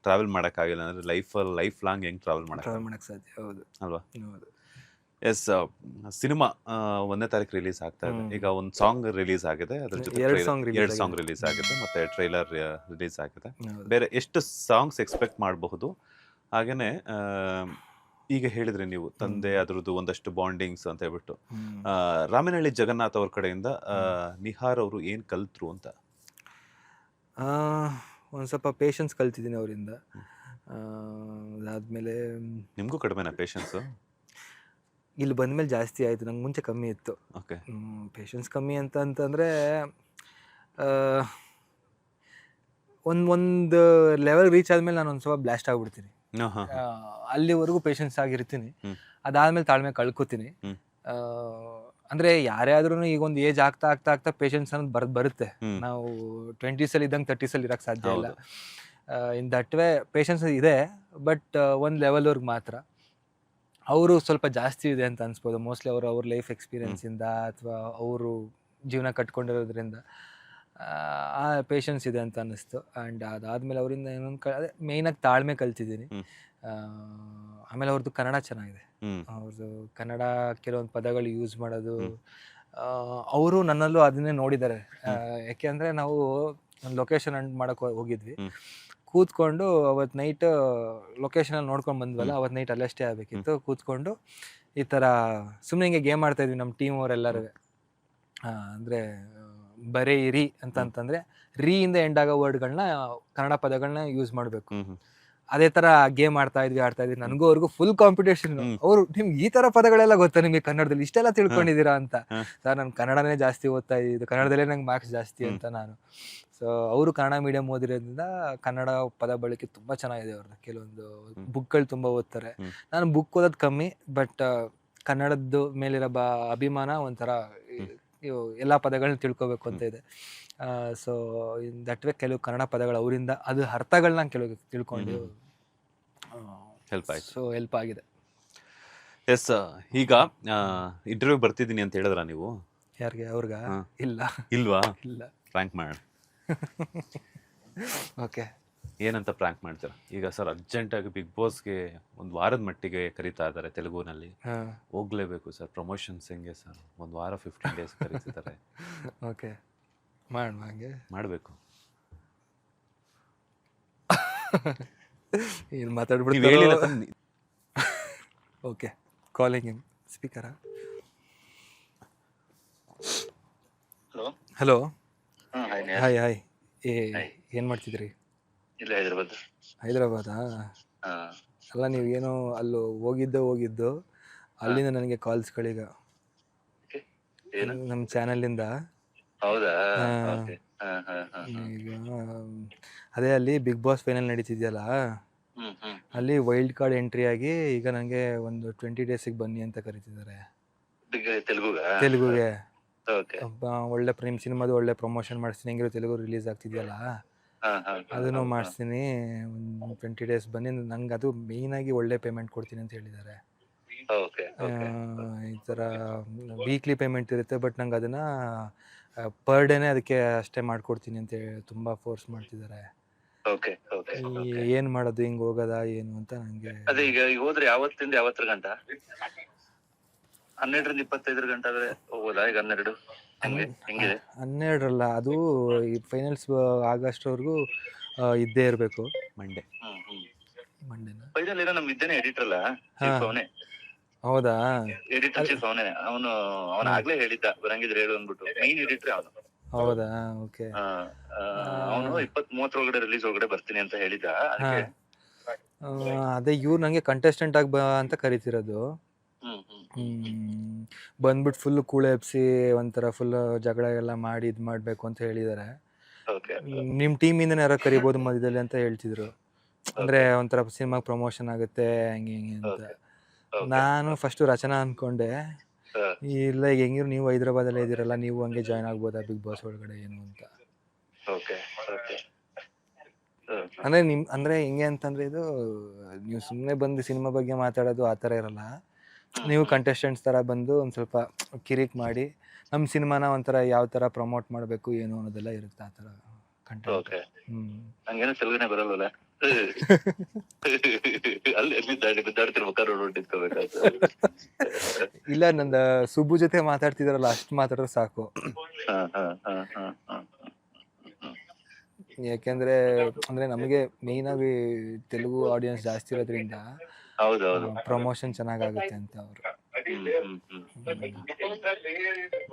ಟ್ರಾವೆಲ್ ಮಾಡಕ್ಕಾಗಿಲ್ಲ ಅಂದ್ರೆ ಲೈಫ್ ಲಾಂಗ್ ಹೆಂಗ್ ಟ್ರಾವೆಲ್ ಮಾಡಕ್ ಸಾಧ್ಯ? ಹೌದು ಅಲ್ವಾ? ಎಸ್, ಸಿನಿಮಾ 1ನೇ ತಾರೀಕು ರಿಲೀಸ್ ಆಗ್ತಾ ಇದೆ. ಈಗ ಒಂದು ಸಾಂಗ್ ರಿಲೀಸ್ ಆಗಿದೆ, ಅದ್ರ ಜೊತೆ 2 ಸಾಂಗ್ ರಿಲೀಸ್ ಆಗಿದೆ, ಮತ್ತೆ ಟ್ರೈಲರ್ ರಿಲೀಸ್ ಆಗಿದೆ. ಬೇರೆ ಎಷ್ಟು ಸಾಂಗ್ಸ್ ಎಕ್ಸ್ಪೆಕ್ಟ್ ಮಾಡಬಹುದು? ಹಾಗೇನೆ ಈಗ ಹೇಳಿದ್ರಿ ನೀವು ತಂದೆ ಅದ್ರದ್ದು ಒಂದಷ್ಟು ಬಾಂಡಿಂಗ್ಸ್ ಅಂತ ಹೇಳ್ಬಿಟ್ಟು, ರಾಮನಹಳ್ಳಿ ಜಗನ್ನಾಥ್ ಅವ್ರ ಕಡೆಯಿಂದ ನಿಹಾರ್ ಅವರು ಏನ್ ಕಲ್ತ್ರು ಅಂತ? ಒಂದು ಸ್ವಲ್ಪ ಪೇಷನ್ಸ್ ಕಲ್ತಿದ್ದೀನಿ ಅವರಿಂದ. ಅದಾದಮೇಲೆ ನಿಮಗೂ ಕಡಿಮೆನಾ ಪೇಷನ್ಸು? ಇಲ್ಲಿ ಬಂದಮೇಲೆ ಜಾಸ್ತಿ ಆಯಿತು, ನಂಗೆ ಮುಂಚೆ ಕಮ್ಮಿ ಇತ್ತು. ಓಕೆ. ಪೇಷನ್ಸ್ ಕಮ್ಮಿ ಅಂತಂದರೆ ಒಂದು ಲೆವೆಲ್ ರೀಚ್ ಆದಮೇಲೆ ನಾನು ಒಂದು ಸ್ವಲ್ಪ ಬ್ಲಾಸ್ಟ್ ಆಗಿಬಿಡ್ತೀನಿ. ಅಲ್ಲಿವರೆಗೂ ಪೇಷನ್ಸ್ ಆಗಿರ್ತೀನಿ, ಅದಾದಮೇಲೆ ತಾಳ್ಮೆ ಕಳ್ಕೊತೀನಿ. ಅಂದರೆ ಯಾರೇ ಆದ್ರೂ ಈಗ ಒಂದು ಏಜ್ ಆಗ್ತಾ ಆಗ್ತಾ ಆಗ್ತಾ ಪೇಷನ್ಸ್ ಅನ್ನೋದು ಬರುತ್ತೆ. ನಾವು 20s ಇದ್ದಂಗೆ 30s ಇರೋಕ್ಕೆ ಸಾಧ್ಯ ಇಲ್ಲ. ಇನ್ ದಟ್ ವೇ ಪೇಷನ್ಸ್ ಇದೆ, ಬಟ್ ಒಂದು ಲೆವೆಲ್ವರೆಗೆ ಮಾತ್ರ. ಅವರು ಸ್ವಲ್ಪ ಜಾಸ್ತಿ ಇದೆ ಅಂತ ಅನ್ಸ್ಬೋದು, ಮೋಸ್ಟ್ಲಿ ಅವ್ರ ಲೈಫ್ ಎಕ್ಸ್ಪೀರಿಯನ್ಸಿಂದ ಅಥವಾ ಅವರು ಜೀವನ ಕಟ್ಕೊಂಡಿರೋದ್ರಿಂದ ಆ ಪೇಷನ್ಸ್ ಇದೆ ಅಂತ ಅನ್ನಿಸ್ತು. ಆ್ಯಂಡ್ ಅದಾದಮೇಲೆ ಅವರಿಂದ ಇನ್ನೊಂದು ಅದೇ ಮೇಯ್ನಾಗಿ ತಾಳ್ಮೆ ಕಲ್ತಿದ್ದೀನಿ. ಆಮೇಲೆ ಅವ್ರದ್ದು ಕನ್ನಡ ಚೆನ್ನಾಗಿದೆ. ಅವ್ರದ್ದು ಕನ್ನಡ ಕೆಲವೊಂದು ಪದಗಳು ಯೂಸ್ ಮಾಡೋದು, ಅವರು ನನ್ನಲ್ಲೂ ಅದನ್ನೇ ನೋಡಿದ್ದಾರೆ. ಯಾಕೆ ಅಂದರೆ ನಾವು ಒಂದು ಲೊಕೇಶನ್ ಮಾಡೋಕ್ಕೆ ಹೋಗಿದ್ವಿ, ಕೂತ್ಕೊಂಡು ಅವತ್ತು ನೈಟ್ ಲೊಕೇಶನಲ್ಲಿ ನೋಡ್ಕೊಂಡು ಬಂದ್ವಲ್ಲ, ಅವತ್ತು ನೈಟ್ ಅಲ್ಲೇ ಸ್ಟೇ ಆಗಬೇಕಿತ್ತು. ಕೂತ್ಕೊಂಡು ಈ ಥರ ಸುಮ್ಮನೆ ಹಿಂಗೆ ಗೇಮ್ ಆಡ್ತಾಯಿದ್ವಿ ನಮ್ಮ ಟೀಮ್ ಅವರೆಲ್ಲರೂ. ಅಂದರೆ ಬರೀ ರೀ ಅಂತಂದರೆ ರೀಯಿಂದ ಎಂಡ್ ಆಗೋ ವರ್ಡ್ಗಳನ್ನ, ಕನ್ನಡ ಪದಗಳನ್ನ ಯೂಸ್ ಮಾಡಬೇಕು. ಅದೇ ಥರ ಗೇಮ್ ಆಡ್ತಾ ಇದ್ವಿ. ನನಗೂ ಅವ್ರಿಗೂ ಫುಲ್ ಕಾಂಪಿಟೇಷನ್. ಅವರು ನಿಮ್ಗೆ ಈ ಥರ ಪದಗಳೆಲ್ಲ ಗೊತ್ತಾ, ನಿಮಗೆ ಕನ್ನಡದಲ್ಲಿ ಇಷ್ಟೆಲ್ಲ ತಿಳ್ಕೊಂಡಿದ್ದೀರಾ ಅಂತ. ಸರ್ ನಾನು ಕನ್ನಡನೇ ಜಾಸ್ತಿ ಓದ್ತಾ ಇದ್ದಿದ್ದು, ಕನ್ನಡದಲ್ಲೇ ನಂಗೆ ಮಾರ್ಕ್ಸ್ ಜಾಸ್ತಿ ಅಂತ ನಾನು. ಸೊ ಅವರು ಕನ್ನಡ ಮೀಡಿಯಂ ಓದಿರೋದ್ರಿಂದ ಕನ್ನಡ ಪದ ಬಳಕೆ ತುಂಬ ಚೆನ್ನಾಗಿದೆ ಅವ್ರದ್ದು. ಕೆಲವೊಂದು ಬುಕ್ಗಳು ತುಂಬ ಓದ್ತಾರೆ. ನಾನು ಬುಕ್ ಓದೋದು ಕಮ್ಮಿ, ಬಟ್ ಕನ್ನಡದ ಮೇಲಿರೋ ಅಭಿಮಾನ ಒಂಥರ ಎಲ್ಲ ಪದಗಳನ್ನ ತಿಳ್ಕೊಬೇಕು ಅಂತ ಇದೆ. ಸೊ ದಟ್ ವೇ ಕೆಲವು ಕನ್ನಡ ಪದಗಳು ಅವರಿಂದ ಅದು ಅರ್ಥಗಳನ್ನ ಕೆಲವು ತಿಳ್ಕೊಂಡು ಹೆಲ್ಪ್ ಆಗಿದೆ. ಎಸ್. ಈಗ ಇಂಟರ್ವ್ಯೂ ಬರ್ತಿದ್ದೀನಿ ಅಂತ ಹೇಳಿದ್ರ ನೀವು? ಯಾರಿಗೆ? ಅವ್ರಿಗ? ಇಲ್ಲ. ಇಲ್ವಾ? ಇಲ್ಲ. ಪ್ರ್ಯಾಂಕ್ ಮಾಡೋಣ. ಓಕೆ. ಏನಂತ ಪ್ರ್ಯಾಂಕ್ ಮಾಡ್ತೀರಾ? ಈಗ ಸರ್ ಅರ್ಜೆಂಟಾಗಿ ಬಿಗ್ ಬಾಸ್ಗೆ ಒಂದು ವಾರದ ಮಟ್ಟಿಗೆ ಕರೀತಾ ಇದ್ದಾರೆ ತೆಲುಗುನಲ್ಲಿ, ಹೋಗ್ಲೇಬೇಕು ಸರ್, ಪ್ರಮೋಷನ್ಸ್ ಹೆಂಗೆ ಸರ್, ಒಂದು ವಾರ 15 days ಕರೀತಿದ್ದಾರೆ. ಓಕೆ, ಮಾಡೋಣ. ಹಂಗೆ ಮಾಡಬೇಕು. ಏನು ಮಾತಾಡ್ಬಿಡ್ತೀವಿ. ಓಕೆ, ಕಾಲಿಂಗ್ ಇನ್ ಸ್ಪೀಕರಾ? ಹಲೋ. Hi hi. ಏನು ಮಾಡ್ತಿದ್ರಿ? ಇಲ್ಲ, ಹೈದರಾಬಾದಾ? ಅಲ್ಲ, ನೀವು ಏನೋ ಅಲ್ಲಿ ಹೋಗಿದ್ದು ಅಲ್ಲಿಂದ ನನಗೆ ಕಾಲ್ಸ್ಗಳೀಗ ನಮ್ಮ ಚಾನಲಿಂದ. ಹೌದಾ? ಈಗ ಅದೇ ಅಲ್ಲಿ ಬಿಗ್ ಬಾಸ್ ಫೈನಲ್ ನಡೀತಿದೆಯಲ್ಲ, ಅಲ್ಲಿ ವೈಲ್ಡ್ ಕಾರ್ಡ್ ಎಂಟ್ರಿ ಆಗಿ ಈಗ ನನಗೆ ಒಂದು 20 days ಬನ್ನಿ ಅಂತ ಕರೀತಿದ್ದಾರೆ ತೆಲುಗುಗೆ. ಒಳ್ಳೆ ನಿಮ್ಮ ಸಿನಿಮಾದು ಒಳ್ಳೆ ಪ್ರಮೋಷನ್ ಮಾಡಿಸ್ತೀನಿ, ಹೆಂಗಿರೋ ತೆಲುಗು ರಿಲೀಸ್ ಆಗ್ತಿದೆಯಲ್ಲ, ಅದನ್ನು ಮಾಡಿಸ್ತೀನಿ, ಒಂದು 20 days ಬನ್ನಿ, ನಂಗೆ ಅದು ಮೇಯ್ನಾಗಿ ಒಳ್ಳೆ ಪೇಮೆಂಟ್ ಕೊಡ್ತೀನಿ ಅಂತ ಹೇಳಿದ್ದಾರೆ. ಈ ಥರ ವೀಕ್ಲಿ ಪೇಮೆಂಟ್ ಇರುತ್ತೆ, ಬಟ್ ನಂಗೆ ಅದನ್ನು ಪರ್ ಡೇನೇ ಅದಕ್ಕೆ ಅಷ್ಟೇ ಮಾಡಿಕೊಡ್ತೀನಿ ಅಂತ ತುಂಬ ಫೋರ್ಸ್ ಮಾಡ್ತಿದ್ದಾರೆ. ಏನು ಮಾಡೋದು, ಹಿಂಗೆ ಹೋಗೋದಾ ಏನು ಅಂತ ನನಗೆ. ಅದೇ ಈಗ ಹೋದ್ರೆ ಯಾವತ್ತಿಂದ ಯಾವತ್ತರ ಗಂಟ? 12ರಿಂದ 25 ಗಂಟೆ ಆದ್ರೆ ಹೋಗೋದಾ? ಈಗ 12 ಹೆಂಗಿದೆ? 12ರಲ್ಲ, ಅದು ಈ ಫೈನಲ್ಸ್ ಆಗಸ್ಟ್ವರೆಗೂ ಇದ್ದೇ ಇರಬೇಕು. ಮಂಡೇನಾ? ಫೈನಲ್ ಏನೋ ನಮ್ಮ ಇದ್ದೇನೆ ಎಡಿಟರ್ ಅಲ್ಲ, ಅವನೇ. ಹೌದಾ? ಎಡಿಟರ್ ಚೀಫ್ ಅವನೇ. ಅವನ ಆಗ್ಲೇ ಹೇಳಿದ್ದ ಬರಂಗಿದ್ರೆ ಹೇಳು ಅಂದ್ಬಿಟ್ಟು. ಮೈನ್ ಎಡಿಟರ್ ಅವನು. ಹೌದಾ? ಓಕೆ. ಅವನು 20-30 ಒಳಗಡೆ ರಿಲೀಸ್ ಒಳಗಡೆ ಬರ್ತೀನಿ ಅಂತ ಹೇಳಿದ್ದ. ಅದೇ ಇವ್ರು ನಂಗೆ ಕಂಟೆಸ್ಟೆಂಟ್ ಆಗಿ ಅಂತ ಕರಿತಿರೋದು. ಬಂದ್ಬಿಟ್ಟು ಫುಲ್ ಕೂಳೆ ಎಬ್ಸಿ ಒಂಥರ ಫುಲ್ ಜಗಳ ಎಲ್ಲ ಮಾಡಿ ಇದು ಮಾಡಬೇಕು ಅಂತ ಹೇಳಿದ್ದಾರೆ. ನಿಮ್ಮ ಟೀಮಿಂದ ಯಾರೋ ಕರಿಬೋದು ಮಧ್ಯದಲ್ಲಿ ಅಂತ ಹೇಳ್ತಿದ್ರು. ಅಂದ್ರೆ ಒಂಥರ ಸಿನಿಮಾ ಪ್ರಮೋಷನ್ ಆಗುತ್ತೆ ಹಂಗೆ ಹಿಂಗೆ ಅಂತ. ನಾನು ಫಸ್ಟ್ ರಚನಾ ಅನ್ಕೊಂಡೆ, ಇಲ್ಲ ಈಗ ಹೆಂಗಿರು ನೀವು ಹೈದರಾಬಾದಲ್ಲೇ ಇದ್ದೀರಲ್ಲ, ನೀವು ಹಂಗೆ ಜಾಯ್ನ್ ಆಗ್ಬೋದಾ ಬಿಗ್ ಬಾಸ್ ಒಳಗಡೆ ಏನು ಅಂತ. ಅಂದ್ರೆ ಹಿಂಗೆ ಅಂತಂದ್ರೆ ಇದು ನೀವು ಸುಮ್ಮನೆ ಬಂದು ಸಿನಿಮಾ ಬಗ್ಗೆ ಮಾತಾಡೋದು ಆ ಥರ ಇರಲ್ಲ. ನೀವು ಕಂಟೆಸ್ಟೆಂಟ್ಸ್ ಥರ ಬಂದು ಒಂದು ಸ್ವಲ್ಪ ಕಿರಿಕ್ ಮಾಡಿ ನಮ್ಮ ಸಿನಿಮಾನ ಒಂಥರ ಯಾವ ಥರ ಪ್ರಮೋಟ್ ಮಾಡಬೇಕು ಏನು ಅನ್ನೋದೆಲ್ಲ ಇರುತ್ತೆ, ಆ ಥರ ಕಂಟೆಂಟ್. ಹಂಗೇನು ತೆಲುಗುನೇ ಬರಲ್ವಲ್ಲ? ಇಲ್ಲ, ನಂದ ಸುಬ್ಬು ಜೊತೆ ಮಾತಾಡ್ತಿದಾರಲ್ಲ ಅಷ್ಟು ಮಾತಾಡಿದ್ರೆ ಸಾಕು. ಯಾಕೆಂದ್ರೆ ಅಂದ್ರೆ ನಮಗೆ ಮೇಯ್ನ್ ಆಗಿ ತೆಲುಗು ಆಡಿಯನ್ಸ್ ಜಾಸ್ತಿ ಇರೋದ್ರಿಂದ ಪ್ರಮೋಷನ್ ಚೆನ್ನಾಗಾಗುತ್ತೆ ಅಂತ ಅವರು.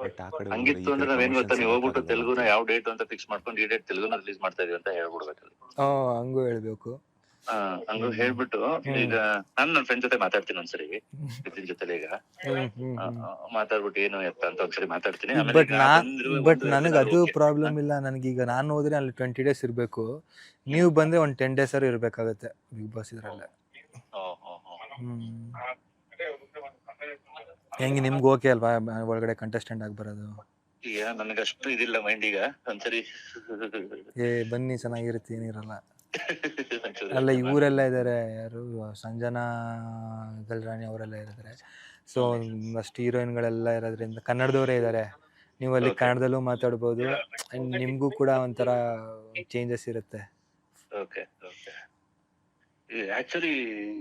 ಬಟ್ ಆ ಕಡೆ ಹಂಗಿತ್ತು ಅಂದ್ರೆ ನಾವೇನ್ ಗೊತ್ತಾ, ನೀವು ಹೋಗ್ಬಿಟ್ಟು ತೆಲುಗುನ ಯಾವ ಡೇಟ್ ಅಂತ ಫಿಕ್ಸ್ ಮಾಡ್ಕೊಂಡು ಈ ಡೇಟ್ ತೆಲುಗುನ ರಿಲೀಸ್ ಮಾಡ್ತಾ ಇದೀವಿ ಅಂತ ಹೇಳ್ಬಿಡ್ಬೇಕಲ್ಲಿ. ಹಂಗೂ ಹೇಳ್ಬೇಕು. ಹಂಗ ಹೇಳ್ಬಿಟ್ಟು ಈಗ ನಾನು ನನ್ನ ಫ್ರೆಂಡ್ ಜೊತೆ ಮಾತಾಡ್ತೀನಿ ಒಂದ್ಸರಿ, ನಿತಿನ್ ಜೊತೆ ಈಗ ಮಾತಾಡ್ಬಿಟ್ಟು ಏನು ಎತ್ತ ಅಂತ ಒಂದ್ಸರಿ ಮಾತಾಡ್ತೀನಿ. ಬಟ್ ನನಗೆ ಅದು ಪ್ರಾಬ್ಲಮ್ ಇಲ್ಲ. ನನಗೀಗ ನಾನು ಹೋದ್ರೆ ಅಲ್ಲಿ 20 days ಇರಬೇಕು, ನೀವು ಬಂದ್ರೆ ಒಂದು 10 days ಇರ್ಬೇಕಾಗತ್ತೆ ಬಿಗ್ ಬಾಸ್ ಇದ್ರಲ್ಲೇ. ಹೆಂಗೆ ನಿಮ್ಗೆ ಓಕೆ ಅಲ್ವಾ ಒಳಗಡೆ ಕಂಟೆಸ್ಟೆಂಟ್ ಆಗಿ ಬರೋದು? ಈಗ ನನಗಷ್ಟು ಇದಿಲ್ಲ ಮೈಂಡ್. ಈಗ ಒಂದ್ಸರಿ ಬನ್ನಿ ಚೆನ್ನಾಗಿರುತ್ತೆ, ಏನಿರಲ್ಲ. ಅಲ್ಲ ಇವರೆಲ್ಲ ಇದ್ದಾರೆ, ಯಾರು ಸಂಜನಾ ಗಲ್ರಾಣಿ ಅವರೆಲ್ಲ ಇದ್ದಾರೆ. ಸೊ ಅಷ್ಟು ಹೀರೋಯಿನ್ಗಳೆಲ್ಲ ಇರೋದ್ರಿಂದ ಕನ್ನಡದವರೇ ಇದ್ದಾರೆ. ನೀವು ಅಲ್ಲಿ ಕನ್ನಡದಲ್ಲೂ ಮಾತಾಡ್ಬೋದು, ನಿಮಗೂ ಕೂಡ ಒಂಥರ ಚೇಂಜಸ್ ಇರುತ್ತೆ. Okay okay. ಆಕ್ಚುಲಿ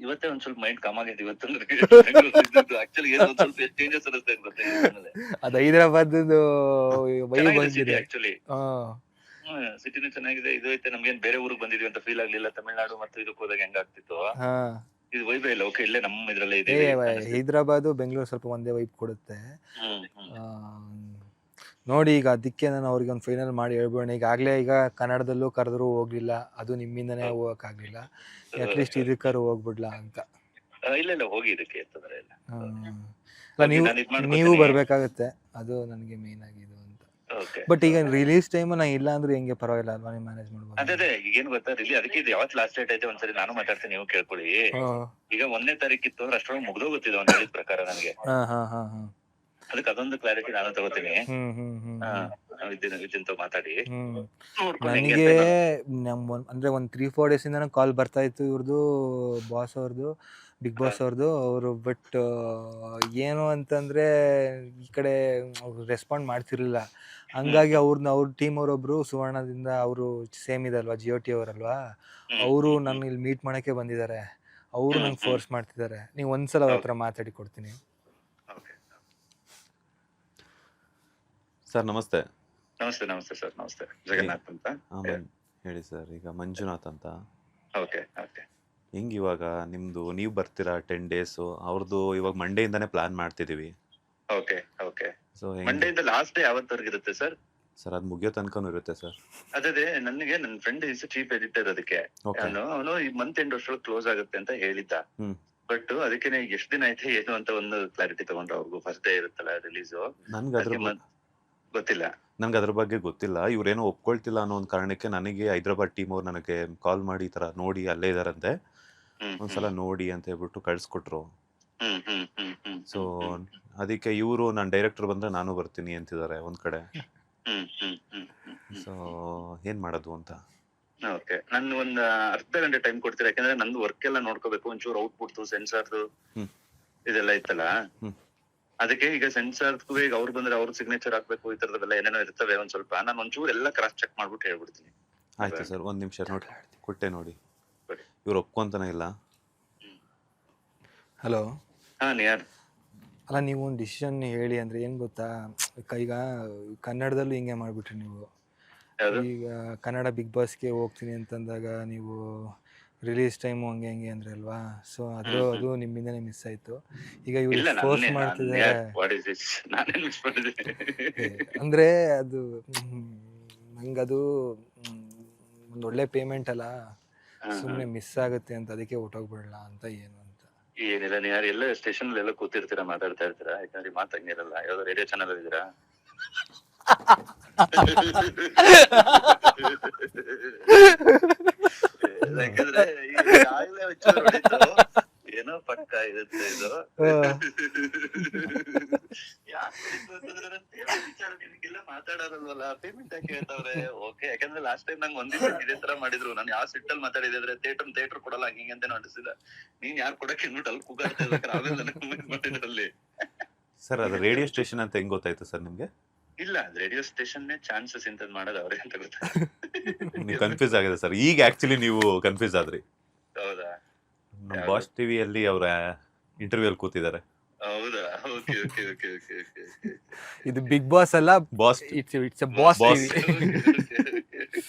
ಇವತ್ತೇ ಒಂದ್ ಸ್ವಲ್ಪ ಮೈಂಡ್ ಕಾಮ್ ಆಗಿದೆ. ಇವತ್ತಂದ್ರೆ ಆಕ್ಚುಲಿ ಏನೋ ಒಂದ್ ಸ್ವಲ್ಪ ಚೇಂಜಸ್ ಇರುತ್ತೆ ಗೊತ್ತಿಲ್ಲ. ಅದು ಹೈದರಾಬಾದ್ ಆಕ್ಚುಲಿ ಸಿಟಿನೂ ಚೆನ್ನಾಗಿದೆ. ಇದು ಐತೆ, ನಮ್ಗೇನ್ ಬೇರೆ ಊರಿಗೆ ಬಂದಿದ್ವಿ ಅಂತ ಫೀಲ್ ಆಗ್ಲಿಲ್ಲ. ತಮಿಳ್ನಾಡು ಮತ್ತು ಇದಕ್ಕೆ ಹೋದಾಗ ಹೆಂಗಾಗ್ತಿತ್ತು, ಇದು ವೈಬೇ ಇಲ್ಲ. ಓಕೆ, ಇಲ್ಲೇ ನಮ್ಮ ಇದ್ರಲ್ಲೇ ಇದೆ. ಹೈದರಾಬಾದ್ ಬೆಂಗಳೂರು ಸ್ವಲ್ಪ ಒಂದೇ ವೈಬ್ ಕೊಡುತ್ತೆ. ನೋಡಿ, ಈಗ ಅದಕ್ಕೆ ನಾನು ಅವ್ರಿಗೆ ಒಂದು ಫೈನಲ್ ಮಾಡಿ ಹೇಳ್ಬೋಣ. ಈಗಾಗಲೇ ಈಗ ಕನ್ನಡದಲ್ಲೂ ಕರೆದ್ರು ಹೋಗ್ಲಿಲ್ಲ, ಅದು ನಿಮ್ಮಿಂದನೇ ಹೋಗಕ್ಕಾಗ್ಲಿಲ್ಲ. ಅಟ್ಲೀಸ್ಟ್ ಇದಕ್ಕಾರು ಹೋಗ್ಬಿಡ್ಲಾ ಅಂತ. ಇಲ್ಲ ಹೋಗಿ, ಇದಕ್ಕೆ ನೀವು ಬರ್ಬೇಕಾಗತ್ತೆ, ಅದು ನನಗೆ ಮೇನ್ ಆಗಿದೆ ಅಂತ. ಬಟ್ ಈಗ ರಿಲೀಸ್ ಟೈಮ್ ನಾ ಇಲ್ಲ ಅಂದ್ರೆ ಹೆಂಗೆ, ಪರವಾಗಿಲ್ಲ ಅಲ್ವಾ, ನೀವು ಮ್ಯಾನೇಜ್ ಮಾಡ್ಬೋದು. ಅದೇ ಈಗೇನ್ ಗೊತ್ತಾ, ಅದಕ್ಕೆ ಇದು ಯಾವತ್ ಲಾಸ್ಟ್ ಡೇಟ್ ಐತೆ ಒಂದ್ಸರಿ ನಾನು ಮಾತಾಡ್ತೀನಿ, ನೀವು ಕೇಳ್ಕೊಳ್ಳಿ. ಈಗ 1ನೇ ತಾರೀಕಿತ್ತು ಅಂದ್ರೆ ಅಷ್ಟೊಳಗೆ ಮುಗ್ದೋಗುತ್ತಿದೆ ಅವ್ನು ಹೇಳಿದ ಪ್ರಕಾರ ನನಗೆ. ಅದಕ್ಕೆ ಅದೊಂದು ಕ್ಲಾರಿಟಿ ನಾನು ತಗೋತೀನಿ. ವಿದ್ಯಂತ ಮಾತಾಡಿ ನನಗೆ ಅಂದ್ರೆ ಒಂದ್ 3-4 days ಇಂದ ಕಾಲ್ ಬರ್ತಾ ಇತ್ತು ಇವ್ರದ್ದು, ಬಾಸ್ ಅವ್ರದ್ದು, ಬಿಗ್ ಬಾಸ್ ಅವ್ರದ್ದು. ಅವರು ಬಟ್ ಏನು ಅಂತಂದ್ರೆ ಈ ಕಡೆ ರೆಸ್ಪಾಂಡ್ ಮಾಡ್ತಿರ್ಲಿಲ್ಲ. ಹಂಗಾಗಿ ಅವ್ರ ಟೀಮ್ ಅವರೊಬ್ರು ಸುವರ್ಣದಿಂದ, ಅವರು ಸೇಮ್ ಇದಲ್ವಾ, ಜಿಯೋಟಿ ಅವರಲ್ವಾ, ಅವರು ನನ್ನ ಇಲ್ಲಿ ಮೀಟ್ ಮಾಡಕ್ಕೆ ಬಂದಿದ್ದಾರೆ. ಅವರು ನಂಗೆ ಫೋರ್ಸ್ ಮಾಡ್ತಿದ್ದಾರೆ. ನೀವು ಒಂದ್ಸಲ ಅವ್ರ ಹತ್ರ ಮಾತಾಡಿ ಕೊಡ್ತೀನಿ. ಸರ್ ನಮಸ್ತೆ. ನಮಸ್ತೆ. ನಮಸ್ತೆ ಸರ್. ನಮಸ್ತೆ. ಜಗನ್ನಾಥ್ ಅಂತ ಹೇಳಿ ಸರ್. ಈಗ ಮಂಜುನಾಥ್ ಅಂತ. Okay okay. ಹೆಂಗ್ ಇವಾಗ ನಿಮ್ದು, ನೀವು ಬರ್ತೀರಾ 10 days, ಅವ್ರದ್ದು ಇವಾಗ ಮಂಡೇ ಇಂದಾನೆ ಪ್ಲಾನ್ ಮಾಡ್ತಿದೀವಿ. Okay okay. ಸೊ ಮಂಡೇ ಇಂದ ಲಾಸ್ಟ್ ಡೇ ಯಾವತ್ತವರೆಗೆ ಇರುತ್ತೆ ಸರ್? ಸರ್ ಅದು ಮುಗಿಯೋ ತನಕನೂ ಇರುತ್ತೆ ಸರ್. ಅದೇ ನನಗೆ ನನ್ನ ಫ್ರೆಂಡ್ ಚೀಫ್ ಎಡಿಟರ್, ಅದಕ್ಕೆ ಅವನು ಈ ಮಂತ್ ಎಂಡ್ ಅಷ್ಟೊಳಗೆ ಕ್ಲೋಸ್ ಆಗುತ್ತೆ ಅಂತ ಹೇಳಿದ್ದ. ಬಟ್ ಅದಕ್ಕೆ ಎಷ್ಟು ದಿನ ಆಯ್ತು ಏನು ಅಂತ ಒಂದು ಕ್ಲಾರಿಟಿ ತಗೊಂಡ್ರೆ ಅವ್ರಿಗೂ ಫಸ್ಟ್ ಡೇ ಇರುತ್ತಲ್ಲ ರಿಲೀಸು. ಗೊತ್ತಿಲ್ಲ, ನನ್ಗೆ ಅದ್ರ ಬಗ್ಗೆ ಗೊತ್ತಿಲ್ಲ. ಇವ್ರೇನೋ ಒಪ್ಕೊಳ್ತಿಲ್ಲ ಅನ್ನೋ ಒಂದು ಕಾರಣಕ್ಕೆ ನನಗೆ ಹೈದರಾಬಾದ್ ಟೀಮ್ ಅವ್ರು ನನಗೆ ಕಾಲ್ ಮಾಡಿ ಈ ತರ ನೋಡಿ ಅಲ್ಲೇ ಇದಾರಂತೆ, ಒಂದ್ಸಲ ನೋಡಿ ಅಂತ ಹೇಳ್ಬಿಟ್ಟು ಕಳ್ಸ್ಕೊಟ್ರು. ಸೊ ಅದಕ್ಕೆ ಇವರು ನಾನು ಡೈರೆಕ್ಟರ್ ಬಂದ್ರೆ ನಾನು ಬರ್ತೀನಿ ಅಂತಿದ್ದಾರೆ ಒಂದ್ ಕಡೆ. ಸೊ ಏನ್ ಮಾಡೋದು ಅಂತ. ಓಕೆ, ನನ್ ಒಂದ್ ಅರ್ಧ ಗಂಟೆ ಟೈಮ್ ಕೊಡ್ತೀರಾ? ಯಾಕಂದ್ರೆ ನಂದು ವರ್ಕ್ ಎಲ್ಲ ನೋಡ್ಕೋಬೇಕು, ಒಂಚೂರು ಔಟ್ಪುಟ್ ಸೆನ್ಸಾರ್ದು ಇದೆಲ್ಲ ಇತ್ತಲ್ಲ, ಅದಕ್ಕೆ ಈಗ ಸೆನ್ಸಾರ್ಗೂ ಈಗ ಅವ್ರು ಬಂದ್ರೆ ಅವ್ರ ಸಿಗ್ನೇಚರ್ ಹಾಕ್ಬೇಕು, ಈ ತರದೆಲ್ಲ ಏನೇನೋ ಇರ್ತವೆ. ಒಂದ್ ಸ್ವಲ್ಪ ನಾನು ಒಂಚೂರು ಎಲ್ಲ ಕ್ರಾಸ್ ಚೆಕ್ ಮಾಡ್ಬಿಟ್ಟು ಹೇಳ್ಬಿಡ್ತೀನಿ. ಆಯ್ತು ಸರ್, ಒಂದ್ ನಿಮಿಷ ನೋಡಿ ಕೊಟ್ಟೆ ನೋಡಿ. ಇವ್ರು ಒಪ್ಕೊಂತಾನೆ ಇಲ್ಲ. ಹಲೋ. ಯಾರು? ಅಲ್ಲ, ನೀವು ಒಂದು ಡಿಸಿಷನ್ ಹೇಳಿ. ಅಂದ್ರೆ ಏನ್ ಗೊತ್ತಾ, ಈಗ ಕನ್ನಡದಲ್ಲೂ ಹಿಂಗೆ ಮಾಡ್ಬಿಟ್ರಿ ನೀವು. ಈಗ ಕನ್ನಡ ಬಿಗ್ ಬಾಸ್ಗೆ ಹೋಗ್ತೀನಿ ಅಂತಂದಾಗ ನೀವು ರಿಲೀಸ್ ಟೈಮು ಹಂಗೆ ಹಂಗೆ ಅಂದ್ರೆ ಅಲ್ವಾ. ಸೊ ಅದು ನಿಮ್ಮಿಂದನೇ ಮಿಸ್ ಆಯ್ತು. ಈಗ ಇವ್ರು ಫೋರ್ಸ್ ಮಾಡ್ತಿದ್ದಾರೆ. ಅಂದ್ರೆ ಅದು ನಂಗದು ಒಂದೊಳ್ಳೆ ಪೇಮೆಂಟ್ ಅಲ್ಲ, ಸುಮ್ಮನೆ ಮಿಸ್ ಆಗುತ್ತೆ ಅಂತ, ಅದಕ್ಕೆ ಹೊಟ್ಟೋಗ್ಬಿಡಲ್ಲ ಅಂತ. ಏನು ಅಂತ ಏನಿಲ್ಲ, ನೀವು ಯಾರು ಎಲ್ಲ ಸ್ಟೇಷನ್ ಎಲ್ಲ ಕೂತಿರ್ತೀರಾ, ಮಾತಾಡ್ತಾ ಇರ್ತೀರಾ. ಯಾಕಂದ್ರೆ ಮಾತಂಗಿರಲ್ಲ. ಯಾವ್ದೋ ರೇಡಿಯೋ ಚಾನಲ್ ಇದ್ದೀರಾ? ಯಾಕಂದ್ರೆ ಏನೋ ಪಕ್ಕ ಇರುತ್ತೆ ಇದು. ಮಾತಾಡೋರಲ್ವಲ್ಲ, ಪೇಮೆಂಟ್ ಯಾಕೆ ಹೇಳ್ತಾವ್ರೆ? ಓಕೆ, ಯಾಕಂದ್ರೆ ಲಾಸ್ಟ್ ಟೈಮ್ ನಂಗೆ ಒಂದಿನ ಇದೇ ತರ ಮಾಡಿದ್ರು. ನಾನು ಯಾವ ಸಿಟ್ಟಲ್ಲಿ ಮಾತಾಡಿದ್ರೆ ಅಂದ್ರೆ ಥಿಯೇಟರ್ ಕೊಡಲ್ಲ ಹಿಂಗೆ ಅಂತ ಅನಿಸಿದ. ನೀನ್ ಯಾರು ಕೊಡಕ್ಕೆ ಅಂದ್ಬಿಟ್ಟು ಅಲ್ಲಿ ಕೂಗಾಡ್ತಿದ್ರಲ್ಲಿ. ಸರ್ ಅದು ರೇಡಿಯೋ ಸ್ಟೇಷನ್ ಅಂತ ಹೆಂಗ್ ಗೊತ್ತಾಯ್ತು ಸರ್ ನಿಮ್ಗೆ? ಇಲ್ಲ, ರೇಡಿಯೋ ಸ್ಟೇಷನ್ ಚಾನ್ಸಸ್ ಇಂತದ್ ಮಾಡೋದು ಅವ್ರೆ ಅಂತ ಗೊತ್ತಾ. ನೀವು ಕನ್ಫ್ಯೂಸ್ ಆಗಿದೆ ಸರ್ ಈಗ. ಆಕ್ಚುಲಿ ನೀವು ಕನ್ಫ್ಯೂಸ್ ಆದ್ರಿ. ಹೌದಾ? ನಮ್ಮ ಬಾಸ್ ಟಿವಿಯಲ್ಲಿ ಅವರ ಇಂಟರ್ವ್ಯೂ ಅಲ್ಲಿ ಕೂತಿದ್ದಾರೆ. ಹೌದಾ? Okay okay okay okay okay. ಇದು ಬಿಗ್ ಬಾಸ್ ಅಲ್ಲ, boss. It's A boss TV.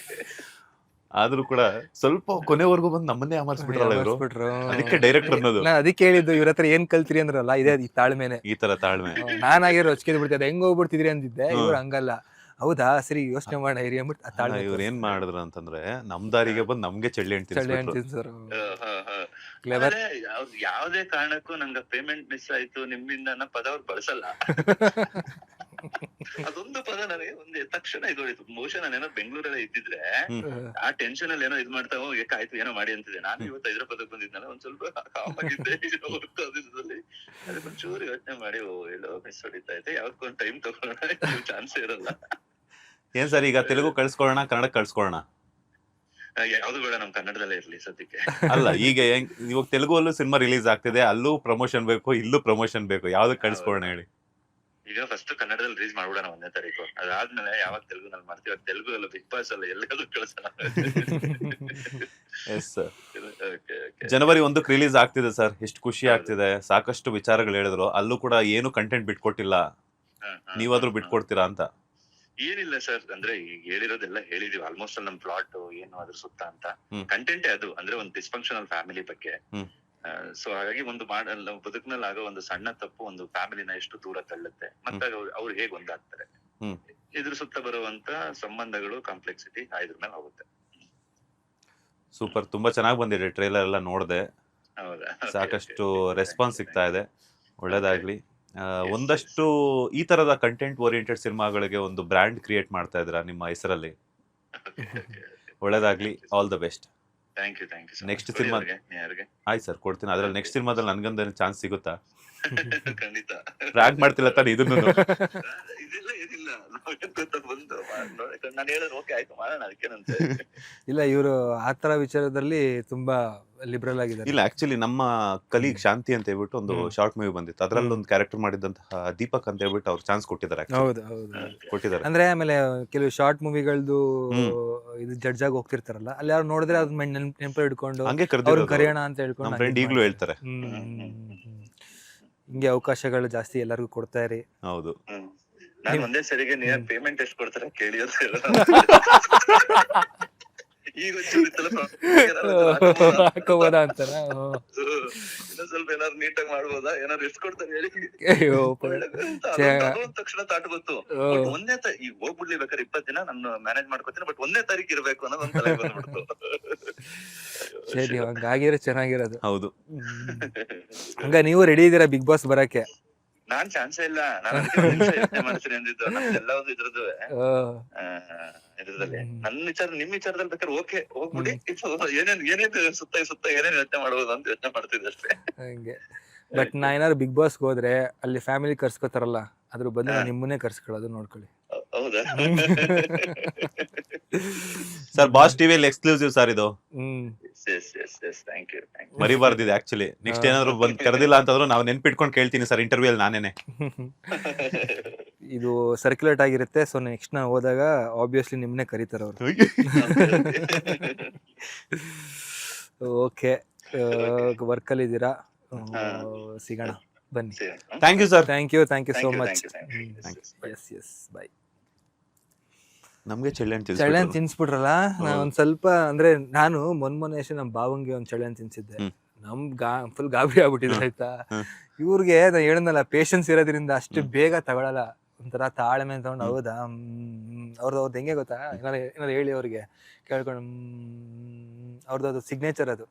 ಆದ್ರೂ ಕೂಡ ಸ್ವಲ್ಪ ಕೊನೆವರೆಗೂ ಬಂದು ನಮ್ಮನ್ನೇ ಅಮರ್ಸ್ಬಿಟ್ರಲ್ಲ ಇವರು. ಬಿಟ್ರು ಅದಕ್ಕೆ ಡೈರೆಕ್ಟರ್ ಅನ್ನೋದು. ನಾ ಅದಕ್ಕೆ ಹೇಳಿದ್ದು ಇವ್ರ ಹತ್ರ ಏನ್ ಕಲ್ತ್ರಿ ಅಂದ್ರಲ್ಲ, ಇದೇ ಈ ತಾಳ್ಮೆನೆ. ಈ ತರ ತಾಳ್ಮೆ. ನಾನಾಗಿರೋ ರೊಚ್ಕೆದ್ ಬಿಡ್ತಿದ್ದೆ, ಹೆಂಗ್ ಹೋಗ್ಬಿಡ್ತಿದ್ರಿ ಅಂದಿದ್ದೆ. ಇವ್ರು ಹಂಗಲ್ಲ, ಹೌದಾ ಸರಿ ಯೋಚನೆ ಮಾಡೋಣ ಇರಿ ಅಂದ್ಬಿಟ್ಟು ಆ ತಾಳ್ಮೆ ಇವ್ರು ಏನ್ ಮಾಡಿದ್ರು ಅಂತಂದ್ರೆ ನಮ್ ದಾರಿಗೆ ಬಂದು ನಮ್ಗೆ ಚಳ್ಳಿ ಹಣ್ಣು ತಿನ್ಸ್ಬಿಟ್ರು. ಸರ್ ಆಮೇಲೆ ಯಾವ್ದೇ ಕಾರಣಕ್ಕೂ ನಂಗೆ ಪೇಮೆಂಟ್ ಮಿಸ್ ಆಯ್ತು ನಿಮ್ಮಿಂದ ಅನ್ನೋ ಪದ ಅವ್ರು ಬಳಸಲ್ಲ. ಅದೊಂದು ಪದ ನನಗೆ ಒಂದು ತಕ್ಷಣ ಇದು ಹೋಯ್ತು. ಬಹುಶಃ ನಾನೇನೋ ಬೆಂಗಳೂರಲ್ಲೇ ಇದ್ದಿದ್ರೆ ಆ ಟೆನ್ಷನ್ ಅಲ್ಲಿ ಏನೋ ಇದ್ ಮಾಡ್ತಾ ಆಯ್ತು ಏನೋ ಮಾಡಿ ಅಂತಿದೆ. ನಾನು ಇವತ್ತು ಹೈದರಾಬಾದ್ ಬಂದಿದ್ನಲ್ಲ, ಒಂದ್ ಸ್ವಲ್ಪ ಕಾಮ್ ಆಗಿದ್ದೆ. ಅದಕ್ಕೊಂಚೂರು ಯೋಚನೆ ಮಾಡಿ ಎಲ್ಲೋ ಮಿಸ್ ಹೊಡಿತಾ ಇದೆ, ಯಾವ್ದಕ್ಕೊಂದು ಟೈಮ್ ತಗೊಳ್ಳೋಣ, ಚಾನ್ಸೇ ಇರಲ್ಲ. ಏನ್ ಸರ್ ಈಗ ತೆಲುಗು ಕಳ್ಸ್ಕೊಳ್ಳೋಣ, ಕನ್ನಡ ಕಳ್ಸ್ಕೊಳ್ಳೋಣ? ಯಾವ್ದು ಬೇಡ, ನಮ್ ಕನ್ನಡದಲ್ಲೇ ಇರ್ಲಿ ಸದ್ಯಕ್ಕೆ. ಅಲ್ಲ ಈಗ ಇವಾಗ ತೆಲುಗು ಅಲ್ಲೂ ಸಿನಿಮಾ ರಿಲೀಸ್ ಆಗ್ತಿದೆ, ಅಲ್ಲೂ ಪ್ರಮೋಷನ್ ಬೇಕು, ಇಲ್ಲೂ ಪ್ರಮೋಷನ್ ಬೇಕು, ಯಾವ್ದಕ್ ಕಳ್ಸ್ಕೊಳ್ಳೋಣ ಹೇಳಿ? ಈಗ ಫಸ್ಟ್ ಕನ್ನಡದಲ್ಲಿ ರಿಲೀಸ್ ಮಾಡ್ಬಿಡೋಣ 1ನೇ ತಾರೀಕು. ಅದಾದ್ಮೇಲೆ ಯಾವಾಗ ತೆಲುಗುನಲ್ಲಿ ಮಾಡ್ತೀವಿ, ತೆಲುಗು ಅಲ್ಲ, ಬಿಗ್ ಬಾಸ್ ಅಲ್ಲ, ಎಲ್ಲಾದ್ರೂ ಕಳ್ಸೋಣ. Yes sir. ಜನವರಿ 1ಕ್ಕೆ ರಿಲೀಸ್ ಆಗ್ತಿದೆ ಸರ್, ಎಷ್ಟು ಖುಷಿ ಆಗ್ತಿದೆ. ಸಾಕಷ್ಟು ವಿಚಾರಗಳು ಹೇಳಿದ್ರು, ಅಲ್ಲೂ ಕೂಡ ಏನು ಕಂಟೆಂಟ್ ಬಿಟ್ಕೊಟ್ಟಿಲ್ಲ. ನೀವಾದ್ರೂ ಬಿಟ್ಕೊಡ್ತೀರಾ ಅಂತ? ಏನಿಲ್ಲ ಸರ್, ಅಂದ್ರೆ ಈಗ ಹೇಳಿರೋದೆಲ್ಲ ಹೇಳಿದೀವಿ ಆಲ್ಮೋಸ್ಟ್ ನಮ್ ಪ್ಲಾಟ್ ಏನು ಅದ್ರ ಸುತ್ತ ಅಂತ. ಕಂಟೆಂಟೇ ಅದು, ಅಂದ್ರೆ ಒಂದು ಡಿಸ್ಫಂಕ್ಷನಲ್ ಫ್ಯಾಮಿಲಿ ಬಗ್ಗೆ. ಸೊ ಹಾಗಾಗಿ ಒಂದು ಬದುಕಿನಲ್ಲಿ ಆಗೋ ಒಂದು ಸಣ್ಣ ತಪ್ಪು ಒಂದು ಫ್ಯಾಮಿಲಿನ ಎಷ್ಟು ದೂರ ತಳ್ಳುತ್ತೆ, ಮತ್ತೆ ಅವ್ರು ಹೇಗ್ ಒಂದಾಗ್ತಾರೆ, ಇದ್ರ ಸುತ್ತ ಬರುವಂತ ಸಂಬಂಧಗಳು, ಕಾಂಪ್ಲೆಕ್ಸಿಟಿ ಇದ್ರ ಮೇಲೆ ಹೋಗುತ್ತೆ. ಸೂಪರ್, ತುಂಬಾ ಚೆನ್ನಾಗಿ ಬಂದಿದೆ. ಟ್ರೈಲರ್ ಎಲ್ಲ ನೋಡ್ದೆ, ಸಾಕಷ್ಟು ರೆಸ್ಪಾನ್ಸ್ ಸಿಗ್ತಾ ಇದೆ. ಒಳ್ಳೇದಾಗ್ಲಿ. ಒಂದಷ್ಟು ಈ ತರದ ಕಂಟೆಂಟ್ ಓರಿಯೆಂಟೆಡ್ ಸಿನಿಮಾಗಳಿಗೆ ಒಂದು ಬ್ರ್ಯಾಂಡ್ ಕ್ರಿಯೇಟ್ ಮಾಡ್ತಾ ಇದ್ದೀರಾ ನಿಮ್ಮ ಹೆಸರಲ್ಲಿ. ಒಳ್ಳೇದಾಗ್ಲಿ, all the best. Thank you. Next cinema ಆಯ್ತು ಸರ್, ಕೊಡ್ತೀನಿ. ಅದ್ರಲ್ಲಿ ನೆಕ್ಸ್ಟ್ ಸಿನಿಮಾದಲ್ಲಿ ನನ್ಗಂದ ಚಾನ್ಸ್ ಸಿಗುತ್ತಾ? ಖಂಡಿತ. ಟ್ರ್ಯಾಕ್ ಮಾಡ್ತಿಲ್ಲ ತಾನೆ ಇದನ್ನು? ಇಲ್ಲ, ಇವರು ಆತರ ವಿಚಾರದಲ್ಲಿ ತುಂಬಾ ಲಿಬರಲ್ ಆಗಿದ್ದಾರೆ. ಇಲ್ಲ, ಆಕ್ಚುಲಿ ನಮ್ಮ ಕಲೀಗ್ ಶಾಂತಿ ಅಂತ ಹೇಳ್ಬಿಟ್ಟು ಒಂದು ಶಾರ್ಟ್ ಮೂವಿ ಬಂದಿತ್ತು, ಅದ್ರಲ್ಲಿ ಒಂದು ಕ್ಯಾರೆಕ್ಟರ್ ಮಾಡಿದಂತಹ ದೀಪಕ್ ಅಂತ ಹೇಳ್ಬಿಟ್ಟು ಅವ್ರು ಚಾನ್ಸ್ ಕೊಟ್ಟಿದ್ದಾರೆ. ಹೌದು ಕೊಟ್ಟಿದ್ದಾರೆ. ಅಂದ್ರೆ ಆಮೇಲೆ ಕೆಲವು ಶಾರ್ಟ್ ಮೂವಿಗಳದ್ದು ಇದು ಜಡ್ಜ್ ಆಗಿ ಹೋಗ್ತಿರ್ತಾರಲ್ಲ, ಅಲ್ಲಿ ಯಾರು ನೋಡಿದ್ರೆ ಅದ್ ನೆನಪು ಹಿಡ್ಕೊಂಡು ಹಂಗೆ ಅವ್ರನ್ನ ಕರೆಯೋಣ ಅಂತ ಹೇಳ್ಕೊಂಡು ನಮ್ಮ ಫ್ರೆಂಡ್ ಈಗಲೂ ಹೇಳ್ತಾರೆ. ಹಿಂಗೆ ಅವಕಾಶಗಳು ಜಾಸ್ತಿ ಎಲ್ಲರಿಗೂ ಕೊಡ್ತಾ ಇರಿ. ಹೌದು. ನಾನು ಒಂದೇ ಸರಿಗೆ ನೀವ್ ಪೇಮೆಂಟ್ ಎಷ್ಟು ಕೊಡ್ತಾರೆ ಕೇಳಿ ಈಗ ಹಾಕೋಬೋದಾ ಅಂತಾರ. ಇನ್ನೊಂದ್ ಸ್ವಲ್ಪ ಏನಾದ್ರು ನೀಟಾಗಿ ಮಾಡ್ಬೋದಾ, ಏನಾದ್ರು ಎಷ್ಟು ಕೊಡ್ತಾರೆ ಹೇಳಿ. ತಕ್ಷಣ ತಾಟ್ ಗೊತ್ತು. 1ನೇ ಈಗ ಹೋಗ್ಬಿಡ್ಲಿ ಬೇಕಾದ್ರೆ 20 ದಿನ ನಾನು ಮ್ಯಾನೇಜ್ ಮಾಡ್ಕೊತೀನಿ, ಬಟ್ 1ನೇ ತಾರೀಕು ಇರ್ಬೇಕು ಅನ್ನೋದು ಒಂದ್ ತಲೆ ಬಂದ್ಬಿಡ್ತು. ಸರಿ, ಹಂಗಾಗಿರೋ ಚೆನ್ನಾಗಿರೋದು. ಹೌದು. ಹಂಗ ನೀವು ರೆಡಿ ಇದೀರಾ ಬಿಗ್ ಬಾಸ್ ಬರಕ್ಕೆ? ನಾನ್ ಚಾನ್ಸೇ ಇಲ್ಲ, ನಾನು ಮಾಡ್ತೀನಿ ಅಂದಿದ್ದು. ನಮ್ದೆಲ್ಲ ಒಂದು ಇದ್ರದಲ್ಲಿ ನನ್ನ ವಿಚಾರ, ನಿಮ್ ವಿಚಾರದಲ್ಲಿ ಬೇಕಾದ್ರೆ ಓಕೆ ಹೋಗ್ಬಿಡಿ, ಏನೇನ್ ಸುತ್ತ ಏನೇನ್ ಯೋಚನೆ ಮಾಡ್ಬೋದು ಅಂತ ಯೋಚನೆ ಮಾಡ್ತಿದ್ದೆ ಅಷ್ಟೇ. ಹಂಗೆ. ಬಟ್ ನಾ ಏನಾದ್ರು ಬಿಗ್ ಬಾಸ್ ಹೋದ್ರೆ ಅಲ್ಲಿ ಫ್ಯಾಮಿಲಿ ಕರ್ಸ್ಕೊತಾರಲ್ಲ, ಅದ್ರ ಬದಲು ನಿಮ್ಮನ್ನೇ ಕರ್ಸ್ಕೊಳ್ಳೋದು ನೋಡ್ಕೊಳ್ಳಿ. ಹೌದಾ ಸರ್? ಬಾಸ್ ಟಿವಿಯಲ್ಲಿ ಎಕ್ಸ್ಕ್ಲೂಸಿವ್ ಸರ್ ಇದು. Thank you. ಮರಿಬಾರ್ದಿದೆ ಆಕ್ಚುಲಿ. ನೆಕ್ಸ್ಟ್ ಏನಾದ್ರು ಬಂದ್ ಕರೆದಿಲ್ಲ ಅಂತಂದ್ರು ನಾವು ನೆನ್ಪಿಟ್ಕೊಂಡು ಕೇಳ್ತೀನಿ ಸರ್ ಇಂಟರ್ವ್ಯೂ ಅಲ್ಲಿ ನಾನೇನೆ. ಇದು ಸರ್ಕ್ಯುಲೇಟ್ ಆಗಿರುತ್ತೆ, ಸೊ ನೆಕ್ಸ್ಟ್ ನಾ ಹೋದಾಗ ಆಬ್ವಿಯಸ್ಲಿ ನಿಮ್ಮನ್ನೇ ಕರೀತಾರೆ ಅವರು. ಓಕೆ, ವರ್ಕಲ್ಲಿ ಇದ್ದೀರಾ, ಸಿಗೋಣ ಬನ್ನಿ. Thank you sir. Thank you so much. Yes bye. ನಮ್ಗೆ ಚಳ್ಳೆಹಣ್ಣು ತಿನ್ಸ್ಬಿಟ್ರಲ್ಲ. ನಾನು ಒಂದ್ ಸ್ವಲ್ಪ ಅಂದ್ರೆ ನಾನು ಮೊನ್ನೆ ಅಷ್ಟೇ ನಮ್ಮ ಬಾವಂಗೆ ಒಂದ್ ಚಳ್ಳೆಹಣ್ಣು ತಿನ್ಸಿದ್ದೆ. ಫುಲ್ ಗಾಬರಿ ಆಗ್ಬಿಟ್ಟಿದೆ ಆಯ್ತಾ. ಇವ್ರಿಗೆ ನಾನು ಹೇಳಿದ್ನಲ್ಲ, ಪೇಶನ್ಸ್ ಇರೋದ್ರಿಂದ ಅಷ್ಟು ಬೇಗ ತಗೊಳಲ್ಲ, ಒಂಥರ ತಾಳ್ಮೆ ತಗೊಂಡು. ಹೌದಾ, ಅವ್ರದ್ದು ಹೆಂಗೆ ಗೊತ್ತಾ, ಏನಾದ್ರು ಹೇಳಿ ಅವ್ರಿಗೆ ಕೇಳ್ಕೊಂಡು, ಅವ್ರದ್ದು ಸಿಗ್ನೇಚರ್ ಅದು.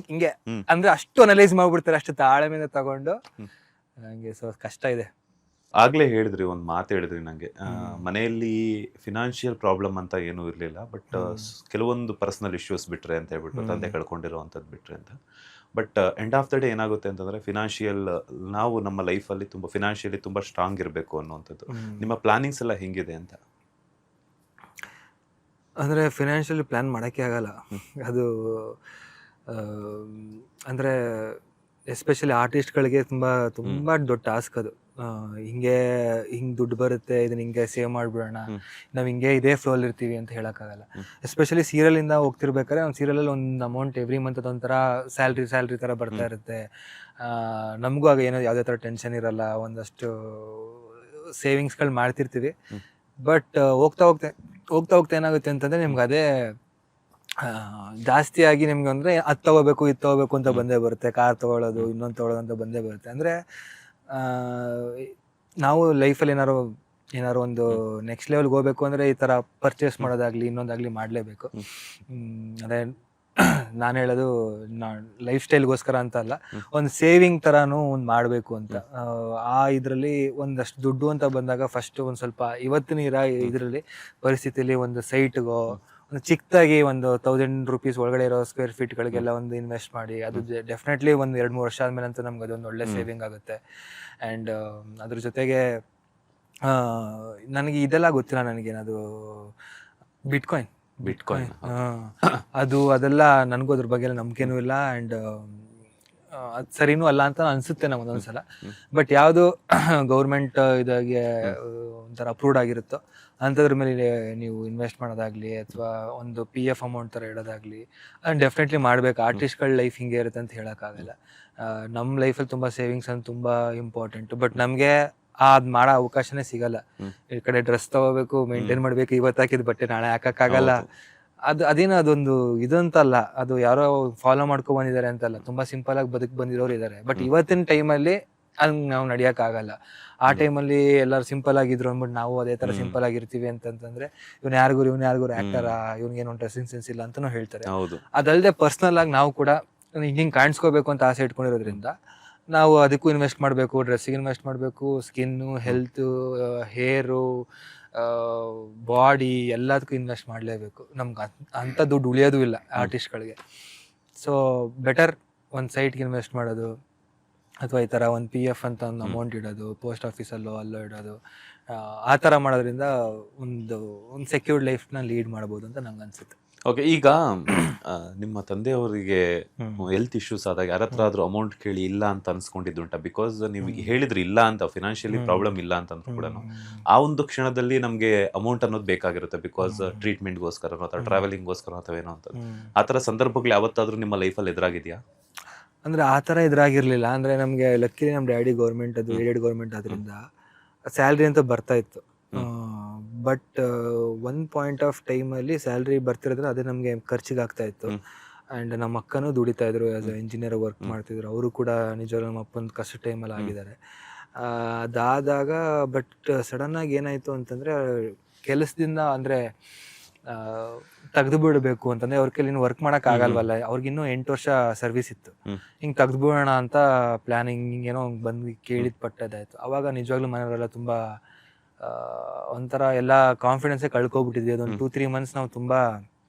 ಹಿಂಗೆ ಅಂದ್ರೆ ಅಷ್ಟು ಅನಲೈಸ್ ಮಾಡ್ಬಿಡ್ತಾರೆ, ಅಷ್ಟು ತಾಳ್ಮೆಯಿಂದ ತಗೊಂಡು. ಹಂಗೆ ಸೊ ಕಷ್ಟ ಇದೆ. ಆಗ್ಲೇ ಹೇಳಿದ್ರಿ, ಒಂದ್ ಮಾತು ಹೇಳಿದ್ರಿ ನಂಗೆ, ಮನೆಯಲ್ಲಿ ಫಿನಾನ್ಷಿಯಲ್ ಪ್ರಾಬ್ಲಮ್ ಅಂತ ಏನೂ ಇರ್ಲಿಲ್ಲ, ಬಟ್ ಕೆಲವೊಂದು ಪರ್ಸನಲ್ ಇಶ್ಯೂಸ್ ಬಿಟ್ರೆ ಅಂತ ಹೇಳ್ಬಿಟ್ಟು, ತಂದೆ ಕಳ್ಕೊಂಡಿರೋವಂಥದ್ದು ಬಿಟ್ರೆ ಅಂತ. But end of the day ಏನಾಗುತ್ತೆ ಅಂತಂದ್ರೆ, ಫಿನಾನ್ಷಿಯಲ್ ನಾವು ನಮ್ಮ ಲೈಫಲ್ಲಿ ತುಂಬಾ ಫಿನಾನ್ಷಿಯಲಿ ತುಂಬಾ ಸ್ಟ್ರಾಂಗ್ ಇರಬೇಕು ಅನ್ನುವಂಥದ್ದು. ನಿಮ್ಮ ಪ್ಲಾನಿಂಗ್ಸ್ ಎಲ್ಲ ಹೆಂಗಿದೆ ಅಂತ? ಅಂದ್ರೆ ಫಿನಾನ್ಷಿಯಲಿ ಪ್ಲಾನ್ ಮಾಡೋಕ್ಕೆ ಆಗಲ್ಲ ಅದು. ಅಂದರೆ ಎಸ್ಪೆಷಲಿ ಆರ್ಟಿಸ್ಟ್ಗಳಿಗೆ ತುಂಬ ದೊಡ್ಡ ಟಾಸ್ಕ್ ಅದು. ಹಿಂಗೆ ದುಡ್ಡು ಬರುತ್ತೆ, ಇದನ್ನ ಹಿಂಗೆ ಸೇವ್ ಮಾಡಿಬಿಡೋಣ, ನಾವು ಹಿಂಗೆ ಇದೇ ಫ್ಲೋಲ್ ಇರ್ತೀವಿ ಅಂತ ಹೇಳೋಕ್ಕಾಗಲ್ಲ. ಎಸ್ಪೆಷಲಿ ಸೀರಿಯಲಿಂದ ಹೋಗ್ತಿರ್ಬೇಕಾದ್ರೆ ಒಂದು ಸೀರಿಯಲಲ್ಲಿ ಒಂದು ಅಮೌಂಟ್ ಎವ್ರಿ ಮಂತ್ ಅದೊಂಥರ ಸ್ಯಾಲ್ರಿ ಥರ ಬರ್ತಾ ಇರುತ್ತೆ. ನಮಗೂ ಆಗ ಏನೋ ಯಾವುದೇ ಥರ ಟೆನ್ಷನ್ ಇರಲ್ಲ, ಒಂದಷ್ಟು ಸೇವಿಂಗ್ಸ್ಗಳು ಮಾಡ್ತಿರ್ತೀವಿ. ಬಟ್ ಹೋಗ್ತಾ ಏನಾಗುತ್ತೆ ಅಂತಂದರೆ ನಿಮ್ಗೆ ಅದೇ ಜಾಸ್ತಿಯಾಗಿ ನಿಮ್ಗೆ ಅಂದರೆ ಅದು ತೊಗೋಬೇಕು ಇದು ತೊಗೋಬೇಕು ಅಂತ ಬಂದೇ ಬರುತ್ತೆ, ಕಾರ್ ತೊಗೊಳ್ಳೋದು ಇನ್ನೊಂದು ತೊಗೊಳ್ಳೋದು ಅಂತ ಬಂದೇ ಬರುತ್ತೆ. ಅಂದರೆ ನಾವು ಲೈಫಲ್ಲಿ ಏನಾರು ಒಂದು ನೆಕ್ಸ್ಟ್ ಲೆವೆಲ್ಗೆ ಹೋಗ್ಬೇಕು ಅಂದರೆ ಈ ಥರ ಪರ್ಚೇಸ್ ಮಾಡೋದಾಗಲಿ ಇನ್ನೊಂದಾಗಲಿ ಮಾಡಲೇಬೇಕು. ಅದೇ ನಾನು ಹೇಳೋದು ಲೈಫ್ ಸ್ಟೈಲ್ಗೋಸ್ಕರ ಅಂತ ಅಲ್ಲ, ಒಂದು ಸೇವಿಂಗ್ ಥರನೂ ಒಂದು ಮಾಡಬೇಕು ಅಂತ. ಆ ಇದರಲ್ಲಿ ಒಂದಷ್ಟು ದುಡ್ಡು ಅಂತ ಬಂದಾಗ ಫಸ್ಟ್ ಒಂದು ಸ್ವಲ್ಪ ಇವತ್ತಿನ ಇದರಲ್ಲಿ ಪರಿಸ್ಥಿತಿಯಲ್ಲಿ ಒಂದು ಸೈಟ್ಗೋ ಒಂದು ಚಿಕ್ಕದಾಗಿ ಒಂದು 1000 ರೂಪೀಸ್ ಒಳಗಡೆ ಇರೋ ಸ್ಕ್ವೇರ್ ಫೀಟ್ಗಳಿಗೆಲ್ಲ ಒಂದು ಇನ್ವೆಸ್ಟ್ ಮಾಡಿ, ಅದು ಡೆಫಿನೆಟ್ಲಿ ಒಂದು 2-3 ವರ್ಷ ಆದಮೇಲೆ ಅಂತೂ ನಮ್ಗೆ ಅದೊಂದು ಒಳ್ಳೆ ಸೇವಿಂಗ್ ಆಗುತ್ತೆ. ಆ್ಯಂಡ್ ಅದ್ರ ಜೊತೆಗೆ ನನಗೆ ಇದೆಲ್ಲ ಗೊತ್ತಿಲ್ಲ, ನನಗೇನದು ಬಿಟ್ಕಾಯಿನ್ ಅದೆಲ್ಲ ನನಗೂ ಅದ್ರ ಬಗ್ಗೆ ನಂಬಿಕೆನೂ ಇಲ್ಲ. ಆ್ಯಂಡ್ ಅದು ಸರಿನೂ ಅಲ್ಲ ಅಂತ ಅನಿಸುತ್ತೆ ನಮ್ಗೆ ಒಂದೊಂದ್ಸಲ. ಬಟ್ ಯಾವುದು ಗೌರ್ಮೆಂಟ್ ಇದಾಗಿ ಒಂಥರ ಅಪ್ರೂವ್ಡ್ ಆಗಿರುತ್ತೋ ಅಂಥದ್ರ ಮೇಲೆ ನೀವು ಇನ್ವೆಸ್ಟ್ ಮಾಡೋದಾಗಲಿ ಅಥವಾ ಒಂದು PF ಅಮೌಂಟ್ ಥರ ಇಡೋದಾಗಲಿ ಅದನ್ನು ಡೆಫಿನೆಟ್ಲಿ ಮಾಡಬೇಕು. ಆರ್ಟಿಸ್ಟ್ಗಳ ಲೈಫ್ ಹಿಂಗೆ ಇರುತ್ತೆ ಅಂತ ಹೇಳೋಕ್ಕಾಗಲ್ಲ. ನಮ್ಮ ಲೈಫಲ್ಲಿ ತುಂಬ ಸೇವಿಂಗ್ಸ್ ಅಂತ ತುಂಬ ಇಂಪಾರ್ಟೆಂಟು. ಬಟ್ ನಮಗೆ ಅದು ಮಾಡೋ ಅವಕಾಶನೇ ಸಿಗಲ್ಲ. ಈ ಕಡೆ ಡ್ರೆಸ್ ತಗೋಬೇಕು, ಮೇಂಟೈನ್ ಮಾಡಬೇಕು, ಇವತ್ತು ಹಾಕಿದ ಬಟ್ಟೆ ನಾಳೆ ಹಾಕೋಕ್ಕಾಗಲ್ಲ. ಅದೇನೋ ಅದೊಂದು ಇದಂತಲ್ಲ, ಅದು ಯಾರೋ ಫಾಲೋ ಮಾಡ್ಕೊ ಬಂದಿದ್ದಾರೆ ಅಂತಲ್ಲ, ತುಂಬ ಸಿಂಪಲ್ ಆಗಿ ಬಂದಿರೋರು ಇದ್ದಾರೆ. ಬಟ್ ಇವತ್ತಿನ ಟೈಮಲ್ಲಿ ಹಂಗೆ ನಾವು ನಡೆಯೋಕ್ಕಾಗಲ್ಲ. ಆ ಟೈಮಲ್ಲಿ ಎಲ್ಲರೂ ಸಿಂಪಲ್ ಆಗಿದ್ರು ಅಂದ್ಬಿಟ್ಟು ನಾವು ಅದೇ ಥರ ಸಿಂಪಲ್ ಆಗಿರ್ತೀವಿ ಅಂತಂದ್ರೆ ಇವ್ನು ಯಾರಿಗೂ ಆ್ಯಕ್ಟರ, ಇವ್ನಿಗೇನು ಡ್ರೆಸ್ಸಿಂಗ್ ಸೆನ್ಸ್ ಇಲ್ಲ ಅಂತಲೂ ಹೇಳ್ತಾರೆ. ಅದಲ್ಲದೆ ಪರ್ಸ್ನಲ್ ಆಗಿ ನಾವು ಕೂಡ ಹಿಂಗೆ ಕಾಣಿಸ್ಕೋಬೇಕು ಅಂತ ಆಸೆ ಇಟ್ಕೊಂಡಿರೋದ್ರಿಂದ ನಾವು ಅದಕ್ಕೂ ಇನ್ವೆಸ್ಟ್ ಮಾಡಬೇಕು, ಡ್ರೆಸ್ಸಿಗೆ ಇನ್ವೆಸ್ಟ್ ಮಾಡಬೇಕು, ಸ್ಕಿನ್ನು, ಹೆಲ್ತು, ಹೇರು, ಬಾಡಿ ಎಲ್ಲದಕ್ಕೂ ಇನ್ವೆಸ್ಟ್ ಮಾಡಲೇಬೇಕು. ನಮ್ಗೆ ಅಂಥ ದುಡ್ಡು ಉಳಿಯೋದು ಇಲ್ಲ ಆರ್ಟಿಸ್ಟ್ಗಳಿಗೆ. ಸೊ ಬೆಟರ್ ಒಂದು ಸೈಟ್ಗೆ ಇನ್ವೆಸ್ಟ್ ಮಾಡೋದು ಅಥವಾ ಈ ಥರ ಒಂದು PF ಅಂತ ಒಂದು ಅಮೌಂಟ್ ಇಡೋದು, ಪೋಸ್ಟ್ ಆಫೀಸಲ್ಲೋ ಅಲ್ಲೋ ಇಡೋದು, ಆ ಥರ ಮಾಡೋದ್ರಿಂದ ಒಂದು ಸೆಕ್ಯೂರ್ಡ್ ಲೈಫ್ನ ಲೀಡ್ ಮಾಡ್ಬೋದು ಅಂತ ನಂಗೆ ಅನ್ಸುತ್ತೆ. ಓಕೆ, ಈಗ ನಿಮ್ಮ ತಂದೆಯವರಿಗೆ ಹೆಲ್ತ್ ಇಶ್ಯೂಸ್ ಆದಾಗ ಯಾರ ಹತ್ರ ಆದ್ರೂ ಅಮೌಂಟ್ ಕೇಳಿ ಇಲ್ಲ ಅಂತ ಅನ್ಸ್ಕೊಂಡಿದ್ದುಂಟ? ಬಿಕಾಸ್ ನೀವು ಹೇಳಿದ್ರಿ ಇಲ್ಲ ಅಂತ, ಫಿನಾನ್ಷಿಯಲಿ ಪ್ರಾಬ್ಲಮ್ ಇಲ್ಲ ಅಂತ ಕೂಡ ಆ ಒಂದು ಕ್ಷಣದಲ್ಲಿ ನಮ್ಗೆ ಅಮೌಂಟ್ ಅನ್ನೋದು ಬೇಕಾಗಿರುತ್ತೆ. ಬಿಕಾಸ್ ಟ್ರೀಟ್ಮೆಂಟ್ಗೋಸ್ಕರ ಅಥವಾ ಟ್ರಾವೆಲಿಂಗ್ಗೋಸ್ಕರ ಅಥವಾ ಏನೋ ಅಂತ. ಆ ಥರ ಸಂದರ್ಭಗಳು ಯಾವತ್ತಾದ್ರೂ ನಿಮ್ಮ ಲೈಫಲ್ಲಿ ಎದುರಾಗಿದೆಯಾ? ಅಂದರೆ ಆ ಥರ ಎದುರಾಗಿರಲಿಲ್ಲ. ಅಂದರೆ ನಮಗೆ ಲಕ್ಕಿಲಿ ನಮ್ಮ ಡ್ಯಾಡಿ ಗೌರ್ಮೆಂಟ್ ಏಡೆಡ್ ಗೌರ್ಮೆಂಟ್ ಆದ್ರಿಂದ ಸ್ಯಾಲ್ರಿ ಅಂತ ಬರ್ತಾ ಇತ್ತು. ಬಟ್ ಒಂದು ಪಾಯಿಂಟ್ ಆಫ್ ಟೈಮಲ್ಲಿ ಸ್ಯಾಲ್ರಿ ಬರ್ತಿರೋದ್ರೆ ಅದೇ ನಮಗೆ ಖರ್ಚಿಗೆ ಆಗ್ತಾ ಇತ್ತು. ಆ್ಯಂಡ್ ನಮ್ಮ ಅಕ್ಕನೂ ದುಡಿತಾ ಇದ್ರು, ಆ್ಯಸ್ ಅ ಇಂಜಿನಿಯರ್ ವರ್ಕ್ ಮಾಡ್ತಿದ್ರು. ಅವರು ಕೂಡ ನಿಜವಾಗ್ಲೂ ನಮ್ಮ ಅಪ್ಪನ ಕಷ್ಟ ಟೈಮಲ್ಲಿ ಆಗಿದ್ದಾರೆ. ಅದಾದಾಗ ಬಟ್ ಸಡನ್ನಾಗಿ ಏನಾಯಿತು ಅಂತಂದರೆ ಕೆಲಸದಿಂದ ಅಂದರೆ ತೆಗೆದು ಬಿಡಬೇಕು ಅಂತಂದರೆ ಅವ್ರ ಕೈಲಿ ವರ್ಕ್ ಮಾಡೋಕ್ಕಾಗಲ್ವಲ್ಲ, ಅವ್ರಿಗಿನ್ನೂ 8 ವರ್ಷ ಸರ್ವಿಸ್ ಇತ್ತು. ಹಿಂಗೆ ತೆಗೆದು ಬಿಡೋಣ ಅಂತ ಪ್ಲ್ಯಾನಿಂಗ್ ಏನೋ ಬಂದು ಕೇಳಿದ ಪಟ್ಟದಾಯಿತು. ಆವಾಗ ನಿಜವಾಗ್ಲೂ ಮನೆಯವರೆಲ್ಲ ತುಂಬ ಒಂಥರ ಎಲ್ಲ ಕಾನ್ಫಿಡೆನ್ಸೇ ಕಳ್ಕೊಬಿಟ್ಟಿದ್ವಿ. ಅದೊಂದು 2-3 ಮಂತ್ಸ್ ನಾವು ತುಂಬ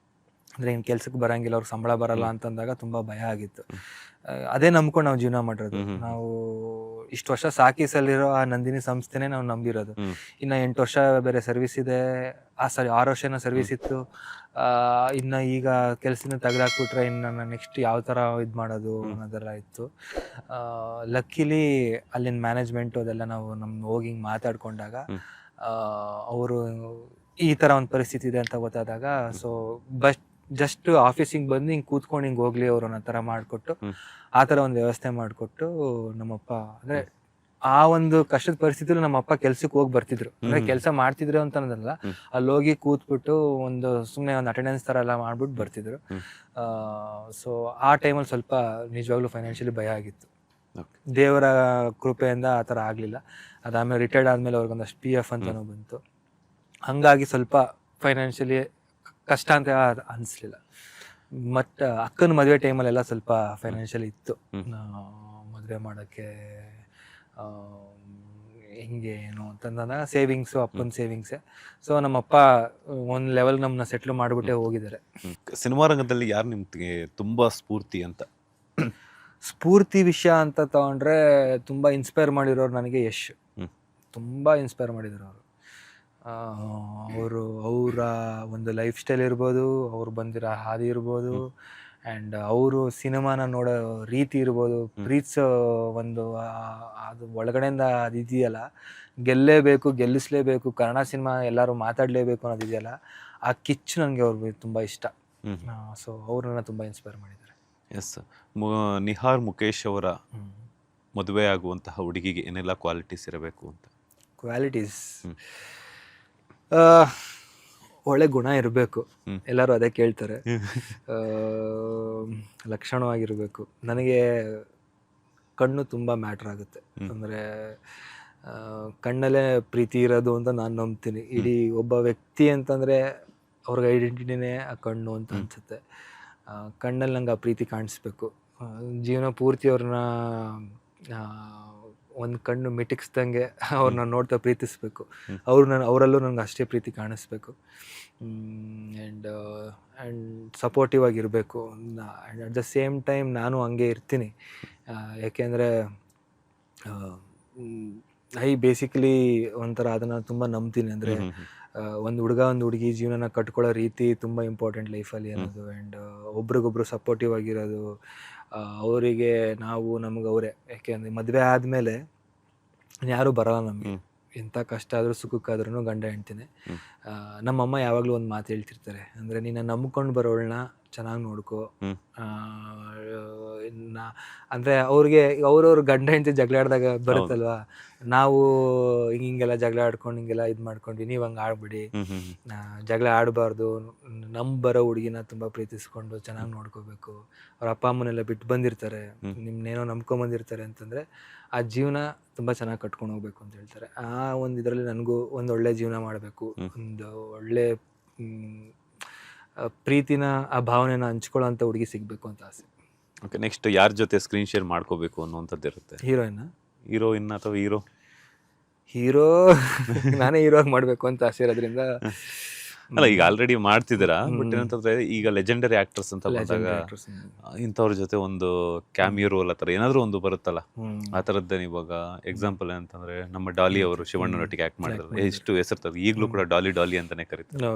ಅಂದರೆ ಇನ್ನು ಕೆಲ್ಸಕ್ಕೆ ಬರೋಂಗಿಲ್ಲ, ಅವ್ರಿಗೆ ಸಂಬಳ ಬರಲ್ಲ ಅಂತಂದಾಗ ತುಂಬ ಭಯ ಆಗಿತ್ತು. ಅದೇ ನಂಬ್ಕೊಂಡು ನಾವು ಜೀವನ ಮಾಡಿರೋದು. ನಾವು ಇಷ್ಟು ವರ್ಷ ಸಾಕಿ ಸಲ್ಲಿರೋ ಆ ನಂದಿನಿ ಸಂಸ್ಥೆನೇ ನಾವು ನಂಬಿರೋದು. ಇನ್ನು 8 ವರ್ಷ ಬೇರೆ ಸರ್ವಿಸ್ ಇದೆ, 6 ವರ್ಷ ಸರ್ವಿಸ್ ಇತ್ತು. ಇನ್ನು ಈಗ ಕೆಲಸದಿಂದ ತೆಗೆದಾಕ್ಬಿಟ್ರೆ ಇನ್ನು ನಾನು ನೆಕ್ಸ್ಟ್ ಯಾವ ಥರ ಇದು ಮಾಡೋದು ಅನ್ನೋದೆಲ್ಲ ಇತ್ತು. ಲಕ್ಕಿಲಿ ಅಲ್ಲಿನ ಮ್ಯಾನೇಜ್ಮೆಂಟು ಅದೆಲ್ಲ ನಾವು ಹೋಗಿ ಹಿಂಗೆ ಮಾತಾಡ್ಕೊಂಡಾಗ ಅವರು ಈ ಥರ ಒಂದು ಪರಿಸ್ಥಿತಿ ಇದೆ ಅಂತ ಗೊತ್ತಾದಾಗ ಸೊ ಜಸ್ಟ್ ಆಫೀಸಿಗೆ ಬಂದು ಹಿಂಗೆ ಕೂತ್ಕೊಂಡು ಹಿಂಗೆ ಹೋಗ್ಲಿ ಅವರು ಅನ್ನೋ ಥರ ಮಾಡಿಕೊಟ್ಟು ಆ ಥರ ಒಂದು ವ್ಯವಸ್ಥೆ ಮಾಡಿಕೊಟ್ಟು ನಮ್ಮಪ್ಪ ಅಂದರೆ ಆ ಒಂದು ಕಷ್ಟದ ಪರಿಸ್ಥಿತಿಲಿ ನಮ್ಮಪ್ಪ ಕೆಲ್ಸಕ್ಕೆ ಹೋಗಿ ಬರ್ತಿದ್ರು. ಅಂದರೆ ಕೆಲಸ ಮಾಡ್ತಿದ್ರು ಅಂತ ಅನ್ನೋದಲ್ಲ, ಅಲ್ಲಿ ಹೋಗಿ ಕೂತ್ಬಿಟ್ಟು ಸುಮ್ಮನೆ ಒಂದು ಅಟೆಂಡೆನ್ಸ್ ಥರ ಎಲ್ಲ ಮಾಡ್ಬಿಟ್ಟು ಬರ್ತಿದ್ರು. ಸೊ ಆ ಟೈಮಲ್ಲಿ ಸ್ವಲ್ಪ ನಿಜವಾಗ್ಲೂ ಫೈನಾನ್ಷಿಯಲಿ ಭಯ ಆಗಿತ್ತು. ದೇವರ ಕೃಪೆಯಿಂದ ಆ ಥರ ಆಗಲಿಲ್ಲ. ಅದಾದಮೇಲೆ ರಿಟೈರ್ಡ್ ಆದಮೇಲೆ ಅವ್ರಿಗೊಂದಷ್ಟು PF ಅಂತಲೂ ಬಂತು. ಹಾಗಾಗಿ ಸ್ವಲ್ಪ ಫೈನಾನ್ಷಿಯಲಿ ಕಷ್ಟ ಅಂತ ಅನಿಸ್ಲಿಲ್ಲ. ಮತ್ತು ಅಕ್ಕನ ಮದುವೆ ಟೈಮಲ್ಲೆಲ್ಲ ಸ್ವಲ್ಪ ಫೈನಾನ್ಷಿಯಲಿ ಇತ್ತು, ಮದುವೆ ಮಾಡೋಕ್ಕೆ ಹಿಂಗೆ ಏನು ಅಂತಂದಾಗ ಸೇವಿಂಗ್ಸು ಅಪ್ಪನ ಸೇವಿಂಗ್ಸೇ. ಸೊ ನಮ್ಮಪ್ಪ ಒಂದು ಲೆವೆಲ್ ನಮ್ಮನ್ನ ಸೆಟ್ಲ್ ಮಾಡಿಬಿಟ್ಟೆ ಹೋಗಿದ್ದಾರೆ. ಸಿನಿಮಾ ರಂಗದಲ್ಲಿ ಯಾರು ನಿಮ್ಗೆ ತುಂಬ ಸ್ಫೂರ್ತಿ ಅಂತ? ಸ್ಫೂರ್ತಿ ವಿಷಯ ಅಂತ ತಗೊಂಡ್ರೆ ತುಂಬ ಇನ್ಸ್ಪೈರ್ ಮಾಡಿರೋರು ನನಗೆ ಯಶ್. ತುಂಬ ಇನ್ಸ್ಪೈರ್ ಮಾಡಿದ್ರು ಅವರು. ಅವರ ಒಂದು ಲೈಫ್ ಸ್ಟೈಲ್ ಇರ್ಬೋದು, ಅವ್ರು ಬಂದಿರೋ ಹಾದಿ ಇರ್ಬೋದು, ಆ್ಯಂಡ್ ಅವರು ಸಿನಿಮಾನ ನೋಡೋ ರೀತಿ ಇರ್ಬೋದು, ಪ್ರೀತಿಸೋ ಒಂದು ಅದು ಒಳಗಡೆಯಿಂದ ಅದು ಇದೆಯಲ್ಲ, ಗೆಲ್ಲಿಸಲೇಬೇಕು, ಕನ್ನಡ ಸಿನಿಮಾ ಎಲ್ಲರೂ ಮಾತಾಡಲೇಬೇಕು ಅನ್ನೋದಿದೆಯಲ್ಲ, ಆ ಕಿಚ್ಚು ನನಗೆ ಅವ್ರಿಗೆ ತುಂಬ ಇಷ್ಟ. ಸೊ ಅವ್ರನ್ನ ತುಂಬ ಇನ್ಸ್ಪೈರ್ ಮಾಡಿದ್ದಾರೆ. ಎಸ್, ನಿಹಾರ್ ಮುಖೇಶ್ ಅವರ ಮದುವೆ ಆಗುವಂತಹ ಹುಡುಗಿಗೆ ಏನೆಲ್ಲ ಕ್ವಾಲಿಟೀಸ್ ಇರಬೇಕು ಅಂತ? ಕ್ವಾಲಿಟೀಸ್ ಆ, ಒಳ್ಳೆ ಗುಣ ಇರಬೇಕು, ಹ್ಮ್. ಎಲ್ಲರೂ ಅದೇ ಕೇಳ್ತಾರೆ. ಆ, ಲಕ್ಷಣವಾಗಿರಬೇಕು. ನನಗೆ ಕಣ್ಣು ತುಂಬ ಮ್ಯಾಟ್ರ್ ಆಗುತ್ತೆ. ಹ್ಮ್. ಅಂದರೆ ಕಣ್ಣಲ್ಲೇ ಪ್ರೀತಿ ಇರೋದು ಅಂತ ನಾನು ನಂಬ್ತೀನಿ. ಇಡೀ ಒಬ್ಬ ವ್ಯಕ್ತಿ ಅಂತಂದರೆ ಅವ್ರಿಗೆ ಐಡೆಂಟಿಟಿನೇ ಆ ಕಣ್ಣು ಅಂತ ಅನಿಸುತ್ತೆ. ಕಣ್ಣಲ್ಲಿ ನಂಗೆ ಆ ಪ್ರೀತಿ ಕಾಣಿಸ್ಬೇಕು. ಜೀವನ ಪೂರ್ತಿ ಅವ್ರನ್ನ ಒಂದು ಕಣ್ಣು ಮಿಟಿಕ್ಸ್ದಂಗೆ ಅವ್ರನ್ನ ನೋಡ್ತಾ ಪ್ರೀತಿಸ್ಬೇಕು. ಅವರಲ್ಲೂ ನಂಗೆ ಅಷ್ಟೇ ಪ್ರೀತಿ ಕಾಣಿಸ್ಬೇಕು. ಆ್ಯಂಡ್ ಸಪೋರ್ಟಿವ್ ಆಗಿರಬೇಕು. And at the same time ನಾನು ಹಂಗೆ ಇರ್ತೀನಿ. ಯಾಕೆಂದರೆ ಐ ಬೇಸಿಕಲಿ ಒಂಥರ ಅದನ್ನು ತುಂಬ ನಂಬ್ತೀನಿ. ಅಂದರೆ ಒಂದು ಹುಡುಗ ಒಂದು ಹುಡುಗಿ ಜೀವನನ ಕಟ್ಕೊಳ್ಳೋ ರೀತಿ ತುಂಬ ಇಂಪಾರ್ಟೆಂಟ್ ಲೈಫಲ್ಲಿ ಅನ್ನೋದು. ಆ್ಯಂಡ್ ಒಬ್ರಿಗೊಬ್ರು ಸಪೋರ್ಟಿವ್ ಆಗಿರೋದು, ಅವರಿಗೆ ನಾವು ನಮಗೆ ಅವರೇ. ಯಾಕೆಂದರೆ ಮದುವೆ ಆದಮೇಲೆ ಯಾರೂ ಬರಲ್ಲ ನಮಗೆ. ಎಂಥ ಕಷ್ಟ ಆದರೂ ಸುಖಕ್ಕಾದ್ರೂ ಗಂಡ ಹೆಂಡ್ತಿನೇ. ನಮ್ಮಮ್ಮ ಯಾವಾಗಲೂ ಒಂದು ಮಾತು ಹೇಳ್ತಿರ್ತಾರೆ, ಅಂದರೆ ನಿನ್ನ ನಂಬ್ಕೊಂಡು ಬರೋಳನ್ನ ಚೆನ್ನಾಗಿ ನೋಡ್ಕೋ. ಅಂದರೆ ಅವ್ರಿಗೆ ಅವ್ರವ್ರ ಗಂಡ ಹೆಂಡತಿ ಜಗಳ ಆಡಿದಾಗ ಬರುತ್ತಲ್ವ, ನಾವು ಹಿಂಗೆಲ್ಲ ಜಗಳ ಆಡ್ಕೊಂಡು ಹಿಂಗೆಲ್ಲ ಇದು ಮಾಡ್ಕೊಂಡು ನೀವು ಹಂಗೆ ಆಡ್ಬಿಡಿ, ಜಗಳ ಆಡಬಾರ್ದು, ಬರೋ ಹುಡುಗಿನ ತುಂಬ ಪ್ರೀತಿಸ್ಕೊಂಡು ಚೆನ್ನಾಗಿ ನೋಡ್ಕೋಬೇಕು. ಅವ್ರ ಅಪ್ಪ ಅಮ್ಮನೆಲ್ಲ ಬಿಟ್ಟು ಬಂದಿರ್ತಾರೆ, ನಿಮ್ಮನ್ನೇನೋ ನಂಬ್ಕೊಂಬಂದಿರ್ತಾರೆ ಅಂತಂದರೆ ಆ ಜೀವನ ತುಂಬ ಚೆನ್ನಾಗಿ ಕಟ್ಕೊಂಡು ಹೋಗ್ಬೇಕು ಅಂತ ಹೇಳ್ತಾರೆ. ಆ ಒಂದು ಇದರಲ್ಲಿ ನನಗೂ ಒಂದು ಒಳ್ಳೆ ಜೀವನ ಮಾಡಬೇಕು, ಒಂದು ಒಳ್ಳೆ ಪ್ರೀತಿನ ಆ ಭಾವನೆನ ಹಂಚ್ಕೊಳ್ಳೋ ಅಂಥ ಹುಡುಗಿ ಸಿಗಬೇಕು ಅಂತ ಆಸೆ. ಓಕೆ, ನೆಕ್ಸ್ಟ್ ಯಾರ ಜೊತೆ ಸ್ಕ್ರೀನ್ ಶೇರ್ ಮಾಡ್ಕೋಬೇಕು ಅನ್ನುವಂಥದ್ದು ಇರುತ್ತೆ? ಹೀರೋಯಿನ್ ಅಥವಾ ಹೀರೋ ನಾನೇ ಹೀರೋ ಆಗಿ ಮಾಡಬೇಕು ಅಂತ ಆಸೆ ಇರೋದ್ರಿಂದ. ಅಲ್ಲ, ಈಗ ಆಲ್ರೆಡಿ ಮಾಡ್ತಿದ್ದೀರಾ, ಬಟ್ ಏನಂತಂದ್ರೆ ಈಗ ಲೆಜೆಂಡರಿ ಆಕ್ಟರ್ಸ್ ಅಂತ ಬಂದಾಗ ಇಂಥವ್ರ ಜೊತೆ ಒಂದು ಕ್ಯಾಮಿಯೋ ರೋಲ್ ಆ ಥರ ಏನಾದರೂ ಒಂದು ಬರುತ್ತಲ್ಲ, ಆ ಥರದ್ದೇ. ಇವಾಗ ಎಕ್ಸಾಂಪಲ್ ಏನಂತಂದ್ರೆ ನಮ್ಮ ಡಾಲಿ ಅವರು ಶಿವಣ್ಣನೊಟ್ಟಿಗೆ ಆ್ಯಕ್ಟ್ ಮಾಡಿದ್ರು, ಎಷ್ಟು ಹೆಸರು ಈಗಲೂ ಕೂಡ ಡಾಲಿ ಡಾಲಿ ಅಂತಾನೆ ಕರೀತಾರೆ.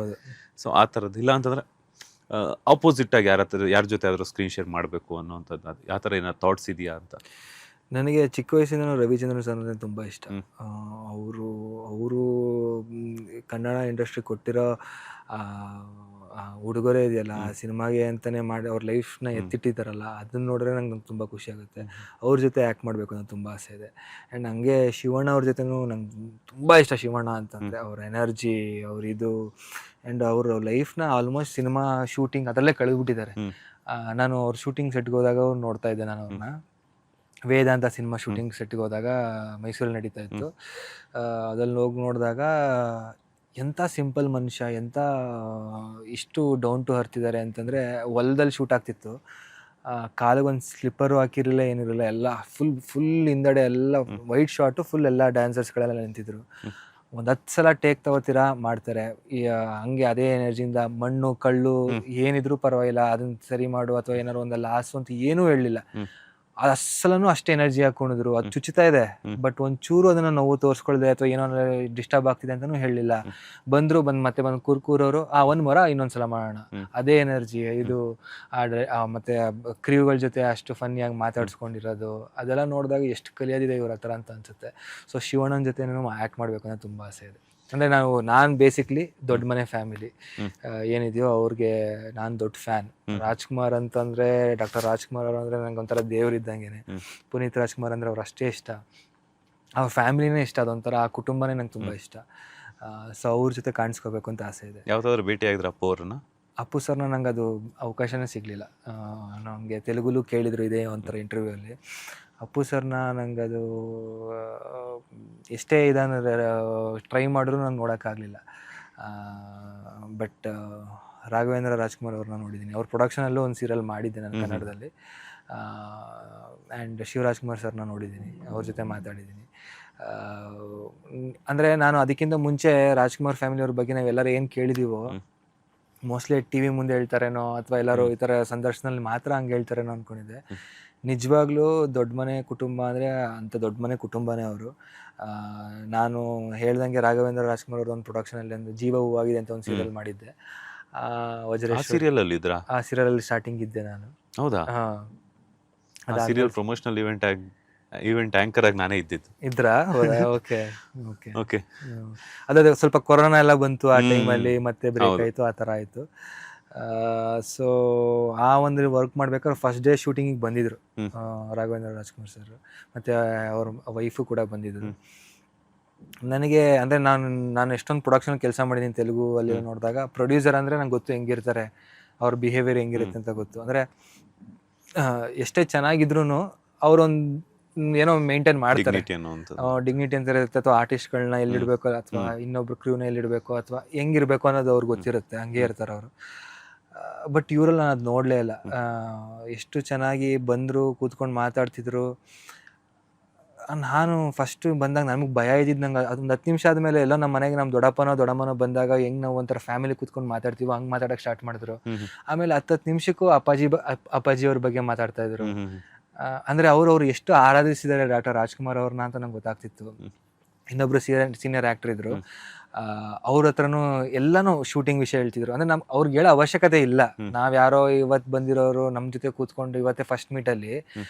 ಸೊ ಆ ಥರದ್ದು ಇಲ್ಲ ಅಂತಂದ್ರೆ ಆಪೋಸಿಟ್ ಆಗಿ ಯಾರ ಜೊತೆ ಆದರೂ ಸ್ಕ್ರೀನ್ ಶೇರ್ ಮಾಡಬೇಕು ಅನ್ನೋವಂಥದ್ದು ಆ ಥರ ಏನಾದ್ರು ಥಾಟ್ಸ್ ಇದೆಯಾ ಅಂತ? ನನಗೆ ಚಿಕ್ಕ ವಯಸ್ಸಿಂದ ರವಿಚಂದ್ರನ್ ಸರ್ ಅಂದರೆ ತುಂಬ ಇಷ್ಟ. ಅವರು ಕನ್ನಡ ಇಂಡಸ್ಟ್ರಿ ಕೊಟ್ಟಿರೋ ಉಡುಗೊರೆ ಇದೆಯಲ್ಲ, ಸಿನಿಮಾಗೆ ಅಂತಲೇ ಮಾಡಿ ಅವ್ರ ಲೈಫ್ನ ಎತ್ತಿಟ್ಟಿದ್ದಾರಲ್ಲ, ಅದನ್ನ ನೋಡಿದ್ರೆ ನಂಗೆ ತುಂಬ ಖುಷಿ ಆಗುತ್ತೆ. ಅವ್ರ ಜೊತೆ ಆ್ಯಕ್ಟ್ ಮಾಡಬೇಕು ಅನ್ನೋ ತುಂಬ ಆಸೆ ಇದೆ. ಆ್ಯಂಡ್ ಹಂಗೆ ಶಿವಣ್ಣ ಅವ್ರ ಜೊತೆನೂ ನಂಗೆ ತುಂಬ ಇಷ್ಟ. ಶಿವಣ್ಣ ಅಂತಂದರೆ ಅವ್ರ ಎನರ್ಜಿ, ಅವ್ರಿದು, ಆ್ಯಂಡ್ ಅವ್ರ ಲೈಫ್ನ ಆಲ್ಮೋಸ್ಟ್ ಸಿನಿಮಾ ಶೂಟಿಂಗ್ ಅದರಲ್ಲೇ ಕಳೆದ್ಬಿಟ್ಟಿದ್ದಾರೆ. ನಾನು ಅವ್ರ ಶೂಟಿಂಗ್ ಸೆಟ್ಗೆ ಹೋದಾಗ ಅವ್ರು ನೋಡ್ತಾ ಇದ್ದೆ. ನಾನು ಅವ್ರನ್ನ ವೇದಾಂತ ಸಿನಿಮಾ ಶೂಟಿಂಗ್ ಸೆಟ್ಗೆ ಹೋದಾಗ ಮೈಸೂರಲ್ಲಿ ನಡೀತಾ ಇತ್ತು. ಅದ್ರಲ್ಲಿ ಹೋಗಿ ನೋಡಿದಾಗ ಎಂಥ ಸಿಂಪಲ್ ಮನುಷ್ಯ, ಎಂಥ ಇಷ್ಟು ಡೌನ್ ಟು ಅರ್ತ್ ಇದ್ದಾರೆ ಅಂತಂದರೆ, ಹೊಲದಲ್ಲಿ ಶೂಟ್ ಆಗ್ತಿತ್ತು, ಕಾಲಿಗೆ ಒಂದು ಸ್ಲಿಪ್ಪರು ಹಾಕಿರಲಿಲ್ಲ, ಏನಿರಲಿಲ್ಲ, ಎಲ್ಲ ಫುಲ್ ಹಿಂದಡೆ ಎಲ್ಲ ವೈಟ್ ಶಾರ್ಟು, ಫುಲ್ ಎಲ್ಲ ಡ್ಯಾನ್ಸರ್ಸ್ಗಳೆಲ್ಲ ನಿಂತಿದ್ರು. ಒಂದು 10 ಸಲ ಟೇಕ್ ತಗೋತೀರಾ ಮಾಡ್ತಾರೆ. ಹಂಗೆ ಅದೇ ಎನರ್ಜಿಯಿಂದ ಮಣ್ಣು ಕಳ್ಳು ಏನಿದ್ರು ಪರವಾಗಿಲ್ಲ, ಅದನ್ನ ಸರಿ ಮಾಡು ಅಥವಾ ಏನಾರು ಒಂದು ಲಾಸು ಅಂತ ಏನೂ ಹೇಳಲಿಲ್ಲ. ಅಸಲೂ ಅಷ್ಟೇ ಎನರ್ಜಿ ಹಾಕೊಂಡಿದ್ರು. ಅದು ಚುಚ್ಚುತ್ತಾ ಇದೆ, ಬಟ್ ಒಂಚೂರು ಅದನ್ನ ನೋವು ತೋರಿಸ್ಕೊಳ್ದೆ ಅಥವಾ ಏನೋ ಡಿಸ್ಟರ್ಬ್ ಆಗ್ತಿದೆ ಅಂತಾನೂ ಹೇಳಲಿಲ್ಲ. ಮತ್ತೆ ಬಂದು ಕೂರೋರು ಒಂದು ಮರ ಇನ್ನೊಂದ್ಸಲ ಮಾಡೋಣ, ಅದೇ ಎನರ್ಜಿ. ಇದು ಮತ್ತೆ ಕ್ರೀವ್ಗಳ ಜೊತೆ ಅಷ್ಟು ಫನ್ನಿಯಾಗಿ ಮಾತಾಡ್ಸ್ಕೊಂಡಿರೋದು, ಅದೆಲ್ಲ ನೋಡಿದಾಗ ಎಷ್ಟು ಕಲಿಯೋದಿದೆ ಇವ್ರ ಹತ್ರ ಅಂತ ಅನ್ಸುತ್ತೆ. ಸೊ ಶಿವಣ್ಣನ ಜೊತೆ ಆ್ಯಕ್ಟ್ ಮಾಡಬೇಕು ಅನ್ನೋ ತುಂಬ ಆಸೆ ಇದೆ. ಅಂದರೆ ನಾನು ಬೇಸಿಕ್ಲಿ ದೊಡ್ಡ ಮನೆ ಫ್ಯಾಮಿಲಿ ಏನಿದೆಯೋ ಅವ್ರಿಗೆ ನಾನು ದೊಡ್ಡ ಫ್ಯಾನ್. ರಾಜ್ಕುಮಾರ್ ಅಂತಂದರೆ, ಡಾಕ್ಟರ್ ರಾಜ್ಕುಮಾರ್ ಅವರು ಅಂದರೆ ನಂಗೆ ಒಂಥರ ದೇವರಿದ್ದಂಗೆ. ಪುನೀತ್ ರಾಜ್ಕುಮಾರ್ ಅಂದರೆ ಅವ್ರು ಅಷ್ಟೇ ಇಷ್ಟ, ಅವ್ರ ಫ್ಯಾಮಿಲಿನೇ ಇಷ್ಟ, ಅದೊಂಥರ ಆ ಕುಟುಂಬನೇ ನಂಗೆ ತುಂಬ ಇಷ್ಟ. ಸೊ ಅವ್ರ ಜೊತೆ ಕಾಣಿಸ್ಕೋಬೇಕು ಅಂತ ಆಸೆ ಇದೆ. ಯಾವ್ದಾದ್ರು ಭೇಟಿ ಆಗಿದ್ರೆ ಅಪ್ಪು ಅವ್ರನ್ನ? ಅಪ್ಪು ಸರ್ನ ನಂಗೆ ಅದು ಅವಕಾಶನೇ ಸಿಗಲಿಲ್ಲ. ನನಗೆ ತೆಲುಗುಲು ಕೇಳಿದರು ಇದೇ ಒಂಥರ ಇಂಟರ್ವ್ಯೂವಲ್ಲಿ. ಅಪ್ಪು ಸರ್ನ ನಂಗೆ ಅದು ಎಷ್ಟೇ ಇದನ್ನು ಟ್ರೈ ಮಾಡಿದ್ರು ನಂಗೆ ನೋಡೋಕ್ಕಾಗಲಿಲ್ಲ. ಬಟ್ ರಾಘವೇಂದ್ರ ರಾಜ್ಕುಮಾರ್ ಅವ್ರನ್ನ ನೋಡಿದ್ದೀನಿ. ಅವ್ರ ಪ್ರೊಡಕ್ಷನಲ್ಲೂ ಒಂದು ಸೀರಿಯಲ್ ಮಾಡಿದ್ದೆ ನಾನು ಕನ್ನಡದಲ್ಲಿ. ಆ್ಯಂಡ್ ಶಿವರಾಜ್ಕುಮಾರ್ ಸರ್ನ ನೋಡಿದ್ದೀನಿ, ಅವ್ರ ಜೊತೆ ಮಾತಾಡಿದ್ದೀನಿ. ಅಂದರೆ ನಾನು ಅದಕ್ಕಿಂತ ಮುಂಚೆ ರಾಜ್ಕುಮಾರ್ ಫ್ಯಾಮಿಲಿಯವ್ರ ಬಗ್ಗೆ ನಾವೆಲ್ಲರೂ ಏನು ಕೇಳಿದ್ದೀವೋ, ಮೋಸ್ಟ್ಲಿ ಟಿ ವಿ ಮುಂದೆ ಹೇಳ್ತಾರೇನೋ ಅಥವಾ ಎಲ್ಲರೂ ಈ ಥರ ಸಂದರ್ಶನದಲ್ಲಿ ಮಾತ್ರ ಹಂಗೆ ಹೇಳ್ತಾರೇನೋ ಅಂದ್ಕೊಂಡಿದ್ದೆ. ನಿಜವಾಗ್ಲೂ ದೊಡ್ಡ ಮನೆ ಕುಟುಂಬ ಅಂದರೆ ಅಂಥ ದೊಡ್ಡ ಮನೆ ಕುಟುಂಬನೇ ಅವರು. ನಾನು ಹೇಳ್ದಂಗೆ ರಾಘವೇಂದ್ರ ರಾಜ್ಕುಮಾರ್ ಅವ್ರದ್ದು ಒಂದು ಪ್ರೊಡಕ್ಷನಲ್ಲಿ ಒಂದು ಜೀವ ಹೂವಾಗಿದೆ ಅಂತ ಒಂದು ಸೀರಿಯಲ್ ಮಾಡಿದ್ದೆ. ವಜ್ರೇಶ್ವರಿ ಸೀರಿಯಲಲ್ಲಿ ಇದ್ರಾ? ಆ ಸೀರಿಯಲಲ್ಲಿ ಸ್ಟಾರ್ಟಿಂಗ್ ಇದ್ದೆ ನಾನು. ಹೌದಾ? ಸೀರಿಯಲ್ ಪ್ರಮೋಷನಲ್ ಈವೆಂಟ್ ಆಂಕರ್ ಆಗಿ ನಾನೇ ಇದ್ದಿದ್ದು. ಇದ್ರಾ? Okay okay okay. ಅದೇ ಸ್ವಲ್ಪ ಕೊರೋನಾ ಎಲ್ಲ ಬಂತು ಆ ಟೈಮಲ್ಲಿ, ಮತ್ತೆ ಬ್ರೇಕ್ ಆಯಿತು, ಆ ಥರ ಆಯಿತು. ಸೊ ಆ ಒಂದು ವರ್ಕ್ ಮಾಡ್ಬೇಕಾದ್ರೆ ಫಸ್ಟ್ ಡೇ ಶೂಟಿಂಗಿಗೆ ಬಂದಿದ್ರು ರಾಘವೇಂದ್ರ ರಾಜ್ಕುಮಾರ್ ಸರ್, ಮತ್ತು ಅವ್ರ ವೈಫು ಕೂಡ ಬಂದಿದ್ರು. ನನಗೆ ಅಂದರೆ ನಾನು ಎಷ್ಟೊಂದು ಪ್ರೊಡಕ್ಷನ್ ಕೆಲಸ ಮಾಡಿದ್ದೀನಿ ತೆಲುಗು ಅಲ್ಲಿ ನೋಡಿದಾಗ ಪ್ರೊಡ್ಯೂಸರ್ ಅಂದರೆ ನಂಗೆ ಗೊತ್ತು ಹೆಂಗಿರ್ತಾರೆ, ಅವ್ರ ಬಿಹೇವಿಯರ್ ಹೆಂಗಿರುತ್ತೆ ಅಂತ ಗೊತ್ತು. ಅಂದರೆ ಎಷ್ಟೇ ಚೆನ್ನಾಗಿದ್ರು ಅವರೊಂದು ಏನೋ ಮೇಂಟೈನ್ ಮಾಡ್ತಾರೆ, ಡಿಗ್ನಿಟಿ ಅಂತ ಇರುತ್ತೆ, ಅಥವಾ ಆರ್ಟಿಸ್ಟ್ಗಳನ್ನ ಎಲ್ಲಿಡಬೇಕು ಅಥವಾ ಇನ್ನೊಬ್ರು ಕ್ರೂನ ಎಲ್ಲಿಡಬೇಕು ಅಥವಾ ಹೆಂಗಿರ್ಬೇಕು ಅನ್ನೋದು ಅವ್ರಿಗೆ ಗೊತ್ತಿರುತ್ತೆ, ಹಂಗೆ ಇರ್ತಾರೆ ಅವರು. ಬಟ್ ಇವರಲ್ಲಿ ನಾನು ಅದು ನೋಡಲೇ ಇಲ್ಲ. ಎಷ್ಟು ಚೆನ್ನಾಗಿ ಬಂದರು, ಕೂತ್ಕೊಂಡು ಮಾತಾಡ್ತಿದ್ರು. ನಾನು ಫಸ್ಟ್ ಬಂದಾಗ ನಮಗೆ ಭಯ ಇದ್ದಿದ್ದು, ನಂಗೆ ಅದೊಂದು 10 ನಿಮಿಷ ಆದಮೇಲೆ ಎಲ್ಲೋ ನಮ್ಮ ಮನೆಗೆ ನಮ್ಮ ದೊಡ್ಡಪ್ಪನೋ ಬಂದಾಗ ಹೆಂಗೆ ನಾವು ಒಂಥರ ಫ್ಯಾಮಿಲಿ ಕೂತ್ಕೊಂಡು ಮಾತಾಡ್ತೀವೋ ಹಂಗೆ ಮಾತಾಡೋಕೆ ಸ್ಟಾರ್ಟ್ ಮಾಡಿದ್ರು. ಆಮೇಲೆ 10 ನಿಮಿಷಕ್ಕೂ ಅಪ್ಪಾಜಿಯವ್ರ ಬಗ್ಗೆ ಮಾತಾಡ್ತಾ ಇದ್ರು. ಅಂದರೆ ಅವ್ರು ಎಷ್ಟು ಆರಾಧಿಸಿದ್ದಾರೆ ಡಾಕ್ಟರ್ ರಾಜ್ಕುಮಾರ್ ಅವ್ರನ್ನ ಅಂತ ನಂಗೆ ಗೊತ್ತಾಗ್ತಿತ್ತು. ಇನ್ನೊಬ್ರು ಸೀನಿಯರ್ ಆ್ಯಕ್ಟರ್ ಇದ್ರು, ಅವ್ರ ಹತ್ರನೂ ಎಲ್ಲನೂ ಶೂಟಿಂಗ್ ವಿಷಯ ಹೇಳ್ತಿದ್ರು. ಅಂದರೆ ಅವ್ರಿಗೆ ಹೇಳೋ ಅವಶ್ಯಕತೆ ಇಲ್ಲ. ನಾವು ಯಾರೋ ಇವತ್ತು ಬಂದಿರೋರು ನಮ್ಮ ಜೊತೆ ಕೂತ್ಕೊಂಡು ಇವತ್ತೇ ಫಸ್ಟ್ ಮೀಟಲ್ಲಿ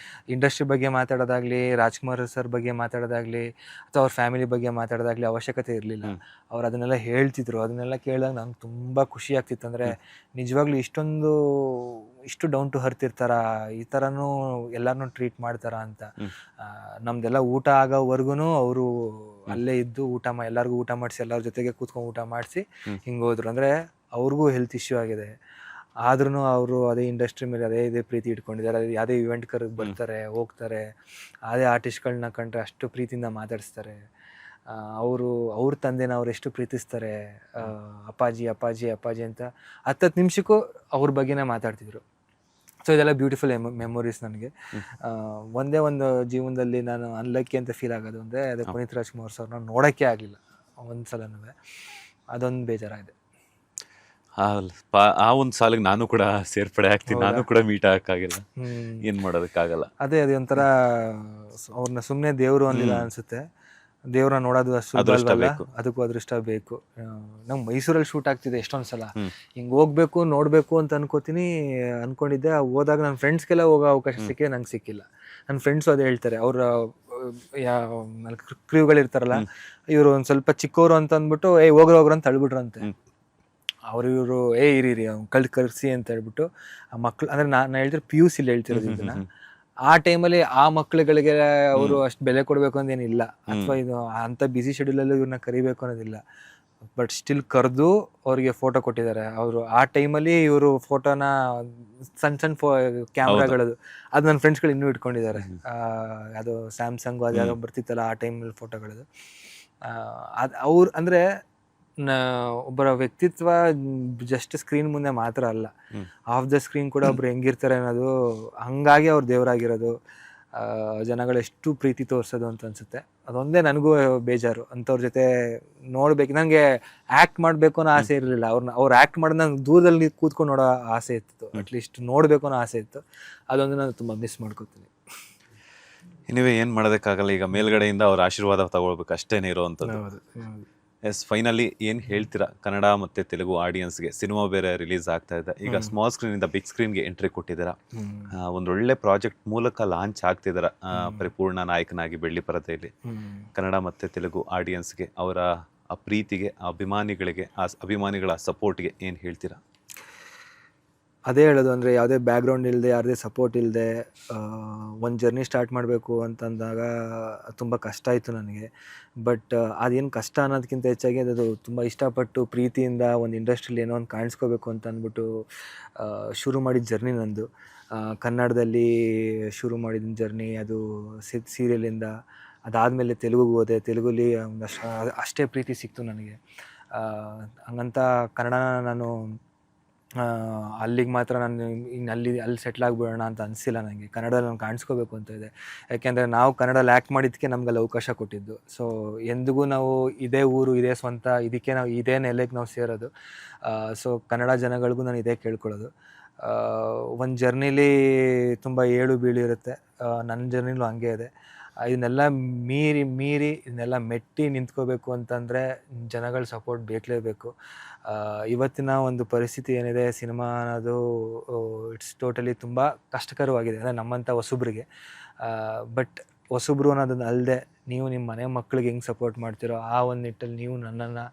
ಇಂಡಸ್ಟ್ರಿ ಬಗ್ಗೆ ಮಾತಾಡೋದಾಗ್ಲಿ, ರಾಜ್ಕುಮಾರ್ ಸರ್ ಬಗ್ಗೆ ಮಾತಾಡೋದಾಗ್ಲಿ, ಅಥವಾ ಅವ್ರ ಫ್ಯಾಮಿಲಿ ಬಗ್ಗೆ ಮಾತಾಡೋದಾಗ್ಲಿ ಅವಶ್ಯಕತೆ ಇರಲಿಲ್ಲ. ಅವ್ರು ಅದನ್ನೆಲ್ಲ ಹೇಳ್ತಿದ್ರು. ಅದನ್ನೆಲ್ಲ ಕೇಳಿದಾಗ ನಂಗೆ ತುಂಬ ಖುಷಿ ಆಗ್ತಿತ್ತು. ಅಂದರೆ ನಿಜವಾಗ್ಲೂ ಇಷ್ಟು ಡೌನ್ ಟು ಅರ್ತ್ ಇರ್ತಾರ, ಈ ಥರನೂ ಎಲ್ಲರನ್ನೂ ಟ್ರೀಟ್ ಮಾಡ್ತಾರ ಅಂತ. ನಮ್ದೆಲ್ಲ ಊಟ ಆಗೋವರೆಗೂ ಅವರು ಅಲ್ಲೇ ಇದ್ದು ಎಲ್ಲರಿಗೂ ಊಟ ಮಾಡಿಸಿ, ಎಲ್ಲರ ಜೊತೆಗೆ ಕೂತ್ಕೊಂಡು ಊಟ ಮಾಡಿಸಿ ಹಿಂಗೆ ಹೋದ್ರು. ಅಂದರೆ ಅವ್ರಿಗೂ ಹೆಲ್ತ್ ಇಶ್ಯೂ ಆಗಿದೆ, ಆದ್ರೂ ಅವರು ಅದೇ ಇಂಡಸ್ಟ್ರಿ ಮೇಲೆ ಅದೇ ಪ್ರೀತಿ ಇಟ್ಕೊಂಡಿದ್ದಾರೆ. ಯಾವುದೇ ಇವೆಂಟ್ ಕರೆದು ಬರ್ತಾರೆ, ಹೋಗ್ತಾರೆ. ಅದೇ ಆರ್ಟಿಸ್ಟ್ಗಳನ್ನ ಕಂಡ್ರೆ ಅಷ್ಟು ಪ್ರೀತಿಯಿಂದ ಮಾತಾಡಿಸ್ತಾರೆ. ಅವ್ರ ತಂದೆನ ಅವ್ರು ಎಷ್ಟು ಪ್ರೀತಿಸ್ತಾರೆ, ಅಪ್ಪಾಜಿ ಅಪ್ಪಾಜಿ ಅಪ್ಪಾಜಿ ಅಂತ 10 ನಿಮಿಷಕ್ಕೂ ಅವ್ರ ಬಗ್ಗೆನೇ ಮಾತಾಡ್ತಿದ್ರು. ಸೊ ಇದೆಲ್ಲ ಬ್ಯೂಟಿಫುಲ್ ಮೆಮೊರೀಸ್ ನನಗೆ. ಒಂದೇ ಒಂದು ಜೀವನದಲ್ಲಿ ನಾನು ಅನ್ಲಕ್ಕಿ ಅಂತ ಫೀಲ್ ಆಗೋದು ಅಂದರೆ ಅದೇ ಪುನೀತ್ ರಾಜ್ಕುಮಾರ್ ಸರ್ನ ನೋಡೋಕ್ಕೆ ಆಗಲಿಲ್ಲ ಒಂದು ಸಲನೂ. ಅದೊಂದು ಬೇಜಾರಾಗಿದೆ. ಆ ಒಂದು ಸಾಲಿಗೆ ನಾನು ಕೂಡ ಸೇರ್ಪಡೆ ಆಗ್ತೀನಿ, ನಾನು ಕೂಡ ಮೀಟ್ ಆಗಕ್ಕಾಗಿಲ್ಲ, ಏನು ಮಾಡೋದಕ್ಕಾಗಲ್ಲ. ಅದೇ ಒಂಥರ ಅವ್ರನ್ನ ಸುಮ್ಮನೆ ದೇವರು ಅಂದಿಲ್ಲ ಅನಿಸುತ್ತೆ. ದೇವ್ರನ್ನ ನೋಡೋದು ಅಷ್ಟು ಅದಕ್ಕೂ ಅದೃಷ್ಟ ಬೇಕು. ನಂಗೆ ಮೈಸೂರಲ್ಲಿ ಶೂಟ್ ಆಗ್ತಿದೆ ಎಷ್ಟೊಂದು ಸಲ, ಹಿಂಗೆ ಹೋಗ್ಬೇಕು ನೋಡಬೇಕು ಅಂತ ಅನ್ಕೊಂಡಿದ್ದೆ. ಹೋದಾಗ ನನ್ನ ಫ್ರೆಂಡ್ಸ್ಗೆಲ್ಲ ಹೋಗೋ ಅವಕಾಶ ಸಿಕ್ಕೇ ನಂಗೆ ಸಿಕ್ಕಿಲ್ಲ. ನನ್ನ ಫ್ರೆಂಡ್ಸು ಅದೇ ಹೇಳ್ತಾರೆ, ಅವ್ರ ಕ್ರೀವ್ಗಳಿರ್ತಾರಲ್ಲ, ಇವರು ಒಂದು ಸ್ವಲ್ಪ ಚಿಕ್ಕವರು ಅಂತ ಅಂದ್ಬಿಟ್ಟು ಹೋಗ್ರು ಅಂತ ತಳ್ಬಿಟ್ರಂತೆ. ಇವರು ಇರಿ ಅವ್ನು ಕರ್ಸಿ ಅಂತ ಹೇಳ್ಬಿಟ್ಟು ಆ ಮಕ್ಳು, ಅಂದರೆ ನಾನು ಹೇಳ್ತಿರೋ PUC ಹೇಳ್ತಿರೋದು ಇದನ್ನ. ಆ ಟೈಮಲ್ಲಿ ಆ ಮಕ್ಳುಗಳಿಗೆ ಅವರು ಅಷ್ಟು ಬೆಲೆ ಕೊಡಬೇಕು ಅಂತೇನಿಲ್ಲ, ಅಥವಾ ಇದು ಅಂಥ ಬಿಸಿ ಶೆಡ್ಯೂಲಲ್ಲಿ ಇವ್ರನ್ನ ಕರಿಬೇಕು ಅನ್ನೋದಿಲ್ಲ. ಬಟ್ ಸ್ಟಿಲ್ ಕರೆದು ಅವ್ರಿಗೆ ಫೋಟೋ ಕೊಟ್ಟಿದ್ದಾರೆ. ಅವರು ಆ ಟೈಮಲ್ಲಿ ಇವರು ಫೋಟೋನ ಸಣ್ಣ ಕ್ಯಾಮ್ರಾಗಳದು ಅದು ನನ್ನ ಫ್ರೆಂಡ್ಸ್ಗಳು ಇನ್ನೂ ಇಟ್ಕೊಂಡಿದ್ದಾರೆ. ಅದು ಸ್ಯಾಮ್ಸಂಗು ಅದು ಯಾರೋ ಬರ್ತಿತ್ತಲ್ಲ ಆ ಟೈಮಲ್ಲಿ ಫೋಟೋಗಳದು. ಅದು ಅವ್ರು ಅಂದರೆ ಒಬ್ಬರ ವ್ಯಕ್ತಿತ್ವ ಜಸ್ಟ್ ಸ್ಕ್ರೀನ್ ಮುಂದೆ ಮಾತ್ರ ಅಲ್ಲ, ಆಫ್ ದ ಸ್ಕ್ರೀನ್ ಕೂಡ ಒಬ್ರು ಹೆಂಗಿರ್ತಾರೆ ಅನ್ನೋದು, ಹಂಗಾಗಿ ಅವ್ರು ದೇವರಾಗಿರೋದು, ಜನಗಳು ಎಷ್ಟು ಪ್ರೀತಿ ತೋರಿಸೋದು ಅಂತ ಅನ್ಸುತ್ತೆ. ಅದೊಂದೇ ನನಗೂ ಬೇಜಾರು, ಅಂಥವ್ರ ಜೊತೆ ನೋಡ್ಬೇಕು. ನನಗೆ ಆ್ಯಕ್ಟ್ ಮಾಡಬೇಕು ಅನ್ನೋ ಆಸೆ ಇರಲಿಲ್ಲ. ಅವ್ರು ಆ್ಯಕ್ಟ್ ಮಾಡೋದು ನಂಗೆ ದೂರದಲ್ಲಿ ಕೂತ್ಕೊಂಡು ನೋಡೋ ಆಸೆ ಇತ್ತು, ಅಟ್ಲೀಸ್ಟ್ ನೋಡಬೇಕು ಅನ್ನೋ ಆಸೆ ಇತ್ತು. ಅದೊಂದು ನಾನು ತುಂಬ ಮಿಸ್ ಮಾಡ್ಕೋತೀನಿ. ನೀವೇ ಏನು ಮಾಡೋದಕ್ಕಾಗಲ್ಲ, ಈಗ ಮೇಲ್ಗಡೆಯಿಂದ ಅವ್ರ ಆಶೀರ್ವಾದ ತಗೊಳ್ಬೇಕು ಅಷ್ಟೇನೇ ಇರೋವಂಥದ್ದು. ಎಸ್, ಫೈನಲಿ ಏನು ಹೇಳ್ತೀರಾ ಕನ್ನಡ ಮತ್ತು ತೆಲುಗು ಆಡಿಯನ್ಸ್ಗೆ? ಸಿನಿಮಾ ಬೇರೆ ರಿಲೀಸ್ ಆಗ್ತಾ ಇದೆ, ಈಗ ಸ್ಮಾಲ್ ಸ್ಕ್ರೀನಿಂದ ಬಿಗ್ ಸ್ಕ್ರೀನ್ಗೆ ಎಂಟ್ರಿ ಕೊಟ್ಟಿದ್ದೀರಾ, ಒಂದೊಳ್ಳೆ ಪ್ರಾಜೆಕ್ಟ್ ಮೂಲಕ ಲಾಂಚ್ ಆಗ್ತಿದ್ದೀರಾ ಪರಿಪೂರ್ಣ ನಾಯಕನಾಗಿ ಬೆಳ್ಳಿ ಪರದೆಯಲ್ಲಿ. ಕನ್ನಡ ಮತ್ತು ತೆಲುಗು ಆಡಿಯನ್ಸ್ಗೆ, ಅವರ ಆ ಪ್ರೀತಿಗೆ, ಆ ಅಭಿಮಾನಿಗಳಿಗೆ, ಆ ಅಭಿಮಾನಿಗಳ ಸಪೋರ್ಟ್ಗೆ ಏನು ಹೇಳ್ತೀರಾ? ಅದೇ ಹೇಳೋದು, ಅಂದರೆ ಯಾವುದೇ ಬ್ಯಾಕ್ಗ್ರೌಂಡ್ ಇಲ್ಲದೆ, ಯಾರದೇ ಸಪೋರ್ಟ್ ಇಲ್ಲದೆ ಒಂದು ಜರ್ನಿ ಸ್ಟಾರ್ಟ್ ಮಾಡಬೇಕು ಅಂತಂದಾಗ ತುಂಬ ಕಷ್ಟ ಆಯಿತು ನನಗೆ. ಬಟ್ ಅದೇನು ಕಷ್ಟ ಅನ್ನೋದಕ್ಕಿಂತ ಹೆಚ್ಚಾಗಿ ಅದು ತುಂಬ ಇಷ್ಟಪಟ್ಟು ಪ್ರೀತಿಯಿಂದ ಒಂದು ಇಂಡಸ್ಟ್ರಿಲಿ ಏನೋ ಒಂದು ಕಾಣಿಸ್ಕೋಬೇಕು ಅಂತ ಅಂದ್ಬಿಟ್ಟು ಶುರು ಮಾಡಿದ ಜರ್ನಿ ನಂದು. ಕನ್ನಡದಲ್ಲಿ ಶುರು ಮಾಡಿದ ಜರ್ನಿ ಅದು ಸೀರಿಯಲಿಂದ. ಅದಾದಮೇಲೆ ತೆಲುಗುಗೆ ಹೋದೆ, ತೆಲುಗಲ್ಲಿ ಒಂದಷ್ಟು ಅಷ್ಟೇ ಪ್ರೀತಿ ಸಿಕ್ತು ನನಗೆ. ಹಂಗಂತ ಕನ್ನಡನ ನಾನು ಅಲ್ಲಿಗೆ ಮಾತ್ರ ನಾನು ಇನ್ನು ಅಲ್ಲಿ ಸೆಟ್ಲ್ ಆಗಿಬಿಡೋಣ ಅಂತ ಅನಿಸಿಲ್ಲ ನನಗೆ. ಕನ್ನಡದಲ್ಲಿ ನಾನು ಕಾಣಿಸ್ಕೋಬೇಕು ಅಂತ ಇದೆ. ಯಾಕೆಂದರೆ ನಾವು ಕನ್ನಡಲ್ಲಿ ಆ್ಯಕ್ಟ್ ಮಾಡಿದ್ದಕ್ಕೆ ನಮ್ಗಲ್ಲಿ ಅವಕಾಶ ಕೊಟ್ಟಿದ್ದು. ಸೊ ಎಂದಿಗೂ ನಾವು ಇದೇ ಊರು, ಇದೇ ಸ್ವಂತ, ಇದಕ್ಕೆ ನಾವು ಇದೇ ನೆಲೆಗೆ ನಾವು ಸೇರೋದು. ಸೊ ಕನ್ನಡ ಜನಗಳಿಗೂ ನಾನು ಇದೇ ಕೇಳ್ಕೊಳ್ಳೋದು. ಒಂದು ಜರ್ನಿಲಿ ತುಂಬ ಏಳು ಬೀಳು ಇರುತ್ತೆ, ನನ್ನ ಜರ್ನಿಲೂ ಹಂಗೆ ಇದೆ. ಇದನ್ನೆಲ್ಲ ಮೀರಿ ಇದನ್ನೆಲ್ಲ ಮೆಟ್ಟಿ ನಿಂತ್ಕೋಬೇಕು ಅಂತಂದರೆ ಜನಗಳ ಸಪೋರ್ಟ್ ಬೇಕಲೇಬೇಕು. ಇವತ್ತಿನ ಒಂದು ಪರಿಸ್ಥಿತಿ ಏನಿದೆ, ಸಿನಿಮಾ ಅನ್ನೋದು ಇಟ್ಸ್ ಟೋಟಲಿ ತುಂಬ ಕಷ್ಟಕರವಾಗಿದೆ, ಅಂದರೆ ನಮ್ಮಂಥ ಹೊಸಬ್ರಿಗೆ. ಬಟ್ ಹೊಸಬ್ರು ಅನ್ನೋದನ್ನ ಅಲ್ಲದೆ, ನೀವು ನಿಮ್ಮ ಮನೆ ಮಕ್ಳಿಗೆ ಹೆಂಗೆ ಸಪೋರ್ಟ್ ಮಾಡ್ತೀರೋ ಆ ಒಂದು ನಿಟ್ಟಲ್ಲಿ ನೀವು ನನ್ನನ್ನು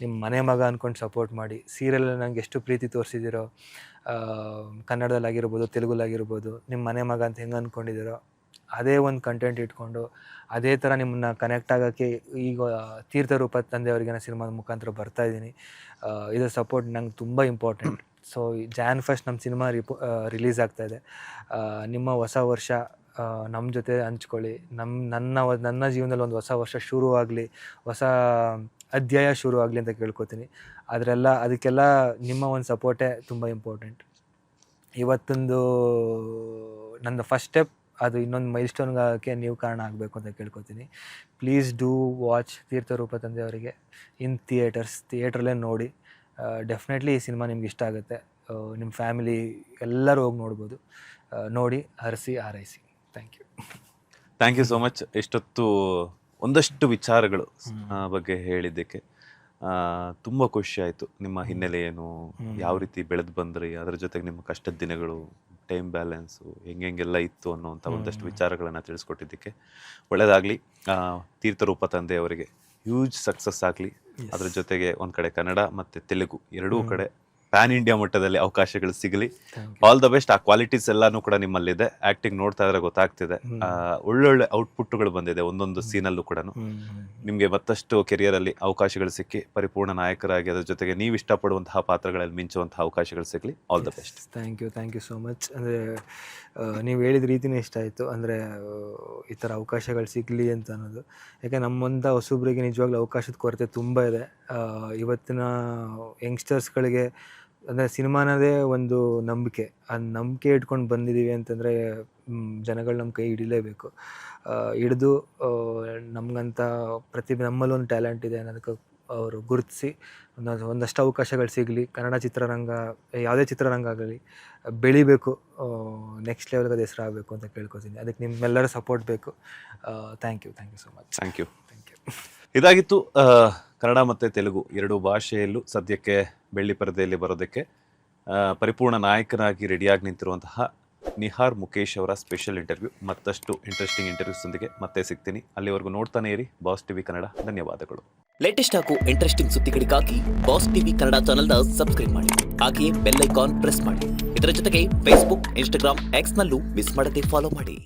ನಿಮ್ಮ ಮನೆ ಮಗ ಅಂದ್ಕೊಂಡು ಸಪೋರ್ಟ್ ಮಾಡಿ. ಸೀರಿಯಲಲ್ಲಿ ನನಗೆ ಎಷ್ಟು ಪ್ರೀತಿ ತೋರಿಸಿದ್ದೀರೋ, ಕನ್ನಡದಲ್ಲಾಗಿರ್ಬೋದು, ತೆಲುಗುಲಾಗಿರ್ಬೋದು, ನಿಮ್ಮ ಮನೆ ಮಗ ಅಂತ ಹೆಂಗೆ ಅಂದ್ಕೊಂಡಿದ್ದೀರೋ ಅದೇ ಒಂದು ಕಂಟೆಂಟ್ ಇಟ್ಕೊಂಡು ಅದೇ ಥರ ನಿಮ್ಮನ್ನ ಕನೆಕ್ಟ್ ಆಗೋಕ್ಕೆ ಈಗ ತೀರ್ಥರೂಪ ತಂದೆಯವರಿಗೆ ನಾನು ಸಿನಿಮಾದ ಮುಖಾಂತರ ಬರ್ತಾ ಇದ್ದೀನಿ. ಇದರ ಸಪೋರ್ಟ್ ನಂಗೆ ತುಂಬ ಇಂಪಾರ್ಟೆಂಟ್. ಸೊ Jan 1 ನಮ್ಮ ಸಿನಿಮಾ ರಿಲೀಸ್ ಆಗ್ತಾಯಿದೆ. ನಿಮ್ಮ ಹೊಸ ವರ್ಷ ನಮ್ಮ ಜೊತೆ ಹಂಚ್ಕೊಳ್ಳಿ. ನನ್ನ ಜೀವನದಲ್ಲಿ ಒಂದು ಹೊಸ ವರ್ಷ ಶುರುವಾಗಲಿ, ಹೊಸ ಅಧ್ಯಾಯ ಶುರುವಾಗಲಿ ಅಂತ ಕೇಳ್ಕೊತೀನಿ. ಅದಕ್ಕೆಲ್ಲ ನಿಮ್ಮ ಒಂದು ಸಪೋರ್ಟೇ ತುಂಬ ಇಂಪಾರ್ಟೆಂಟ್. ಇವತ್ತೊಂದು ನನ್ನ ಫಸ್ಟ್ ಸ್ಟೆಪ್, ಅದು ಇನ್ನೊಂದು ಮೈಲ್ಸ್ಟೋನ್ಗೆ ಆಗೋಕ್ಕೆ ನೀವು ಕಾರಣ ಆಗಬೇಕು ಅಂತ ಕೇಳ್ಕೊತೀನಿ. ಪ್ಲೀಸ್ ಡೂ ವಾಚ್ ತೀರ್ಥರೂಪ ತಂದೆಯವರಿಗೆ ಇನ್ ಥಿಯೇಟ್ರಲ್ಲೇ ನೋಡಿ. ಡೆಫಿನೆಟ್ಲಿ ಈ ಸಿನಿಮಾ ನಿಮ್ಗೆ ಇಷ್ಟ ಆಗುತ್ತೆ. ನಿಮ್ಮ ಫ್ಯಾಮಿಲಿ ಎಲ್ಲರೂ ಹೋಗಿ ನೋಡ್ಬೋದು. ನೋಡಿ, ಹರಿಸಿ ಹಾರೈಸಿ. Thank you so much. ಇಷ್ಟೊತ್ತು ಒಂದಷ್ಟು ವಿಚಾರಗಳು ಬಗ್ಗೆ ಹೇಳಿದ್ದಕ್ಕೆ ತುಂಬ ಖುಷಿ ಆಯಿತು. ನಿಮ್ಮ ಹಿನ್ನೆಲೆ ಏನು, ಯಾವ ರೀತಿ ಬೆಳೆದು ಬಂದ್ರಿ, ಅದರ ಜೊತೆಗೆ ನಿಮ್ಮ ಕಷ್ಟದ ದಿನಗಳು, ಟೈಮ್ ಬ್ಯಾಲೆನ್ಸು ಹೆಂಗೆಲ್ಲ ಇತ್ತು ಅನ್ನೋವಂಥ ಒಂದಷ್ಟು ವಿಚಾರಗಳನ್ನು ತಿಳಿಸ್ಕೊಟ್ಟಿದ್ದಕ್ಕೆ ಒಳ್ಳೆಯದಾಗಲಿ. ತೀರ್ಥರೂಪ ತಂದೆಯವರಿಗೆ ಹ್ಯೂಜ್ ಸಕ್ಸಸ್ ಆಗಲಿ. ಅದ್ರ ಜೊತೆಗೆ ಒಂದು ಕಡೆ ಕನ್ನಡ ಮತ್ತು ತೆಲುಗು ಎರಡೂ ಕಡೆ ಪ್ಯಾನ್ ಇಂಡಿಯಾ ಮಟ್ಟದಲ್ಲಿ ಅವಕಾಶಗಳು ಸಿಗಲಿ. All the best. ಆ ಕ್ವಾಲಿಟೀಸ್ ಎಲ್ಲಾನು ಕೂಡ ನಿಮ್ಮಲ್ಲಿದೆ. ಆಕ್ಟಿಂಗ್ ನೋಡ್ತಾ ಇದ್ರೆ ಗೊತ್ತಾಗ್ತಿದೆ. ಒಳ್ಳೊಳ್ಳೆ ಔಟ್ಪುಟ್ಗಳು ಬಂದಿದೆ ಒಂದೊಂದು ಸೀನಲ್ಲೂ ಕೂಡ. ನಿಮಗೆ ಮತ್ತಷ್ಟು ಕೆರಿಯರಲ್ಲಿ ಅವಕಾಶಗಳು ಸಿಕ್ಕಿ ಪರಿಪೂರ್ಣ ನಾಯಕರಾಗಿ ಅದ್ರ ಜೊತೆಗೆ ನೀವು ಇಷ್ಟಪಡುವಂತಹ ಪಾತ್ರಗಳಲ್ಲಿ ಮಿಂಚುವಂತಹ ಅವಕಾಶಗಳು ಸಿಗಲಿ. All the best. Thank you so much. ಅಂದರೆ ನೀವು ಹೇಳಿದ ರೀತಿನೇ ಇಷ್ಟ ಆಯಿತು. ಅಂದರೆ ಈ ಥರ ಅವಕಾಶಗಳು ಸಿಗಲಿ ಅಂತ ಅನ್ನೋದು. ಯಾಕೆ ನಮ್ಮಂಥ ಹೊಸಬ್ರಿಗೆ ನಿಜವಾಗ್ಲೂ ಅವಕಾಶದ ಕೊರತೆ ತುಂಬ ಇದೆ. ಇವತ್ತಿನ ಯಂಗ್ಸ್ಟರ್ಸ್ಗಳಿಗೆ ಅಂದರೆ ಸಿನಿಮಾನದೇ ಒಂದು ನಂಬಿಕೆ. ಆ ನಂಬಿಕೆ ಇಟ್ಕೊಂಡು ಬಂದಿದ್ದೀವಿ ಅಂತಂದರೆ ಜನಗಳು ನಮ್ಮ ಕೈ ಹಿಡಿಲೇಬೇಕು. ಹಿಡಿದು ನಮಗಂತ ಪ್ರತಿಭೆ, ನಮ್ಮಲ್ಲೂ ಒಂದು ಟ್ಯಾಲೆಂಟ್ ಇದೆ ಅನ್ನೋದಕ್ಕೆ ಅವರು ಗುರುತಿಸಿ ಒಂದಷ್ಟು ಅವಕಾಶಗಳು ಸಿಗಲಿ. ಕನ್ನಡ ಚಿತ್ರರಂಗ, ಯಾವುದೇ ಚಿತ್ರರಂಗ ಆಗಲಿ ಬೆಳಿಬೇಕು, ನೆಕ್ಸ್ಟ್ ಲೆವೆಲ್ಗೆ ಅದು ಹೆಸರಾಗಬೇಕು ಅಂತ ಕೇಳ್ಕೊತೀನಿ. ಅದಕ್ಕೆ ನಿಮ್ಮೆಲ್ಲರ ಸಪೋರ್ಟ್ ಬೇಕು. Thank you so much. Thank you. ಇದಾಗಿತ್ತು ಕನ್ನಡ ಮತ್ತು ತೆಲುಗು ಎರಡೂ ಭಾಷೆಯಲ್ಲೂ ಸದ್ಯಕ್ಕೆ ಬೆಳ್ಳಿ ಪರದೆಯಲ್ಲಿ ಬರೋದಕ್ಕೆ ಪರಿಪೂರ್ಣ ನಾಯಕನಾಗಿ ರೆಡಿಯಾಗಿ ನಿಂತಿರುವಂತಹ ನಿಹಾರ್ ಮುಖೇಶ್ ಅವರ ಸ್ಪೆಷಲ್ ಇಂಟರ್ವ್ಯೂ. ಮತ್ತಷ್ಟು ಇಂಟ್ರೆಸ್ಟಿಂಗ್ ಇಂಟರ್ವ್ಯೂಸ್ನೊಂದಿಗೆ ಮತ್ತೆ ಸಿಗ್ತೀನಿ. ಅಲ್ಲಿವರೆಗೂ ನೋಡ್ತಾನೆ ಇರಿ ಬಾಸ್ ಟಿವಿ ಕನ್ನಡ. ಧನ್ಯವಾದಗಳು. ಲೇಟೆಸ್ಟ್ ಹಾಗೂ ಇಂಟ್ರೆಸ್ಟಿಂಗ್ ಸುದ್ದಿಗಳಿಗಾಗಿ ಬಾಸ್ ಟಿವಿ ಕನ್ನಡ ಚಾನೆಲ್ನ ಸಬ್ಸ್ಕ್ರೈಬ್ ಮಾಡಿ. ಹಾಗೆಯೇ ಬೆಲ್ ಐಕಾನ್ ಪ್ರೆಸ್ ಮಾಡಿ. ಇದರ ಜೊತೆಗೆ ಫೇಸ್ಬುಕ್, ಇನ್ಸ್ಟಾಗ್ರಾಮ್, ಎಕ್ಸ್ನಲ್ಲೂ ಮಿಸ್ ಮಾಡದೆ ಫಾಲೋ ಮಾಡಿ.